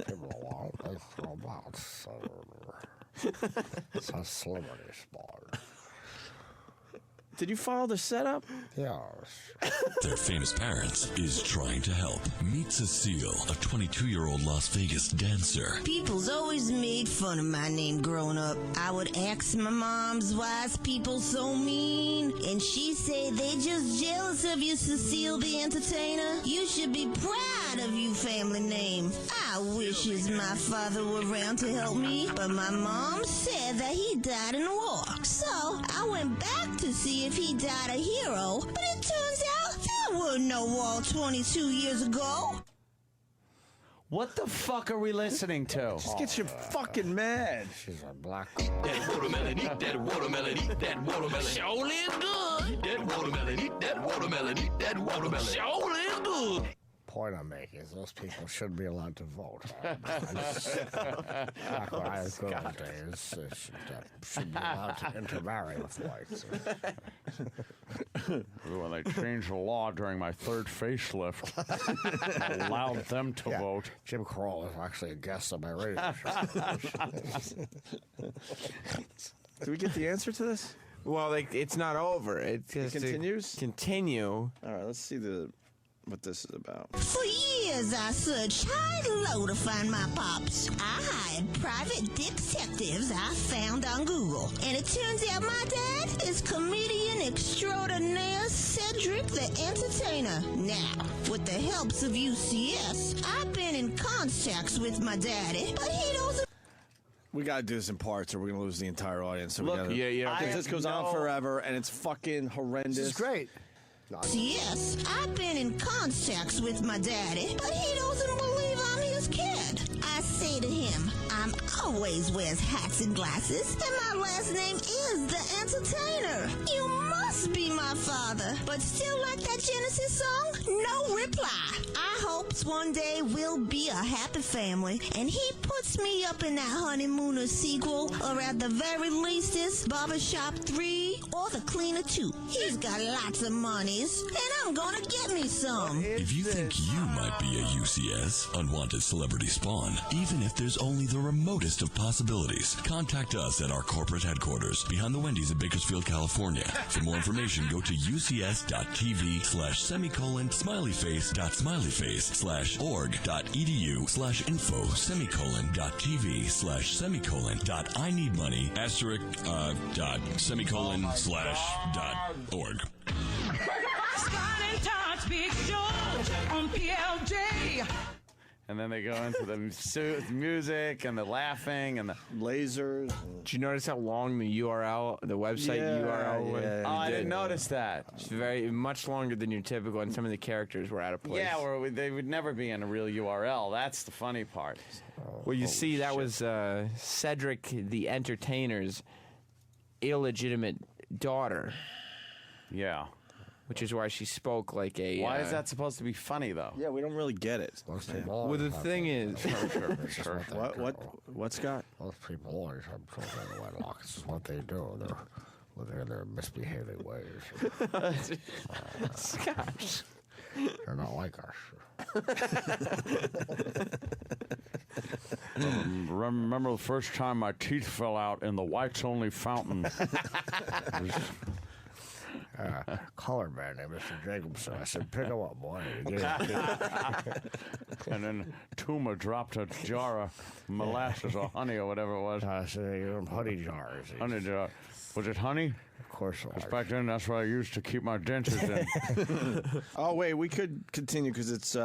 People want to throw about. It's a celebrity spawn. Did you follow the setup? Yeah. Their famous parents is trying to help. Meet Cecile, a 22-year-old Las Vegas dancer. People's always made fun of my name growing up. I would ask my mom's, why's people so mean? And she'd say, they just jealous of you, Cecile the entertainer. You should be proud of you family name. I wishes my father were around to help me, but my mom said that he died in a war. So I went back to see if he died a hero, but it turns out there were no war 22 years ago. What the fuck are we listening to? Just get you fucking mad. She's a black. That watermelon, eat that watermelon, eat that watermelon. Sure is good. Eat that watermelon, eat that watermelon, eat that watermelon. Sure is good. Point I'm making is those people should be allowed to vote. Back when I was good old days, should be allowed to intermarry with whites. When they changed the law during my third facelift, I allowed them to vote. Jim Crow was actually a guest on my radio show. Do we get the answer to this? Well, it's not over. It continues? Continue. All right, let's see what this is about. For years I searched high and low to find my pops. I said private detectives I found on Google. And it turns out my dad is comedian extraordinaire Cedric the Entertainer. Now, with the helps of UCS, I've been in contacts with my daddy, but he doesn't. We got to do this in parts or we're going to lose the entire audience. So Look, because this goes on forever and it's fucking horrendous. This is great. Yes, I've been in contacts with my daddy, but he doesn't believe I'm his kid. I say to him, I'm always wears hats and glasses, and my last name is the Entertainer. You must be my father. But still like that Genesis song? No reply. I hopes one day we'll be a happy family, and he puts me up in that Honeymooner sequel, or at the very least this Barbershop 3 or The Cleaner 2. He's got lots of monies, and I'm gonna get me some. If you think you might be a UCS, Unwanted Celebrity Spawn, even if there's only the remotest of possibilities, contact us at our corporate headquarters behind the Wendy's in Bakersfield, California. For more information, go to ucs.tv/semicolion.tv/org.edu/info/org. Scott and Todd's Big Show on PLJ. And then they go into the music and the laughing and the lasers. Did you notice how long the URL, the website URL was? Oh, I didn't notice that. It's very much longer than your typical, and some of the characters were out of place. Yeah, or they would never be in a real URL. That's the funny part. Well, you see, that was Cedric the Entertainer's illegitimate daughter. Yeah. Which is why she spoke like a... Why is that supposed to be funny, though? Yeah, we don't really get it. Well, the thing is... Sure. What, Scott? Most people always have children in wedlock. This is what they do. They're living in their misbehaving ways. Scott. They're not like us. Remember the first time my teeth fell out in the whites-only fountain? Color man named Mr. Jacobson. I said, pick him up, boy. And then Tuma dropped a jar of molasses or honey or whatever it was. I said, honey jars. Honey jar. Was it honey? Of course it was. Because back then, that's what I used to keep my dentures in. Oh, wait, we could continue because it's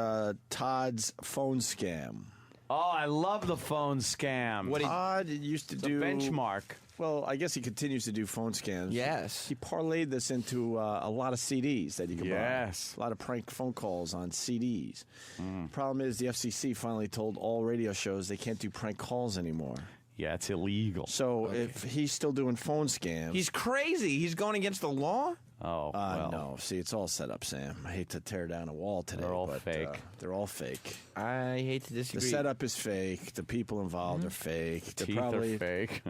Todd's phone scam. Oh, I love the phone scam. Todd used to do... benchmark. Well, I guess he continues to do phone scams. Yes. He parlayed this into a lot of CDs that you can buy. Yes. A lot of prank phone calls on CDs. Problem is the FCC finally told all radio shows they can't do prank calls anymore. Yeah, it's illegal. So if he's still doing phone scams... He's crazy. He's going against the law? Oh, well. No. See, it's all set up, Sam. I hate to tear down a wall today. They're all but, fake. They're all fake. I hate to disagree. The setup is fake. The people involved are fake. They're Teeth probably are fake.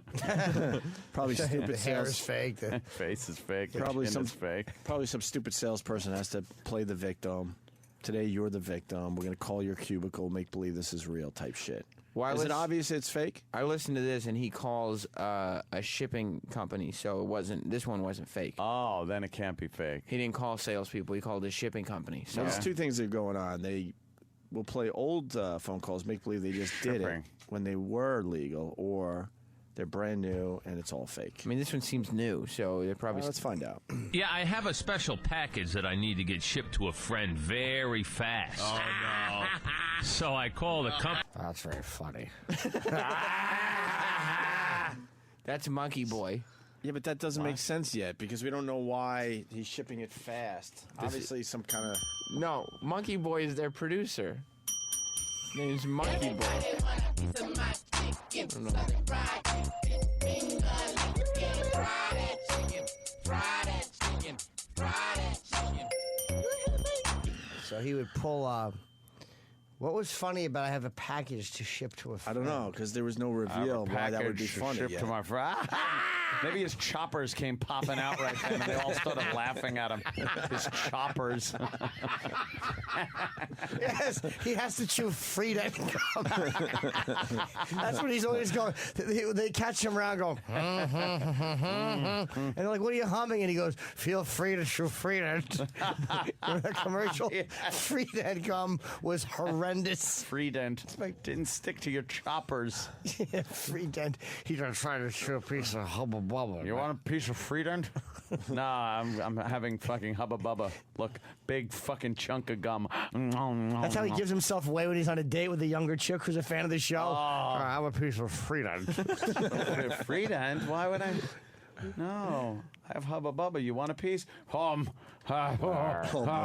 probably stupid The hair is sales. fake. The Face is fake. Probably Chin some is fake. Probably some stupid salesperson has to play the victim. Today you're the victim. We're gonna call your cubicle, make believe this is real type shit. Well, is it obvious it's fake? I listened to this, and he calls a shipping company, so it wasn't. This one wasn't fake. Oh, then it can't be fake. He didn't call salespeople. He called a shipping company. So There's two things that are going on. They will play old phone calls, make believe they just did it Shipping. when they were legal, or they're brand new and it's all fake. I mean, this one seems new, so they're probably. Let's find out. Yeah, I have a special package that I need to get shipped to a friend very fast. Oh, no. So I call the company. That's very funny. That's Monkey Boy. Yeah, but that doesn't make sense yet because we don't know why he's shipping it fast. Obviously, some kind of... No, Monkey Boy is their producer. His name's Monkey Boy. I don't know. So he would pull what was funny about I have a package to ship to a I friend? don't know because there was no reveal why that would be funny. Shipped to my friend. Maybe his choppers came popping out right then, and they all started laughing at him. His choppers. Yes, he has to chew Frida. That's what he's always going. They catch him around going, and they're like, "What are you humming?" And he goes, "Feel free to chew Frida." Remember that commercial? Yeah. Frida gum was horrendous. Freedent didn't stick to your choppers. Yeah, Frida. He's gonna try to chew a piece of Hubba Bubba. You want a piece of Freedent? Nah, I'm having fucking Hubba Bubba. Look, big fucking chunk of gum. That's how he gives himself away when he's on a date with a younger chick who's a fan of the show. I have a piece of Frida. Frida? Why would I? No, I have Hubba Bubba. You want a piece? Oh boy,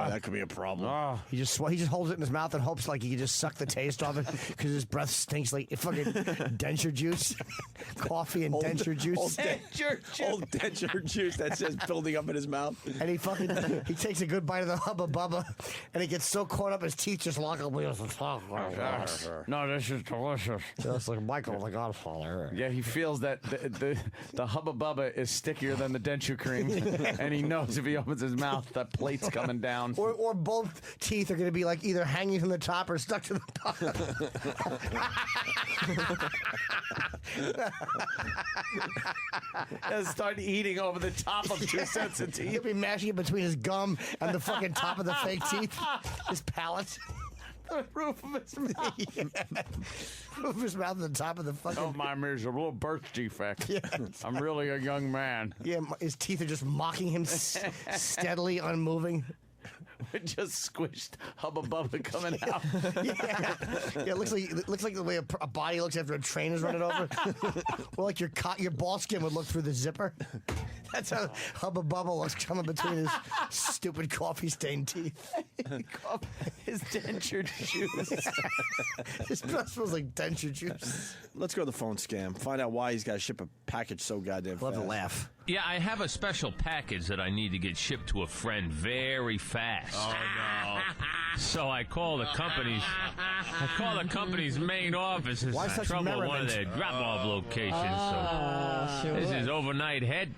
that could be a problem. He just holds it in his mouth and hopes like he can just suck the taste of it because his breath stinks like fucking denture juice, coffee and denture juice. Old denture juice that's just building up in his mouth. And he takes a good bite of the Hubba Bubba, and he gets so caught up his teeth just lock up. No, this is delicious. Just like Michael the Godfather. Yeah, he feels that the Hubba Bubba is stickier than the denture cream, and he knows if he opens his mouth, that plate's coming down. Or both teeth are going to be like either hanging from the top or stuck to the bottom. He'll start eating over the top of 2 sets of teeth. He'll be mashing it between his gum and the fucking top of the fake teeth. His palate. The roof of his mouth. Yeah. Roof of his mouth and the top of the fucking... Don't mind me, there's a little birth defect. Yeah. I'm really a young man. Yeah, his teeth are just mocking him steadily, unmoving. With just squished Hubba Bubba coming out. Yeah, it looks like the way a body looks after a train is running over. Or like your ball skin would look through the zipper. That's how Hubba Bubba looks coming between his stupid coffee-stained teeth. His denture juice. His breath smells like denture juice. Let's go to the phone scam. Find out why he's got to ship a package so goddamn Love fast. to laugh. Yeah, I have a special package that I need to get shipped to a friend very fast. Oh, no. So I call the company's main office. It's Why such trouble at one of merriment? their drop-off locations. So sure this would. is overnight head.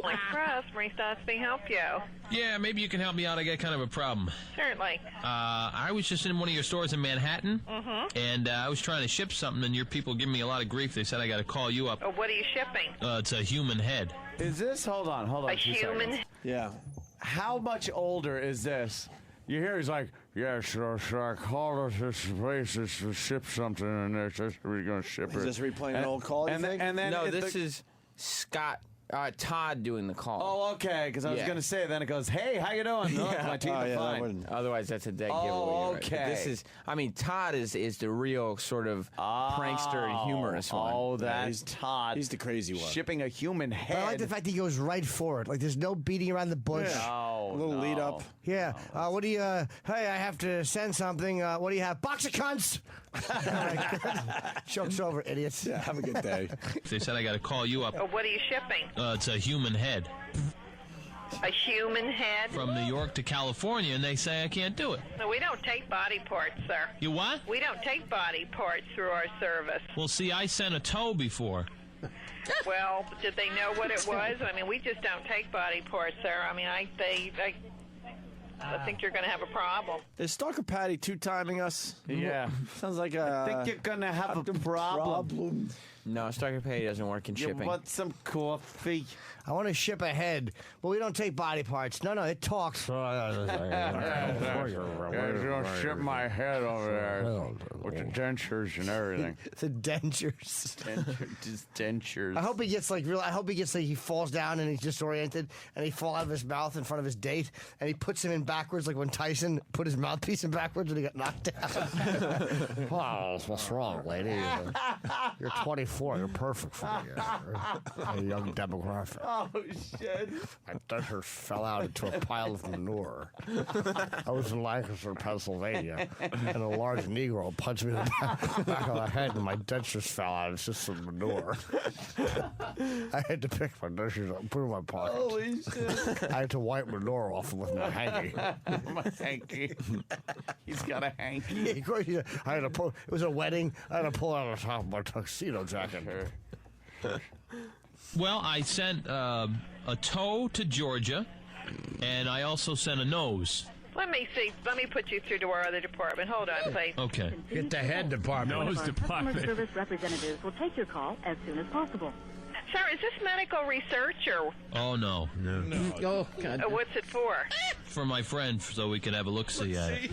Express, Marie Stotsby, help you? Yeah, maybe you can help me out. I got kind of a problem. Certainly. I was just in one of your stores in Manhattan, and I was trying to ship something, and your people give me a lot of grief. They said I got to call you up. Oh, what are you shipping? It's a human head. Is this? Hold on. A 2 human? seconds. Yeah. How much older is this? You hear he's like, yeah, so I called us this place to ship something, and they're just we're going to ship it. Is this replaying an old call, you think? And then No, it- this is Scott, Todd doing the call. Oh, okay. Because I was Yeah. going to say, then it goes, hey, how you doing? No, my teeth are fine. Otherwise, that's a dead Oh, giveaway. Right? But okay. This is, I mean, Todd is the real sort of prankster and humorous one. Oh, that's Todd. He's the crazy one. Shipping a human head. But I like the fact he goes right for it. Like there's no beating around the bush. No, A little lead up. Yeah. What do you? Hey, I have to send something. What do you have? Box of cunts. Joke's over, idiots. Yeah, have a good day. They said I got to call you up. Oh, what are you shipping? It's a human head A human head? from New York to California, and they say I can't do it. No, we don't take body parts, sir. You what? We don't take body parts through our service. Well, see, I sent a toe before. Well, did they know what it was? I mean, we just don't take body parts, sir. I mean, I think you're going to have a problem. Is Stalker Patty two-timing us? Yeah. Sounds like I think you're going to have a problem. No, Stalker Pay doesn't work in You shipping. want some coffee? I want to ship a head, but we don't take body parts. No, it talks. You're going to ship my head over there with the dentures and everything. The dentures. Just dentures. I hope he gets like real. I hope he gets like he falls down and he's disoriented and he falls out of his mouth in front of his date and he puts him in backwards like when Tyson put his mouthpiece in backwards when he got knocked down. Wow, what's wrong, lady? You're 24. You're perfect for me. A young demographic. Oh, shit. My dentures fell out into a pile of manure. I was in Lancaster, Pennsylvania, and a large Negro punched me in the back of the head, and my dentures fell out. It's just some manure. I had to pick my dentures up, put them in my pocket. Holy shit. I had to wipe manure off with my hanky. My hanky. He's got a hanky. Yeah, of course, I had to pull. It was a wedding. I had to pull out the top of my tuxedo jacket. Well, I sent a toe to Georgia, and I also sent a nose. Let me see. Let me put you through to our other department. Hold on, please. Okay. Get the head department. One of our customer service representatives will take your call as soon as possible. Sir, is this medical research or Oh, no. Oh, God. what's it for? For my friend, so we could have a look-see at it.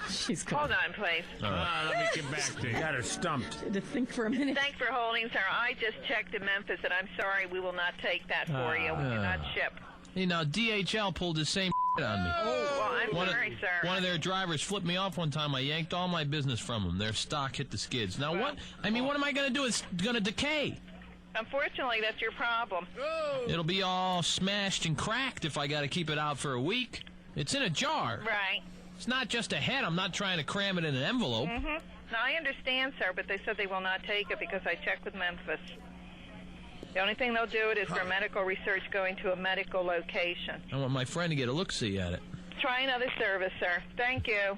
She's Hold on, please. All right. Let me get back to you. Got her stumped. To think for a minute. Thanks for holding, sir. I just checked in Memphis, and I'm sorry we will not take that for you. We do not ship. Hey, now, DHL pulled the same on me. Well, I'm sorry, sir. One of their drivers flipped me off one time. I yanked all my business from them. Their stock hit the skids. Now, what? I mean, what am I going to do? It's going to decay. Unfortunately, that's your problem. It'll be all smashed and cracked if I got to keep it out for a week. It's in a jar. Right. It's not just a head. I'm not trying to cram it in an envelope. Mm-hmm. Now, I understand, sir, but they said they will not take it because I checked with Memphis. The only thing they'll do it is for medical research going to a medical location. I want my friend to get a look-see at it. Try another service, sir. Thank you.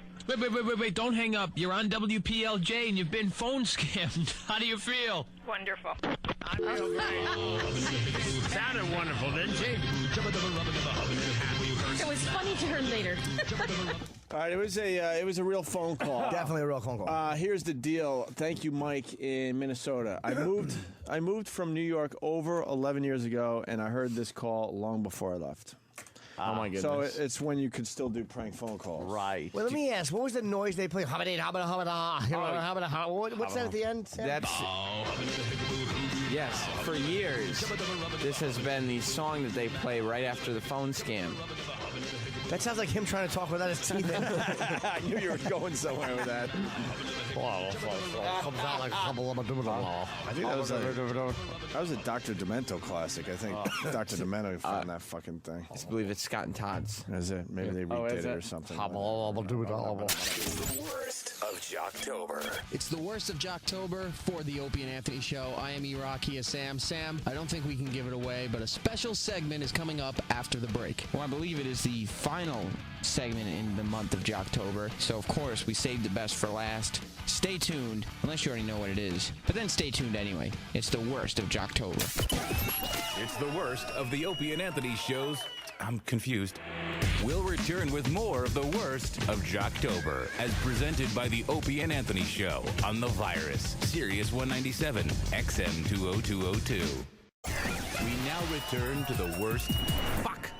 Wait, don't hang up. You're on WPLJ and you've been phone scammed. How do you feel? Wonderful. I feel great. Sounded wonderful, didn't she? It was funny to her later. All right, it was a real phone call. Definitely a real phone call. Here's the deal. Thank you, Mike, in Minnesota. I moved from New York over 11 years ago, and I heard this call long before I left. Oh, my goodness. So it's when you could still do prank phone calls. Right. Well, let me ask, what was the noise they played? What's that at the end, Sam? That's yes. For years, this has been the song that they play right after the phone scam. That sounds like him trying to talk without his teeth in. I knew you were going somewhere with that. Comes out like I think that was a Dr. Demento classic. I think Dr. Demento found that fucking thing. I just believe it's Scott and Todd's. Is it? Maybe they redid it or something. The worst of Jocktober. It's the worst of Jocktober for the Opie and Anthony Show. I am E-Rock, he is Sam. Sam, I don't think we can give it away, but a special segment is coming up after the break. Well, I believe it is the final segment in the month of Jocktober, so of course we saved the best for last. Stay tuned, unless you already know what it is, but then stay tuned anyway. It's the worst of Jocktober. It's the worst of the Opie and Anthony shows. I'm confused. We'll return with more of the worst of Jocktober, as presented by the Opie and Anthony Show on The Virus, Sirius 197, XM 20202. We now return to the worst. Fuck!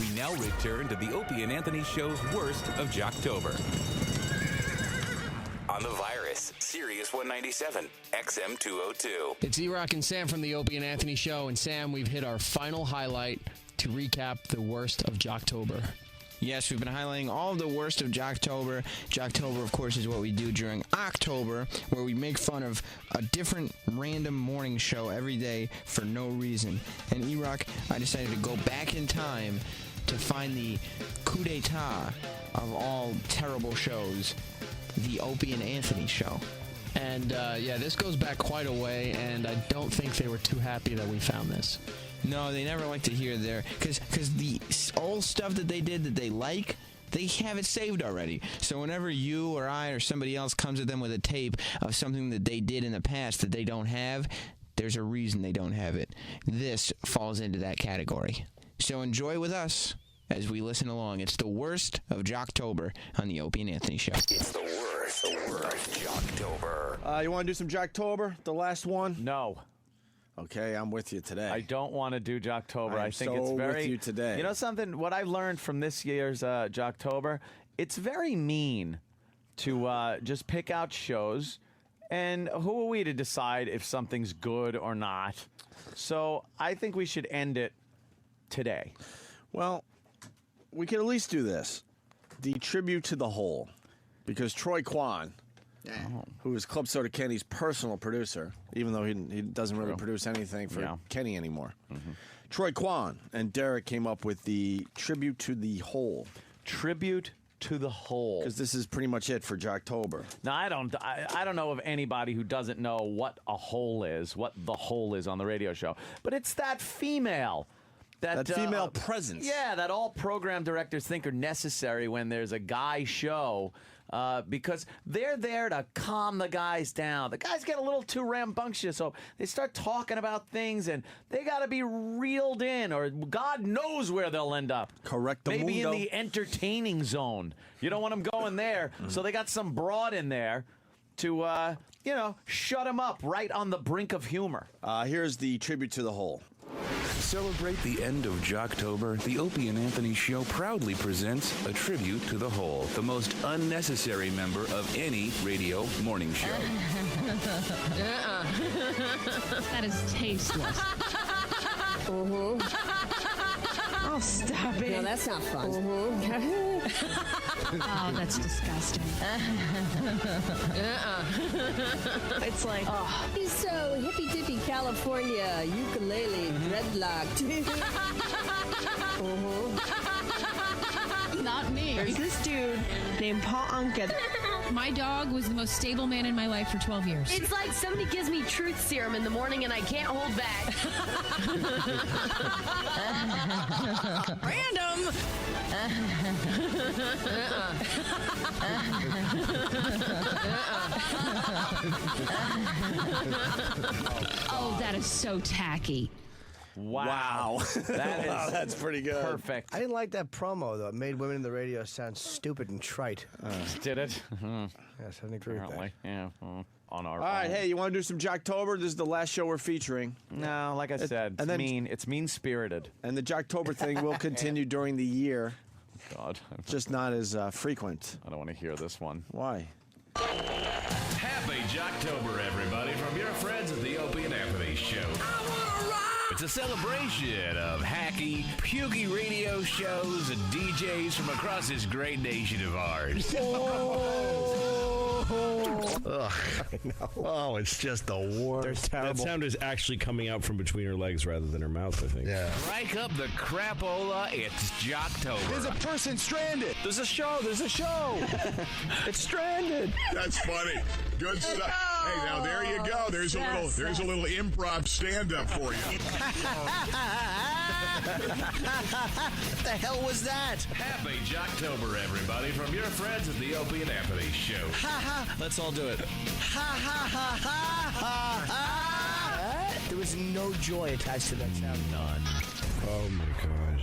We now return to the Opie and Anthony Show's worst of Jocktober. On The Virus, Sirius 197, XM 202. It's E-Rock and Sam from the Opie and Anthony Show, and Sam, we've hit our final highlight to recap the worst of Jocktober. Yes, we've been highlighting all of the worst of Jocktober. Jocktober, of course, is what we do during October, where we make fun of a different random morning show every day for no reason. And E-Rock, I decided to go back in time to find the coup d'etat of all terrible shows, the Opie and Anthony Show. And, this goes back quite a way, and I don't think they were too happy that we found this. No, they never like to hear their... Because the old stuff that they did that they like, they have it saved already. So whenever you or I or somebody else comes at them with a tape of something that they did in the past that they don't have, there's a reason they don't have it. This falls into that category. So enjoy with us as we listen along. It's the worst of Jocktober on the Opie and Anthony Show. It's the worst of Jocktober. You want to do some Jocktober? The last one? No. Okay, I'm with you today. I don't want to do Jocktober. I'm I think so it's very. with you today. You know something? What I learned from this year's Jocktober, it's very mean to just pick out shows, and who are we to decide if something's good or not? So I think we should end it today. Well, we could at least do this. The tribute to the whole. Because Troy Kwan, who is Club Soda Kenny's personal producer, even though he doesn't really produce anything for Kenny anymore. Mm-hmm. Troy Kwan and Derek came up with the tribute to the whole. Tribute to the whole. Because this is pretty much it for Jocktober. Now, I don't know of anybody who doesn't know what a hole is, what the whole is on the radio show. But it's that female. That female presence. Yeah, that all program directors think are necessary when there's a guy show because they're there to calm the guys down. The guys get a little too rambunctious, so they start talking about things, and they got to be reeled in, or God knows where they'll end up. Correct. Maybe in the entertaining zone. You don't want them going there, so they got some broad in there to, shut them up right on the brink of humor. Here's the tribute to the whole. Celebrate the end of Jocktober. The Opie and Anthony Show proudly presents a tribute to the whole, the most unnecessary member of any radio morning show. That is tasteless. Oh, stop it. No, that's not fun. Oh, that's disgusting. It's like, He's so hippy-dippy California, ukulele, dreadlocked. Not me. There's this dude named Paul Anka. My dog was the most stable man in my life for 12 years. It's like somebody gives me truth serum in the morning and I can't hold back. Random. Oh, that is so tacky. Wow. That's pretty good. Perfect. I didn't like that promo, though. It made women in the radio sound stupid and trite. Did it? Yes, I didn't agree with that. Apparently, yeah. On our All right, hey, you want to do some Jocktober? This is the last show we're featuring. No, like I said, it's mean. It's mean-spirited. And the Jocktober thing will continue during the year. God. Just not as frequent. I don't want to hear this one. Why? Happy Jocktober, everybody, from your friends at the Opie and Anthony Show. It's a celebration of hacky, pukey radio shows and DJs from across this great nation of ours. Ugh. Oh, it's just the worst. They're terrible. That sound is actually coming out from between her legs rather than her mouth, I think. Yeah. Strike up the crapola, it's Jocktober. There's a person stranded. There's a show. It's stranded. That's funny. Good stuff. Hey, now there you go. There's a little improv stand-up for you. What the hell was that? Happy Jocktober, everybody, from your friends at the Opie and Anthony Show. Let's all do it. There was no joy attached to that sound. None. Oh, my God.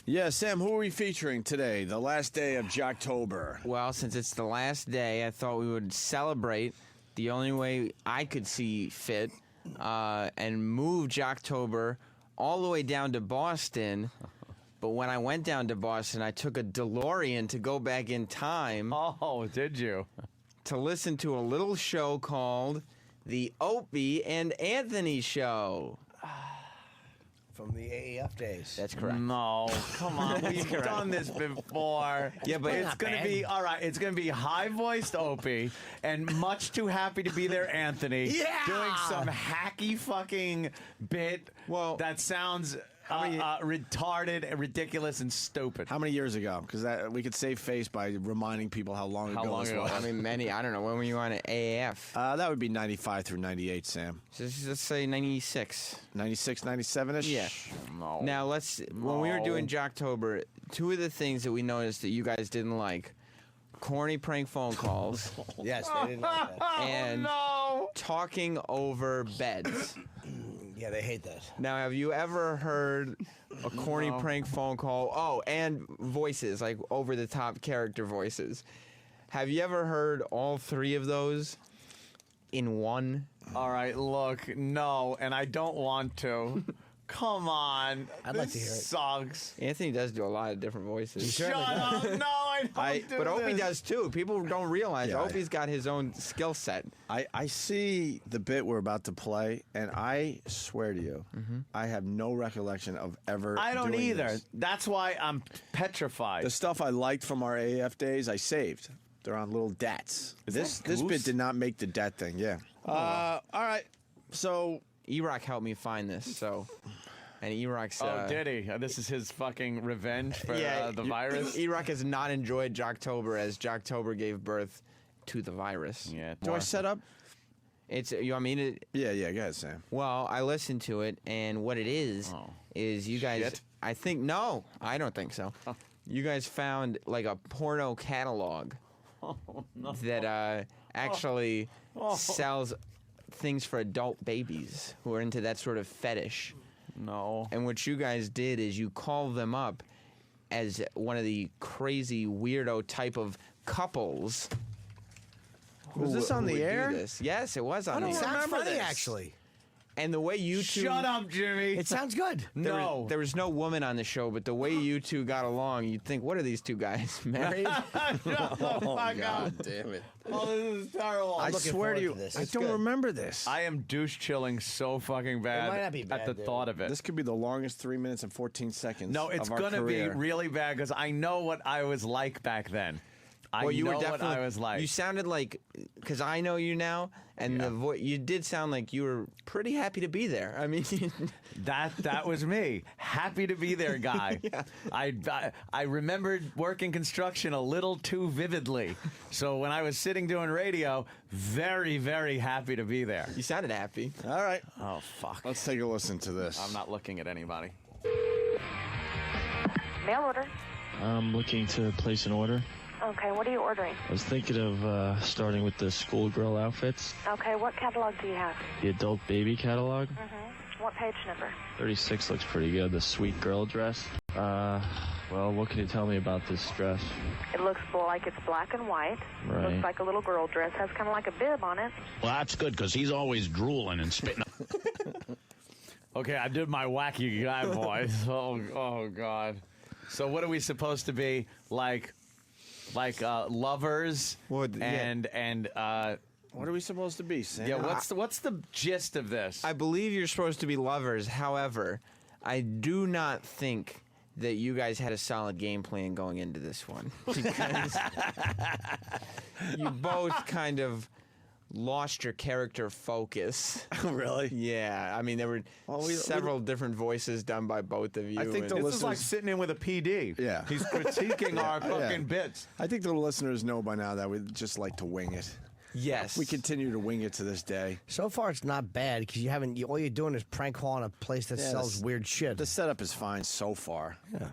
Yeah, Sam, who are we featuring today? The last day of Jocktober. Well, since it's the last day, I thought we would celebrate the only way I could see fit and move Jocktober all the way down to Boston. But when I went down to Boston, I took a DeLorean to go back in time. Oh, did you? To listen to a little show called The Opie and Anthony Show. From the AAF days. That's correct. No, come on. We've done this before. Yeah, but it's going to be, all right, it's going to be high-voiced Opie and much too happy to be there, Anthony. Yeah! Doing some hacky fucking bit that sounds retarded, ridiculous, and stupid. How many years ago? Because we could save face by reminding people how long ago this was. I mean, many. I don't know. When were you on at AAF? That would be 95 through 98, Sam. So let's say 96. 96, 97-ish? Yeah. No. Now, when we were doing Jocktober, two of the things that we noticed that you guys didn't like, corny prank phone calls. Yes, they didn't like that. And talking over beds. Yeah, they hate that. Now, have you ever heard a corny prank phone call? Oh, and voices, like over-the-top character voices. Have you ever heard all three of those in one? All right, look, no, and I don't want to. Come on. I'd like to hear it. Sucks. Anthony does do a lot of different voices. Shut up. No, I don't do But Opie this. does too. People don't realize Opie's got his own skill set. I see the bit we're about to play, and I swear to you, I have no recollection of ever I don't doing either. this. That's why I'm petrified. The stuff I liked from our AF days, I saved. They're on little DATs. This bit did not make the DAT thing, yeah. All right, so... E-Rock helped me find this, so... And E-Rock's... did he? This is his fucking revenge for the virus? E-Rock has not enjoyed Jocktober as Jocktober gave birth to the virus. Yeah. Do I set up? You want me to... Yeah, go ahead, Sam. Well, I listened to it, and what it is you guys... Shit. I think... No, I don't think so. You guys found like a porno catalog that actually sells things for adult babies who are into that sort of fetish. No. And what you guys did is you called them up as one of the crazy weirdo type of couples. Was this on who the would do air? this. Yes, it was on the air. It sounds funny, actually. And the way you two... Shut up, Jimmy. It sounds good. There was no woman on the show, but the way you two got along, you'd think, what are these two guys, married? Oh, my God. Damn it. Oh, this is terrible. I'm looking swear to forward you, this. I It's don't good. remember this. I am douche chilling so fucking bad, might not be bad, at the dude. thought of it. This could be the longest 3 minutes and 14 seconds. No, it's of our going to be career. really bad because I know what I was like back then. I Well, you know were what definitely. I was like. You sounded like, because I know you now, and the voice. You did sound like you were pretty happy to be there. I mean, That was me. Happy to be there, guy. I remembered working construction a little too vividly. So when I was sitting doing radio, very, very happy to be there. You sounded happy. All right. Oh, fuck. Let's take a listen to this. I'm not looking at anybody. Mail order. I'm looking to place an order. Okay, what are you ordering? I was thinking of starting with the schoolgirl outfits, Okay, what catalog do you have? the adult baby catalog. What page number? 36 looks pretty good. The sweet girl dress. Well, what can you tell me about this dress? It looks like it's black and white. Right. Looks like a little girl dress. Has kind of like a bib on it. Well, that's good because he's always drooling and spitting. Okay, I did my wacky guy voice. Oh, God. So what are we supposed to be like lovers and what are we supposed to be, Sam? yeah? What's the gist of this? I believe you're supposed to be lovers. However, I do not think that you guys had a solid game plan going into this one because you both kind of lost your character focus. Really? Yeah. I mean, there were several different voices done by both of you. I think This is like sitting in with a PD. Yeah. He's critiquing our fucking bits. I think the listeners know by now that we just like to wing it. Yes. We continue to wing it to this day. So far, it's not bad because all you're doing is prank calling a place that sells weird shit. The setup is fine so far. Yeah.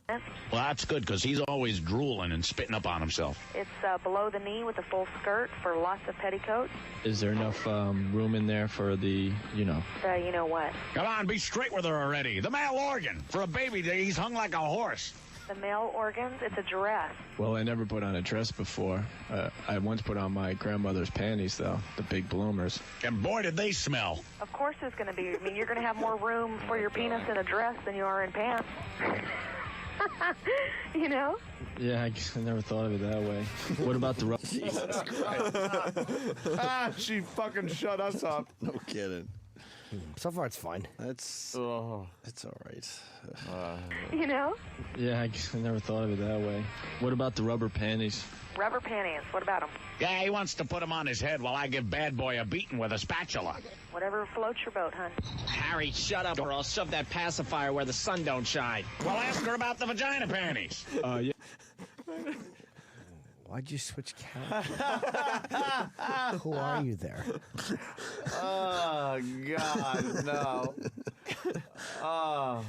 Well, that's good because he's always drooling and spitting up on himself. It's below the knee with a full skirt for lots of petticoats. Is there enough room in there for the, You know what? Come on, be straight with her already. The male organ. For a baby, he's hung like a horse. The male organs, it's a dress. Well, I never put on a dress before. I once put on my grandmother's panties, though, the big bloomers. And boy, did they smell. Of course there's going to be. I mean, you're going to have more room for your penis in a dress than you are in pants. You know? Yeah, I never thought of it that way. What about the rubber? Jesus Christ. She fucking shut us up. No kidding. So far, it's fine. It's it's all right. You know? Yeah, I never thought of it that way. What about the rubber panties? Rubber panties. What about them? Yeah, he wants to put them on his head while I give bad boy a beating with a spatula. Whatever floats your boat, hon. Harry, shut up or I'll shove that pacifier where the sun don't shine. Well, ask her about the vagina panties. Yeah. Why'd you switch cameras? Who are you there? Oh, God, no. Oh.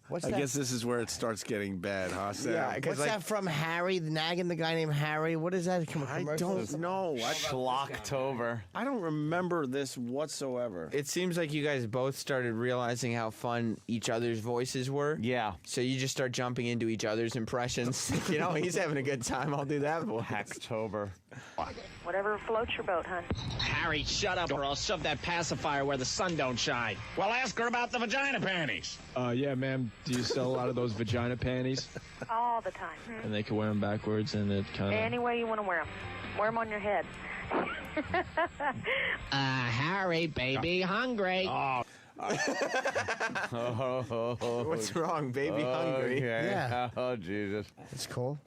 What's I that? guess this is where it starts getting bad, huh, Sam? Yeah, what's that from Harry? Nagging the guy named Harry? What is that? I don't know. Schlocktober. I don't remember this whatsoever. It seems like you guys both started realizing how fun each other's voices were. Yeah. So you just start jumping into each other's impressions. He's having a good time. I'll do that voice. Hacktober. Whatever floats your boat, hon. Harry, shut up or I'll shove that pacifier where the sun don't shine. Well, ask her about the vagina panties. Yeah, ma'am. Do you sell a lot of those vagina panties? All the time. And they can wear them backwards, and it kind of. Any way you want to wear them. Wear them on your head. Harry, baby, hungry. What's wrong, baby? Hungry? Okay. Yeah. Oh, Jesus. It's cool.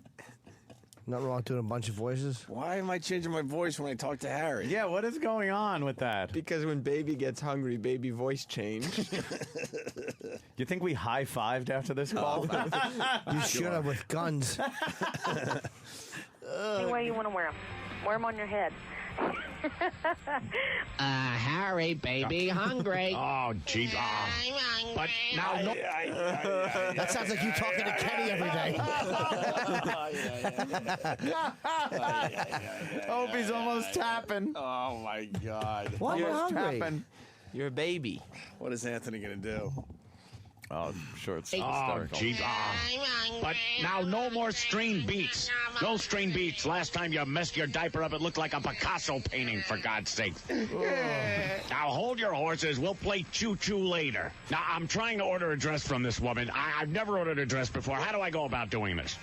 Nothing wrong doing a bunch of voices. Why am I changing my voice when I talk to Harry? Yeah, what is going on with that? Because when baby gets hungry, baby voice change. You think we high-fived after this call? You should have with guns. Any way you want to wear them. Wear them on your head. Harry, baby, hungry. Oh, jeez. But now, no. That sounds like you talking to Kenny every day. Opie's almost tapping. Oh my God! Why am I hungry? Tapping. You're a baby. What is Anthony gonna do? Oh, I'm sure it's Oh, hysterical. jeez. But now, no more strained beats. No strained beats. Last time you messed your diaper up, it looked like a Picasso painting, for God's sake. Now, hold your horses. We'll play choo-choo later. Now, I'm trying to order a dress from this woman. I've never ordered a dress before. How do I go about doing this?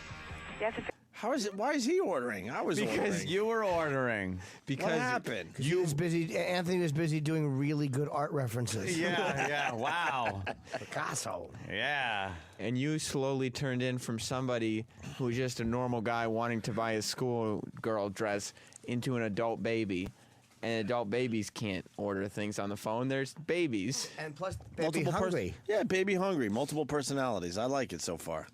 How is it? Why is he ordering? I was Because ordering. you were ordering. What happened? He was busy. Anthony was busy doing really good art references. Yeah, wow. Picasso. Yeah. And you slowly turned in from somebody who's just a normal guy wanting to buy a schoolgirl dress into an adult baby. And adult babies can't order things on the phone. There's babies. And plus, baby hungry. Yeah, baby hungry. Multiple personalities. I like it so far.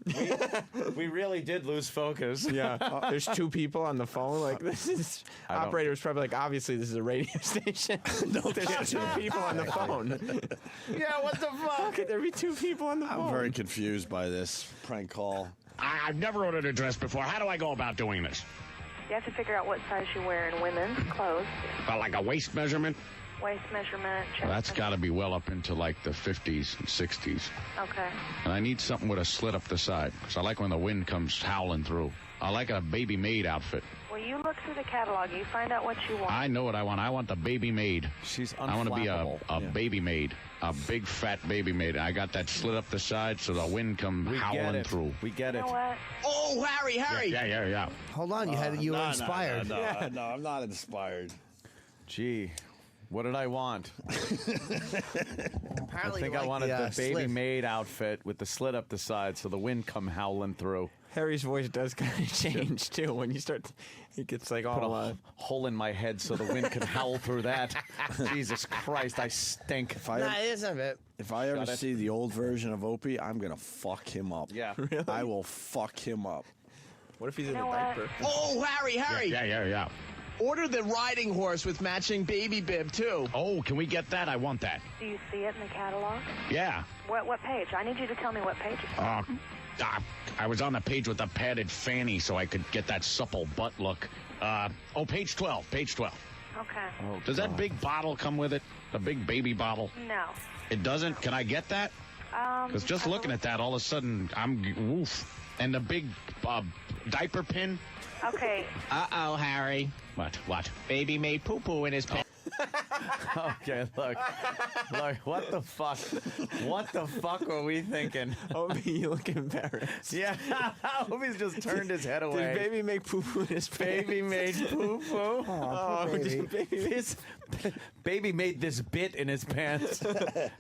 We really did lose focus. Yeah. There's two people on the phone. Like, this is... Operator's probably like, obviously, this is a radio station. There's two people on the phone. Yeah, what the fuck? How could there be two people on the phone? I'm very confused by this prank call. I've never ordered a dress before. How do I go about doing this? You have to figure out what size you wear in women's clothes. Like a waist measurement? Waist measurement. Chest That's got to be well up into like the 50s and 60s. Okay. And I need something with a slit up the side, because I like when the wind comes howling through. I like a baby maid outfit. Well, you look through the catalog. You find out what you want. I know what I want. I want the baby maid. She's I want to be a unflappable. baby maid. A big fat baby maid. I got that slit up the side so the wind come We get howling it. through. We get You it. know what? Oh, Harry. Yeah. Hold on, you were inspired. No, I'm not inspired. Gee, what did I want? Apparently, I think you I like wanted the baby slit. maid outfit with the slit up the side so the wind come howling through. Harry's voice does kind of change, too, when you start... He gets like Put all... a hole in my head so the wind can howl through that. Jesus Christ, I stink. If I Nah, it is a bit. if I ever Got it. see the old version of Opie, I'm gonna fuck him up. Yeah. Really? I will fuck him up. What if he's in know a what? diaper? Oh, Harry. Yeah. Order the riding horse with matching baby bib, too. Oh, can we get that? I want that. Do you see it in the catalog? Yeah. What page? I need you to tell me what page it's on. I was on the page with the padded fanny so I could get that supple butt look. Page 12. Page 12. Okay. Does that big bottle come with it? The big baby bottle? No. It doesn't? Can I get that? Because just looking at that, all of a sudden, I'm woof. And the big diaper pin? Okay. Uh-oh, Harry. What? Baby made poo-poo in his pants. Okay, look, what the fuck? What the fuck were we thinking? Opie, you look embarrassed. Yeah, Opie's just turned his head away. Did baby make poo-poo in his pants? Baby made poo-poo. Oh, baby. This baby made this bit in his pants.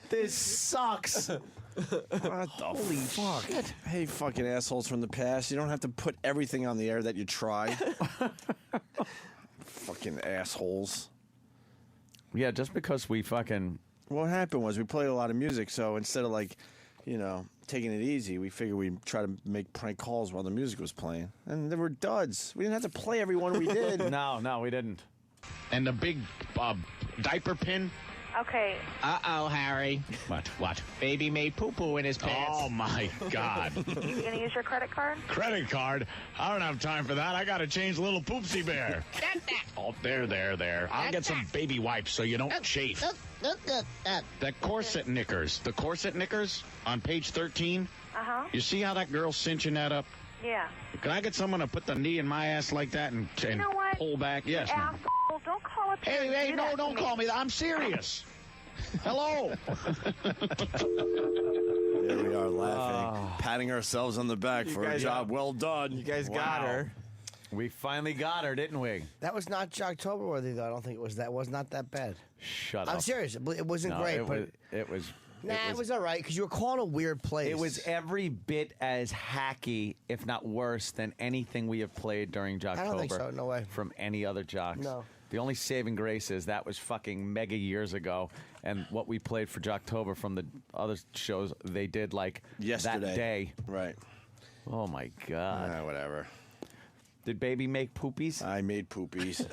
This sucks. What the fuck? Hey, fucking assholes from the past. You don't have to put everything on the air that you try. Fucking assholes. Yeah, just because we fucking... What happened was we played a lot of music, so instead of like, taking it easy, we figured we'd try to make prank calls while the music was playing. And they were duds. We didn't have to play every one we did. No, we didn't. And the big diaper pin? Okay. Uh-oh, Harry. What? Baby made poo-poo in his pants. Oh, my God. You gonna use your credit card? Credit card? I don't have time for that. I got to change little poopsie bear. Oh, there. I'll get some baby wipes so you don't chafe. That corset knickers. The corset knickers on page 13. Uh-huh. You see how that girl's cinching that up? Yeah. Can I get someone to put the knee in my ass like that and You know what? pull back? Yes, You ma'am. asshole. Don't call up here and Hey, do no, that to don't me. call me that. I'm serious. Hello. There we are laughing, patting ourselves on the back for a guys- job well done. You guys got her. We finally got her, didn't we? That was not Jocktober worthy, though. I don't think it was. That was not that bad. Shut up. I'm serious. It wasn't No, great, it but was, it was. nah, it was all right because you were calling a weird place. It was every bit as hacky, if not worse, than anything we have played during Jocktober. I don't think so. No way. From any other Jocks. No. The only saving grace is that was fucking mega years ago, and what we played for Jocktober from the other shows they did like Yesterday. that day. Right. Oh my god. Whatever. Did baby make poopies? I made poopies.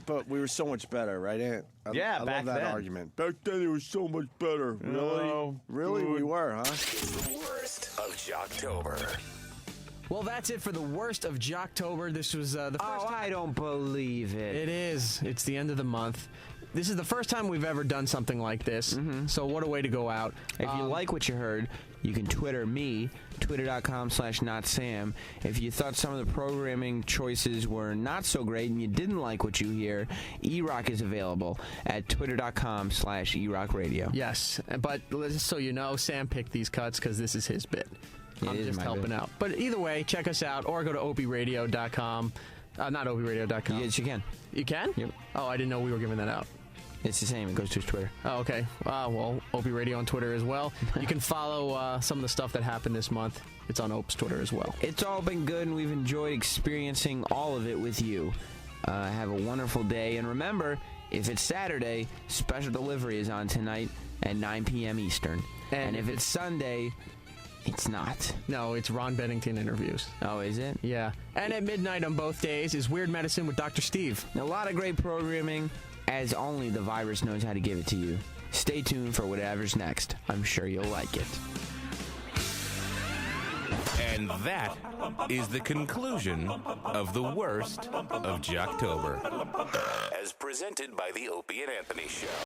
But we were so much better, right, Aunt? I Yeah, love back that then. argument. Back then, it was so much better. Really? No. Really? We were, huh? The worst of Jocktober. Well, that's it for the worst of Jocktober. This was the first Oh, I don't believe it. It is. It's the end of the month. This is the first time we've ever done something like this. So what a way to go out. If you like what you heard, you can Twitter me, twitter.com/notsam. If you thought some of the programming choices were not so great and you didn't like what you hear, E-Rock is available at twitter.com/erockradio. Yes, but just so you know, Sam picked these cuts because this is his bit. It I'm is just my helping bit. out. But either way, check us out or go to opieradio.com. Not opieradio.com. Yes, you can. You can? Yep. Oh, I didn't know we were giving that out. It's the same. It goes to his Twitter. Oh, okay. Well, Opie Radio on Twitter as well. You can follow some of the stuff that happened this month. It's on Ope's Twitter as well. It's all been good, and we've enjoyed experiencing all of it with you. Have a wonderful day. And remember, if it's Saturday, special delivery is on tonight at 9 p.m. Eastern. And if it's Sunday, it's not. No, it's Ron Bennington interviews. Oh, is it? Yeah. And at midnight on both days is Weird Medicine with Dr. Steve. A lot of great programming, as only the virus knows how to give it to you. Stay tuned for whatever's next. I'm sure you'll like it. And that is the conclusion of the worst of Jocktober. As presented by the Opie and Anthony Show.